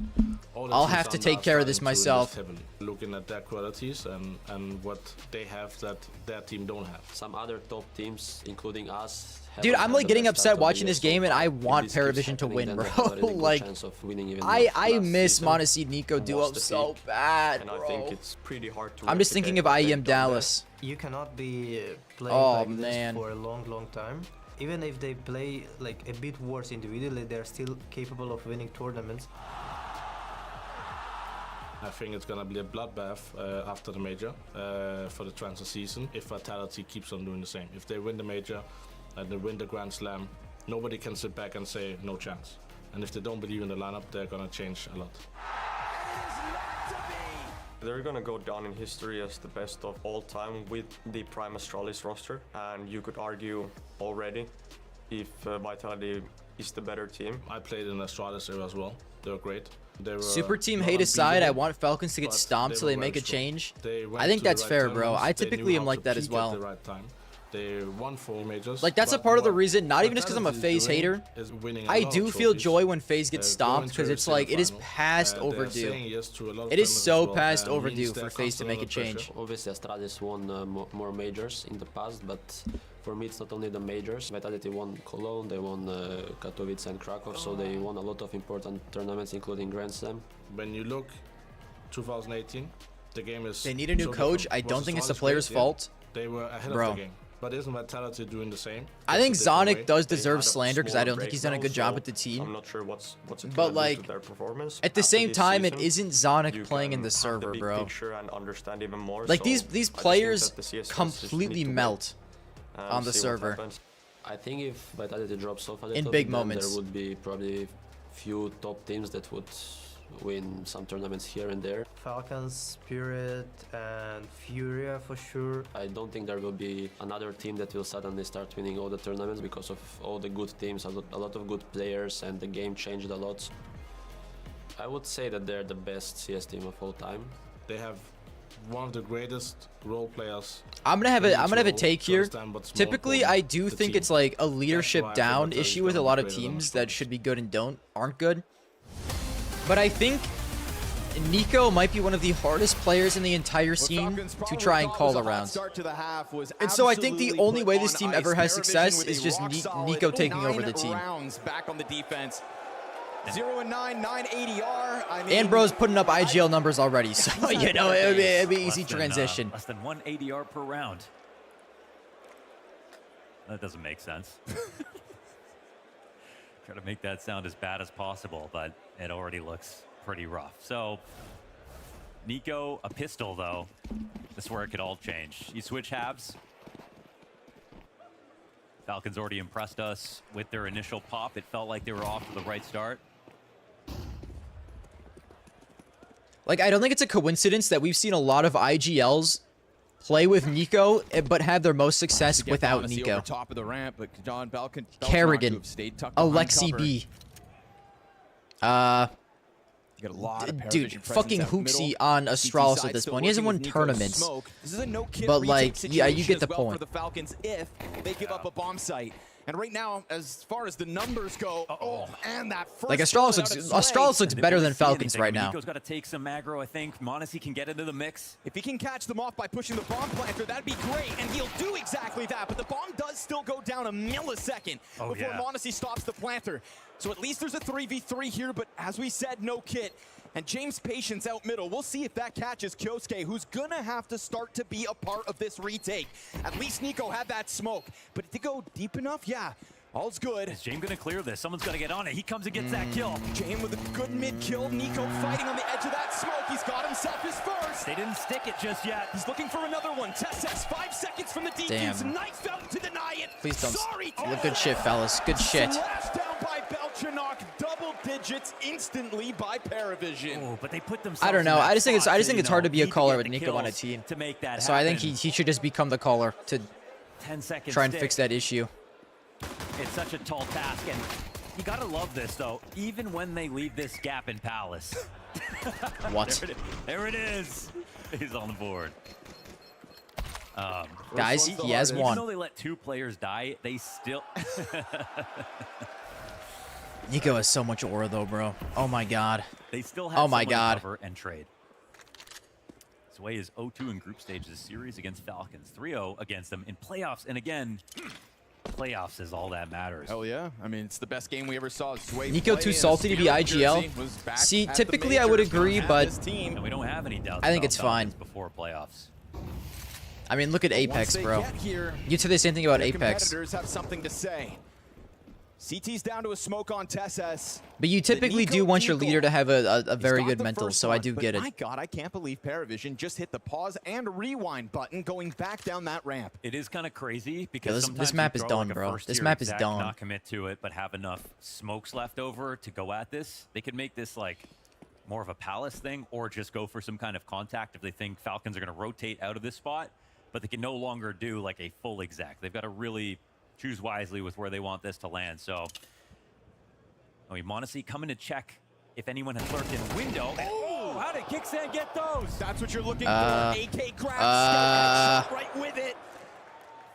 I'll have to take care of this myself.
Looking at their qualities and what they have that their team don't have.
Some other top teams, including us.
Dude, I'm like getting upset watching this game, and I want Paravision to win, bro. Like, I miss Monacy Nico duo so bad, bro.
And I think it's pretty hard to.
I'm just thinking of IEM Dallas.
You cannot be playing
man.
This for a long time. Even if they play like a bit worse individually, they're still capable of winning tournaments.
I think it's gonna be a bloodbath after the major for the transfer season if Vitality keeps on doing the same. If they win the major and they win the Grand Slam, nobody can sit back and say no chance. And if they don't believe in the lineup, they're gonna change a lot.
They're gonna go down in history as the best of all time with the Prime Astralis roster, and you could argue already if Vitality is the better team.
I played in Astralis era as well. They were great.
Super team hate aside, I want Falcons to get stomped so they make a change. I think that's fair, bro. I typically am like that as well.
They won 4 majors.
Like, that's a part of the reason, not even just because I'm a FaZe hater. I do feel joy when FaZe gets stomped because it's like, it is past overdue. It is so past overdue for FaZe to make a change.
Obviously, Astralis won more majors in the past, but for me, it's not only the majors. Vitality won Cologne, they won Katowice and Krakow, so they won a lot of important tournaments, including Grand Slam.
When you look 2018, the game is...
They need a new coach. I don't think it's the player's fault.
They were ahead of the game. But isn't Vitality doing the same?
I think Zonic does deserve slander because I don't think he's done a good job with the team.
I'm not sure what's
but like,
their performance.
At the same time, it isn't Zonic playing in the server, bro.
And understand even more,
like,
so
these players completely melt on the server.
I think if Vitality drops off a little
in big
bit,
moments,
there would be probably few top teams that would win some tournaments here and there.
Falcons, Spirit, and Furia for sure.
I don't think there will be another team that will suddenly start winning all the tournaments because of all the good teams, a lot of good players, and the game changed a lot. I would say that they're the best CS team of all time.
They have one of the greatest role players.
I'm gonna have a take here. Typically, I do think it's like a leadership down issue with a lot of teams that should be good and aren't good. But I think Nico might be one of the hardest players in the entire scene to try and call around. And so I think the only way this team ever has success is just Nico taking over the team.
Back on the defense. 0 and 9, 9 ADR. I mean,
and bro's putting up IGL numbers already, so you know it'd be easy transition.
Less than 1 ADR per round. That doesn't make sense. Try to make that sound as bad as possible, but it already looks pretty rough. So, Nico, a pistol though. This is where it could all change. You switch halves. Falcons already impressed us with their initial pop. It felt like they were off to the right start.
Like, I don't think it's a coincidence that we've seen a lot of IGLs play with Nico, but have their most success without Nico.
Top of the ramp, but John
Kerrigan, Alexi B. Dude, fucking Hooksy on Astralis at this point. He hasn't won tournaments. But like, yeah, you get the point.
For the Falcons if they give up a bomb site. And right now, as far as the numbers go, and that first
like Astralis looks better than Falcons right now.
Nico's got to take some aggro, I think. Monacy can get into the mix.
If he can catch them off by pushing the bomb planter, that'd be great, and he'll do exactly that. But the bomb does still go down a millisecond before Monacy stops the planter. So at least there's a 3v3 here, but as we said, no kit. And James Patience out middle. We'll see if that catches Kyosuke, who's gonna have to start to be a part of this retake. At least Nico had that smoke. But to go deep enough, yeah. All's good.
Is James going to clear this? Someone's got to get on it. He comes and gets that kill.
James with a good mid-kill. Nico fighting on the edge of that smoke. He's got himself his first.
They didn't stick it just yet.
He's looking for another one. Tess 5 seconds from the defense.
Damn.
Knife out to deny it.
Please don't.
Sorry,
Good shit, fellas. Good shit.
Slashed down by Belchanok. Double digits instantly by Paravision.
Oh, but they put themselves
I don't know.
in that
I just think it's
spot,
hard to be a
need
caller
get
with
the
Nico on a
kills
team.
to make that
So I think
happen.
he should just become the caller to
10 seconds
try and
stick.
fix that issue.
It's such a tall task, and you gotta love this though. Even when they leave this gap in Palace.
What?
There it is. He's on the board.
Guys, he has
Even
one.
though they let 2 players die, they still.
Nico has so much aura though, bro. Oh my god.
They still have
Oh my
someone to
god.
cover and trade. Sway is 0-2 in group stage this series against Falcons, 3-0 against them in playoffs, and again, playoffs is all that matters.
Hell yeah. I mean, it's the best game we ever saw. Sway
Nico
play
too
in a
salty to be
Steelers
IGL.
jersey, was back
See,
at the
typically I would
majors,
agree,
at
but
this team.
And we don't have any doubts.
I think
about
it's fine.
Falcons before playoffs.
I mean, look at
Once
Apex,
they
bro.
get here,
You said the same thing about
their
Apex.
competitors have something to say. CT's down to a smoke on Tess.
But you typically do want your leader to have a very good mental, so I do get it.
My God, I can't believe Paravision just hit the pause and rewind button going back down that ramp.
It is kind of crazy because
this
sometimes
map
you
is
throw
done,
like a
bro.
first
This
tier
map is
exec,
done.
Not commit to it, but have enough smokes left over to go at this. They could make this like more of a Palace thing, or just go for some kind of contact if they think Falcons are going to rotate out of this spot. But they can no longer do like a full exec. They've got to really choose wisely with where they want this to land. So, I mean, Mondesi coming to check if anyone has lurked in window. Oh, how did Kickstand get those?
That's what you're looking for. AK grabs, shot right with it.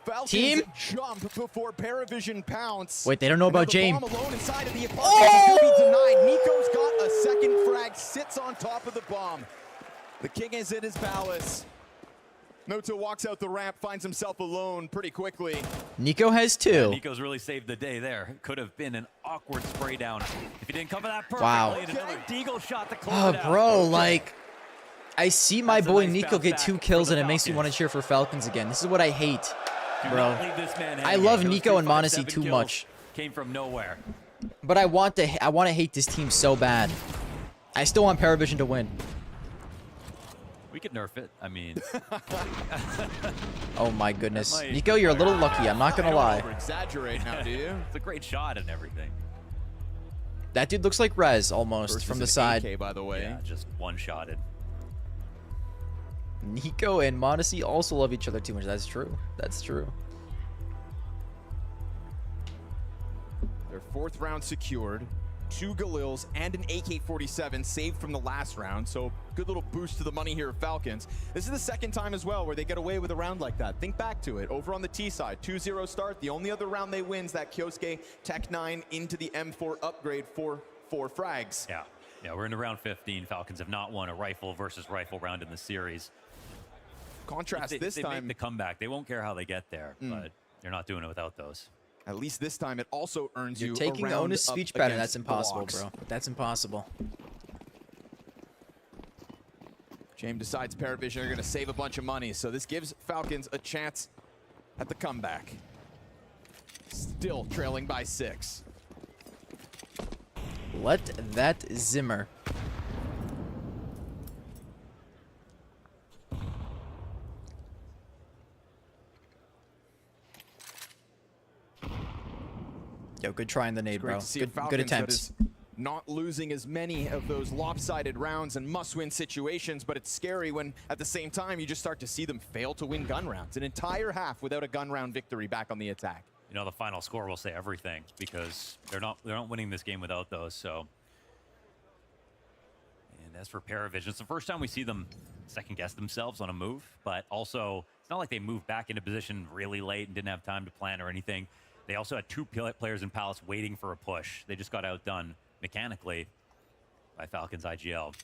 Falcons
Team?
jump before Paravision pounce.
Wait, they don't know about James.
Alone inside of the apartment. It's gonna be denied. Nico's got a second frag, sits on top of the bomb. The king is in his palace. Noto walks out the ramp, finds himself alone pretty quickly.
Nico has 2.
Yeah, Nico's really saved the day there. Could have been an awkward spray down if he didn't cover that perfectly.
Wow.
And another deagle shot to close
Oh,
it out.
bro, like, I see my
That's a
boy
nice
Nico
bounce
get
back
2
for
kills,
the
and it makes me want to
Falcons.
cheer for Falcons again. This is what I hate,
Do
bro.
not leave this man
I
hanging.
love
Those
Nico and
3, 5,
Mondesi
7
too
kills
much,
Came from nowhere.
but I want to hate this team so bad. I still want Paravision to win.
We could nerf it. I mean,
Oh my goodness,
might-
Nico, you're a little lucky. I'm not gonna lie.
Exaggerate now, do you?
it's a great shot and everything.
That dude looks like Rez almost
Versus
from the
an
side.
AK, by the way.
Yeah, just one-shotted.
Nico and Mondesi also love each other too much. That's true. That's true.
Their 4th round secured. 2 Galils and an AK-47 saved from the last round. So good little boost to the money here of Falcons. This is the 2nd time as well where they get away with a round like that. Think back to it. Over on the T side, 2-0 start. The only other round they win is that Kyosuke Tech 9 into the M4 upgrade for 4 frags.
Yeah. Yeah, we're into round 15. Falcons have not won a rifle versus rifle round in the series.
Contrast
If
this
they
time.
make the comeback. They won't care how they get there, but they're not doing it without those.
At least this time it also earns
You're
you
taking
a round
Onus
up
speech pattern.
against
That's impossible,
blocks.
bro. That's impossible.
James decides Paravision are going to save a bunch of money, so this gives Falcons a chance at the comeback. Still trailing by 6.
Let that Zimmer. Yo, good try in the nade,
Great
bro.
to see a
Good
Falcons that
attempts.
is not losing as many of those lopsided rounds and must-win situations, but it's scary when at the same time you just start to see them fail to win gun rounds. An entire half without a gun round victory back on the attack.
You know, the final score will say everything because they're not winning this game without those. So, and as for Paravision, it's the first time we see them second guess themselves on a move, but also it's not like they moved back into position really late and didn't have time to plan or anything. They also had 2 players in Palace waiting for a push. They just got outdone mechanically by Falcons IGL.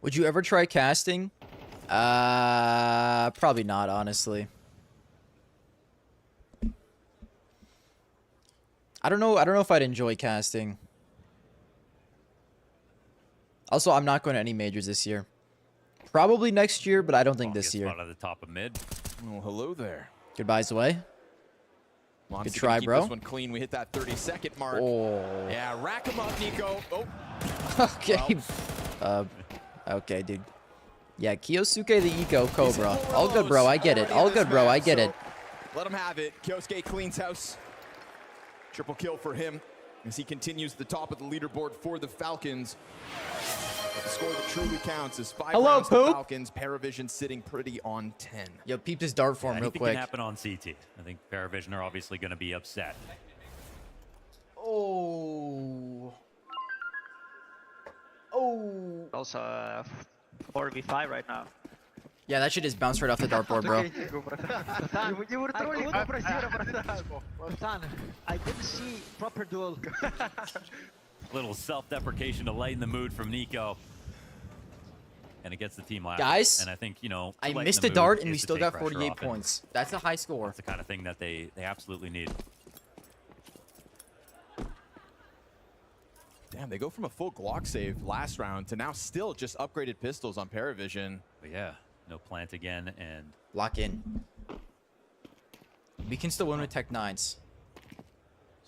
Would you ever try casting? Probably not, honestly. I don't know if I'd enjoy casting. Also, I'm not going to any majors this year. Probably next year, but I don't think this year.
Spot at the top of mid.
Oh, hello there.
Goodbye, Zway.
Good
try,
keep
bro.
This one clean. We hit that 30-second mark.
Oh.
Yeah, rack him up, Nico. Oh.
Okay. Okay, dude. Yeah, Kyosuke the Eco Cobra. All good, bro. I get it. All good, bro. I get it.
Let him have it. Kyosuke cleans house. Triple kill for him as he continues to the top of the leaderboard for the Falcons. The score that truly counts is 5 rounds to the Falcons. Paravision sitting pretty on 10.
Yo, peep his dart form real
Anything
quick.
can happen on CT. I think Paravision are obviously going to be upset.
Oh.
Also 4v5 right now.
Yeah, that shit just bounced right off the dartboard, bro.
You were trolling Brazil. I didn't see proper duel.
Little self-deprecation to lighten the mood from Nico. And it gets the team laughing.
Guys,
and I think, you know,
I
lighten
missed
the
a dart
mood
and we
is to
still
take
got
pressure
48
off, and
points. That's a high score.
That's the kind of thing that they absolutely need.
Damn, they go from a full Glock save last round to now still just upgraded pistols on Paravision.
But yeah, no plant again and
lock in. We can still win with Tech 9s.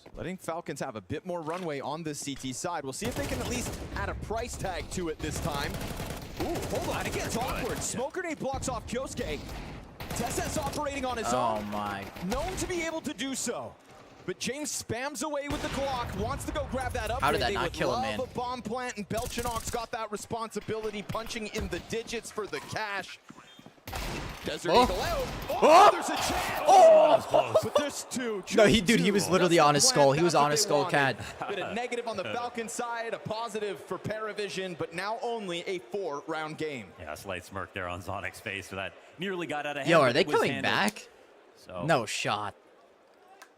So letting Falcons have a bit more runway on this CT side. We'll see if they can at least add a price tag to it this time. Ooh, hold on, it gets awkward. Smoke grenade blocks off Kyosuke. Tess's operating on his own.
Oh my.
Known to be able to do so. But James spams away with the clock, wants to go grab that upgrade.
How did that not kill him, man?
A bomb plant, and Belchinox got that responsibility, punching in the digits for the cash. Desert Eagle out. Oh, there's a chance.
Oh!
But there's two.
No, he was literally on his skull. He was on his skull, Cad.
Bit a negative on the Falcon side, a positive for Paravision, but now only a 4-round game.
yeah, a slight smirk there on Zonic's face for that. Nearly got out of hand.
Yo,
but
are they
it was
coming
handled.
back?
So
No shot.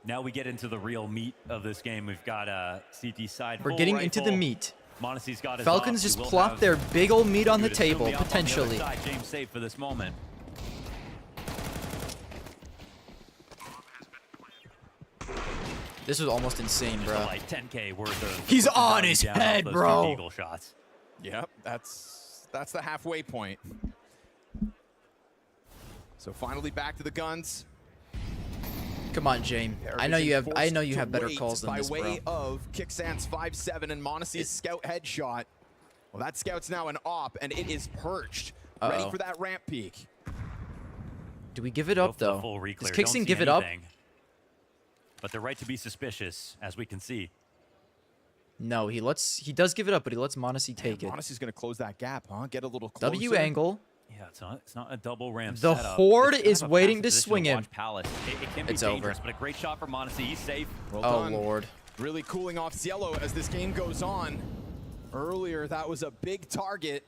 now we get into the real meat of this game. We've got a CT side.
We're
full
getting into the
rifle.
meat.
Monacy's got his
Falcons
up.
just
He will
plopped
have-
their big old meat on
he
the
would assume
table,
up on the other
potentially.
side. James safe for this moment.
This was almost insane, bro.
Like 10K worth of.
He's on his
down off
head,
those
bro.
two Eagle shots.
Yep, that's the halfway point. So finally back to the guns.
Come on, James. I know you have better calls than
by
this, bro.
way of Kicksands 5-7 and Monacy's scout headshot. Well, that scout's now an op, and it is perched, ready for that ramp peak.
Do we give it up, though?
Full
Does
re-clear.
Kicksan
Don't see
give it up?
anything. But they're right to be suspicious, as we can see.
No, he does give it up, but he lets Monacy take it.
Monacy's going to close that gap, huh? Get a little closer.
W angle.
Yeah, it's not a double ramp
The
setup.
Horde
It's kind
is
of a
waiting
passive
to
position
swing him.
watch Palace. It can be
It's
dangerous,
over.
but a great shot for Monacy. He's safe.
Well
Oh,
done.
Lord.
Really cooling off Cielo as this game goes on. Earlier, that was a big target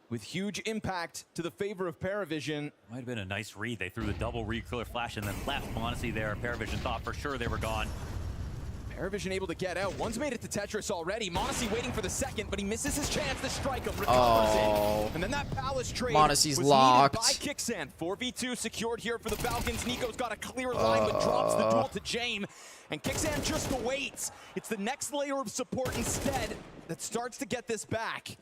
with huge impact to the favor of Paravision.
Might have been a nice read. They threw the double re-clear flash and then left Monacy there. Paravision thought for sure they were gone.
Paravision able to get out. One's made it to Tetris already. Monacy waiting for the second, but he misses his chance to strike him. Recovers it. And then that Palace trade
Monacy's
was
locked.
needed by Kicksan. 4v2 secured here for the Falcons. Nico's got a clear line, but drops the duel to James. And Kicksan just waits. It's the next layer of support instead that starts to get this back.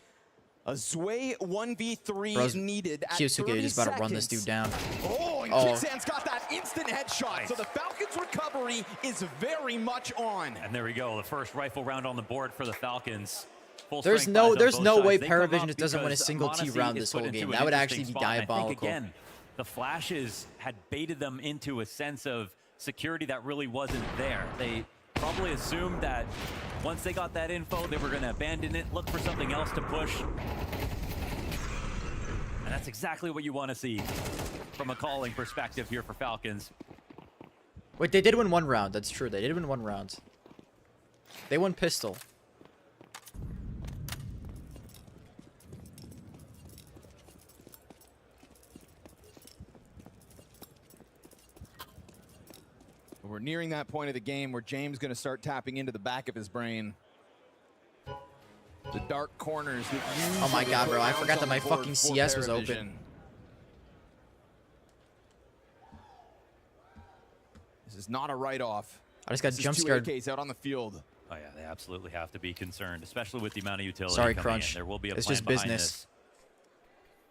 A Zway 1v3 needed at 30
Kyosuke is about to run this
seconds.
dude down.
Oh, and Kicksan's got that instant headshot. So the Falcons' recovery is very much on.
And there we go. The first rifle round on the board for the Falcons. Full
There's
strength
no
guys on both
way
sides. They come
Paravision
up
just doesn't win a
because
single T
Monacy
round
is
this
put
whole
into
game.
an
That would
interesting
actually be
spot. And I think,
diabolical.
again, the flashes had baited them into a sense of security that really wasn't there. They probably assumed that once they got that info, they were going to abandon it, look for something else to push. And that's exactly what you want to see from a calling perspective here for Falcons.
Wait, they did win one round. That's true. They did win one round. They won pistol.
We're nearing that point of the game where James is going to start tapping into the back of his brain. The dark corners that
Oh my
usually
God, bro. I
put
forgot
rounds
that my
on the board
fucking
for
CS was
Paravision.
open.
This is not a write-off.
I just got
This is
jump
two
scared.
AKs out on the field.
Oh yeah, they absolutely have to be concerned, especially with the amount of utility
Sorry,
coming
Crunch.
in. There will be a
It's
plan
just
behind
business.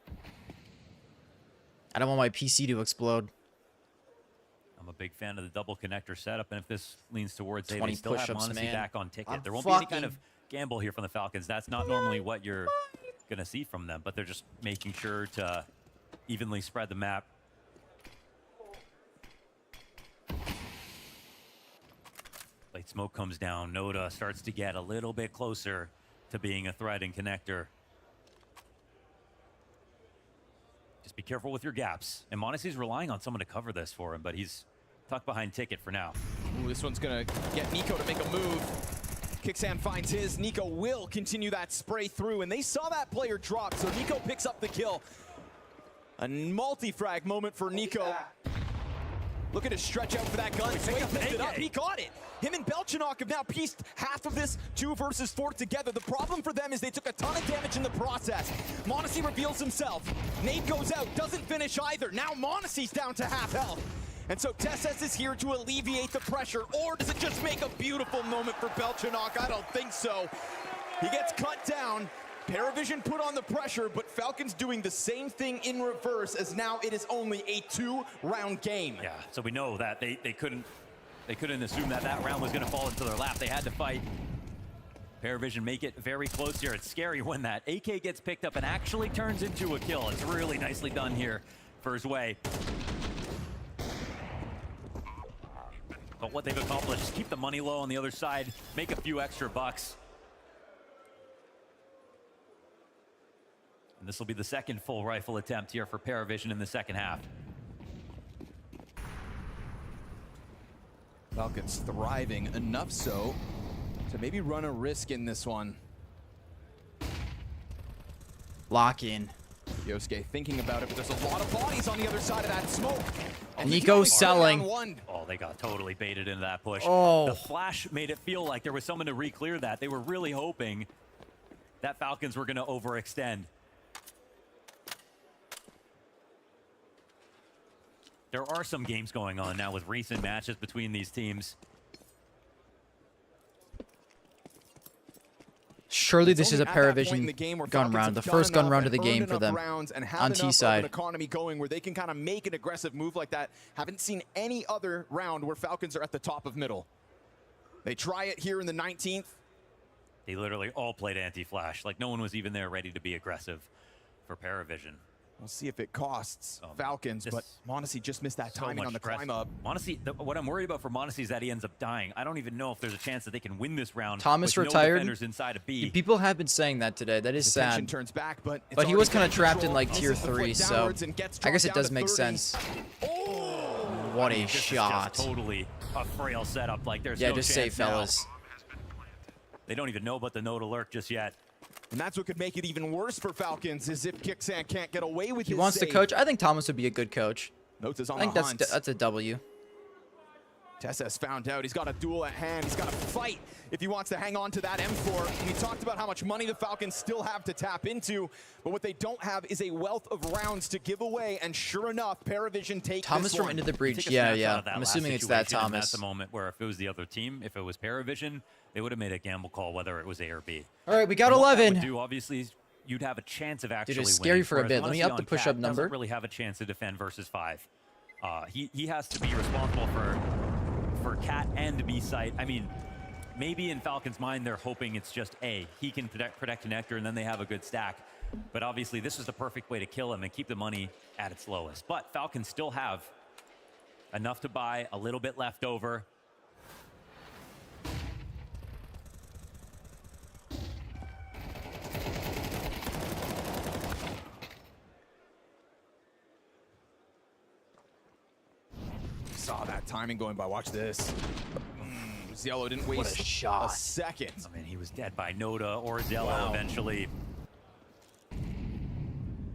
this.
I don't want my PC to explode.
I'm a big fan of the double connector setup, and if this leans towards A,
20
they still have
push-ups,
Monacy
man.
back on ticket.
I'm
There won't be any kind
fucking-
of gamble here from the Falcons. That's not normally what you're going to see from them, but they're just making sure to evenly spread the map. Late smoke comes down. Noda starts to get a little bit closer to being a threat in connector. Just be careful with your gaps. And Monacy's relying on someone to cover this for him, but he's tucked behind ticket for now.
Ooh, this one's gonna get Nico to make a move. Kicksand finds his. Nico will continue that spray through, and they saw that player drop, so Nico picks up the kill. A multi-frag moment for Nico. Looking to stretch out for that gun. Sway picked it up. He got it. Him and Belchenok have now pieced half of this 2 versus 4 together. The problem for them is they took a ton of damage in the process. Monacy reveals himself. Nade goes out, doesn't finish either. Now Monacy's down to half health. And so Tesses is here to alleviate the pressure, or does it just make a beautiful moment for Belchenok? I don't think so. He gets cut down. Paravision put on the pressure, but Falcons doing the same thing in reverse, as now it is only a 2-round game.
Yeah, so we know that they couldn't assume that that round was going to fall into their lap. They had to fight. Paravision make it very close here. It's scary when that AK gets picked up and actually turns into a kill. It's really nicely done here for Zwei. But what they've accomplished is keep the money low on the other side, make a few extra bucks. And this will be the second full rifle attempt here for Paravision in the second half.
Falcons thriving enough so to maybe run a risk in this one.
Lock in.
Yosuke thinking about it, but there's a lot of bodies on the other side of that smoke.
And Nico's selling.
Oh, they got totally baited into that push.
Oh.
The flash made it feel like there was someone to re-clear that. They were really hoping that Falcons were going to overextend. There are some games going on now with recent matches between these teams.
Surely this is a Paravision gun round, the first gun round of the game for them on T side.
Economy going where they can kind of make an aggressive move like that. Haven't seen any other round where Falcons are at the top of middle. They try it here in the 19th.
They literally all played anti-flash. Like no one was even there ready to be aggressive for Paravision.
We'll see if it costs Falcons, but Monacy just missed that timing on the climb up.
Monacy, what I'm worried about for Monacy is that he ends up dying. I don't even know if there's a chance that they can win this round.
Thomas
with
retired.
No defenders inside of B.
People have been saying that today. That is sad.
Turns back, but
he was kind of trapped in like tier 3, so I guess it does make sense. What a shot!
Just totally a frail setup. Like there's
yeah,
no
just
chance
save, fellas.
They don't even know about the node alert just yet.
And that's what could make it even worse for Falcons, is if Kicksand can't get away with
He wants to coach. I think Thomas would be a good coach.
Notes is on
I think
the hunt.
that's a W.
Tesses found out. He's got a duel at hand. He's got to fight if he wants to hang on to that M4. And we talked about how much money the Falcons still have to tap into, but what they don't have is a wealth of rounds to give away. And sure enough, Paravision take
Thomas
this
from
one.
Into the Breach. Yeah. I'm assuming it's that
situation,
Thomas.
That's the moment where if it was the other team, if it was Paravision, they would have made a gamble call whether it was A or B.
All right, we got
And what that
11.
would do, obviously, you'd have a chance of actually
it's
winning.
scary for a
Whereas
bit. Let me
Monacy
up the
on
push-up
Cat
number.
Doesn't really have a chance to defend versus 5. He has to be responsible for Cat and B site. I mean, maybe in Falcons' mind they're hoping it's just A. He can protect connector and then they have a good stack. But obviously this is the perfect way to kill him and keep the money at its lowest. But Falcons still have enough to buy, a little bit left over.
Saw that timing going by. Watch this. Zello didn't waste a second.
I mean, he was dead by Noda or Zello eventually.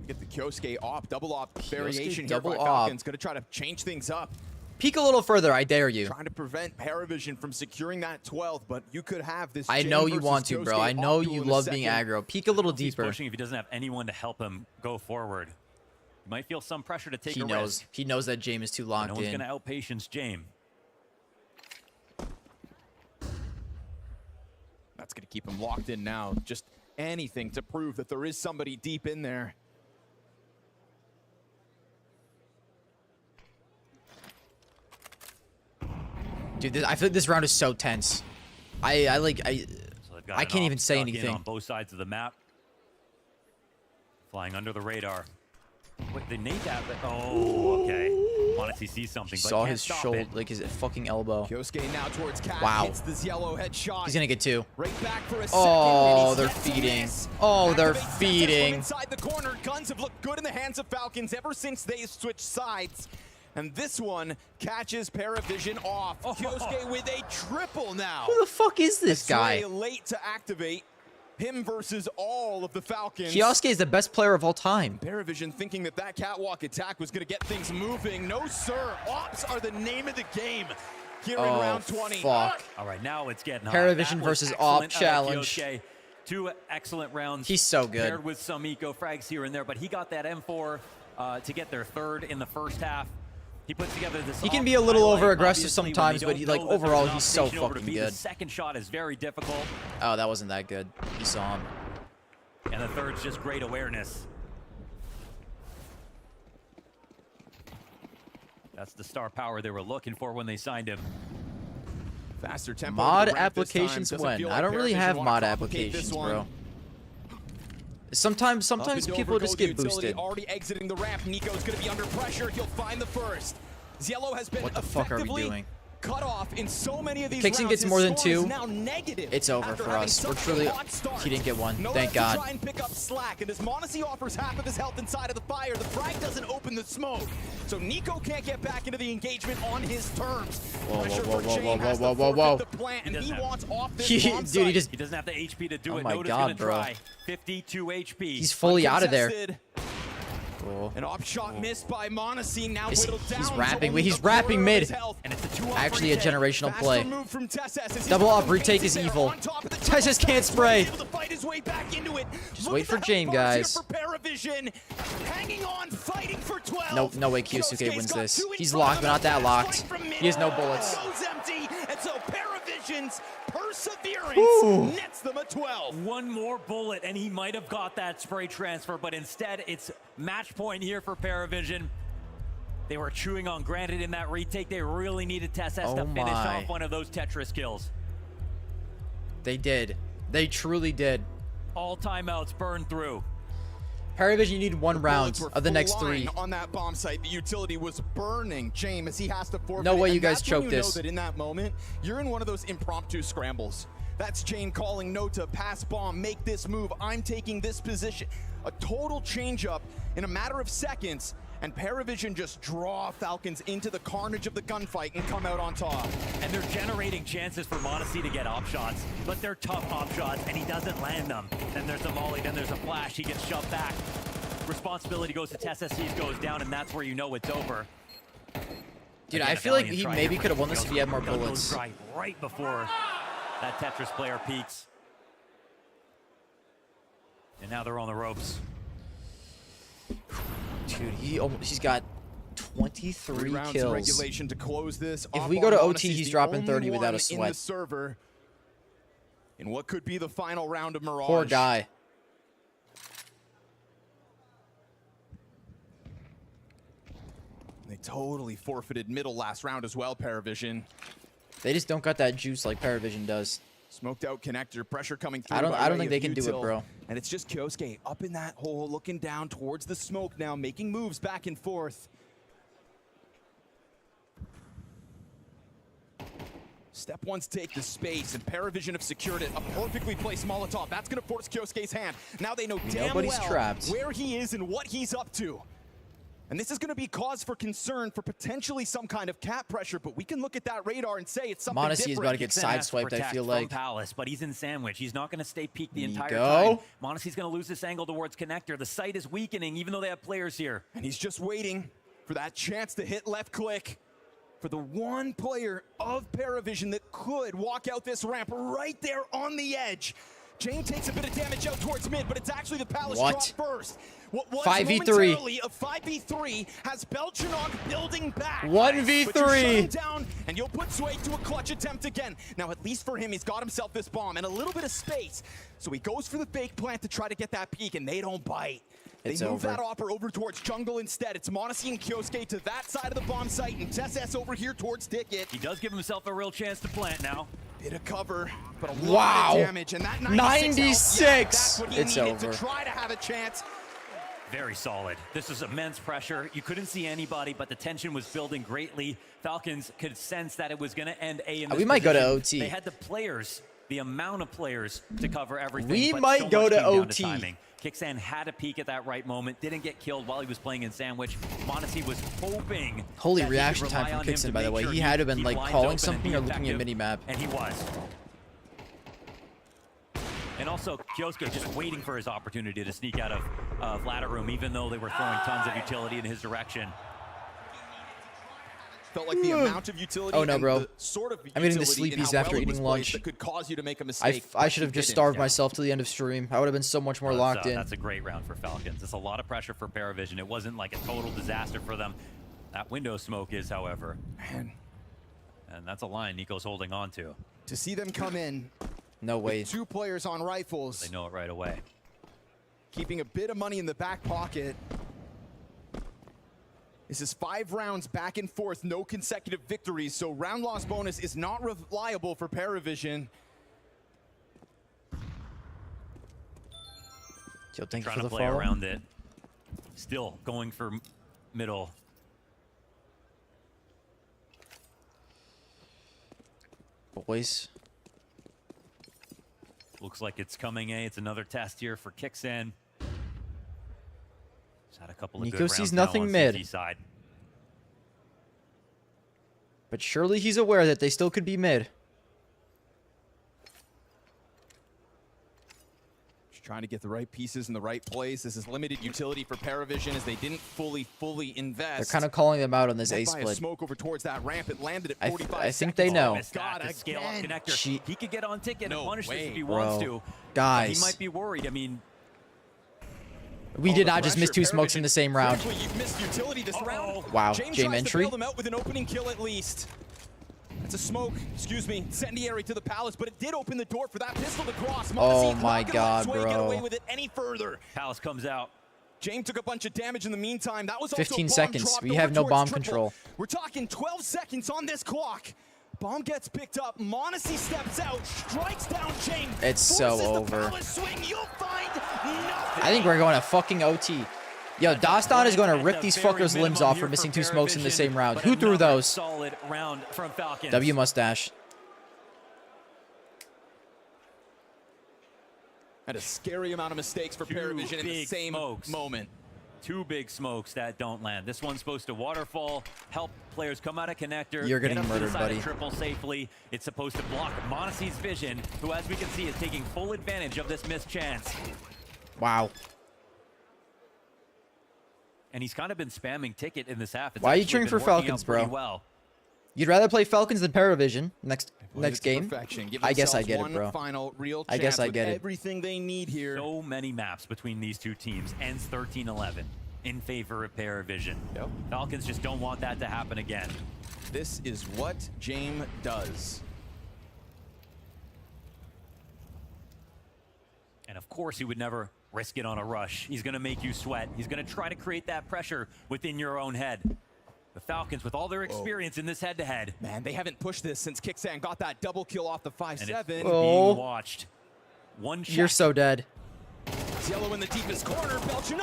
Get the Kyosuke op, double op variation here
double
by
op.
Falcons. Going to try to change things up.
Peek a little further, I dare you.
Trying to prevent Paravision from securing that 12th, but you could have this.
I know you want to, bro. I know you love being aggro. Peek a little deeper.
He's pushing if he doesn't have anyone to help him go forward. He might feel some pressure to take a risk.
He knows that James is too locked
no one's
in.
going to out-patience James.
That's going to keep him locked in now. Just anything to prove that there is somebody deep in there.
Dude, I feel like this round is so tense. I can't even say anything.
On both sides of the map. Flying under the radar. Wait, they nade that, but oh, okay. Honestly, sees something, but
Saw
can't
his
stop
shoulder,
it.
like his fucking elbow.
Kyosuke now towards Cat.
Wow.
Hits this yellow headshot.
He's gonna get 2.
Right back for a
Oh,
second,
they're feeding. Oh, they're feeding.
Inside the corner, guns have looked good in the hands of Falcons ever since they switched sides. And this one catches Paravision off. Kyosuke with a triple now.
Who the fuck is this guy?
Late to activate. Him versus all of the Falcons.
Kyosuke is the best player of all time.
Paravision thinking that that catwalk attack was going to get things moving. No, sir. Ops are the name of the game here in round 20.
Fuck.
All right, now it's getting hot.
Paravision versus Op challenge.
Kyosuke. 2 excellent rounds.
He's so good.
Paired with some eco frags here and there, but he got that M4 to get their 3rd in the first half. He puts together this.
He can be a little over-aggressive sometimes, but overall he's so fucking good.
The second shot is very difficult.
Oh, that wasn't that good. You saw him.
And the 3rd's just great awareness. That's the star power they were looking for when they signed him.
Faster tempo.
Mod applications when? I don't really have mod applications, bro. Sometimes people just get boosted.
Already exiting the ramp. Nico's going to be under pressure. He'll find the first. Ziello has been
what the fuck are we doing?
Cut off in so many of these
Kixon
rounds.
gets more than 2.
It's
over for us. We're truly. He didn't get 1. Thank God.
Try and pick up slack, and as Monesi offers half of his health inside of the fire, the frag doesn't open the smoke, so Nico can't get back into the engagement on his terms.
Whoa!
Dude, he doesn't have the HP to do it.
Oh my God, bro.
Try. 52 HP.
He's fully out of there.
Cool. An op shot missed by Monesi. Now whittled down.
He's rapping. He's rapping mid. Actually, a generational play. Double up retake is evil. Tessus can't spray. Just wait for James, guys. Nope, no way Kyosuke wins this. He's locked, but not that locked. He has no bullets.
Perseverance nets them a 12. One more bullet, and he might have got that spray transfer, but instead it's match point here for Paravision. They were chewing on Granted in that retake. They really needed Tessus to finish off one of those Tetris kills.
They did. They truly did.
All timeouts burned through.
Paravision, you need 1 round of the next 3.
On that bomb site, the utility was burning. James, as he has to forfeit.
No way you guys
choke
choked this.
Know that in that moment, you're in one of those impromptu scrambles. That's Jane calling no to pass bomb, make this move. I'm taking this position. A total change up in a matter of seconds, and Paravision just draw Falcons into the carnage of the gunfight and come out on top.
And they're generating chances for Monesi to get op shots, but they're tough op shots, and he doesn't land them. Then there's a molly, then there's a flash, he gets shoved back. Responsibility goes to Tessus, he goes down, and that's where you know it's over.
Dude, I feel like he maybe could have won this if he had more bullets.
Right before that Tetris player peaks. And now they're on the ropes.
Dude, he's got 23 kills.
Regulation to close this.
If we go to OT, he's dropping 30 without a sweat.
In the server in what could be the final round of Mirage.
Poor guy.
They totally forfeited middle last round as well, Paravision.
They just don't got that juice like Paravision does.
Smoked out connector, pressure coming through.
I don't think they can do it, bro.
And it's just Kyosuke up in that hole, looking down towards the smoke now, making moves back and forth. Step one's take the space, and Paravision have secured it. A perfectly placed Molotov. That's going to force Kyosuke's hand. Now they know damn well
trapped.
Where he is and what he's up to. And this is going to be cause for concern for potentially some kind of cap pressure, but we can look at that radar and say it's something different.
Monesi is about to get sideswiped, I feel like.
Palace, but he's in sandwich. He's not going to stay peaked the entire time. Monesi's going to lose this angle towards connector. The site is weakening, even though they have players here.
And he's just waiting for that chance to hit left click for the one player of Paravision that could walk out this ramp right there on the edge. Jane takes a bit of damage out towards mid, but it's actually the Palace drop first. What was 5v3 a 5v3 has Belchanok building back.
1v3
down, and you'll put Sway to a clutch attempt again. Now, at least for him, he's got himself this bomb and a little bit of space. So he goes for the fake plant to try to get that peek, and they don't bite. They
It's
move
over.
that opera over towards jungle instead. It's Monacy and Kyosuke to that side of the bomb site, and TSS over here towards Ticket.
He does give himself a real chance to plant now.
Bit of cover, but a
Wow.
lot of damage, and that 96 health, yeah, that's what he
It's
needed
over.
to try to have a chance.
Very solid. This is immense pressure. You couldn't see anybody, but the tension was building greatly. Falcons could sense that it was going to end A in this
We might go to
position.
OT.
They had the players, the amount of players to cover everything.
We
but
might
so
go
much
to
came down
OT.
timing. Kicksan had a peek at that right moment, didn't get killed while he was playing in Sandwich. Monacy was hoping.
Holy
that he
reaction
could
time
rely
from
on him
Kicksan,
to
by the
make
way.
sure
He had to have been
keep
like
lines
calling
open and
something
be
or looking at
effective,
minimap.
and he was. And also, Kyosuke just waiting for his opportunity to sneak out of ladder room, even though they were throwing tons of utility in his direction.
Felt like the amount of utility
Oh no,
and
bro.
the sort of
I'm eating the
utility and
sleepies
how
after
well it was
eating
placed
lunch.
that could cause you to make a mistake.
I should have just starved myself to the end of stream. I would have been so much more locked in.
That's a great round for Falcons. It's a lot of pressure for Paravision. It wasn't like a total disaster for them. That window smoke is, however.
Man.
And that's a line Nico's holding on to.
To see them come in.
No way.
With 2 players on rifles.
They know it right away.
Keeping a bit of money in the back pocket. This is 5 rounds back and forth, no consecutive victories, so round loss bonus is not reliable for Paravision.
Yo, thank you
Trying
for
to
the
play
follow.
around it. Still going for middle.
Boys.
Looks like it's coming, It's another test here for Kicksan. Just had a couple of
Nico
good rounds
sees
now
nothing
on
mid.
CT side.
But surely he's aware that they still could be mid.
Just trying to get the right pieces in the right place. This is limited utility for Paravision as they didn't fully invest.
They're kind of calling them out on this
Met
A
by a
split.
smoke over towards that ramp. It landed at
I
45
think
seconds.
they know.
Missed that to scale up connector. He could get on ticket and punish this if he
Bro.
wants to. But
Guys.
he might be worried. I mean,
We did not just miss 2 smokes in the same round.
You've missed utility this round.
Wow,
James
Jame
tries
entry.
to bail them out with an opening kill at least. That's a smoke, incendiary to the palace, but it did open the door for that pistol to cross.
Oh
Monacy
my
not gonna let
God,
Sway get away
bro.
with it any further.
Palace comes out.
James took a bunch of damage in the meantime. That was
15
also bomb
seconds.
dropped
We
over
have no
towards
bomb
triple.
control.
We're talking 12 seconds on this clock. Bomb gets picked up. Monacy steps out, strikes down James.
It's so
forces the
over.
palace swing. You'll find nothing.
I think we're going to fucking OT. Yo, Doston is going to rip these fuckers' limbs off for missing 2 smokes in the same round. Who threw those?
Solid round from Falcons.
W mustache.
And a scary amount of mistakes for Paravision in the same moment.
2 big smokes that don't land. This one's supposed to waterfall, help players come out of connector.
You're
get
getting
up to the
murdered,
side
buddy.
of triple safely. It's supposed to block Monacy's vision, who, as we can see, is taking full advantage of this missed chance.
Wow.
And he's kind of been spamming ticket in this half. It's
Why are you
actually
cheering
been
for
working
Falcons,
out pretty
bro?
Well.
You'd rather play Falcons than Paravision next
Played it to
game?
perfection. Give
I guess I
themselves
get it,
one
bro.
Final real
I guess
chance
I
with
get it.
everything they need here.
So many maps between these 2 teams. Ends 13-11 in favor of Paravision.
Yep.
Falcons just don't want that to happen again.
This is what James does.
And of course, he would never risk it on a rush. He's going to make you sweat. He's going to try to create that pressure within your own head. The Falcons, with all their experience in this head-to-head.
Man, they haven't pushed this since Kicksan got that double kill off the 5-7.
And it's being watched. One shot.
You're so dead.
It's yellow in the deepest corner. Belgian.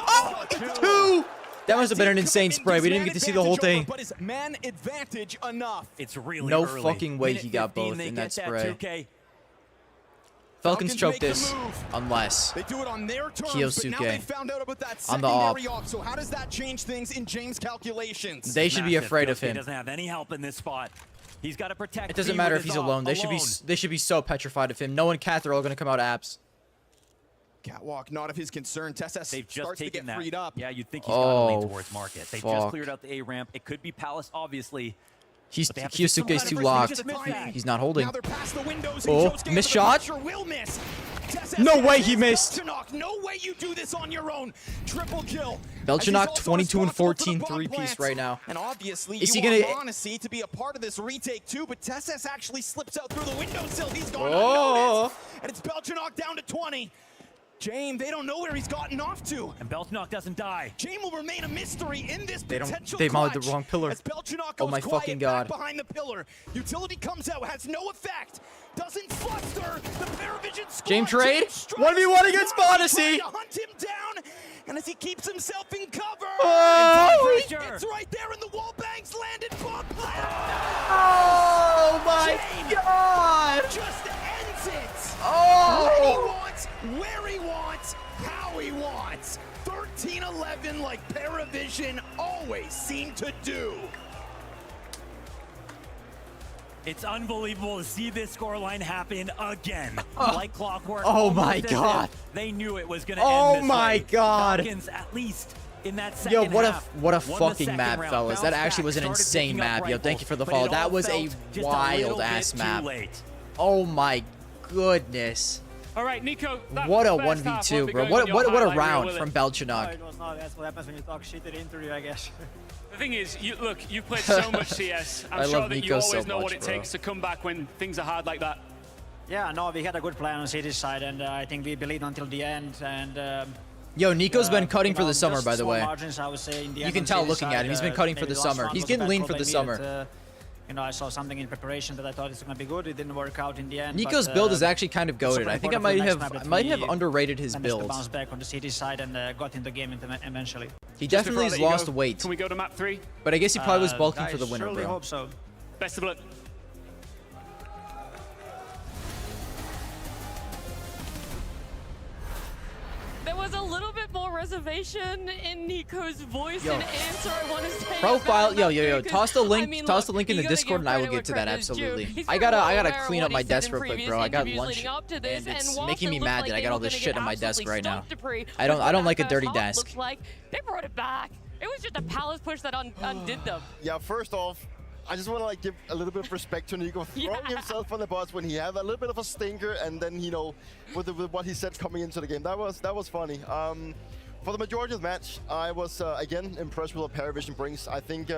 Two! That must have been an insane spray. We didn't get to see the whole thing.
But is man advantage enough?
It's really
No
early.
fucking way
Minute
he got
15,
both
they
in
get
that spray.
2K.
Falcons choke
make the
this
move.
unless
They do it on their terms, but now
Kyosuke
they found out about that
on the op.
secondary op. So how does that change things in James' calculations?
They should be
Massive.
afraid of
Kyosuke
him.
doesn't have any help in this spot. He's got to protect.
It doesn't
B
matter
with
if he's
his
alone.
op.
They should be so petrified of him. No one cat, they're all gonna come out apps.
Catwalk, not of his concern. Tess
They've just
starts to
taken
get
that.
freed up.
Yeah, you'd think he's got to lean
Oh,
towards market. They just
fuck.
cleared out the A ramp. It could be Palace, obviously.
Kyosuke's too locked. He's not holding.
Now they're past the windows.
Oh,
Josuke
missed
with the
shot.
pressure will miss.
No way he missed.
Belchenok, no way you do this on your own. Triple kill.
Belchenok,
As he's also
22 and 14
responsible for the bomb
three-piece
plants.
right now.
And obviously,
Is
you
he
want
gonna-
Monacy to be a part of this retake too, but Tess actually slips out through the windowsill. He's gone
Oh.
unnoticed. And it's Belchenok down to 20. Jame, they don't know where he's gotten off to.
And Belchenok doesn't die.
Jame will remain a mystery in this potential
They mounted
clutch.
the wrong pillar.
As Belchenok
Oh
goes
my
quiet
fucking
back
god.
behind the pillar. Utility comes out, has no effect. Doesn't fluster. The Paravision squad.
Jame trade. 1v1 against Odyssey.
To hunt him down. And as he keeps himself in cover.
Oh,
It's right there in the wall bangs. Landed bomb.
Oh my god.
Just ends it.
Oh.
When he wants, where he wants, how he wants. 13-11 like Paravision always seem to do.
It's unbelievable to see this scoreline happen again. Like clockwork.
Oh my
almost as
god.
if They knew it was going to
Oh
end this
my
way.
god.
Falcons, at least in that second
Yo, what
half,
a
won the
fucking
second
map,
round,
fellas. That
bounced
actually
back,
was an
started
insane
picking up
map. Yo, thank
rifles,
you for the
but
follow.
it
That
all
was a
felt just
wild
little
ass
bit too
map.
late.
Oh my goodness.
All right, Nico. That
What a
first half
1v2,
won't be
bro.
going
What
on your
a
highlight reel,
round
will
from
it?
Belchenok.
It was not. That's what happens when you talk shit in the interview, I guess.
The thing is, you've played so much CS.
I
I'm sure
love
that you
Nico
always
so
know what
much,
it
bro.
takes to come back when things are hard like that.
Yeah, no, we had a good plan on City's side, and I think we believed until the end. And
Yo, Nico's been cutting for the
just
summer, by the
small
way.
margins, I would say, in the
You
end
can
on
tell
City's
looking at
side,
him. He's been cutting for
maybe
the
last
summer.
round
He's
was a
getting
bad
lean
call
for
by
the
me
summer.
that, you know, I saw something in preparation that I thought it was going to be good. It didn't work out in the end.
Nico's
but,
build is actually kind of
super
goated. I think I
important for the next map that
might have
we
underrated his
managed to
build.
bounce back on the City side and got in the game eventually.
He
Just
definitely
before I
has
let you
lost
go,
weight.
Can we go to map 3?
But I guess he probably was bulking for
I
the winner,
surely
bro.
hope so.
Best of luck.
There was a little bit more reservation in Nico's voice
Yo.
and answer, I want to say.
Profile,
about
yo.
that,
Toss the link.
I mean,
Toss the
look,
link in
you
the
gotta
Discord,
give
and I will
credit
get to
where
that
credit's due.
absolutely.
He's
I
very well
gotta
aware of
clean
what
up my
he said
desk
in
real quick,
previous
bro. I got
interviews
lunch,
leading up to this,
and it's
whilst
making
it
me
looked
mad
like
that I
they
got all
were
this
gonna
shit
get
on my desk
absolutely
right now.
stomped, Dupree,
I don't
what
like a
that
dirty
first half
desk.
Looks like they brought it back. It was just a palace push that undid them.
Yeah, first off, I just want to like give a little bit of respect to Nico throwing himself on the bus when he had a little bit of a stinker, and then with what he said coming into the game, that was funny. For the majority of the match, I was again impressed with what Paravision brings. I think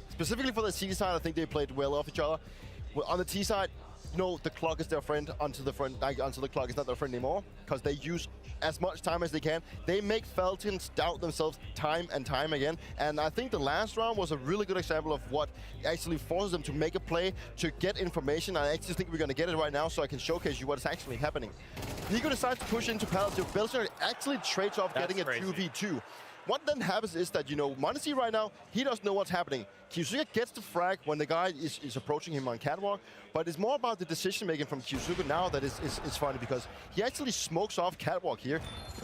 specifically for the C side, I think they played well off each other. On the T side, the clock is their friend until the clock is not their friend anymore, because they use as much time as they can. They make Falcons doubt themselves time and time again, and I think the last round was a really good example of what actually forces them to make a play, to get information. I actually think we're going to get it right now, so I can showcase you what is actually happening. Nico decides to push into Palace. Belchenok actually trades off getting a 2v2. What then happens is that, Monacy right now, he doesn't know what's happening. Kyusuke gets the frag when the guy is approaching him on catwalk, but it's more about the decision-making from Kyusuke now that is funny, because he actually smokes off catwalk here,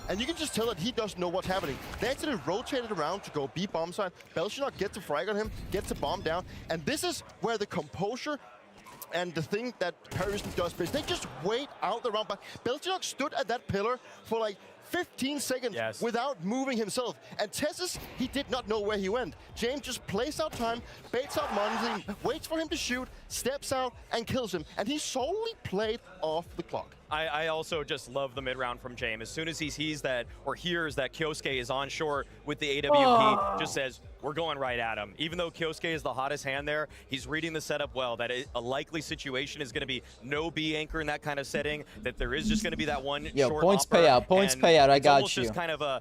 and you can just tell that he doesn't know what's happening. They actually rotated around to go B bomb side. Belchenok gets a frag on him, gets a bomb down, and this is where the composure and the thing that Paravision does is they just wait out the round. But Belchenok stood at that pillar for like 15 seconds without moving himself. And Tessus, he did not know where he went. James just plays out time, baits out Monty, waits for him to shoot, steps out, and kills him. And he solely played off the clock.
I also just love the mid-round from James. As soon as he sees that or hears that Kyosuke is on shore with the AWP, just says, we're going right at him. Even though Kyosuke is the hottest hand there, he's reading the setup well, that a likely situation is going to be no B anchor in that kind of setting, that there is just going to be that one short
points
hopper,
payout, points
and
payout, I
it's
got
almost
you.
just kind of a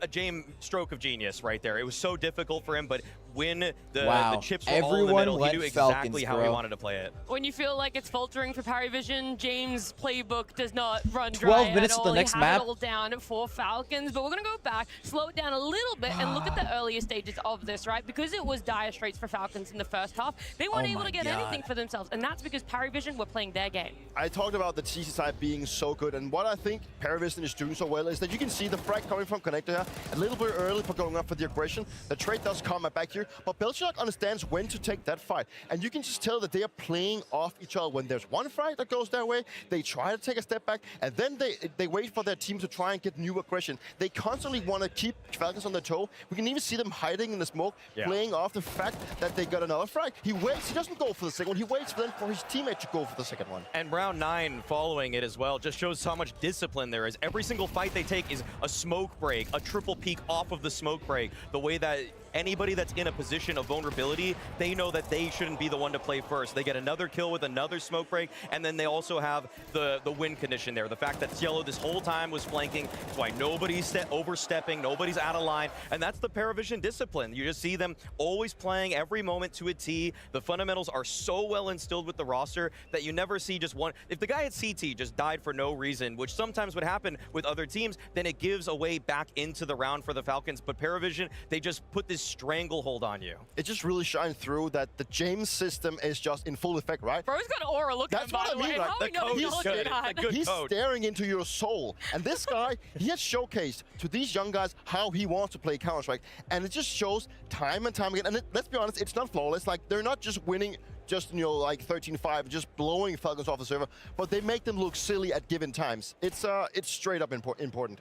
James stroke of genius right there. It was so difficult for him, but when the chips were all in the middle, he knew exactly how he wanted to play it.
When you feel like it's faltering for Paravision, James' playbook does not run dry
12 minutes
at
to the
all.
next
he
map.
It all down for Falcons, but we're going to go back, slow it down a little bit, and look at the earlier stages of this, right? Because it was dire straits for Falcons in the first half. They weren't able to get anything for themselves, and that's because Paravision were playing their game.
I talked about the TC side being so good, and what I think Paravision is doing so well is that you can see the frag coming from Connector here, a little bit early for going up for the aggression. The trade does come back here, but Belchenok understands when to take that fight. And you can just tell that they are playing off each other. When there's one frag that goes their way, they try to take a step back, and then they wait for their team to try and get new aggression. They constantly want to keep Falcons on their toe. We can even see them hiding in the smoke, playing off the fact that they got another frag. He waits, he doesn't go for the second one, he waits for his teammate to go for the second one.
And round 9 following it as well just shows how much discipline there is. Every single fight they take is a smoke break, a triple peek off of the smoke break. The way that anybody that's in a position of vulnerability, they know that they shouldn't be the one to play first. They get another kill with another smoke break, and then they also have the win condition there. The fact that Cielo this whole time was flanking, that's why nobody's overstepping, nobody's out of line, and that's the Paravision discipline. You just see them always playing every moment to a T. The fundamentals are so well instilled with the roster that you never see just one. If the guy at CT just died for no reason, which sometimes would happen with other teams, then it gives a way back into the round for the Falcons. But Paravision, they just put this stranglehold on you.
It just really shines through that the James system is just in full effect, right?
Bro's got aura looking at him, by the way. How are we not acknowledging that?
He's staring into your soul. And this guy, he has showcased to these young guys how he wants to play Counter-Strike. And it just shows time and time again. And let's be honest, it's not flawless. Like, they're not just winning just, you know, like 13-5, just blowing Falcons off the server, but they make them look silly at given times. It's straight up important.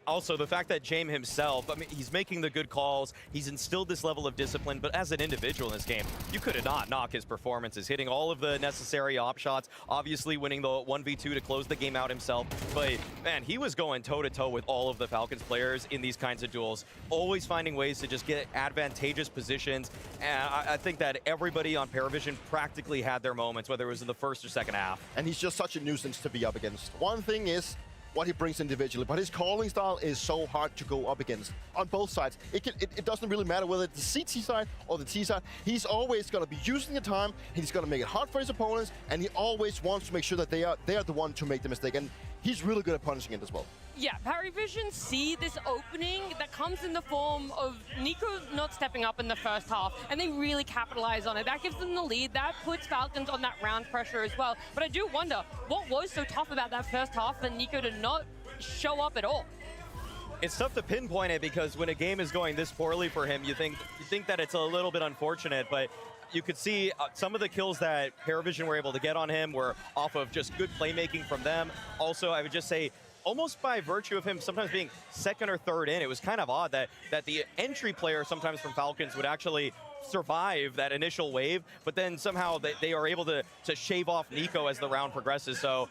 Also, the fact that James himself, I mean, he's making the good calls, he's instilled this level of discipline, but as an individual in this game, you could not knock his performances, hitting all of the necessary op shots, obviously winning the 1v2 to close the game out himself, but man, he was going toe-to-toe with all of the Falcons players in these kinds of duels, always finding ways to just get advantageous positions, and I think that everybody on Paravision practically had their moments, whether it was in the first or second half.
And he's just such a nuisance to be up against. One thing is what he brings individually, but his calling style is so hard to go up against on both sides. It doesn't really matter whether it's the CT side or the T side. He's always going to be using the time, he's going to make it hard for his opponents, and he always wants to make sure that they are the one to make the mistake, and he's really good at punishing it as well.
Yeah, Paravision see this opening that comes in the form of NiKo not stepping up in the first half, and they really capitalize on it. That gives them the lead. That puts Falcons on that round pressure as well. But I do wonder, what was so tough about that first half that NiKo did not show up at all?
It's tough to pinpoint it because when a game is going this poorly for him, you think that it's a little bit unfortunate, but you could see some of the kills that Paravision were able to get on him were off of just good playmaking from them. Also, I would just say, almost by virtue of him sometimes being second or third in, it was kind of odd that the entry player sometimes from Falcons would actually survive that initial wave, but then somehow they are able to shave off NiKo as the round progresses. So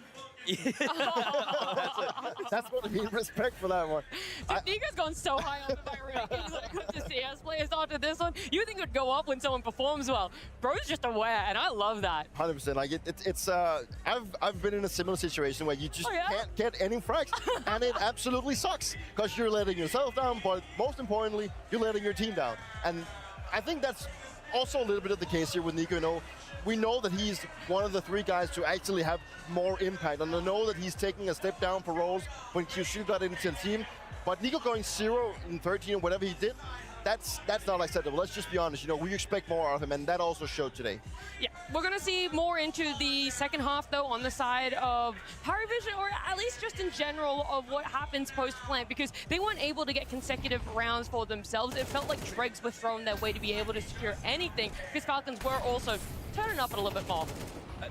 that's what I mean. Respect for that one.
NiKo's gone so high on my rankings when it comes to CS players after this one. You think it would go up when someone performs well. Bro's just aware, and I love that.
100%. Like it's I've been in a similar situation where you just can't get any frags, and it absolutely sucks because you're letting yourself down, but most importantly, you're letting your team down. And I think that's also a little bit of the case here with NiKo. You know, we know that he's one of the three guys to actually have more impact, and I know that he's taking a step down for roles when Kyushu got into the team. But NiKo going 0 in 13 or whatever he did, that's not acceptable. Let's just be honest. You know, we expect more out of him, and that also showed today.
Yeah, we're going to see more into the second half, though, on the side of Paravision, or at least just in general of what happens post-plant, because they weren't able to get consecutive rounds for themselves. It felt like dregs were thrown their way to be able to secure anything, because Falcons were also turning up a little bit more.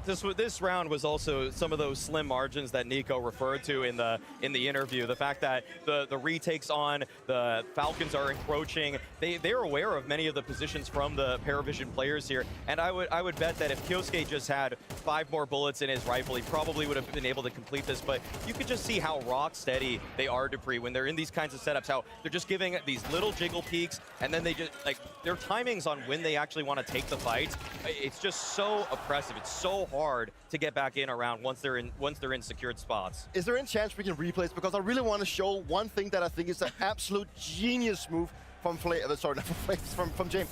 This round was also some of those slim margins that NiKo referred to in the interview. The fact that the retakes on the Falcons are encroaching. They're aware of many of the positions from the Paravision players here, and I would bet that if Kyosuke just had 5 more bullets in his rifle, he probably would have been able to complete this. But you could just see how rock steady they are, dupreeh, when they're in these kinds of setups. How they're just giving these little jiggle peaks, and then they just like their timings on when they actually want to take the fight. It's just so oppressive. It's so hard to get back in around once they're in secured spots.
Is there any chance we can replay this? Because I really want to show one thing that I think is an absolute genius move from from James.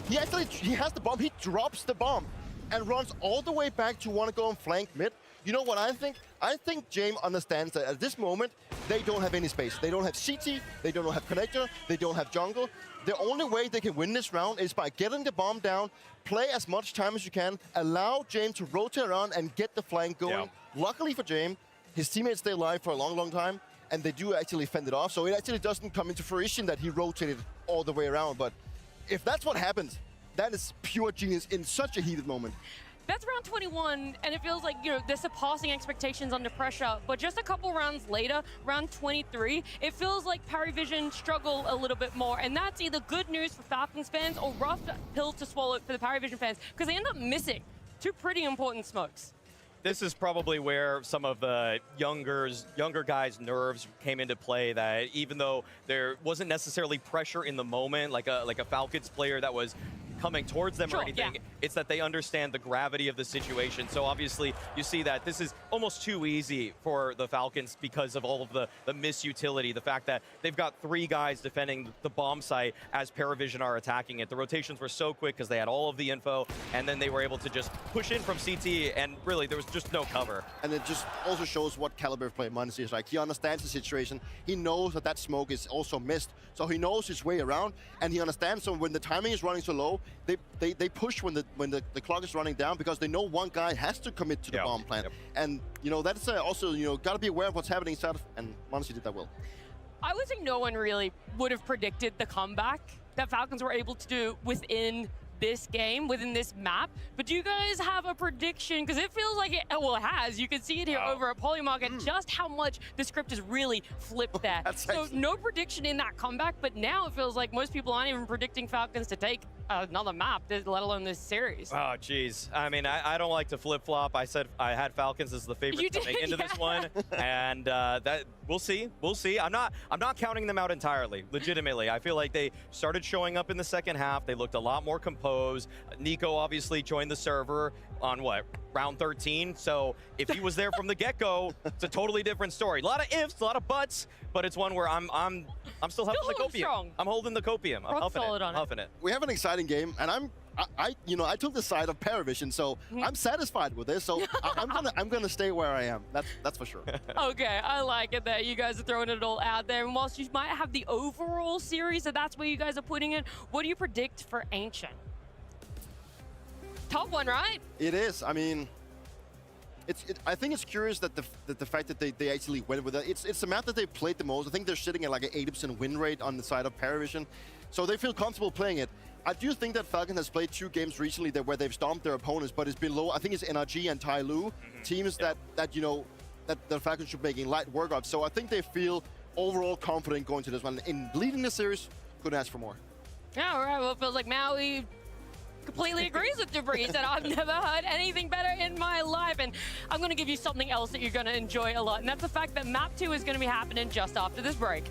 He has the bomb. He drops the bomb and runs all the way back to want to go and flank mid. You know what I think? I think James understands that at this moment, they don't have any space. They don't have CT, they don't have connector, they don't have jungle. The only way they can win this round is by getting the bomb down, play as much time as you can, allow James to rotate around and get the flank going. Yeah. Luckily for James, his teammates stay alive for a long, long time, and they do actually fend it off, so it actually doesn't come into fruition that he rotated all the way around. But if that's what happens, that is pure genius in such a heated moment.
That's round 21, and it feels like, you know, they're surpassing expectations under pressure. But just a couple rounds later, round 23, it feels like Paravision struggle a little bit more. And that's either good news for Falcons fans or rough pills to swallow for the Paravision fans, because they end up missing 2 pretty important smokes.
this is probably where some of the younger guys' nerves came into play. That even though there wasn't necessarily pressure in the moment, like a Falcons player that was coming towards them or anything, it's that they understand the gravity of the situation. So obviously you see that this is almost too easy for the Falcons because of all of the misutility, the fact that they've got 3 guys defending the bomb site as Paravision are attacking it. The rotations were so quick because they had all of the info, and then they were able to just push in from CT, and really there was just no cover.
And it just also shows what caliber of player Muncie is like. He understands the situation. He knows that smoke is also missed, so he knows his way around, and he understands. So when the timing is running so low, they push when the clock is running down, because they know one guy has to commit to the bomb plant. And you know, that's also, you know, got to be aware of what's happening inside of, and Muncie did that well.
I would say no one really would have predicted the comeback that Falcons were able to do within this game, within this map. But do you guys have a prediction? Because it feels like it has. You can see it here over at Polymarket, just how much the script has really flipped that. So no prediction in that comeback, but now it feels like most people aren't even predicting Falcons to take another map, let alone this series.
Oh, geez. I mean, I don't like to flip-flop. I said I had Falcons as the favorite coming into this one, and that we'll see. We'll see. I'm not counting them out entirely, legitimately. I feel like they started showing up in the second half. They looked a lot more composed. Nico obviously joined the server on what, round 13? So if he was there from the get-go, it's a totally different story. A lot of ifs, a lot of buts, but it's one where I'm still huffing the copium.
Strong.
I'm holding the copium. I'm huffing it.
We have an exciting game, and I took the side of Paravision, so I'm satisfied with this. So I'm gonna stay where I am. That's for sure.
Okay, I like it that you guys are throwing it all out there. And whilst you might have the overall series, so that's where you guys are putting it, what do you predict for Ancient? Tough one, right?
It is. I mean, I think it's curious that the fact that they actually went with it. It's a map that they played the most. I think they're sitting at like an 80% win rate on the side of Paravision, so they feel comfortable playing it. I do think that Falcon has played 2 games recently where they've stomped their opponents, but it's been low. I think it's NRG and Tai Lu, teams that you know that the Falcons should be making light work of. So I think they feel overall confident going to this one. In leading the series, couldn't ask for more.
Yeah, all right. Well, it feels like Maui completely agrees with Debris. Said, I've never heard anything better in my life. And I'm going to give you something else that you're going to enjoy a lot. And that's the fact that Map 2 is going to be happening just after this break.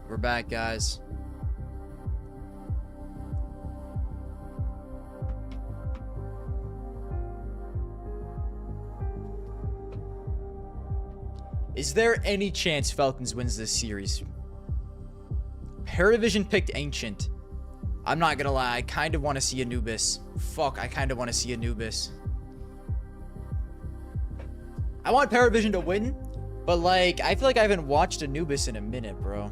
We're back, guys. Is there any chance Falcons wins this series? Paravision picked Ancient. I'm not gonna lie, I kind of want to see Anubis. Fuck, I kind of want to see Anubis. I want Paravision to win, but like, I feel like I haven't watched Anubis in a minute, bro.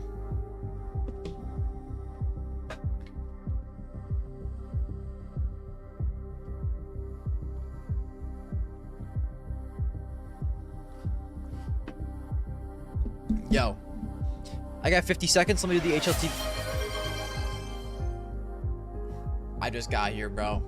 Yo. I got 50 seconds. Let me do the HLT. I just got here, bro.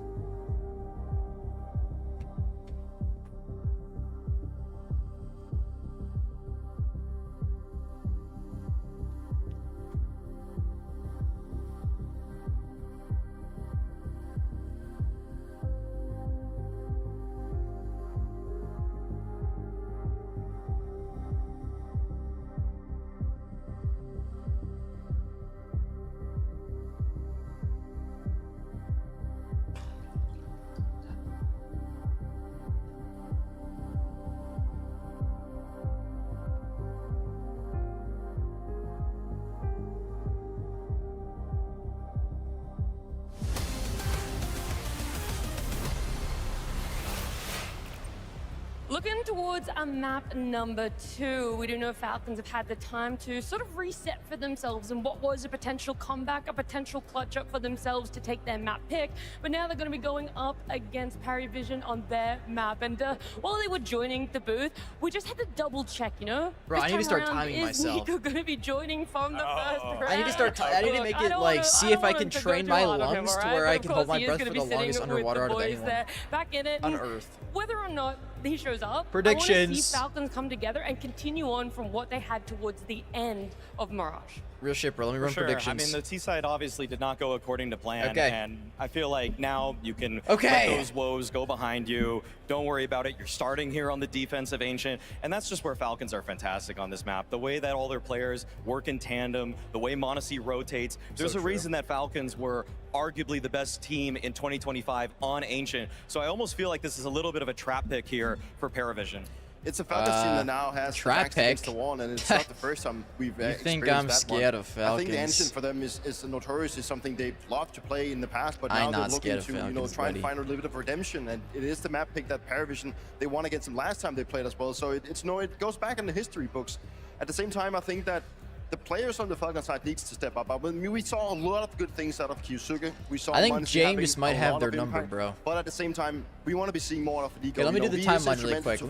Looking towards a map number 2, we do know Falcons have had the time to sort of reset for themselves and what was a potential comeback, a potential clutch up for themselves to take their map pick. But now they're going to be going up against Paravision on their map. And while they were joining the booth, we just had to double check, you know?
Bro, I need to start timing myself.
Is Nico going to be joining from the first round?
I need to start. I need to make it like see if I can train my lungs to where I can hold my breath for the longest underwater out of anyone.
Back in it.
On Earth.
Whether or not he shows up,
predictions.
I want to see Falcons come together and continue on from what they had towards the end of Mirage.
Real shit, bro. Let me run predictions.
I mean, the T side obviously did not go according to plan, and I feel like now you can let those woes go behind you. Don't worry about it. You're starting here on the defense of Ancient, and that's just where Falcons are fantastic on this map. The way that all their players work in tandem, the way Monacy rotates. There's a reason that Falcons were arguably the best team in 2025 on Ancient. So I almost feel like this is a little bit of a trap pick here for Paravision.
It's a Falcons team that now has
trap
backs against the wall, and it's not the first time we've experienced that.
You think I'm scared of Falcons?
I think the Ancient for them is notoriously something they've loved to play in the past, but now they're looking to try and find a little bit of redemption. And it is the map pick that Paravision they won against them last time they played as well. So it goes back in the history books. At the same time, I think that the players on the Falcons side needs to step up. I mean, we saw a lot of good things out of Kyusuke. We saw
I think James might have their number, bro.
But at the same time, we want to be seeing more of Nico.
Okay, let me do the timeline really quick.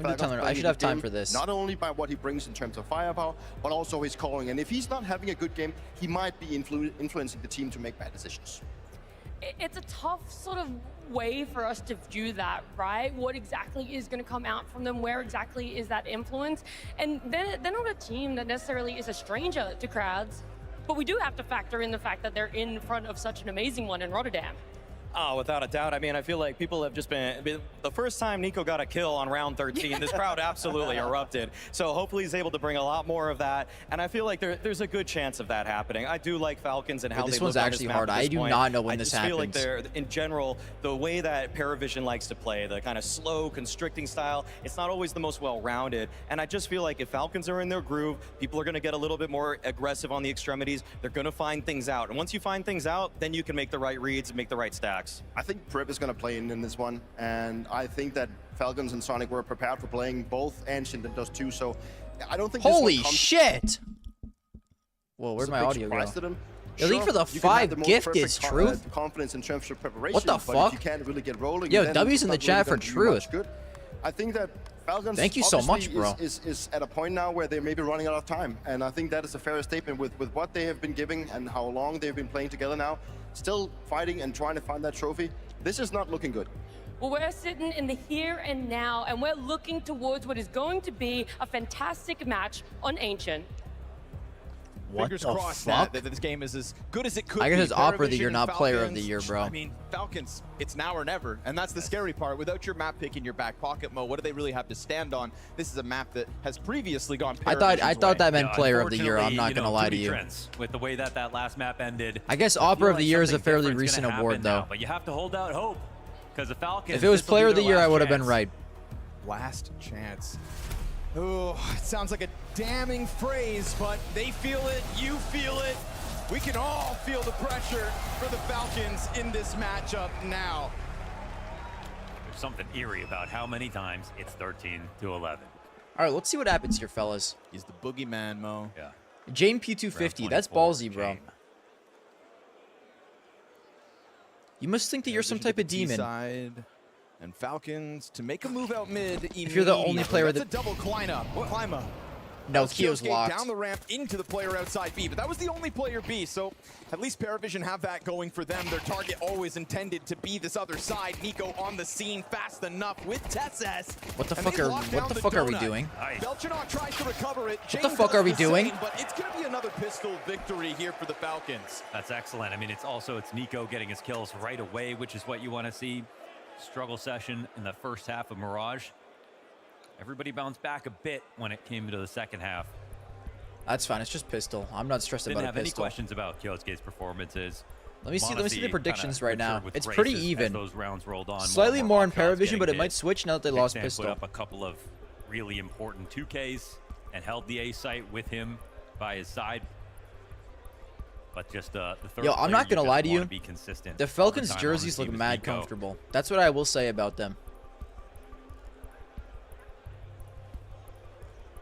I should have time for this.
Not only by what he brings in terms of firepower, but also his calling. And if he's not having a good game, he might be influencing the team to make bad decisions.
It's a tough sort of way for us to view that, right? What exactly is going to come out from them? Where exactly is that influence? And they're not a team that necessarily is a stranger to crowds, but we do have to factor in the fact that they're in front of such an amazing one in Rotterdam.
Oh, without a doubt. I mean, I feel like people have just been the first time Nico got a kill on round 13, this crowd absolutely erupted. So hopefully he's able to bring a lot more of that. And I feel like there's a good chance of that happening. I do like Falcons and how they look on this map at this point. This one's actually hard. I do
not know when this happens.
I just feel like in general, the way that Paravision likes to play, the kind of slow, constricting style, it's not always the most well-rounded. And I just feel like if Falcons are in their groove, people are going to get a little bit more aggressive on the extremities. They're going to find things out. And once you find things out, then you can make the right reads and make the right stacks.
I think Prep is going to play in this one, and I think that Falcons and Sonic were prepared for playing both Ancient and Dust 2, so I don't think
Holy shit! Whoa, where'd my audio go? Elite for the 5 gift is truth.
Confidence in terms of preparation.
What the fuck?
If you can't really get rolling,
yo, W's in the chat for truth.
I think that Falcons
thank you so much, bro.
Is at a point now where they may be running out of time, and I think that is a fair statement with what they have been giving and how long they've been playing together now, still fighting and trying to find that trophy. This is not looking good.
Well, we're sitting in the here and now, and we're looking towards what is going to be a fantastic match on Ancient.
What
Fingers
the
crossed
fuck?
that this game is as good as it could be.
I guess it's Opera of the Year,
Paravision
not
and
Player of
Falcons,
the Year, bro.
I mean, Falcons, it's now or never, and that's the scary part. Without your map pick in your back pocket, Mo, what do they really have to stand on? This is a map that has previously gone Paravision's
I thought that meant
Yeah,
Player of the Year. I'm not gonna lie to you.
Trends, with the way that last map ended,
I guess Opera of the Year is a fairly recent award, though.
now, but you have to hold out hope because the Falcons.
If it was Player of the Year, I would have been right.
Last chance. Oh, it sounds like a damning phrase, but they feel it, you feel it. We can all feel the pressure for the Falcons in this matchup now.
There's something eerie about how many times it's 13-11.
All right, let's see what happens here, fellas.
He's the boogeyman, Mo.
Yeah.
Jame P250, that's ballsy, bro. You must think that you're some type of demon.
Side. And Falcons to make a move out mid.
If you're the only player
that's a double climb up.
No, Kyo's locked.
Down the ramp into the player outside B, but that was the only player B, so at least Paravision have that going for them. Their target always intended to be this other side. Nico on the scene fast enough with Tessess.
What the fuck are we doing?
Belchanok tries to recover it.
What the fuck are we doing?
But it's going to be another pistol victory here for the Falcons.
That's excellent. I mean, it's Nico getting his kills right away, which is what you want to see. Struggle session in the first half of Mirage. Everybody bounced back a bit when it came to the second half.
That's fine. It's just pistol. I'm not stressed about a pistol.
Didn't have any questions about Kyosuke's performances.
Let me see the predictions right now. It's pretty even.
Those rounds rolled on.
Slightly more on Paravision, but it might switch now that they lost
Kickstand
pistol.
Put up a couple of really important 2Ks and held the A site with him by his side. But just the third.
Yo, I'm not gonna lie to you.
Be consistent.
The Falcons jerseys look mad comfortable. That's what I will say about them.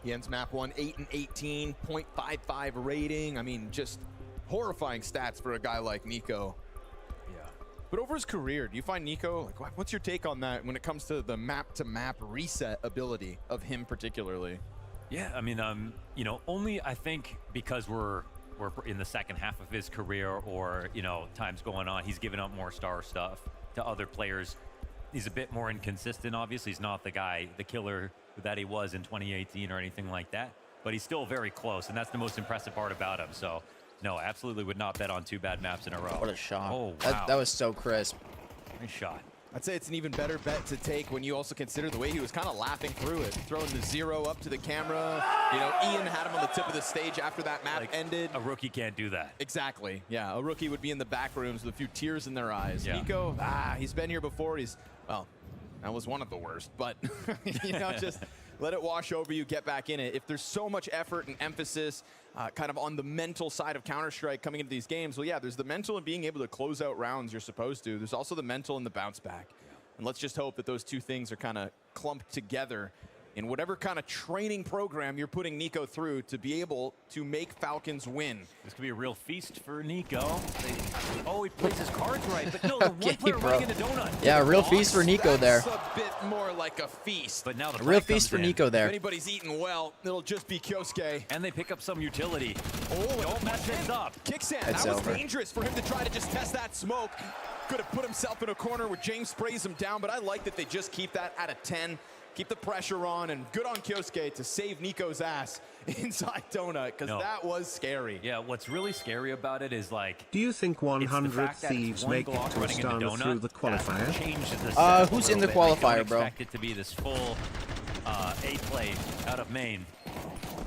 He ends map 1, 8-18, 0.55 rating. I mean, just horrifying stats for a guy like Nico. Yeah. But over his career, do you find Nico, like, what's your take on that when it comes to the map-to-map reset ability of him particularly?
Yeah, I mean, you know, only I think because we're in the second half of his career, or, you know, time's going on, he's given up more star stuff to other players. He's a bit more inconsistent, obviously. He's not the killer that he was in 2018 or anything like that, but he's still very close, and that's the most impressive part about him. So, no, absolutely would not bet on 2 bad maps in a row.
What a shot.
Oh, wow.
That was so crisp.
Nice shot.
I'd say it's an even better bet to take when you also consider the way he was kind of laughing through it, throwing the 0 up to the camera. You know, Ian had him on the tip of the stage after that map ended.
A rookie can't do that.
Exactly. Yeah, a rookie would be in the back rooms with a few tears in their eyes.
Yeah.
Nico, he's been here before. Well, that was one of the worst, but, you know, just let it wash over you, get back in it. If there's so much effort and emphasis kind of on the mental side of Counter-Strike coming into these games, well, yeah, there's the mental and being able to close out rounds you're supposed to. There's also the mental and the bounce back. And let's just hope that those two things are kind of clumped together in whatever kind of training program you're putting Nico through to be able to make Falcons win.
This could be a real feast for Nico. Oh, he plays his cards right, but no, one player running into donut.
Yeah, a real feast for Nico there.
That's a bit more like a feast.
But now the
real feast for Nico there.
If anybody's eating well, it'll just be Kyosuke.
And they pick up some utility.
Oh,
don't mess this up.
Kicksand, that was dangerous for him to try to just test that smoke. Could have put himself in a corner where James sprays him down, but I like that they just keep that at a 10. Keep the pressure on, and good on Kyosuke to save Nico's ass inside Donut, because that was scary.
Yeah, what's really scary about it is, like...
Do you think 100 Thieves make it to Astana through the qualifier?
Who's in the qualifier, bro?
I expect it to be this full A play out of main.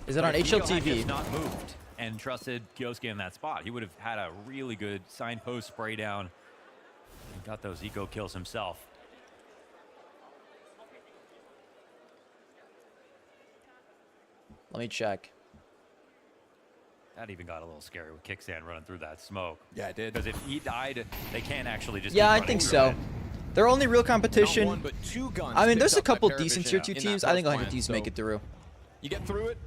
Is it on HLTV?
He has not moved and trusted Kyosuke in that spot. He would have had a really good signpost spray down and got those eco kills himself.
Let me check.
That even got a little scary with Kickstand running through that smoke.
Yeah, it did.
Because if he died, they can't actually just.
Yeah, I think so. Their only real competition.
Not one, but 2 guns.
I mean, there's a couple
Paravision
decent tier 2 teams. I think 100 Thieves make it through.
You get through it.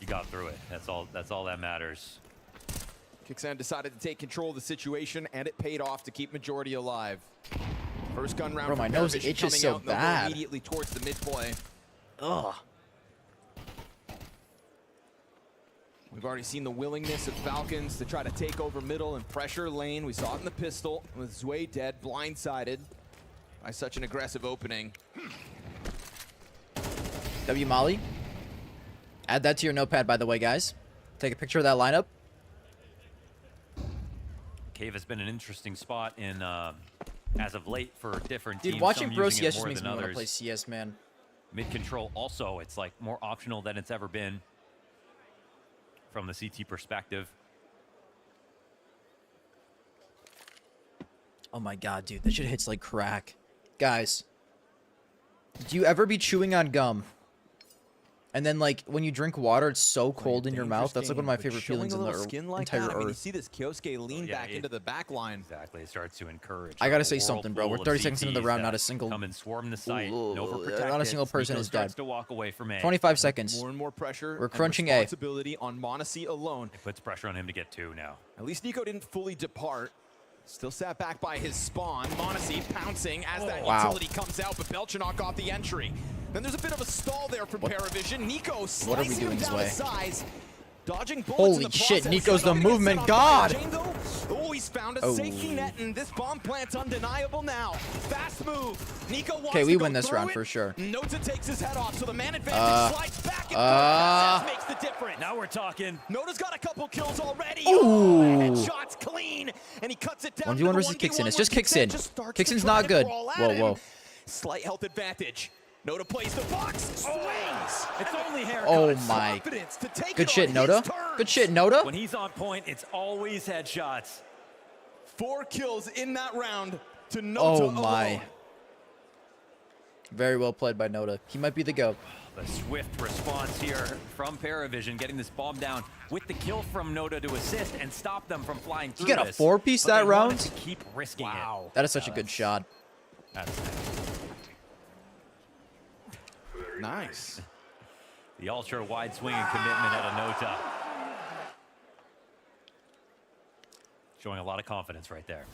You got through it. That's all that matters.
Kickstand decided to take control of the situation, and it paid off to keep majority alive. First gun round.
Bro, my nose itches so bad.
Immediately towards the mid play.
Ugh.
We've already seen the willingness of Falcons to try to take over middle and pressure lane. We saw it in the pistol with Zway dead, blindsided by such an aggressive opening.
W Molly. Add that to your notepad, by the way, guys. Take a picture of that lineup.
Cave has been an interesting spot in as of late for different teams.
Dude, watching Bro CS
just
makes me want to play CS, man.
Mid control also, it's like more optional than it's ever been from the CT perspective.
Oh my god, dude, that shit hits like crack. Guys, do you ever be chewing on gum? And then, like, when you drink water, it's so cold in your mouth. That's like one of my favorite feelings in the entire earth.
I mean, you see this Kyosuke lean back into the back line.
Exactly, it starts to encourage.
I gotta say something, bro. We're 30 seconds into the round, not a single.
Come and swarm the site.
Not a single person is dead.
To walk away from A.
25 seconds.
More and more pressure.
We're crunching A.
Responsibility on m0NESY alone.
It puts pressure on him to get 2 now.
At least Nico didn't fully depart. Still sat back by his spawn. m0NESY pouncing as that utility comes out, but Belchanok got the entry. Then there's a bit of a stall there from Paravision. Nico
What are we
slicing
doing
him
this
down
way?
to size. Dodging bullets
Holy
in the
shit,
process.
Nico's the
Not gonna get
movement
set on
god!
Chain, though. Oh, he's found a safety net, and this bomb plant's undeniable now. Fast move. Nico wants
Okay, we
to go
win this
through
round
it.
for sure.
Nota takes his head off, so the man advantage slides back and forth. Makes the difference.
Now we're talking.
Nota's got a couple kills already.
Ooh.
Headshots clean, and he cuts it down.
1v1 versus Kixin. It's just Kixin. Kixin's not good. Whoa.
Slight health advantage. Noda plays the box, swings.
It's only haircuts.
Oh my. Good shit, Noda. Good shit, Noda.
When he's on point, it's always headshots.
4 kills in that round to Nota.
Oh my.
alone.
Very well played by Noda. He might be the GOAT.
The swift response here from Paravision, getting this bomb down with the kill from Noda to assist and stop them from flying through.
He got a 4-piece that round?
To keep risking it.
That is such a good shot.
That's
nice.
The ultra wide swing and commitment out of Nota. Showing a lot of confidence right there.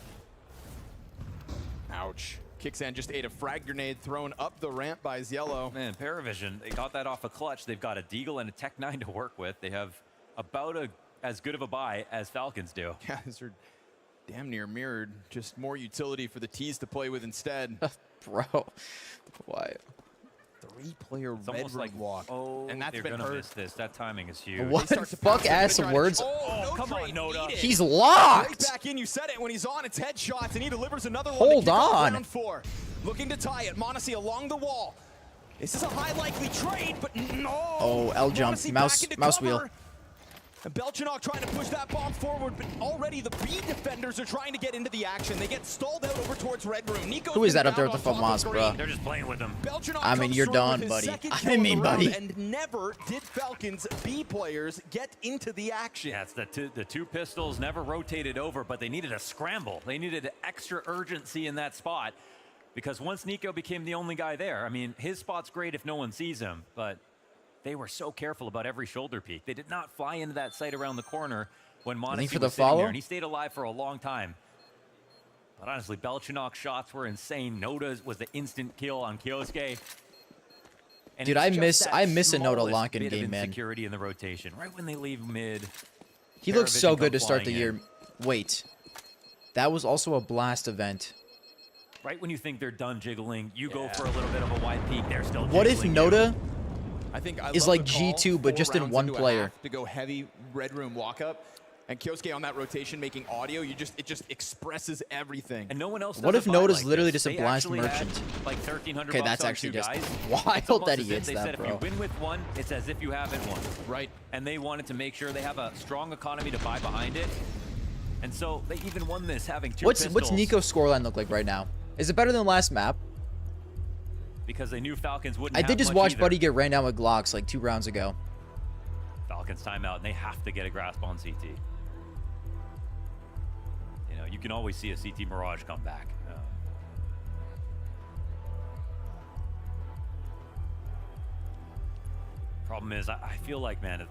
Ouch. Kixan just ate a frag grenade thrown up the ramp by Yellow.
Man, Paravision, they got that off a clutch. They've got a Deagle and a Tech 9 to work with. They have about as good of a buy as Falcons do.
Yeah, these are damn near mirrored. Just more utility for the T's to play with instead.
Bro, why?
3-player
It's
red
almost like
walk.
Oh,
and that's
they're
been
gonna
hurt.
miss this. That timing is huge.
What fuck ass words?
Oh, come on, Noda.
He's locked.
Right back in, you said it. When he's on, it's headshots, and he delivers another one.
Hold
to kick off
on.
round 4. Looking to tie it. Monesi along the wall. This is a high likely trade, but no.
Oh, L jump,
Monesi
mouse
back into
mouse
cover.
wheel.
And Belchinok trying to push that bomb forward, but already the B defenders are trying to get into the action. They get stalled out over towards Red Room. Nico's
Who is
been
that up there
down
with the
on top of
FAMAS,
green.
bro?
They're just playing with them.
Belchinok
I mean,
comes
you're
through
done,
with his
buddy.
second
I
kill of the
mean,
round,
buddy.
And never did Falcons B players get into the action.
Yeah, it's the two pistols never rotated over, but they needed a scramble. They needed extra urgency in that spot because once Nico became the only guy there, I mean, his spot's great if no one sees him, but they were so careful about every shoulder peek. They did not fly into that site around the corner when Monesi
for
was
the
sitting
follow?
there, and he stayed alive for a long time. But honestly, Belchinok's shots were insane. Noda's was the instant kill on Kyosuke. And
Dude,
it's
I
just
miss a Noda
smallest
lock in
bit of
game, man.
insecurity in the rotation, right when they leave mid.
He looks so
Paravision
good to
come
start the
flying
year.
in.
Wait. That was also a blast event.
Right when you think they're done jiggling, you go for a little bit of a wide peek. They're still
What if
jiggling
Noda
I think I
is
love
like
the call,
G2 but
4
just in
rounds
one
into a
player?
half to go heavy Red Room walk up. And Kyosuke on that rotation making audio, it just expresses everything.
And no one else.
What
does
if
a buy
Noda's
like
literally
this.
just a
They
blast
actually had,
merchant?
Like 1,300
Okay,
bucks
that's
on
actually
two
just
guys.
wild
It's almost
that he
as if
hits
they
that,
said,
bro.
If you win with one, it's as if you haven't won.
Right.
And they wanted to make sure they have a strong economy to buy behind it. And so they even won this having two
What's
pistols
Nico's scoreline look like right now? Is it better than last map?
because they knew Falcons wouldn't
I
have
did just
much
watch
either.
Buddy get ran down with Glocks like 2 rounds ago.
Falcons timeout, and they have to get a grasp on CT. You know, you can always see a CT Mirage come back. Problem is, I feel like, man,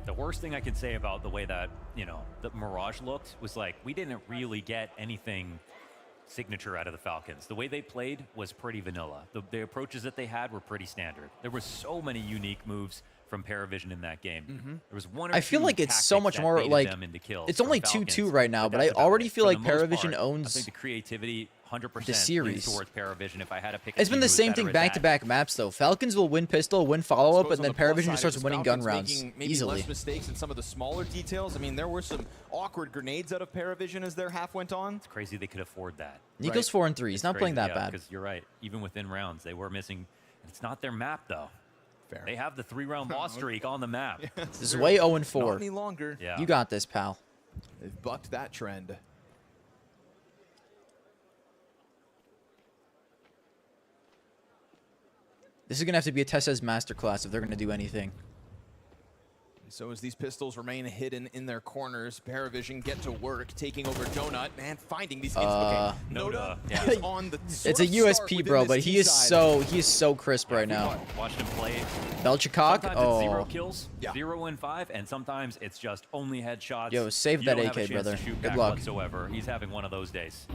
the worst thing I can say about the way that, you know, the Mirage looked was like, we didn't really get anything signature out of the Falcons. The way they played was pretty vanilla. The approaches that they had were pretty standard. There were so many unique moves from Paravision in that game. There was one or
I feel
two
like it's so
tactics
much
that
more
baited
like
them into kills
it's
for
only
Falcons,
2-2 right now, but I
that's about
already
it.
feel
For
like
the most
Paravision
part, I
owns
think the creativity 100%
the
leans
series.
towards Paravision. If I had to pick,
It's been the same thing back-to-back maps though. Falcons will win pistol, win follow-up, and then Paravision just starts winning gun rounds
Maybe
easily.
less mistakes in some of the smaller details. I mean, there were some awkward grenades out of Paravision as their half went on.
It's crazy they could afford that.
Nico's 4-3. He's not playing that bad.
Because you're right. Even within rounds, they were missing. It's not their map though.
Fair.
They have the 3-round loss streak on the map.
This is way 0-4.
Not any longer.
Yeah.
You got this, pal.
They've bucked that trend.
This is gonna have to be a Tessa's masterclass if they're gonna do anything.
So as these pistols remain hidden in their corners, Paravision get to work, taking over Donut and finding these
Noda,
is on the
It's a USP, bro, but he is so crisp right now.
Watched him play.
Belchikov,
Sometimes it's 0 kills, 0 and 5, and sometimes it's just only headshots.
Yo, save
You
that
don't have a
AK,
chance
brother.
to shoot
Good
back
luck.
whatsoever. He's having one of those days.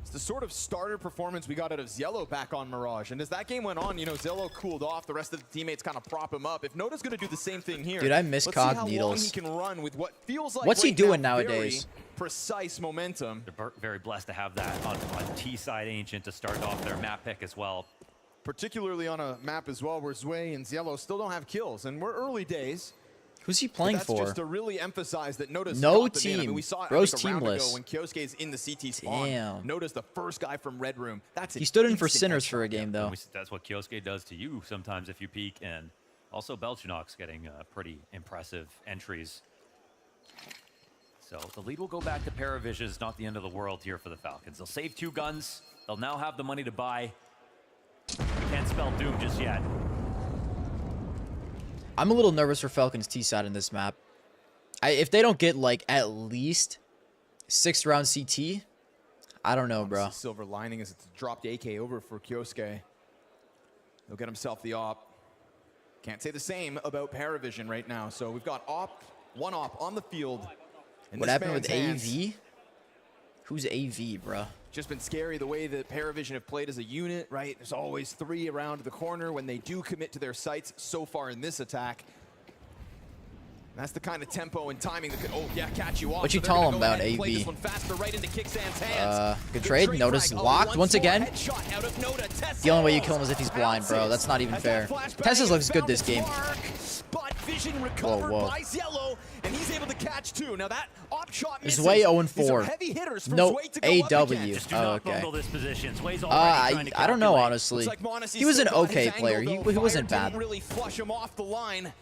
It's the sort of starter performance we got out of Ziello back on Mirage. And as that game went on, you know, Ziello cooled off. The rest of the teammates kind of prop him up. If Noda's going to do the same thing here,
dude, I miss
let's
Cog
see how long
Needles.
he can run with what feels like
What's he
right
doing
now,
nowadays?
Very precise momentum.
They're very blessed to have that on T-side Ancient to start off their map pick as well.
Particularly on a map as well where Zwei and Ziello still don't have kills. And we're early days.
Who's he playing
that's
for?
Just to really emphasize that Noda's
No
got the man. I mean,
team.
we saw it,
Bro's
I think, a round ago
teamless.
when Kyosuke's in the CT spawn.
Damn.
Noda's the first guy from Red Room. That's
He stood in for
instant
Sinners
headshot.
for a game, though.
That's what Kyosuke does to you sometimes if you peek, and also Belchinok's getting pretty impressive entries. So the lead will go back to Paravision. It's not the end of the world here for the Falcons. They'll save 2 guns. They'll now have the money to buy. Can't spell doom just yet.
I'm a little nervous for Falcons T-side in this map. If they don't get, like, at least 6th round CT, I don't know, bro.
Silver lining is it's dropped AK over for Kyosuke. He'll get himself the op. Can't say the same about Paravision right now. So we've got one op on the field.
What happened with AV? Who's AV, bro?
Just been scary the way that Paravision have played as a unit, right? There's always 3 around the corner when they do commit to their sights so far in this attack. That's the kind of tempo and timing that could, catch you off.
What you telling him about AV?
This one faster right into Kicksan's hands.
Good trade. Notice locked once again. The only way you kill him is if he's blind, bro. That's not even fair. Tessus looks good this game.
But vision recovered by Ziello, and he's able to catch 2. Now that op shot misses.
Zwei 0-4.
Heavy hitters for
No
Zwei to go up again.
AW.
Just do
Oh,
not
okay.
bungle this position. Zwei's already trying to
I don't know,
calculate.
honestly.
Looks like Monesi
He was an
still got
okay
his
player.
angle,
He
though.
wasn't
Fire
bad.
didn't really flush him off the line.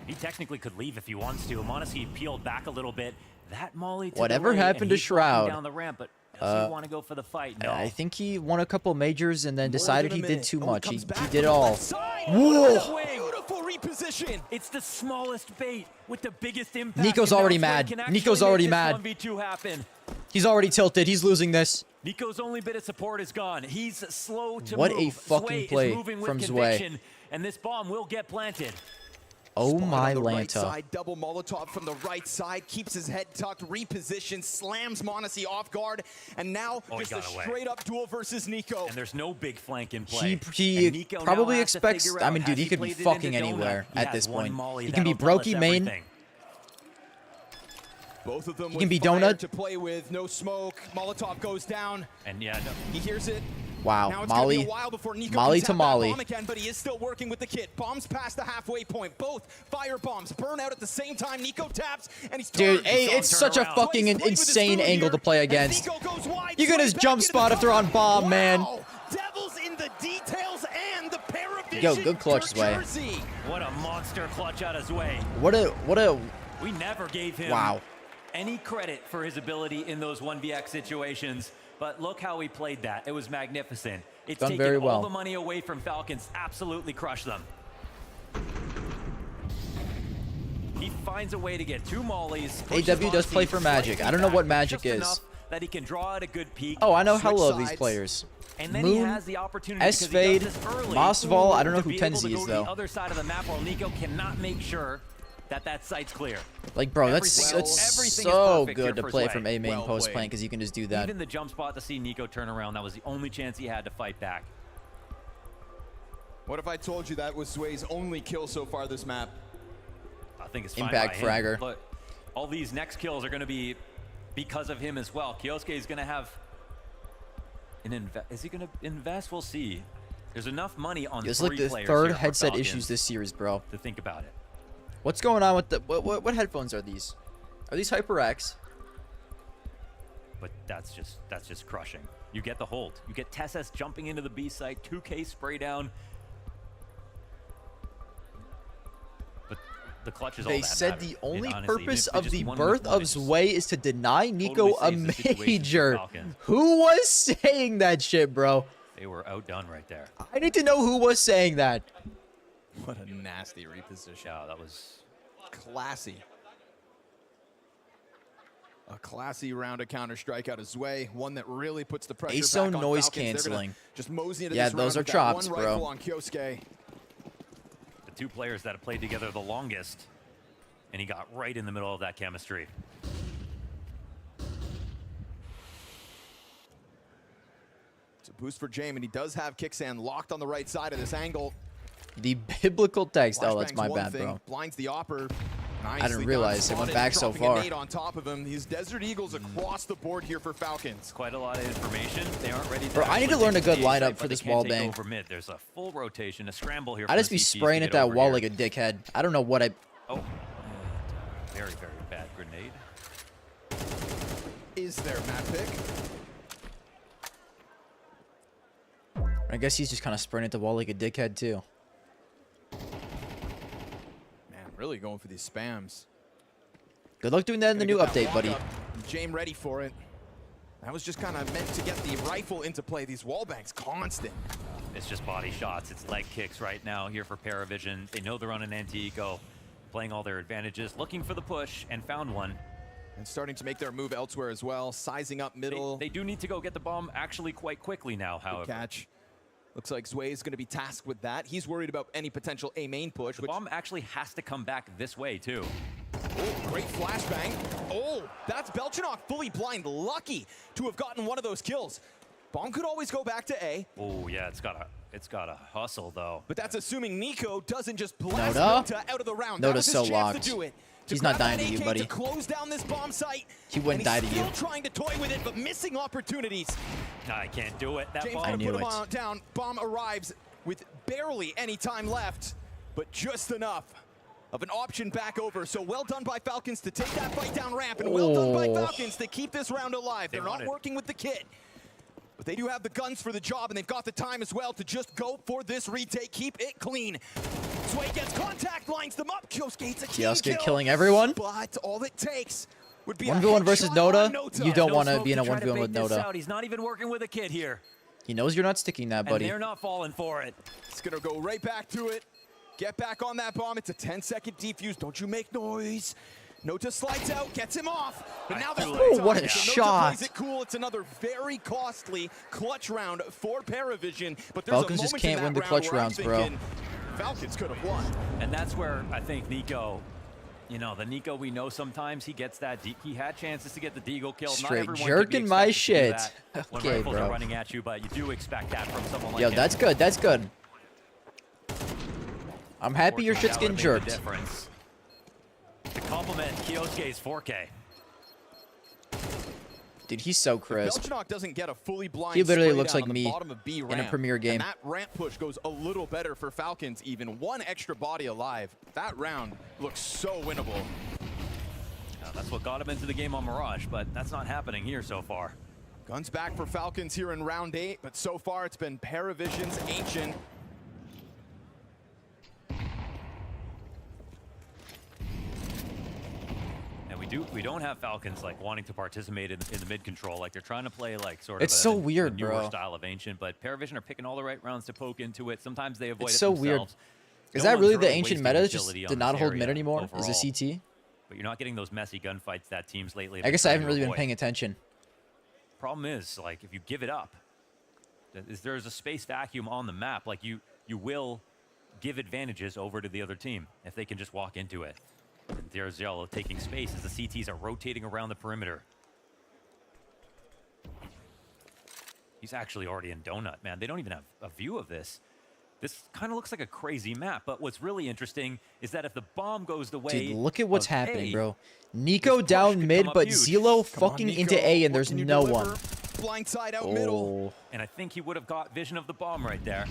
He technically could leave if he wants to. Monesi peeled back a little bit. That Molly to
Whatever
the right,
happened
and
to
he's walking
Shroud?
down the ramp, but does he want to go for the fight? No.
I think he won a couple majors and then decided he did too much. He
back
did it
from the
all.
left side.
Whoa!
Beautiful reposition.
It's the smallest bait with the biggest impact.
Nico's
and now
already
Zwei
mad.
can actually
Nico's
make
already
this
mad.
1v2 happen.
He's already tilted. He's losing this.
Nico's only bit of support is gone. He's slow to
What
move.
a fucking
Zwei
play
is moving
from
with
Zwei.
conviction, and this bomb will get planted.
Oh
Spot
my
on the right
Lanta.
side, double Molotov from the right side, keeps his head tucked, repositions, slams Monesi off guard, and now
he
just a
got away.
straight up duel versus Nico.
And there's no big flank in play.
He
And Nico now
probably
has to
expects.
figure
I
out,
mean, dude,
has
he could be
played it
fucking
into donut?
anywhere
He
at
has
this
one
point.
Molly,
He can be
that'll tell us
Brokey main.
everything.
Both of them
He can
with
be
fire
donut.
to play with, no smoke. Molotov goes down.
And yeah, no.
He hears it.
Wow,
Now it's gonna
Molly.
be a while before Nico
Molly
can
to
tap that
Molly.
bomb again, but he is still working with the kit. Bombs past the halfway point. Both fire bombs burn out at the same time. Nico taps, and he's
Dude,
turned.
it's such a fucking
Zwei's played with his
insane
food
angle
here,
to play
and
against.
Nico goes wide.
You can
Zwei
just
back
jump
into
spot
the
if they're on bomb, man.
Wow. Devils in the details and the Paravision.
Yo, good clutch, Zwei.
jersey.
What a monster clutch out of Zwei.
What a.
We never gave him
Wow.
any credit for his ability in those 1vx situations, but look how he played that. It was magnificent. It's
Done
taken
very
all
well.
the money away from Falcons, absolutely crushed them. He finds a way to get 2 mollies.
AW does play for Magic. I don't know what Magic is.
That he can draw at a good peak.
Oh, I know
switch
hella of these
sides,
players.
And then he
Moon,
has the opportunity
S-Fade,
because he does this early
Mossval. I don't know
to
who
be able
Tenzi
to go
is
to
though.
the other side of the map while Nico cannot make sure that that site's clear.
Like, bro, that's
Everything is
so
perfect
good
here
to
for
play
Zwei.
from A main
Well
post
played.
playing because you can just do that.
Even the jump spot to see Nico turn around, that was the only chance he had to fight back.
What if I told you that was Zwei's only kill so far this map?
I think it's fine
Impact
by him.
fragger.
Look, all these next kills are going to be because of him as well. Kyosuke is going to have an is he going to invest? We'll see. There's enough money on
It's
3
like the
players
third
here for
headset
Falcons
issues this series, bro.
to think about it.
What's going on with the what headphones are these? Are these HyperX?
But that's just crushing. You get the hold. You get Tessus jumping into the B site, 2K spray down. But the clutch is all
They
that
said
matters.
the only
Honestly,
purpose
even if
of
just
the
one
birth
with one,
of
it just
Zwei is to deny Nico
totally
a
saves the situation for
major.
Falcons.
Who was saying that shit, bro?
They were outdone right there.
I need to know who was saying that.
What a nasty reposition.
Yeah, that was
Classy. A classy round of Counter-Strike out of Zwei, one that really puts the pressure
ASO
back on
noise
Falcons. They're gonna
canceling.
Just mosey into
Yeah,
this
those
round
are
with that
chops,
one
bro.
rifle on Kyosuke.
the 2 players that have played together the longest. And he got right in the middle of that chemistry.
Boost for James, and he does have Kicksand locked on the right side of this angle.
The biblical text. Oh, that's
Flashbang's
my
one
bad,
thing,
bro.
Blinds the opper.
I didn't realize it went back so
Dropping a
far.
nade on top of him. These Desert Eagles across the board here for Falcons.
Quite a lot of information. They aren't ready to
Bro, I need to learn a good lineup for this wall bang.
Over mid. There's a full rotation, a scramble here.
I just be spraying at that wall like a dickhead. I don't know what I...
Oh, very, very bad grenade.
Is there map pick?
I guess he's just kind of spraying at the wall like a dickhead too.
Man, really going for these spams.
Good luck doing that in the new update, buddy.
James ready for it. That was just kind of meant to get the rifle into play. These wall bangs constant.
It's just body shots. It's leg kicks right now here for Paravision. They know they're on an anti-eco, playing all their advantages, looking for the push, and found one.
And starting to make their move elsewhere as well. Sizing up middle.
They do need to go get the bomb actually quite quickly now, however.
Good catch. Looks like Zway is going to be tasked with that. He's worried about any potential A main push.
The bomb actually has to come back this way, too.
Oh, great flashbang. Oh, that's Belchenok fully blind. Lucky to have gotten one of those kills. Bomb could always go back to A.
Oh, yeah, it's got a hustle, though.
But that's assuming Nico doesn't just blast
Noda?
Nota out of the round.
Noda's
That
so
was his chance
locked.
to do it.
He's not dying to you, buddy.
To close down this bomb site.
He wouldn't die to you.
Still trying to toy with it, but missing opportunities.
I can't do it. That
James
bomb.
gonna put him down. Bomb arrives with barely any time left, but just enough of an option back over. So well done by Falcons to take that fight down ramp, and well done by Falcons to keep this round alive. They're not working with the kit, but they do have the guns for the job, and they've got the time as well to just go for this retake. Keep it clean. Sway gets contact, lines them up.
Kioske killing everyone.
But all it takes would be
1v1 versus Noda. You don't want to be in a 1v1 with Noda.
He's not even working with a kid here.
He knows you're not sticking that, buddy.
And they're not falling for it.
It's going to go right back to it. Get back on that bomb. It's a 10-second defuse. Don't you make noise. Nota slides out, gets him off. But now
oh, what a shot.
Plays it cool. It's another very costly clutch round for Paravision. But there's
Falcons just can't win the clutch rounds, bro.
Falcons could have won.
And that's where I think Nico, you know, the Nico we know sometimes he gets that. He had chances to get the Deagle kill.
Straight
Not
jerking my shit.
When
Okay,
rifles
bro.
are running at you, but you do expect that from someone like
Yo,
him.
that's good. That's good. I'm happy your shit's getting jerked.
To compliment Kioske's 4K.
Dude, he's so crisp.
Belchenok doesn't get a fully blind.
He literally
spray
looks
down
like
on the
me
bottom of B
in a
ramp,
Premier game.
And that ramp push goes a little better for Falcons. Even one extra body alive. That round looks so winnable.
That's what got him into the game on Mirage, but that's not happening here so far.
Guns back for Falcons here in round 8, but so far it's been Paravision's Ancient.
We don't have Falcons like wanting to participate in the mid control. Like they're trying to play like sort of
It's so weird,
a newer
bro.
style of Ancient, but Paravision are picking all the right rounds to poke into it. Sometimes they avoid
It's
it
so
themselves.
weird. Is
No
that
one's
really the
really
ancient
wasting
meta? Just
agility
to
on
not
this
hold mid
area
anymore?
overall.
Is it CT?
But you're not getting those messy gunfights that teams lately.
I guess I haven't really been paying attention.
Problem is, like, if you give it up, there's a space vacuum on the map. Like you will give advantages over to the other team if they can just walk into it. And there's Yellow taking space as the CTs are rotating around the perimeter. He's actually already in Donut, man. They don't even have a view of this. This kind of looks like a crazy map, but what's really interesting is that if the bomb goes the way
Dude, look at what's
of
happening,
A,
bro. Nico down mid,
up
but
huge.
Zelo fucking into A, and there's no one.
Blindside out
Oh.
middle.
And I think he would have got vision of the bomb right there.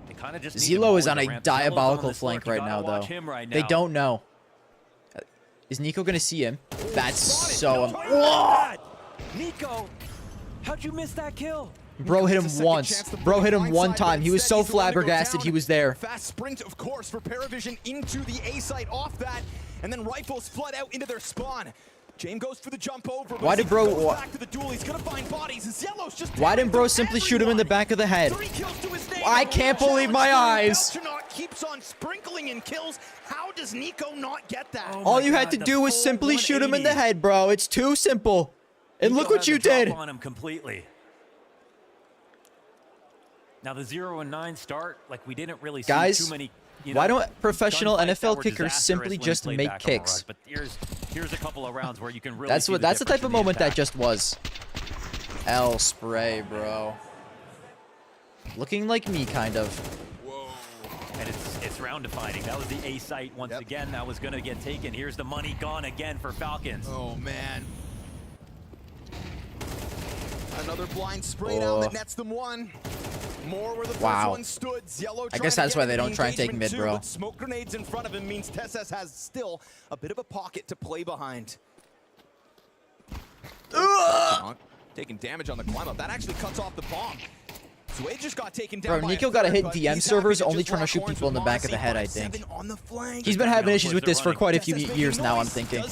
They kind of just need to
Zelo is
mow
on
the
a
ramp. Zelo's
diabolical
on this
flank
lurk. You
right now,
gotta
though.
watch him right
They
now.
don't know. Is Nico gonna see him? That's so.
Whoa! Nico, how'd you miss that kill?
Bro hit him once. Bro hit him one time. He was so flabbergasted he was there.
Fast sprint, of course, for Paravision into the A site off that, and then rifles flood out into their spawn. James goes for the jump over.
Why did bro?
Goes back to the duel. He's gonna find bodies. Yellow's just
Why didn't bro simply shoot him in the back of the head? I can't believe my eyes.
Belchenok keeps on sprinkling in kills. How does Nico not get that?
All you had to do was simply shoot him in the head, bro. It's too simple. And look what you did.
On him completely. Now the 0 and 9 start, like we didn't really see
Guys,
too many.
why don't professional
gunfights that
NFL
were
kickers
disastrous
simply
when
just
played
make
back on Mirage,
kicks?
But here's a couple of rounds where you can really.
That's
see
what.
the
That's the type
difference
of
in the
moment that
attack.
just was. L spray, bro. Looking like me, kind of.
Whoa. And it's round defining. That was the A site once again. That was going to get taken. Here's the money gone again for Falcons.
Oh, man. Another blind spray down that nets them one. More where the first one stood. Yellow
I guess that's why they don't try and take mid, bro.
But smoke grenades in front of him means Tesses has still a bit of a pocket to play behind. Taking damage on the climb up. That actually cuts off the bomb. Sway just got taken down.
Bro, Nico got to hit DM servers, only trying to shoot people in the back of the head, I think. He's been having issues with this for quite a few years now, I'm thinking.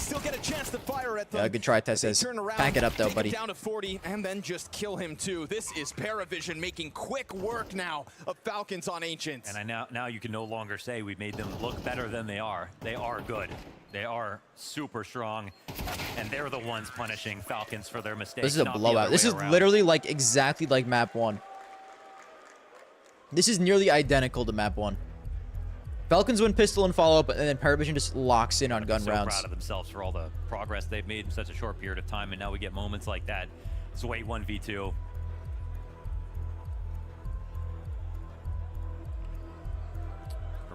Yeah, good try, Tesses. Pack it up, though, buddy.
Down to 40, and then just kill him, too. This is Paravision making quick work now of Falcons on Ancients.
And now you can no longer say we made them look better than they are. They are good. They are super strong, and they're the ones punishing Falcons for their mistakes.
This is a blowout. This is literally like exactly like map 1. This is nearly identical to map 1. Falcons win pistol and follow-up, and then Paravision just locks in on gun rounds.
Proud of themselves for all the progress they've made in such a short period of time, and now we get moments like that. Sway 1v2.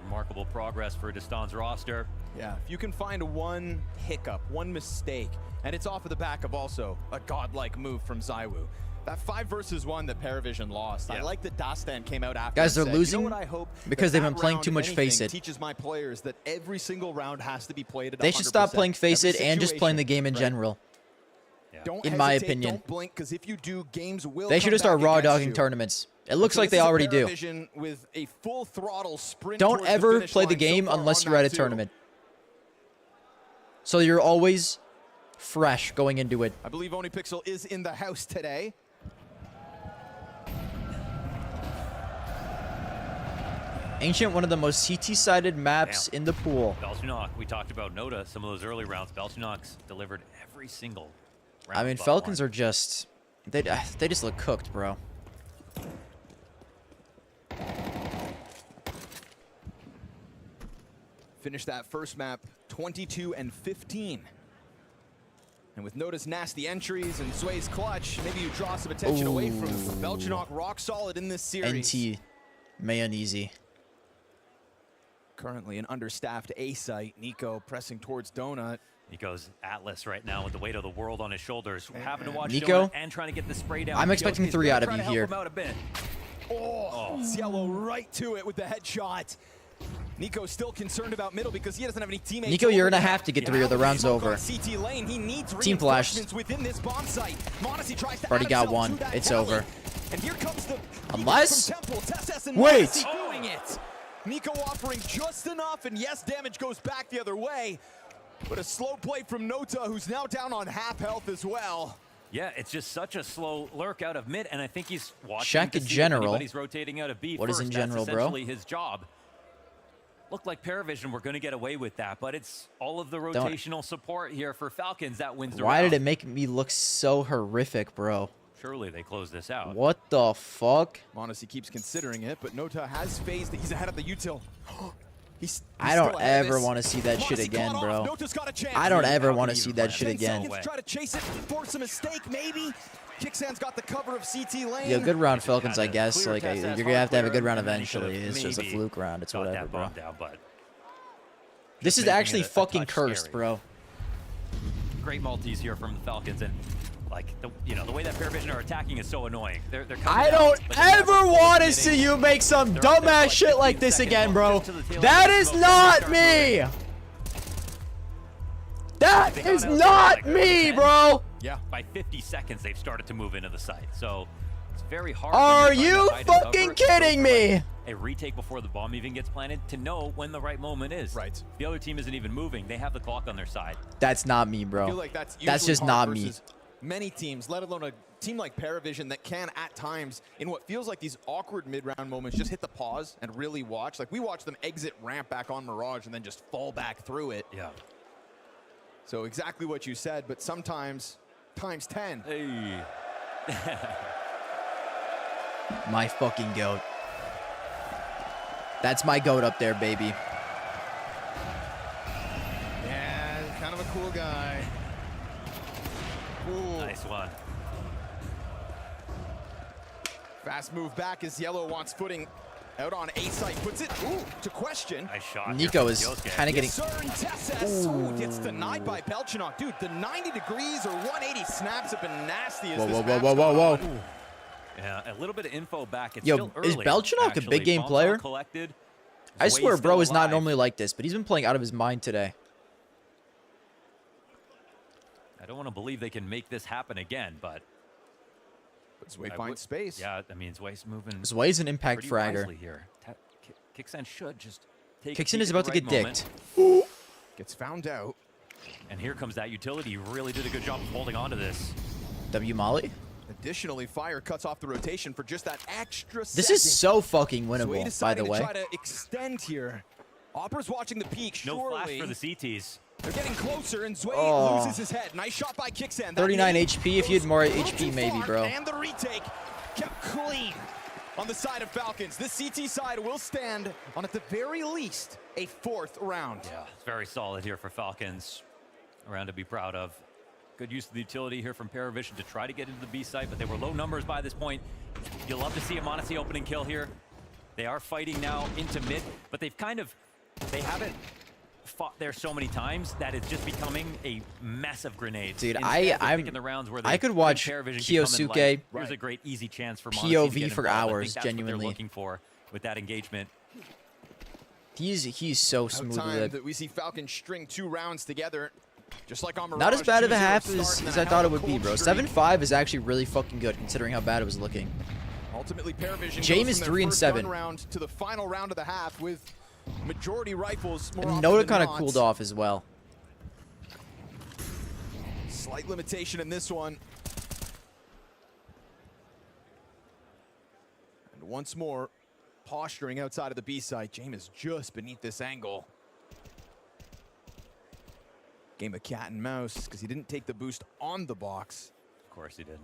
Remarkable progress for Destan's roster.
Yeah, if you can find one hiccup, one mistake, and it's off of the back of also a godlike move from Zywoo. That 5 versus 1 that Paravision lost. I like that Dastan came out after.
Guys, they're
said,
losing
you know what I hope
because they've been playing too much Face It.
Teaches my players that every single round has to be played at 100%.
They should stop playing Face It and just playing the game in general. In my opinion.
Don't blink, because if you do, games will
they should just start raw dogging tournaments. It looks like they already do.
With a full throttle sprint
Don't ever play the game unless you're at a tournament. So you're always fresh going into it.
I believe OniPixel is in the house today.
Ancient, one of the most CT-sided maps in the pool.
Belsunok, we talked about Noda, some of those early rounds. Belsunok's delivered every single round.
I mean, Falcons are just... They just look cooked, bro.
Finish that first map 22-15. And with Noda's nasty entries and Sway's clutch, maybe you draw some attention away from Belsunok. Rock solid in this series.
NT. Mayonnaise.
Currently an understaffed A site. Nico pressing towards Donut.
Nico's Atlas right now with the weight of the world on his shoulders. Having to watch
Nico,
Donut and trying to get the spray down.
I'm expecting 3 out of you here.
It's yellow right to it with the headshot. Nico's still concerned about middle because he doesn't have any teammates.
Nico, you're going to have to get 3 of the rounds over.
CT lane. He needs
Team flashed.
within this bomb site. Monesi tries to
already got 1. It's over.
And here comes the
Unless...
Wait! Doing it. Nico offering just enough, and yes, damage goes back the other way. But a slow play from Nota, who's now down on half health as well.
Yeah, it's just such a slow lurk out of mid, and I think he's watching
Check
to see
general.
if anybody's rotating out of B
What
first.
is in general,
That's
bro?
essentially his job. Looked like Paravision were going to get away with that, but it's all of the rotational support here for Falcons that wins the round.
Why did it make me look so horrific, bro?
Surely they close this out.
What the fuck?
Monesi keeps considering it, but Nota has phased. He's ahead of the util.
I don't ever want to see that shit again, bro. I don't ever want to see that shit again.
Try to chase it, force a mistake, maybe. Kicksands got the cover of CT lane.
Yeah, good round, Falcons, I guess. Like, you're going to have a good round eventually. It's just a fluke round. It's whatever, bro. This is actually fucking cursed, bro.
Great Maltese here from the Falcons, and like the way that Paravision are attacking is so annoying. They're
I don't ever want to see you make some dumbass shit like this again, bro. That is not me. That is not me, bro.
Yeah, by 50 seconds they've started to move into the site, so it's very hard.
Are you fucking kidding me?
A retake before the bomb even gets planted to know when the right moment is.
Right.
The other team isn't even moving. They have the clock on their side.
That's not me, bro.
I feel like that's
just not me.
Many teams, let alone a team like Paravision that can at times, in what feels like these awkward mid-round moments, just hit the pause and really watch. Like we watched them exit ramp back on Mirage and then just fall back through it.
Yeah.
So exactly what you said, but sometimes times 10.
Hey.
My fucking goat. That's my goat up there, baby.
Yeah, kind of a cool guy. Cool.
Nice one.
Fast move back as Yellow wants footing out on A site. Puts it to question.
Nice shot.
Nico is kind of getting.
Ooh, gets denied by Belchinok. Dude, the 90 degrees or 180 snaps have been nasty. As
Whoa.
Yeah, a little bit of info back. It's
Yo,
still early,
is Belchinok a big game
Bombs
player?
all collected.
I swear,
Zway's
bro
still
is not
alive.
normally like this, but he's been playing out of his mind today.
I don't want to believe they can make this happen again, but
Zway finds space.
Yeah, I mean, Zway's moving.
Zway's an impact
pretty
fragger.
wisely here. Kixen should just take.
Kixen
a peek
is
at
about
the
to get
right moment.
dicked.
Gets found out.
And here comes that utility. Really did a good job of holding on to this.
W Molly.
Additionally, Fire cuts off the rotation for just that extra
This
second.
is so fucking
Zway
winnable, by
deciding
the way.
to try to extend here. Opera's watching the peak.
No flash
surely.
for the CTs.
They're getting closer, and Zway
Oh.
loses his head. Nice shot by Kixen.
39 HP. If you had more HP, maybe, bro.
And the retake kept clean on the side of Falcons. This CT side will stand on, at the very least, a 4th round.
Yeah, it's very solid here for Falcons. A round to be proud of. Good use of the utility here from Paravision to try to get into the B site, but they were low numbers by this point. You'll love to see a Monacy opening kill here. They are fighting now into mid, but they haven't fought there so many times that it's just becoming a mess of grenades.
Dude,
Instead,
I could watch Kiyosuke
Here's a great easy chance for Monacy
POV
to get
for
involved. I
hours,
think that's
genuinely.
what they're looking for with that engagement.
He's so smooth with it.
That we see Falcons string 2 rounds together. Just like on Mirage,
Not as bad of a
2-0
half
start
as
and
I
a
thought
hell
it
of a
would be,
cold
bro.
streak.
7-5 is actually really fucking good considering how bad it was looking.
Ultimately, Paravision
James
goes
is
from their
3 and
first
7.
gun round to the final round of the half with majority rifles. More
And
often
Noda
than
kind of
not.
cooled off as well.
Slight limitation in this one. And once more, posturing outside of the B side. James is just beneath this angle. Game of cat and mouse because he didn't take the boost on the box.
Of course he didn't.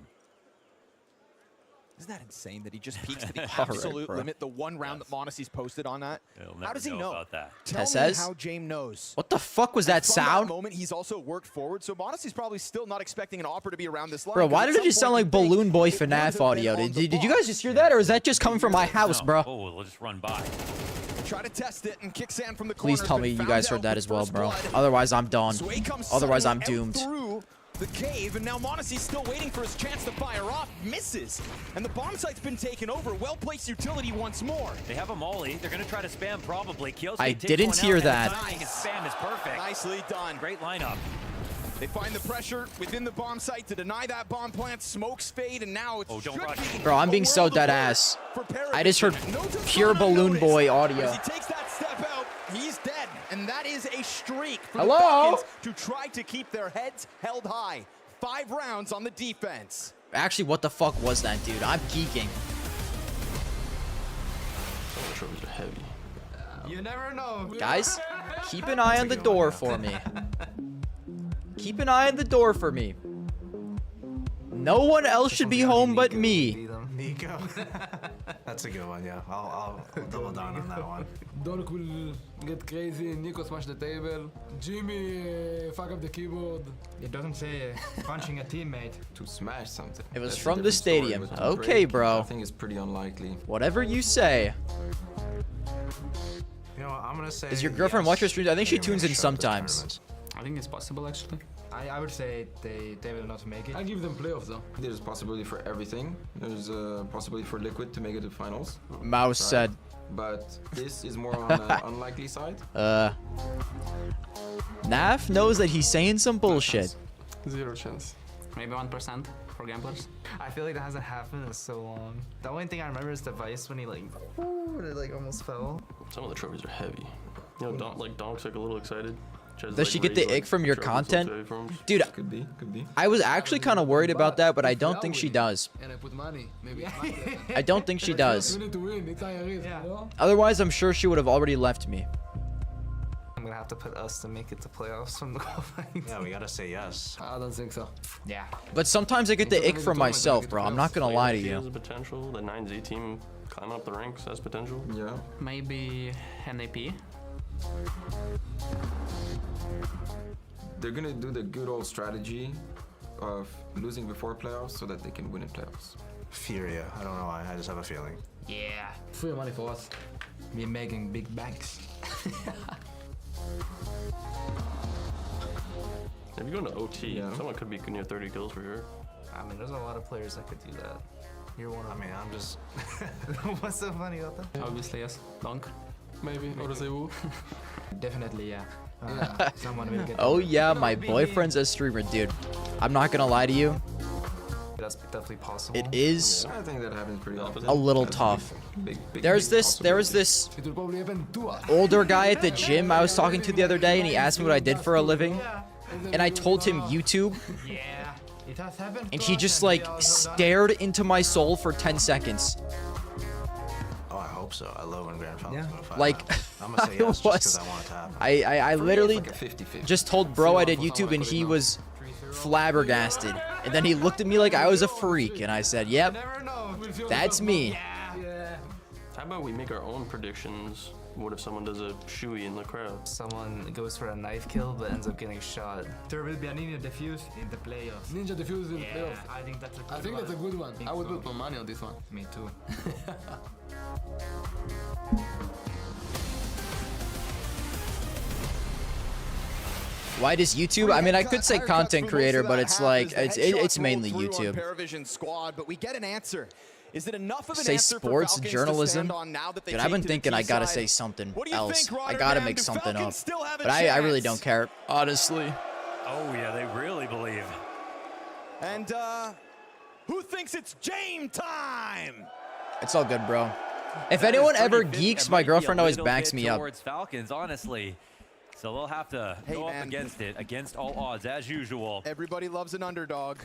Isn't that insane that he just peaks to the
All right,
absolute
bro.
limit? The one round that Monacy's posted on that. How does he know?
About that.
Tell me
says?
how James knows.
What the fuck was that
From
sound?
that moment, he's also worked forward, so Monacy's probably still not expecting an offer to be around this line.
Bro, why
'cause
did
at
it just
some
sound like
point you
Balloon Boy
think it would
FNAF
have been
audio?
on the
Did you guys just hear that, or is that just coming from my house, bro?
Oh, we'll just run by.
Try to test it and kick sand from the corner.
Please tell me you guys heard that as well, bro.
Blood.
Otherwise, I'm done.
Sway comes
Otherwise, I'm
suddenly
doomed.
out through the cave, and now Monacy's still waiting for his chance to fire off. Misses, and the bomb site's been taken over. Well-placed utility once more.
They have a molly. They're going to try to spam probably. Kiyosuke
I
takes
didn't
one
hear
out, and
that.
the timing and spam is perfect.
Nicely done.
Great lineup.
They find the pressure within the bomb site to deny that bomb plant. Smokes fade, and now it's
don't rush.
Bro, I'm being so dead ass. I just heard pure Balloon Boy audio.
As he takes that step out, he's dead, and that is a streak for the
Hello?
Falcons to try to keep their heads held high. 5 rounds on the defense.
Actually, what the fuck was that, dude? I'm geeking.
Trophies are heavy.
You never know.
Guys, keep an eye on the door for me. Keep an eye on the door for me. No one else should be home but me.
Nico. That's a good one, yeah. I'll double down on that one.
Dork will get crazy, Nico smash the table, Jimmy fuck up the keyboard.
It doesn't say punching a teammate.
To smash something.
It was
That's a
from the
different story,
stadium.
but to
Okay,
break,
bro.
I think it's pretty unlikely.
Whatever you say.
You know, I'm gonna say.
Does your girlfriend watch your streams? I think she tunes in sometimes.
I think it's possible actually.
I would say they will not make it.
I give them playoffs though.
There's a possibility for everything. There's a possibility for Liquid to make it to finals.
Mouse said.
But this is more on the unlikely side.
Naf knows that he's saying some bullshit.
0 chance. Maybe 1% for gamblers.
I feel like that hasn't happened in so long. The only thing I remember is the Vice when he like almost fell.
Some of the trophies are heavy. You know, Donk's like a little excited.
Does she get the ick from your content? Dude,
could be.
I was actually kind of worried about that, but I don't think she does.
And I put money. Maybe.
I don't think she does.
You need to win. It's IRS. Yeah.
Otherwise, I'm sure she would have already left me.
I'm gonna have to put us to make it to playoffs from the qualifying. Yeah, we gotta say yes.
I don't think so.
Yeah.
But sometimes I get the ick from myself, bro. I'm not gonna lie to
Has
you.
potential. The 9Z team climbing up the ranks has potential. Yeah.
Maybe NAP.
They're gonna do the good old strategy of losing before playoffs so that they can win in playoffs.
Furia. I don't know why. I just have a feeling.
Yeah. Free money for us. We're making big banks.
If you go into OT, someone could be near 30 kills for sure.
I mean, there's a lot of players that could do that. You're one of them. I mean, I'm just... What's so funny about that? Obviously, yes. Dunk. Maybe. Or Zewu. Definitely, yeah. Someone will get...
Oh yeah, my boyfriend's a streamer, dude. I'm not gonna lie to you.
That's definitely possible.
It is
I think that happens pretty often.
a little tough. There was this
It will probably happen to us.
older guy at the gym I was talking to the other day, and he asked me what I did for a living, and I told him YouTube,
Yeah. It has happened.
and he just like stared into my soul for 10 seconds.
Oh, I hope so. I love when Grand Falcons go 5.
Like,
I'm gonna say
I
yes just
was,
because I want it to happen.
I literally
like a 50-50.
just told bro I did YouTube, and he was flabbergasted. And then he looked at me like I was a freak, and I said, yep, that's me.
How about we make our own predictions? What if someone does a shoey in the crowd?
Someone goes for a knife kill but ends up getting shot. There will be a ninja defuse in the playoffs.
Ninja defuse in the playoffs.
I think that's a good
I think that's a good one. I would put my money on this one.
Me too.
Why does YouTube? I mean, I could say content creator, but it's like it's mainly YouTube.
Paravision squad, but we get an answer. Is it enough of an
Say
answer for
sports
Falcons
journalism.
to stand on now that they
Dude, I've been
take to the
thinking I gotta
T-side?
say something
What do you
else.
think,
I gotta
Rotterdam?
make
Do
something up.
Falcons still have a
But I really
chance?
don't care, honestly.
Oh, yeah, they really believe.
And who thinks it's game time?
It's all good, bro. If anyone ever
35th,
geeks,
it
my
might be a
girlfriend always
little
backs
bit
me up.
towards Falcons, honestly. So they'll have to go up against it, against all odds, as usual.
Everybody loves an underdog.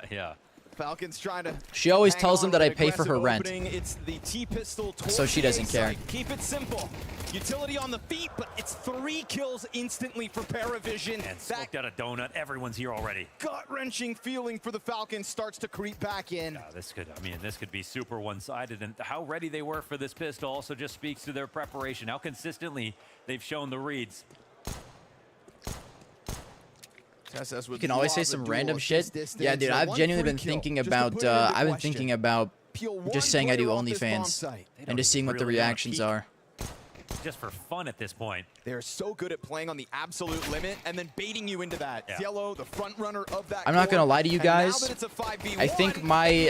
Yeah.
Falcons trying to.
She always
hang
tells
on
them that
with
I pay for her
aggressive
rent.
opening. It's the T-pistol
So she doesn't care.
Keep it simple. Utility on the feet, but it's 3 kills instantly for Paravision.
And smoked out a donut. Everyone's here already.
Gut-wrenching feeling for the Falcons starts to creep back in.
Yeah, this could be super one-sided. And how ready they were for this pistol also just speaks to their preparation. How consistently they've shown the reads.
You can always say some random shit. Yeah, dude, I've genuinely been thinking about, just saying I do OnlyFans and just seeing what the reactions are.
Just for fun at this point.
They're so good at playing on the absolute limit and then baiting you into that.
Yeah.
Cielo, the front runner of that.
I'm not gonna lie to you
and now
guys.
that it's a 5v1,
I think I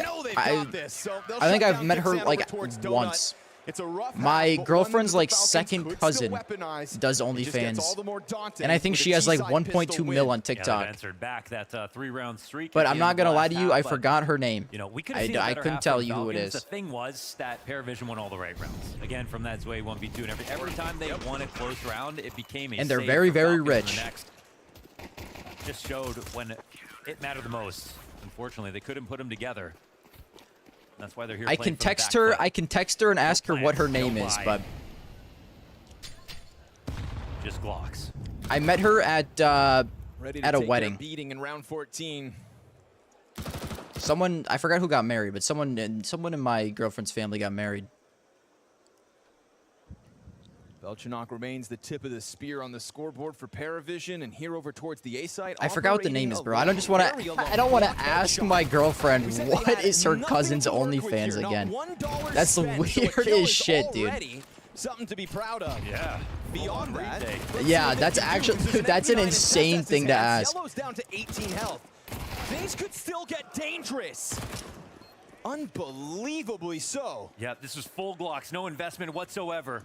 think I've met her like once.
It's a rough
My
half, but
girlfriend's
one
like
that the Falcons
second
could
cousin
still weaponize.
does
It just gets all
OnlyFans,
the more daunting
and I think
with
she
a
has like
T-side
1.2
pistol
mil
win.
on TikTok.
Yeah, answered back that 3-round streak.
But
at
I'm
the end
not
of the
gonna lie
last
to you,
half,
I
but,
forgot her name.
You know, we could have seen a
I
better
couldn't
half
tell
from
you who it
Falcons.
is.
The thing was that Paravision won all the right rounds. Again, from that Zwei 1v2, and every time they won a close round, it became a
And they're
save
very,
for
very
Falcons in the
rich.
next. Just showed when it mattered the most. Unfortunately, they couldn't put them together. That's why they're here.
I can text her. I can text her and ask her what her name is, but
just Glocks.
I met her at
Ready to
at a
take their
wedding.
beating in round 14.
Someone, I forgot who got married, but someone in my girlfriend's family got married.
Belchanok remains the tip of the spear on the scoreboard for Paravision, and here over towards the A side.
I forgot what the name is, bro. I don't just want to. I don't want to ask my girlfriend what is her cousin's OnlyFans again. That's the weirdest shit, dude.
Something to be proud of.
Yeah.
Beyond that,
Yeah, that's actually, dude, that's an insane thing to ask.
Yellow's down to 18 health. Things could still get dangerous. Unbelievably so.
Yeah, this was full Glocks, no investment whatsoever.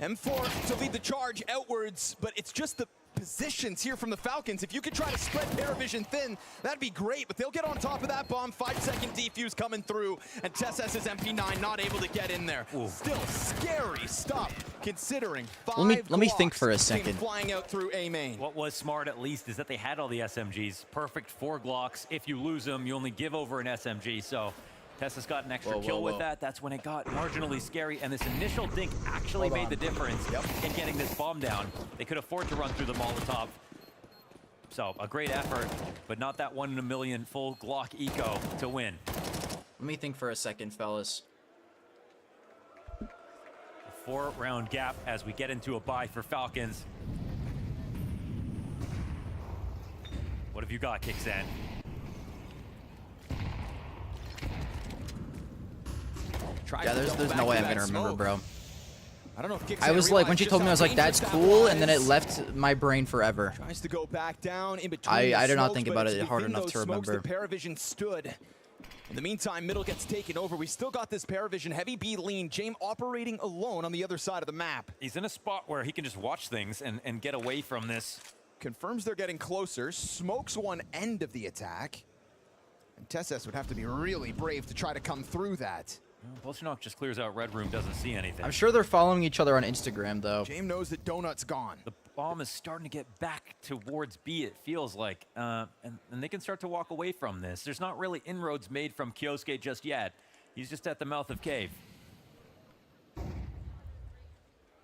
M4 to lead the charge outwards, but it's just the positions here from the Falcons. If you could try to spread Paravision thin, that'd be great, but they'll get on top of that bomb. 5-second defuse coming through, and TessS's MP9 not able to get in there.
Ooh.
Still scary stuff, considering
Let me think for a
Glocks came
second.
flying out through A main.
What was smart, at least, is that they had all the SMGs. Perfect 4 Glocks. If you lose them, you only give over an SMG, so Tessa's got an extra kill with that. That's when it got marginally scary, and this initial dink actually made the difference in getting this bomb down. They could afford to run through the Molotov. So, a great effort, but not that 1 in a million full Glock eco to win.
Let me think for a second, fellas.
A 4-round gap as we get into a bye for Falcons. What have you got, Kicksan?
Yeah, there's no way I'm gonna remember, bro.
I don't know if
I was like, when she told me, I was like, that's cool, and then it left my brain forever.
Tries to go back down in between
I did not
smokes,
think
but
about
it's
it hard
within
enough
those
to
smokes
remember.
that Paravision stood. In the meantime, middle gets taken over. We still got this Paravision heavy B lean. James operating alone on the other side of the map.
He's in a spot where he can just watch things and get away from this.
Confirms they're getting closer. Smokes one end of the attack. And Tesses would have to be really brave to try to come through that.
Bolshinok just clears out Red Room, doesn't see anything.
I'm sure they're following each other on Instagram, though.
James knows that Donut's gone.
The bomb is starting to get back towards B, it feels like. And they can start to walk away from this. There's not really inroads made from Kyosuke just yet. He's just at the mouth of cave. I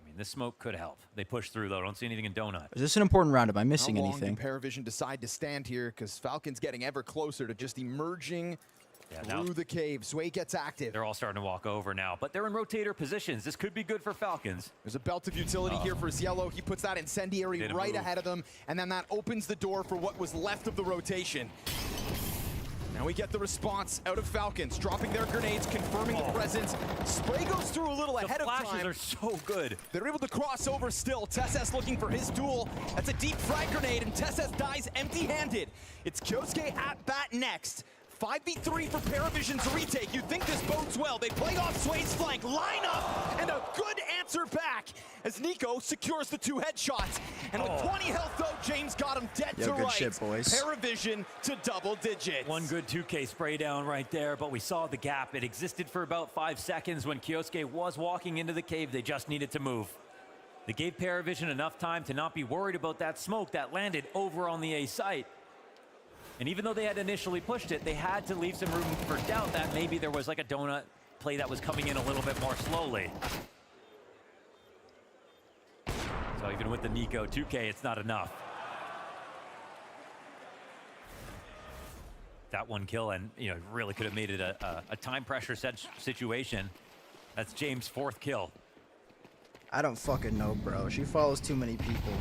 mean, this smoke could help. They push through, though. Don't see anything in Donut.
Is this an important round? Am I missing
How long
anything?
can Paravision decide to stand here? Because Falcons getting ever closer to just emerging through the cave. Sway gets active.
They're all starting to walk over now, but they're in rotator positions. This could be good for Falcons.
There's a belt of utility here for Cielo. He puts that incendiary right ahead of them, and then that opens the door for what was left of the rotation. Now we get the response out of Falcons, dropping their grenades, confirming the presence. Spray goes through a little ahead of time.
The flashes are so good.
They're able to cross over still. Tesses looking for his duel. That's a deep frag grenade, and Tesses dies empty-handed. It's Kyosuke at bat next. 5v3 for Paravision's retake. You'd think this bodes well. They play off Sway's flank, line up, and a good answer back as Nico secures the 2 headshots. And with 20 health, though, James got him dead to
good
right.
shit, boys.
Paravision to double digits.
One good 2K spray down right there, but we saw the gap. It existed for about 5 seconds when Kyosuke was walking into the cave. They just needed to move. They gave Paravision enough time to not be worried about that smoke that landed over on the A site. And even though they had initially pushed it, they had to leave some room for doubt that maybe there was like a donut play that was coming in a little bit more slowly. So even with the Nico 2K, it's not enough. That one kill, and you know, really could have made it a time pressure situation. That's James' 4th kill.
I don't fucking know, bro. She follows too many people.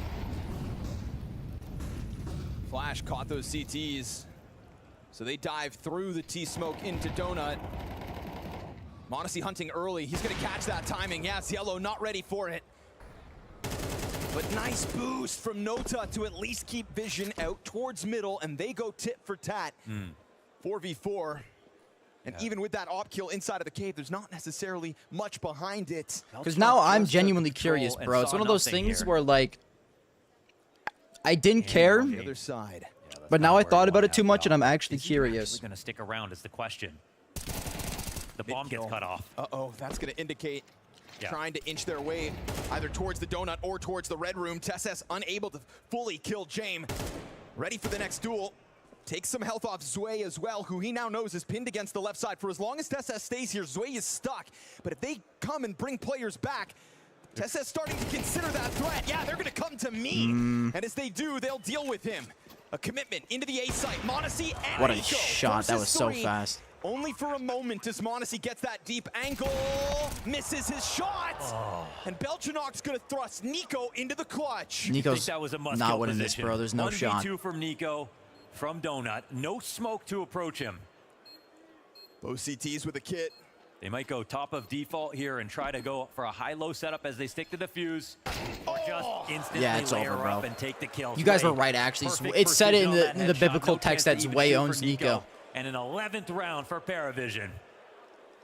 Flash caught those CTs. So they dive through the T-smoke into Donut. Modesty hunting early. He's gonna catch that timing. Yeah, Cielo not ready for it. But nice boost from Nota to at least keep Vision out towards middle, and they go tit for tat. 4v4. And even with that op kill inside of the cave, there's not necessarily much behind it.
Because now I'm genuinely curious, bro. It's one of those things where, like, I didn't care,
On the other side.
but now I thought about it too much, and I'm actually curious.
Is he going to stick around is the question. The bomb gets cut off.
Uh-oh, that's going to indicate trying to inch their way either towards the donut or towards the red room. Tesses unable to fully kill James. Ready for the next duel. Takes some health off Zway as well, who he now knows is pinned against the left side. For as long as Tesses stays here, Zway is stuck. But if they come and bring players back, Tesses starting to consider that threat. Yeah, they're going to come to me. And as they do, they'll deal with him. A commitment into the A site. Monacy and
What a
Nico
shot. That was so
versus 3.
fast.
Only for a moment as Monacy gets that deep angle. Misses his shot. And Belchanok's going to thrust Nico into the clutch.
Nico's
that was a
not winning this, bro. There's no shot.
1v2 from Nico, from Donut. No smoke to approach him.
Both CTs with a kit.
They might go top of default here and try to go for a high-low setup as they stick to the fuse, or just instantly
it's
layer
over, bro.
up and take the kill.
You guys
Sway,
were right, actually.
perfect
It said it
precision on
in the
that
biblical
headshot. No
text
chance
that
to
Zway
even
owns
shoot for
Nico.
And an 11th round for Paravision.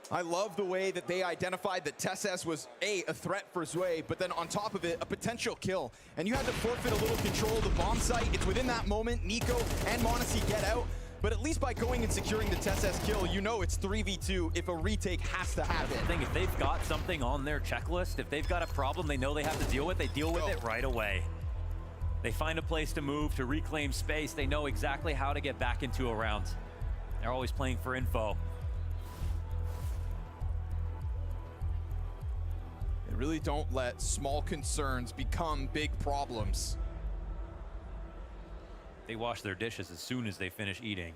I love the way that they identified that Tesses was a threat for Zway, but then on top of it, a potential kill. And you had to forfeit a little control of the bomb site. It's within that moment, Nico and Monacy get out. But at least by going and securing the Tesses kill, you know it's 3v2 if a retake has to happen.
I think if they've got something on their checklist, if they've got a problem they know they have to deal with, they deal with it right away. They find a place to move, to reclaim space. They know exactly how to get back into a round. They're always playing for info.
They really don't let small concerns become big problems.
They wash their dishes as soon as they finish eating.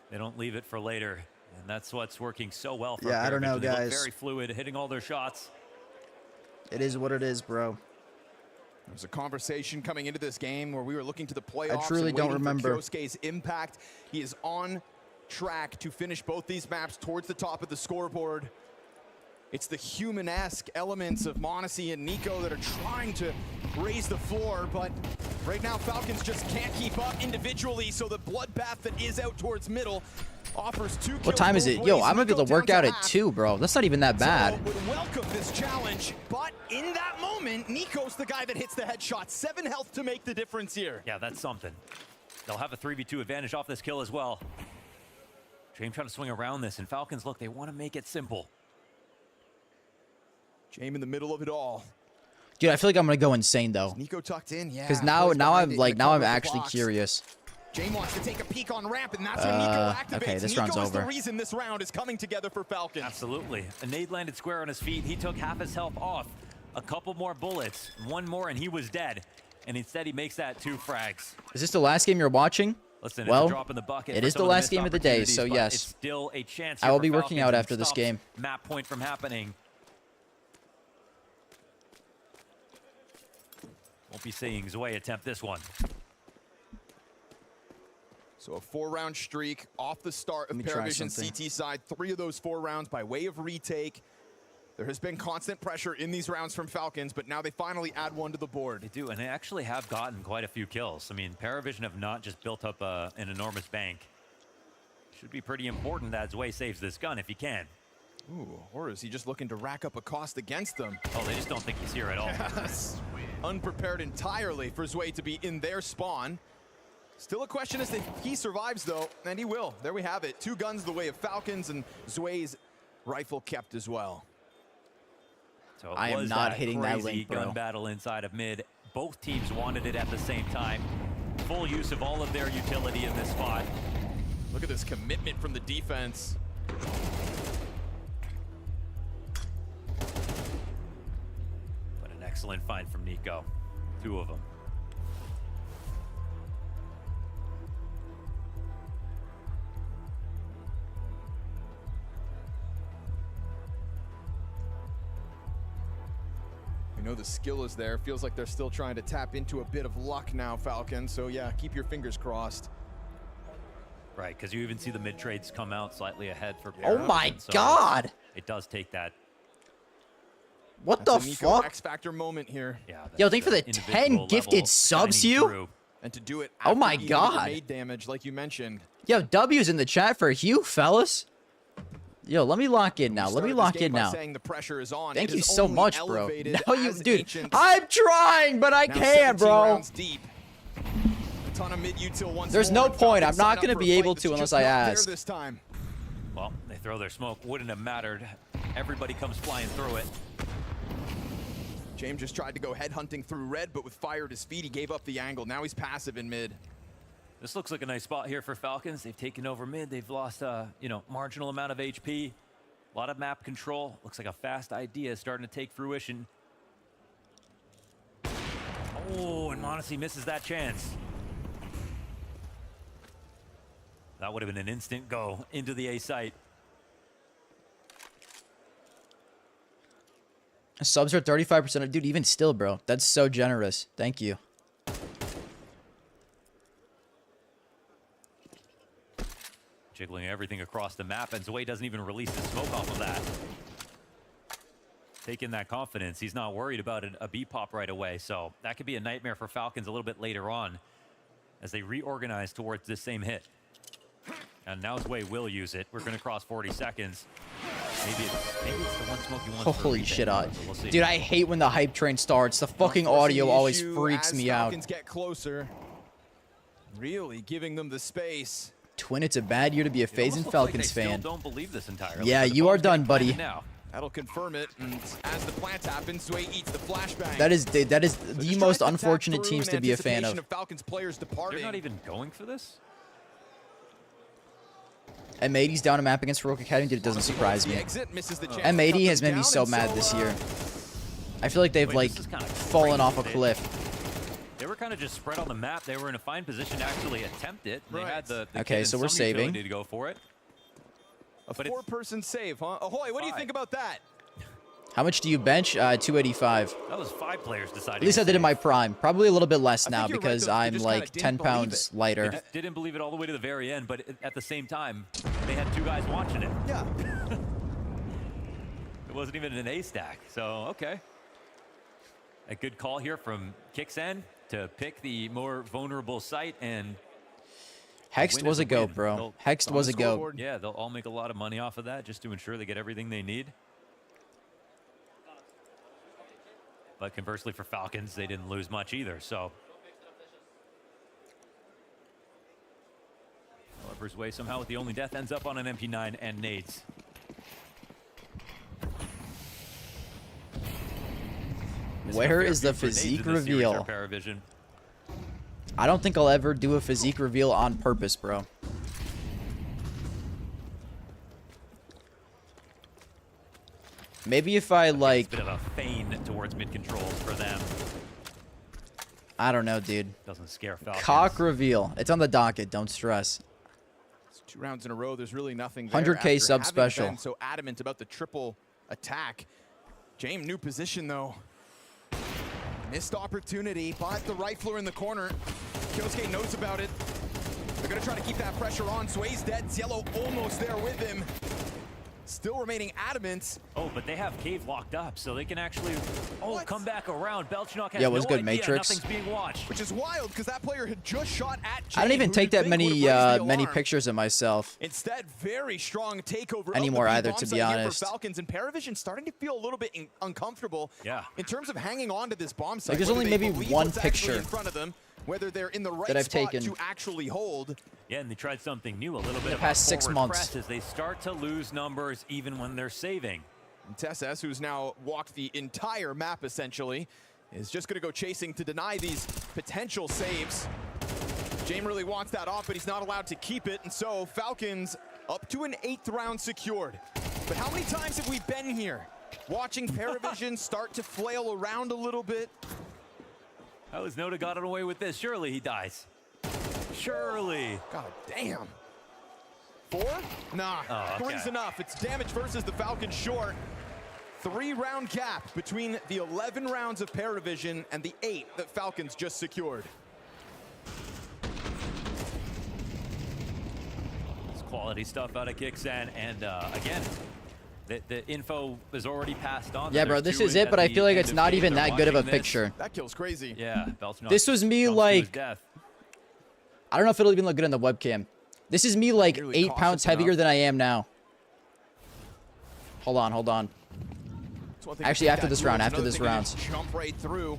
They don't leave it for later, and that's what's working so well for
I don't know,
Paravision. They look
guys.
very fluid, hitting all their shots.
It is what it is, bro.
There's a conversation coming into this game where we were looking to the playoffs.
I truly
and
don't
waiting
remember.
for Kyosuke's impact. He is on track to finish both these maps towards the top of the scoreboard. It's the human-esque elements of m0NESY and Nico that are trying to raise the floor, but right now Falcons just can't keep up individually, so the bloodbath that is out towards middle offers 2 kills.
What time is it? Yo, I'm gonna be able to work out at 2, bro. That's not even that bad.
So would welcome this challenge, but in that moment, Nico's the guy that hits the headshot. 7 health to make the difference here.
Yeah, that's something. They'll have a 3v2 advantage off this kill as well. James trying to swing around this, and Falcons, look, they want to make it simple.
James in the middle of it all.
Dude, I feel like I'm gonna go insane though.
Nico tucked in, yeah.
Because now I'm actually curious.
James wants to take a peek on ramp, and that's when Nico activates.
Okay, this
Nico
round's
is
over.
the reason this round is coming together for Falcons.
Absolutely. A nade landed square on his feet. He took half his health off. A couple more bullets, one more, and he was dead. And instead, he makes that 2 frags.
Is this the last game you're watching?
Listen,
well,
it's a drop in the bucket
it is the last game of the day, so yes.
It's still a chance.
I will be working out after this game.
Map point from happening. Won't be seeing Zwei attempt this one.
So a 4-round streak off the start of Paravision CT side. 3 of those 4 rounds by way of retake. There has been constant pressure in these rounds from Falcons, but now they finally add 1 to the board.
They do, and they actually have gotten quite a few kills. I mean, Paravision have not just built up an enormous bank. Should be pretty important that Zwei saves this gun if he can.
Ooh, or is he just looking to rack up a cost against them?
Oh, they just don't think he's here at all.
Unprepared entirely for Zwei to be in their spawn. Still a question as if he survives, though, and he will. There we have it. 2 guns the way of Falcons, and Zwei's rifle kept as well.
So
I am not hitting that link, bro.
Gun battle inside of mid. Both teams wanted it at the same time. Full use of all of their utility in this spot.
Look at this commitment from the defense.
But an excellent find from Nico. 2 of them.
We know the skill is there. Feels like they're still trying to tap into a bit of luck now, Falcon. So yeah, keep your fingers crossed.
Right, because you even see the mid trades come out slightly ahead for
Oh my god!
It does take that.
What the fuck?
X Factor moment here.
Yeah.
Yo, thank you for the 10 gifted subs, you.
And to do it
oh my
after
god.
Made damage, like you mentioned.
Yo, W's in the chat for Hugh, fellas. Yo, let me lock in now. Let me lock in now.
The pressure is on.
Thank you so much, bro. No, you, dude. I'm trying, but I can't, bro. There's no point. I'm not gonna be able to unless I ask.
This time.
Well, they throw their smoke. Wouldn't have mattered. Everybody comes flying through it.
James just tried to go head hunting through red, but with fire at his feet, he gave up the angle. Now he's passive in mid.
This looks like a nice spot here for Falcons. They've taken over mid. They've lost marginal amount of HP. A lot of map control. Looks like a fast idea is starting to take fruition. Oh, and m0NESY misses that chance. That would have been an instant go into the A site.
Subs are 35%. Dude, even still, bro. That's so generous. Thank you.
Jiggling everything across the map, and Zwei doesn't even release the smoke off of that. Taking that confidence, he's not worried about a B pop right away, so that could be a nightmare for Falcons a little bit later on as they reorganize towards this same hit. And now Zwei will use it. We're going to cross 40 seconds. Maybe it's the one smoke he wants.
Holy shit,
we'll see.
dude, I hate when the hype train starts. The fucking audio always freaks me out.
Falcons get closer, really giving them the space.
Twin, it's a bad year to be a FaZe and Falcons fan.
Don't believe this entirely.
Yeah, you are done, buddy.
That'll confirm it, and as the plant happens, Zwei eats the flashbang.
That is the most unfortunate teams to be a fan of.
Falcons players departing.
They're not even going for this?
M80's down a map against Heroic Academy, dude, it doesn't surprise me. M80 has made me so mad this year. I feel like they've fallen off a cliff.
They were kind of just spread on the map. They were in a fine position to actually attempt it. They had the
okay, so we're saving.
To go for it.
A 4-person save, huh? Ahoy, what do you think about that?
How much do you bench? 285.
That was 5 players deciding.
At least I did in my prime. Probably a little bit less now because I'm like 10 pounds lighter.
They just didn't believe it all the way to the very end, but at the same time, they had 2 guys watching it.
Yeah.
It It wasn't even an A stack. So, okay. A good call here from Kixen to pick the more vulnerable site, and
Hexed was a goat, bro. Hexed was a goat.
Yeah, they'll all make a lot of money off of that just to ensure they get everything they need. But conversely for Falcons, they didn't lose much either, so. Lover's way somehow with the only death ends up on an MP9 and nades.
Where is the physique reveal?
Paravision.
I don't think I'll ever do a physique reveal on purpose, bro. Maybe if I like...
It's a bit of a feign towards mid controls for them.
I don't know, dude.
Doesn't scare Falcons.
Cock reveal. It's on the docket. Don't stress.
It's 2 rounds in a row. There's really nothing there.
100K sub special.
Been so adamant about the triple attack. James, new position though. Missed opportunity, but the rifler in the corner. Kyosuke knows about it. They're gonna try to keep that pressure on. Sway's dead. Cielo almost there with him. Still remaining adamant.
Oh, but they have Cave locked up, so they can actually come back around. Belchnok has
Yeah, it was
no
good,
idea
Matrix.
nothing's being watched.
Which is wild, because that player had just shot at Jane,
I don't even
who
take
you'd
that
think
many
would've raised the
many
alarm.
pictures of myself.
Instead, very strong takeover
Anymore
of the
either,
B-bomb
to be
site here
honest.
for Falcons, and Paravision starting to feel a little bit uncomfortable.
Yeah.
In terms of hanging on to this bomb site.
Like, there's
whether
only
they
maybe
believe
one
what's actually
picture
in front of them, whether they're in the right
that I've
spot
taken.
to actually hold.
Yeah, and they tried something new, a little bit
the
of
past
a
6
forward
months.
press as they start to lose numbers even when they're saving.
And Tesses, who's now walked the entire map essentially, is just going to go chasing to deny these potential saves. James really wants that off, but he's not allowed to keep it, and so Falcons up to an 8th round secured. But how many times have we been here watching Paravision start to flail around a little bit?
How has Noda gotten away with this? Surely he dies. Surely.
God damn. 4? Nah,
Oh, okay.
3's enough. It's damage versus the Falcons short. 3-round gap between the 11 rounds of Paravision and the 8 that Falcons just secured.
It's quality stuff out of Kixen, and again, the info is already passed on.
Yeah, bro, this is it, but I feel like it's not even that good of a picture.
That kill's crazy.
Yeah, Belchnok
This was me like... I don't know if it'll even look good on the webcam. This is me like 8 pounds heavier than I am now. Hold on. Actually, after this round,
Jump right through.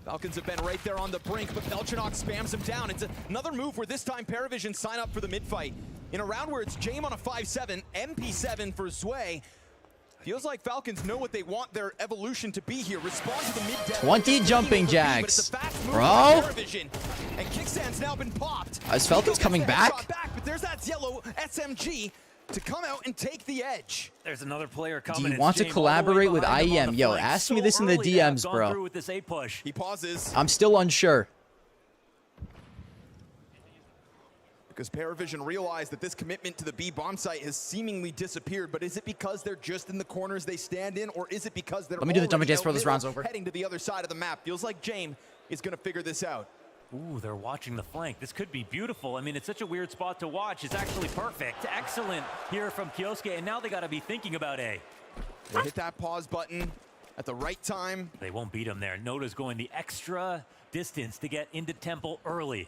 Falcons have been right there on the brink, but Belchnok spams him down. It's another move where this time Paravision sign up for the mid-fight. In a round where it's James on a 5-7, MP7 for Sway. Feels like Falcons know what they want their evolution to be here. Respond to the mid-depth.
20 jumping jacks. Bro.
And Kickstand's now been popped.
Is Falcons coming back?
But there's that yellow SMG to come out and take the edge.
There's another player coming.
Do you want to collaborate with IEM? Yo, ask me this in the DMs, bro.
With this A push.
He pauses.
I'm still unsure.
Because Paravision realized that this commitment to the B bomb site has seemingly disappeared, but is it because they're just in the corners they stand in, or is it because they're
Let me do the jumping jacks before this round's over.
heading to the other side of the map? Feels like James is going to figure this out.
Ooh, they're watching the flank. This could be beautiful. I mean, it's such a weird spot to watch. It's actually perfect. Excellent here from Kyosuke, and now they got to be thinking about A.
They hit that pause button at the right time.
They won't beat him there. Noda's going the extra distance to get into Temple early.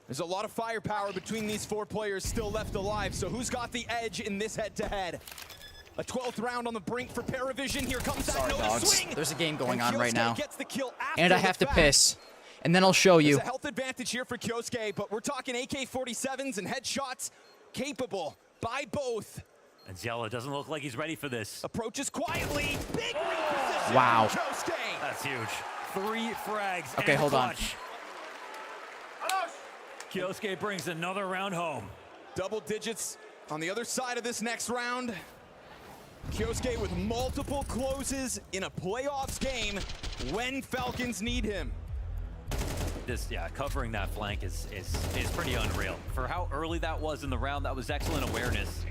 There's a lot of firepower between these 4 players still left alive, so who's got the edge in this head-to-head? A 12th round on the brink for Paravision. Here comes that Noda swing.
There's a game going on
Kyosuke
right now.
Gets the kill
And I have to piss. And then I'll show you.
There's a health advantage here for Kyosuke, but we're talking AK-47s and headshots capable by both.
And Ziela doesn't look like he's ready for this.
Approaches quietly. Big reposition.
Wow.
Kyosuke.
That's huge. 3 frags.
Okay,
and
hold on.
clutch. Kyosuke brings another round home.
Double digits on the other side of this next round. Kyosuke with multiple closes in a playoffs game when Falcons need him.
Covering that flank is pretty unreal. For how early that was in the round, that was excellent awareness.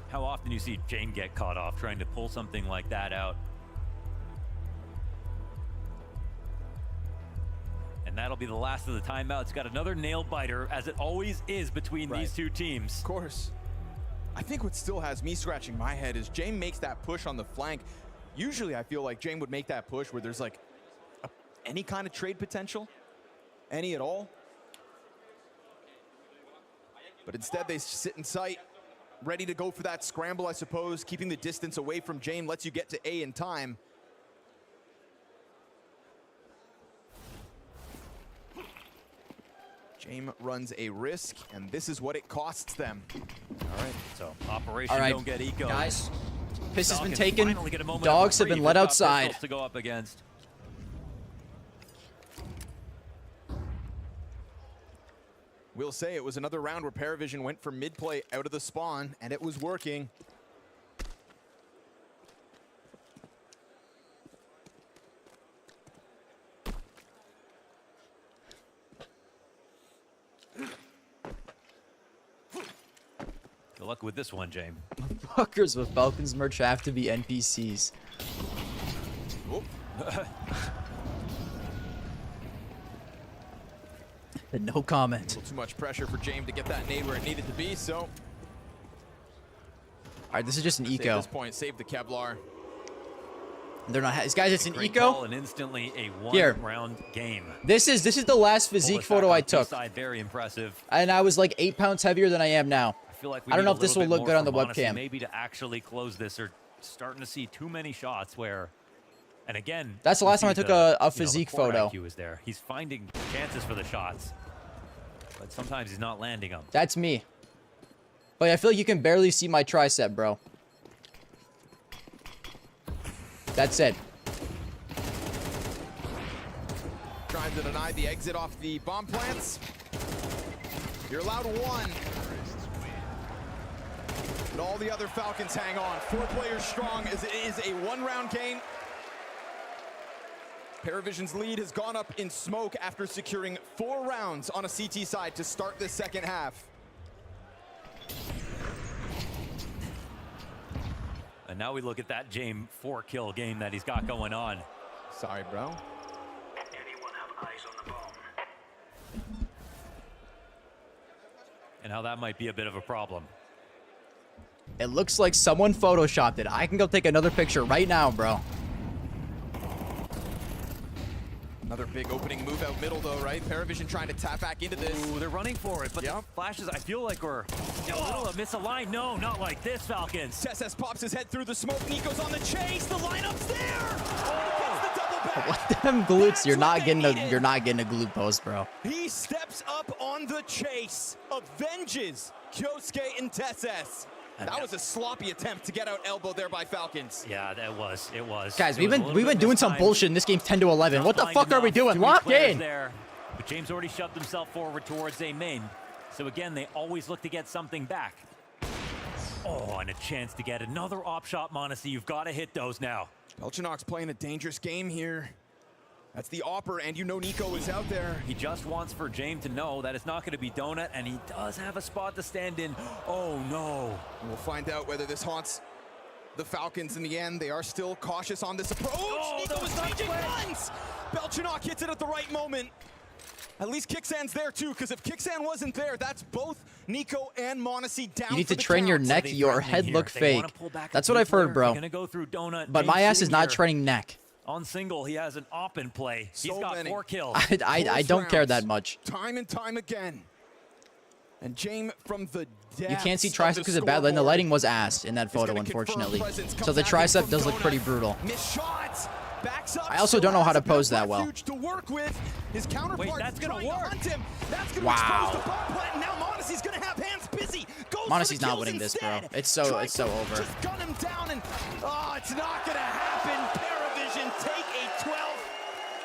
How often do you see Jane get caught off trying to pull something like that out? And that'll be the last of the timeouts. Got another nail biter, as it always is between these two teams.
Of course. I think what still has me scratching my head is Jame makes that push on the flank. Usually I feel like Jame would make that push where there's like any kind of trade potential, any at all. But instead they sit in sight, ready to go for that scramble, I suppose. Keeping the distance away from Jame lets you get to A in time. Jame runs a risk, and this is what it costs them.
All right, so Operation Don't Get Eco.
Guys, piss has been taken. Dogs have been let outside.
To go up against.
We'll say it was another round where Paravision went for mid-play out of the spawn, and it was working.
Good luck with this one, Jame.
Fuckers with Falcons merch have to be NPCs. No comment.
A little too much pressure for Jame to get that nade where it needed to be, so. All
right, this is just an eco.
At this point, save the Kevlar.
They're not. Guys, it's an
Great
eco.
Call and instantly a one-round game.
This is the last physique photo I took.
Side, very impressive.
And I was like 8 pounds heavier than I am now.
I feel like
I don't know if this will look good on the webcam.
Maybe to actually close this, or starting to see too many shots where. And again,
that's the last time I took a physique photo.
IQ is there. He's finding chances for the shots, but sometimes he's not landing them.
That's me. But I feel like you can barely see my tricep, bro. That's it.
Trying to deny the exit off the bomb plants. You're allowed one. And all the other Falcons hang on. 4 players strong as it is a one-round game. Paravision's lead has gone up in smoke after securing 4 rounds on a CT side to start the second half.
And now we look at that Jame 4-kill game that he's got going on.
Sorry, bro.
Anyone have eyes on the bomb? And how that might be a bit of a problem.
It looks like someone photoshopped it. I can go take another picture right now, bro.
Another big opening move out middle, though, right? Paravision trying to tap back into this.
Ooh, they're running for it, but the flashes, I feel like we're a little misaligned. No, not like this, Falcons.
Tess pops his head through the smoke. Nico's on the chase. The lineup's there. Oh, gets the double back.
What them glutes? You're not getting a glute post, bro.
He steps up on the chase, avenges Kyosuke and Tess. That was a sloppy attempt to get out elbow there by Falcons.
Yeah, that was. It was.
Guys, we've been doing some bullshit in this game 10-11. What the fuck are we doing? Lock in.
There. But James already shoved himself forward towards a main. So again, they always look to get something back. Oh, and a chance to get another op shot, Monacy. You've got to hit those now.
Belchinok's playing a dangerous game here. That's the Opper, and you know Nico is out there.
He just wants for Jame to know that it's not going to be Donut, and he does have a spot to stand in. Oh, no.
We'll find out whether this haunts the Falcons in the end. They are still cautious on this approach. Oh, Nico is changing guns! Belchinok hits it at the right moment. At least Kicksan's there, too, because if Kicksan wasn't there, that's both Nico and Monacy down.
You need to train your neck. Your head look fake. That's what I've heard, bro. But my ass is not training neck.
On single, he has an op in play. He's got 4 kills.
I don't care that much.
Time and time again. And Jame from the depths.
You can't see tricep because of bad lighting. The lighting was ass in that photo, unfortunately. So the tricep does look pretty brutal. I also don't know how to pose that well.
To work with. His counterpart
Wait, that's gonna work.
Him. That's gonna
wow.
expose the bomb plant, and now Monacy's gonna have hands busy.
Monacy's not winning this, bro. It's so over.
Just gun him down, and it's not gonna happen. Paravision take a 12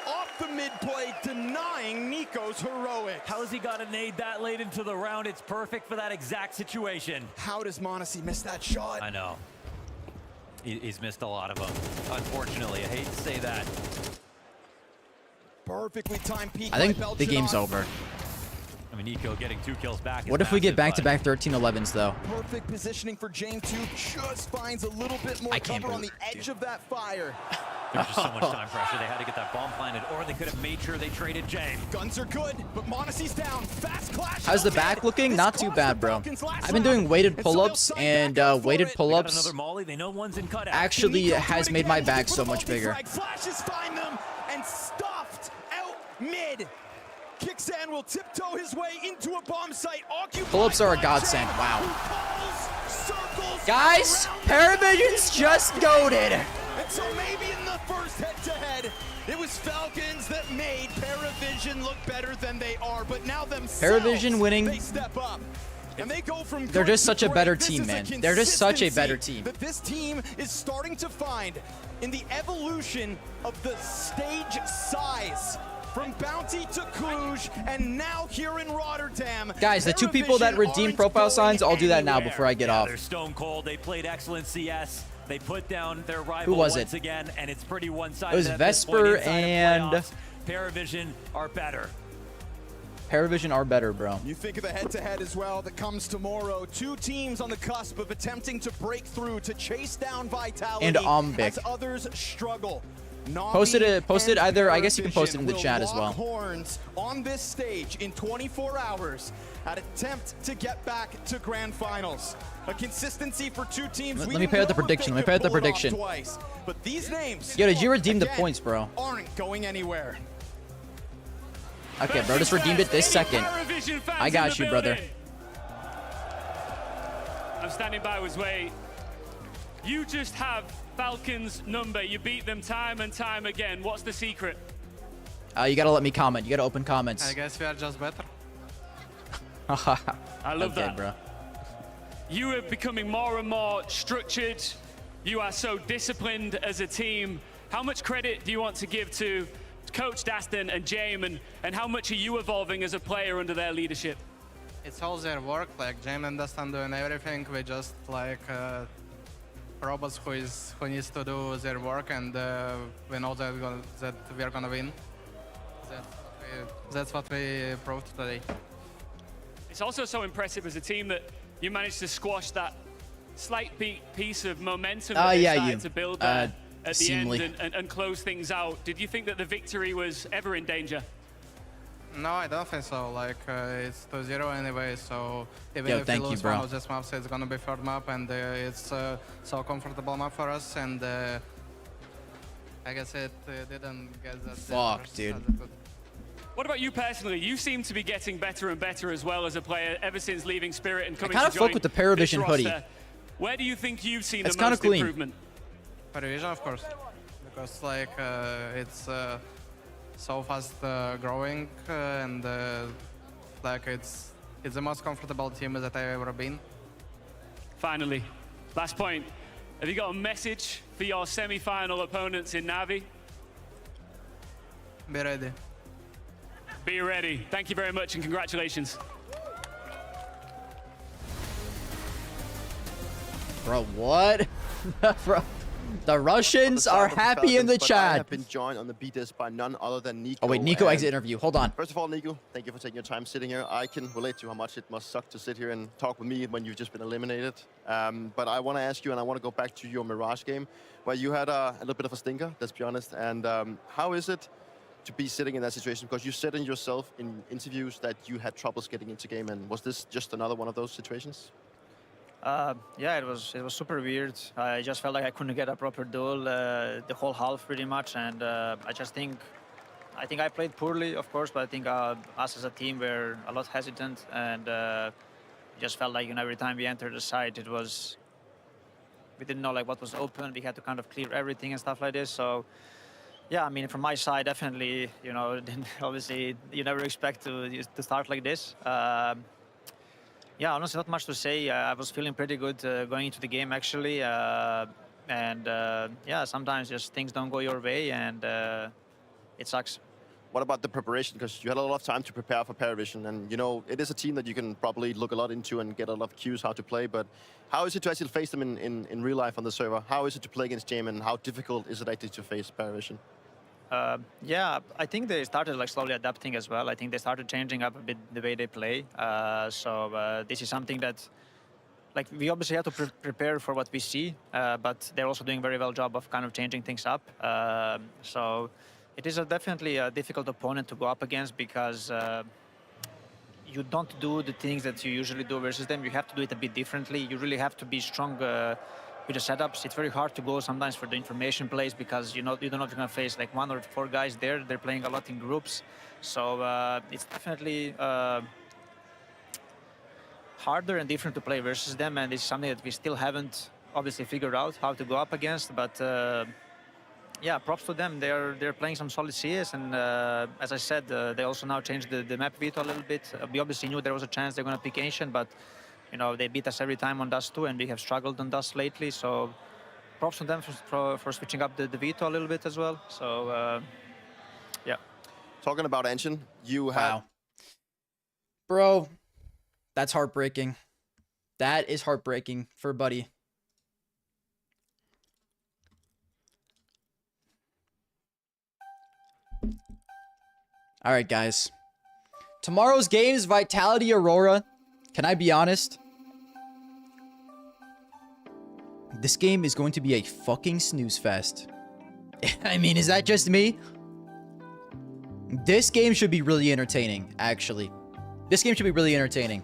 off the mid play, denying Nico's heroic.
How has he got a nade that late into the round? It's perfect for that exact situation.
How does Monacy miss that shot?
I know. He's missed a lot of them, unfortunately. I hate to say that.
Perfectly timed peek.
I think the game's over.
I mean, Nico getting 2 kills back.
What if we get back-to-back 13-11s, though?
Perfect positioning for Jame 2. Just finds a little bit more cover on the edge of that fire.
There was just so much time pressure. They had to get that bomb planted, or they could have made sure they traded Jay.
Guns are good, but Monacy's down. Fast clash.
How's the back looking? Not too bad, bro. I've been doing weighted pull-ups, and weighted pull-ups actually has made my back so much bigger.
Flashes find them and stuffed out mid. Kixan will tiptoe his way into a bomb site.
Pull-ups are a godsend. Wow. Guys, Paravision's just goated.
And so maybe in the first head-to-head, it was Falcons that made Paravision look better than they are, but now themselves,
Paravision winning.
they step up. And they go from
They're just such a better team, man. They're just such a better team.
That this team is starting to find in the evolution of the stage size. From Bounty to Cluj, and now here in Rotterdam.
Guys, the two people that redeem profile signs, I'll do that now before I get off.
They're stone cold. They played excellent CS. They put down their rival
Who was
once
it?
again, and it's pretty one-sided.
It was
at this point
Vesper
inside of
and
playoffs. Paravision are better.
Paravision are better, bro.
You think of the head-to-head as well that comes tomorrow. Two teams on the cusp of attempting to break through, to chase down Vitality
And Ombic.
as others struggle.
Post it either. I guess you can post it in the chat as well.
Horns on this stage in 24 hours at attempt to get back to grand finals. A consistency for two teams.
Let me pay out the prediction. Let me pay out the prediction.
Twice, but these names.
Yo, did you redeem the points, bro?
Aren't going anywhere.
Okay, bro, just redeemed it this second. I got you, brother.
I'm standing by with Way. You just have Falcons' number. You beat them time and time again. What's the secret?
You gotta let me comment. You gotta open comments.
I guess we are just better.
I love that,
bro.
You are becoming more and more structured. You are so disciplined as a team. How much credit do you want to give to Coach Daston and Jaime, and how much are you evolving as a player under their leadership?
It's all their work. Like Jaime and Daston doing everything. We just like robots who needs to do their work, and we know that we are gonna win. That's what we proved today.
It's also so impressive as a team that you managed to squash that slight piece of momentum that they started to build there at the end and close things out. Did you think that the victory was ever in danger?
No, I don't think so. Like, it's 2-0 anyway, so even if we lose one of these maps, it's gonna be third map, and it's so comfortable map for us, and I guess it didn't get that.
Fuck, dude.
What about you personally? You seem to be getting better and better as well as a player ever since leaving Spirit and coming to join
I kind of fuck with the Paravision hoodie.
Where do you think you've seen
it's
the most
clean.
improvement?
Paravision, of course, because like it's so fast growing, and like it's the most comfortable team that I've ever been.
Finally, last point. Have you got a message for your semi-final opponents in Navi?
Be ready.
Be ready. Thank you very much and congratulations.
Bro, what? Bro, the Russians are happy in the chat.
I have been joined on the BDS by none other than Nico.
Oh wait, Nico exit interview. Hold on.
First of all, Nico, thank you for taking your time sitting here. I can relate to how much it must suck to sit here and talk with me when you've just been eliminated. But I want to ask you, and I want to go back to your Mirage game, where you had a little bit of a stinker, let's be honest. And how is it to be sitting in that situation? Because you said in yourself in interviews that you had troubles getting into game, and was this just another one of those situations?
Yeah, it was super weird. I just felt like I couldn't get a proper duel the whole half pretty much, and I think I played poorly, of course, but I think us as a team were a lot hesitant, and just felt like every time we entered the site, we didn't know like what was open. We had to kind of clear everything and stuff like this. So yeah, I mean, from my side, definitely, obviously you never expect to start like this. Yeah, honestly, not much to say. I was feeling pretty good going into the game, actually. And yeah, sometimes just things don't go your way, and it sucks.
What about the preparation? Because you had a lot of time to prepare for Paravision, and it is a team that you can probably look a lot into and get a lot of cues how to play. But how is it to actually face them in real life on the server? How is it to play against Jaime, and how difficult is it actually to face Paravision?
Yeah, I think they started like slowly adapting as well. I think they started changing up a bit the way they play. So this is something that like we obviously have to prepare for what we see, but they're also doing very well job of kind of changing things up. So it is definitely a difficult opponent to go up against because you don't do the things that you usually do versus them. You have to do it a bit differently. You really have to be strong with the setups. It's very hard to go sometimes for the information plays because you don't know if you're going to face like 1 or 4 guys there. They're playing a lot in groups. So it's definitely harder and different to play versus them, and it's something that we still haven't obviously figured out how to go up against. But yeah, props to them. They're playing some solid CS, and as I said, they also now changed the map Veto a little bit. We obviously knew there was a chance they're going to pick Ancient, but you know they beat us every time on Dust 2, and we have struggled on Dust lately. So props to them for switching up the Veto a little bit as well. So yeah.
Talking about Ancient, you have...
Wow. Bro, that's heartbreaking. That is heartbreaking for Buddy. All right, guys. Tomorrow's game is Vitality Aurora. Can I be honest? This game is going to be a fucking snooze fest. I mean, is that just me? This game should be really entertaining, actually. This game should be really entertaining.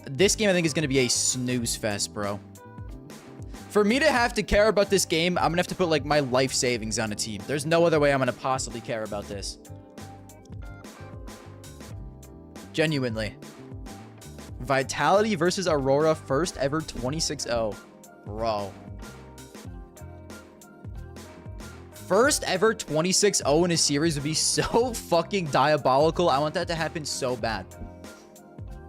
This game, I think, is going to be a snooze fest, bro. For me to have to care about this game, I'm going to have to put, like, my life savings on a team. There's no other way I'm going to possibly care about this. Genuinely. Vitality versus Aurora, first ever 26-0. Bro. First ever 26-0 in a series would be so fucking diabolical. I want that to happen so bad.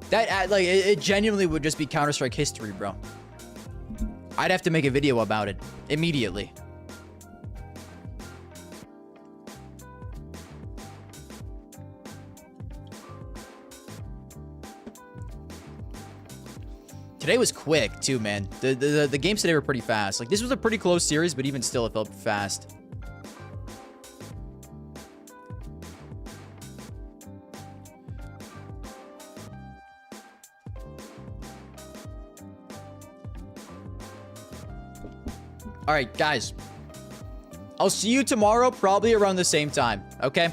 That, like, it genuinely would just be Counter-Strike history, bro. I'd have to make a video about it immediately. Today was quick, too, man. The games today were pretty fast. Like, this was a pretty close series, but even still, it felt fast. All right, guys. I'll see you tomorrow, probably around the same time, okay?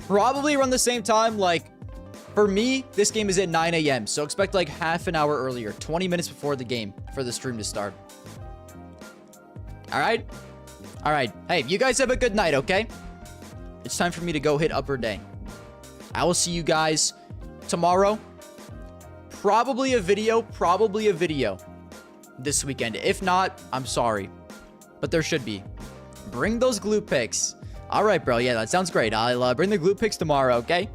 Probably around the same time, like, for me, this game is at 9 a.m., so expect like half an hour earlier, 20 minutes before the game for the stream to start. All right? All right. Hey, you guys have a good night, okay? It's time for me to go hit Upper Day. I will see you guys tomorrow. Probably a video this weekend. If not, I'm sorry. But there should be. Bring those glue picks. All right, bro. Yeah, that sounds great. I'll bring the glue picks tomorrow, okay?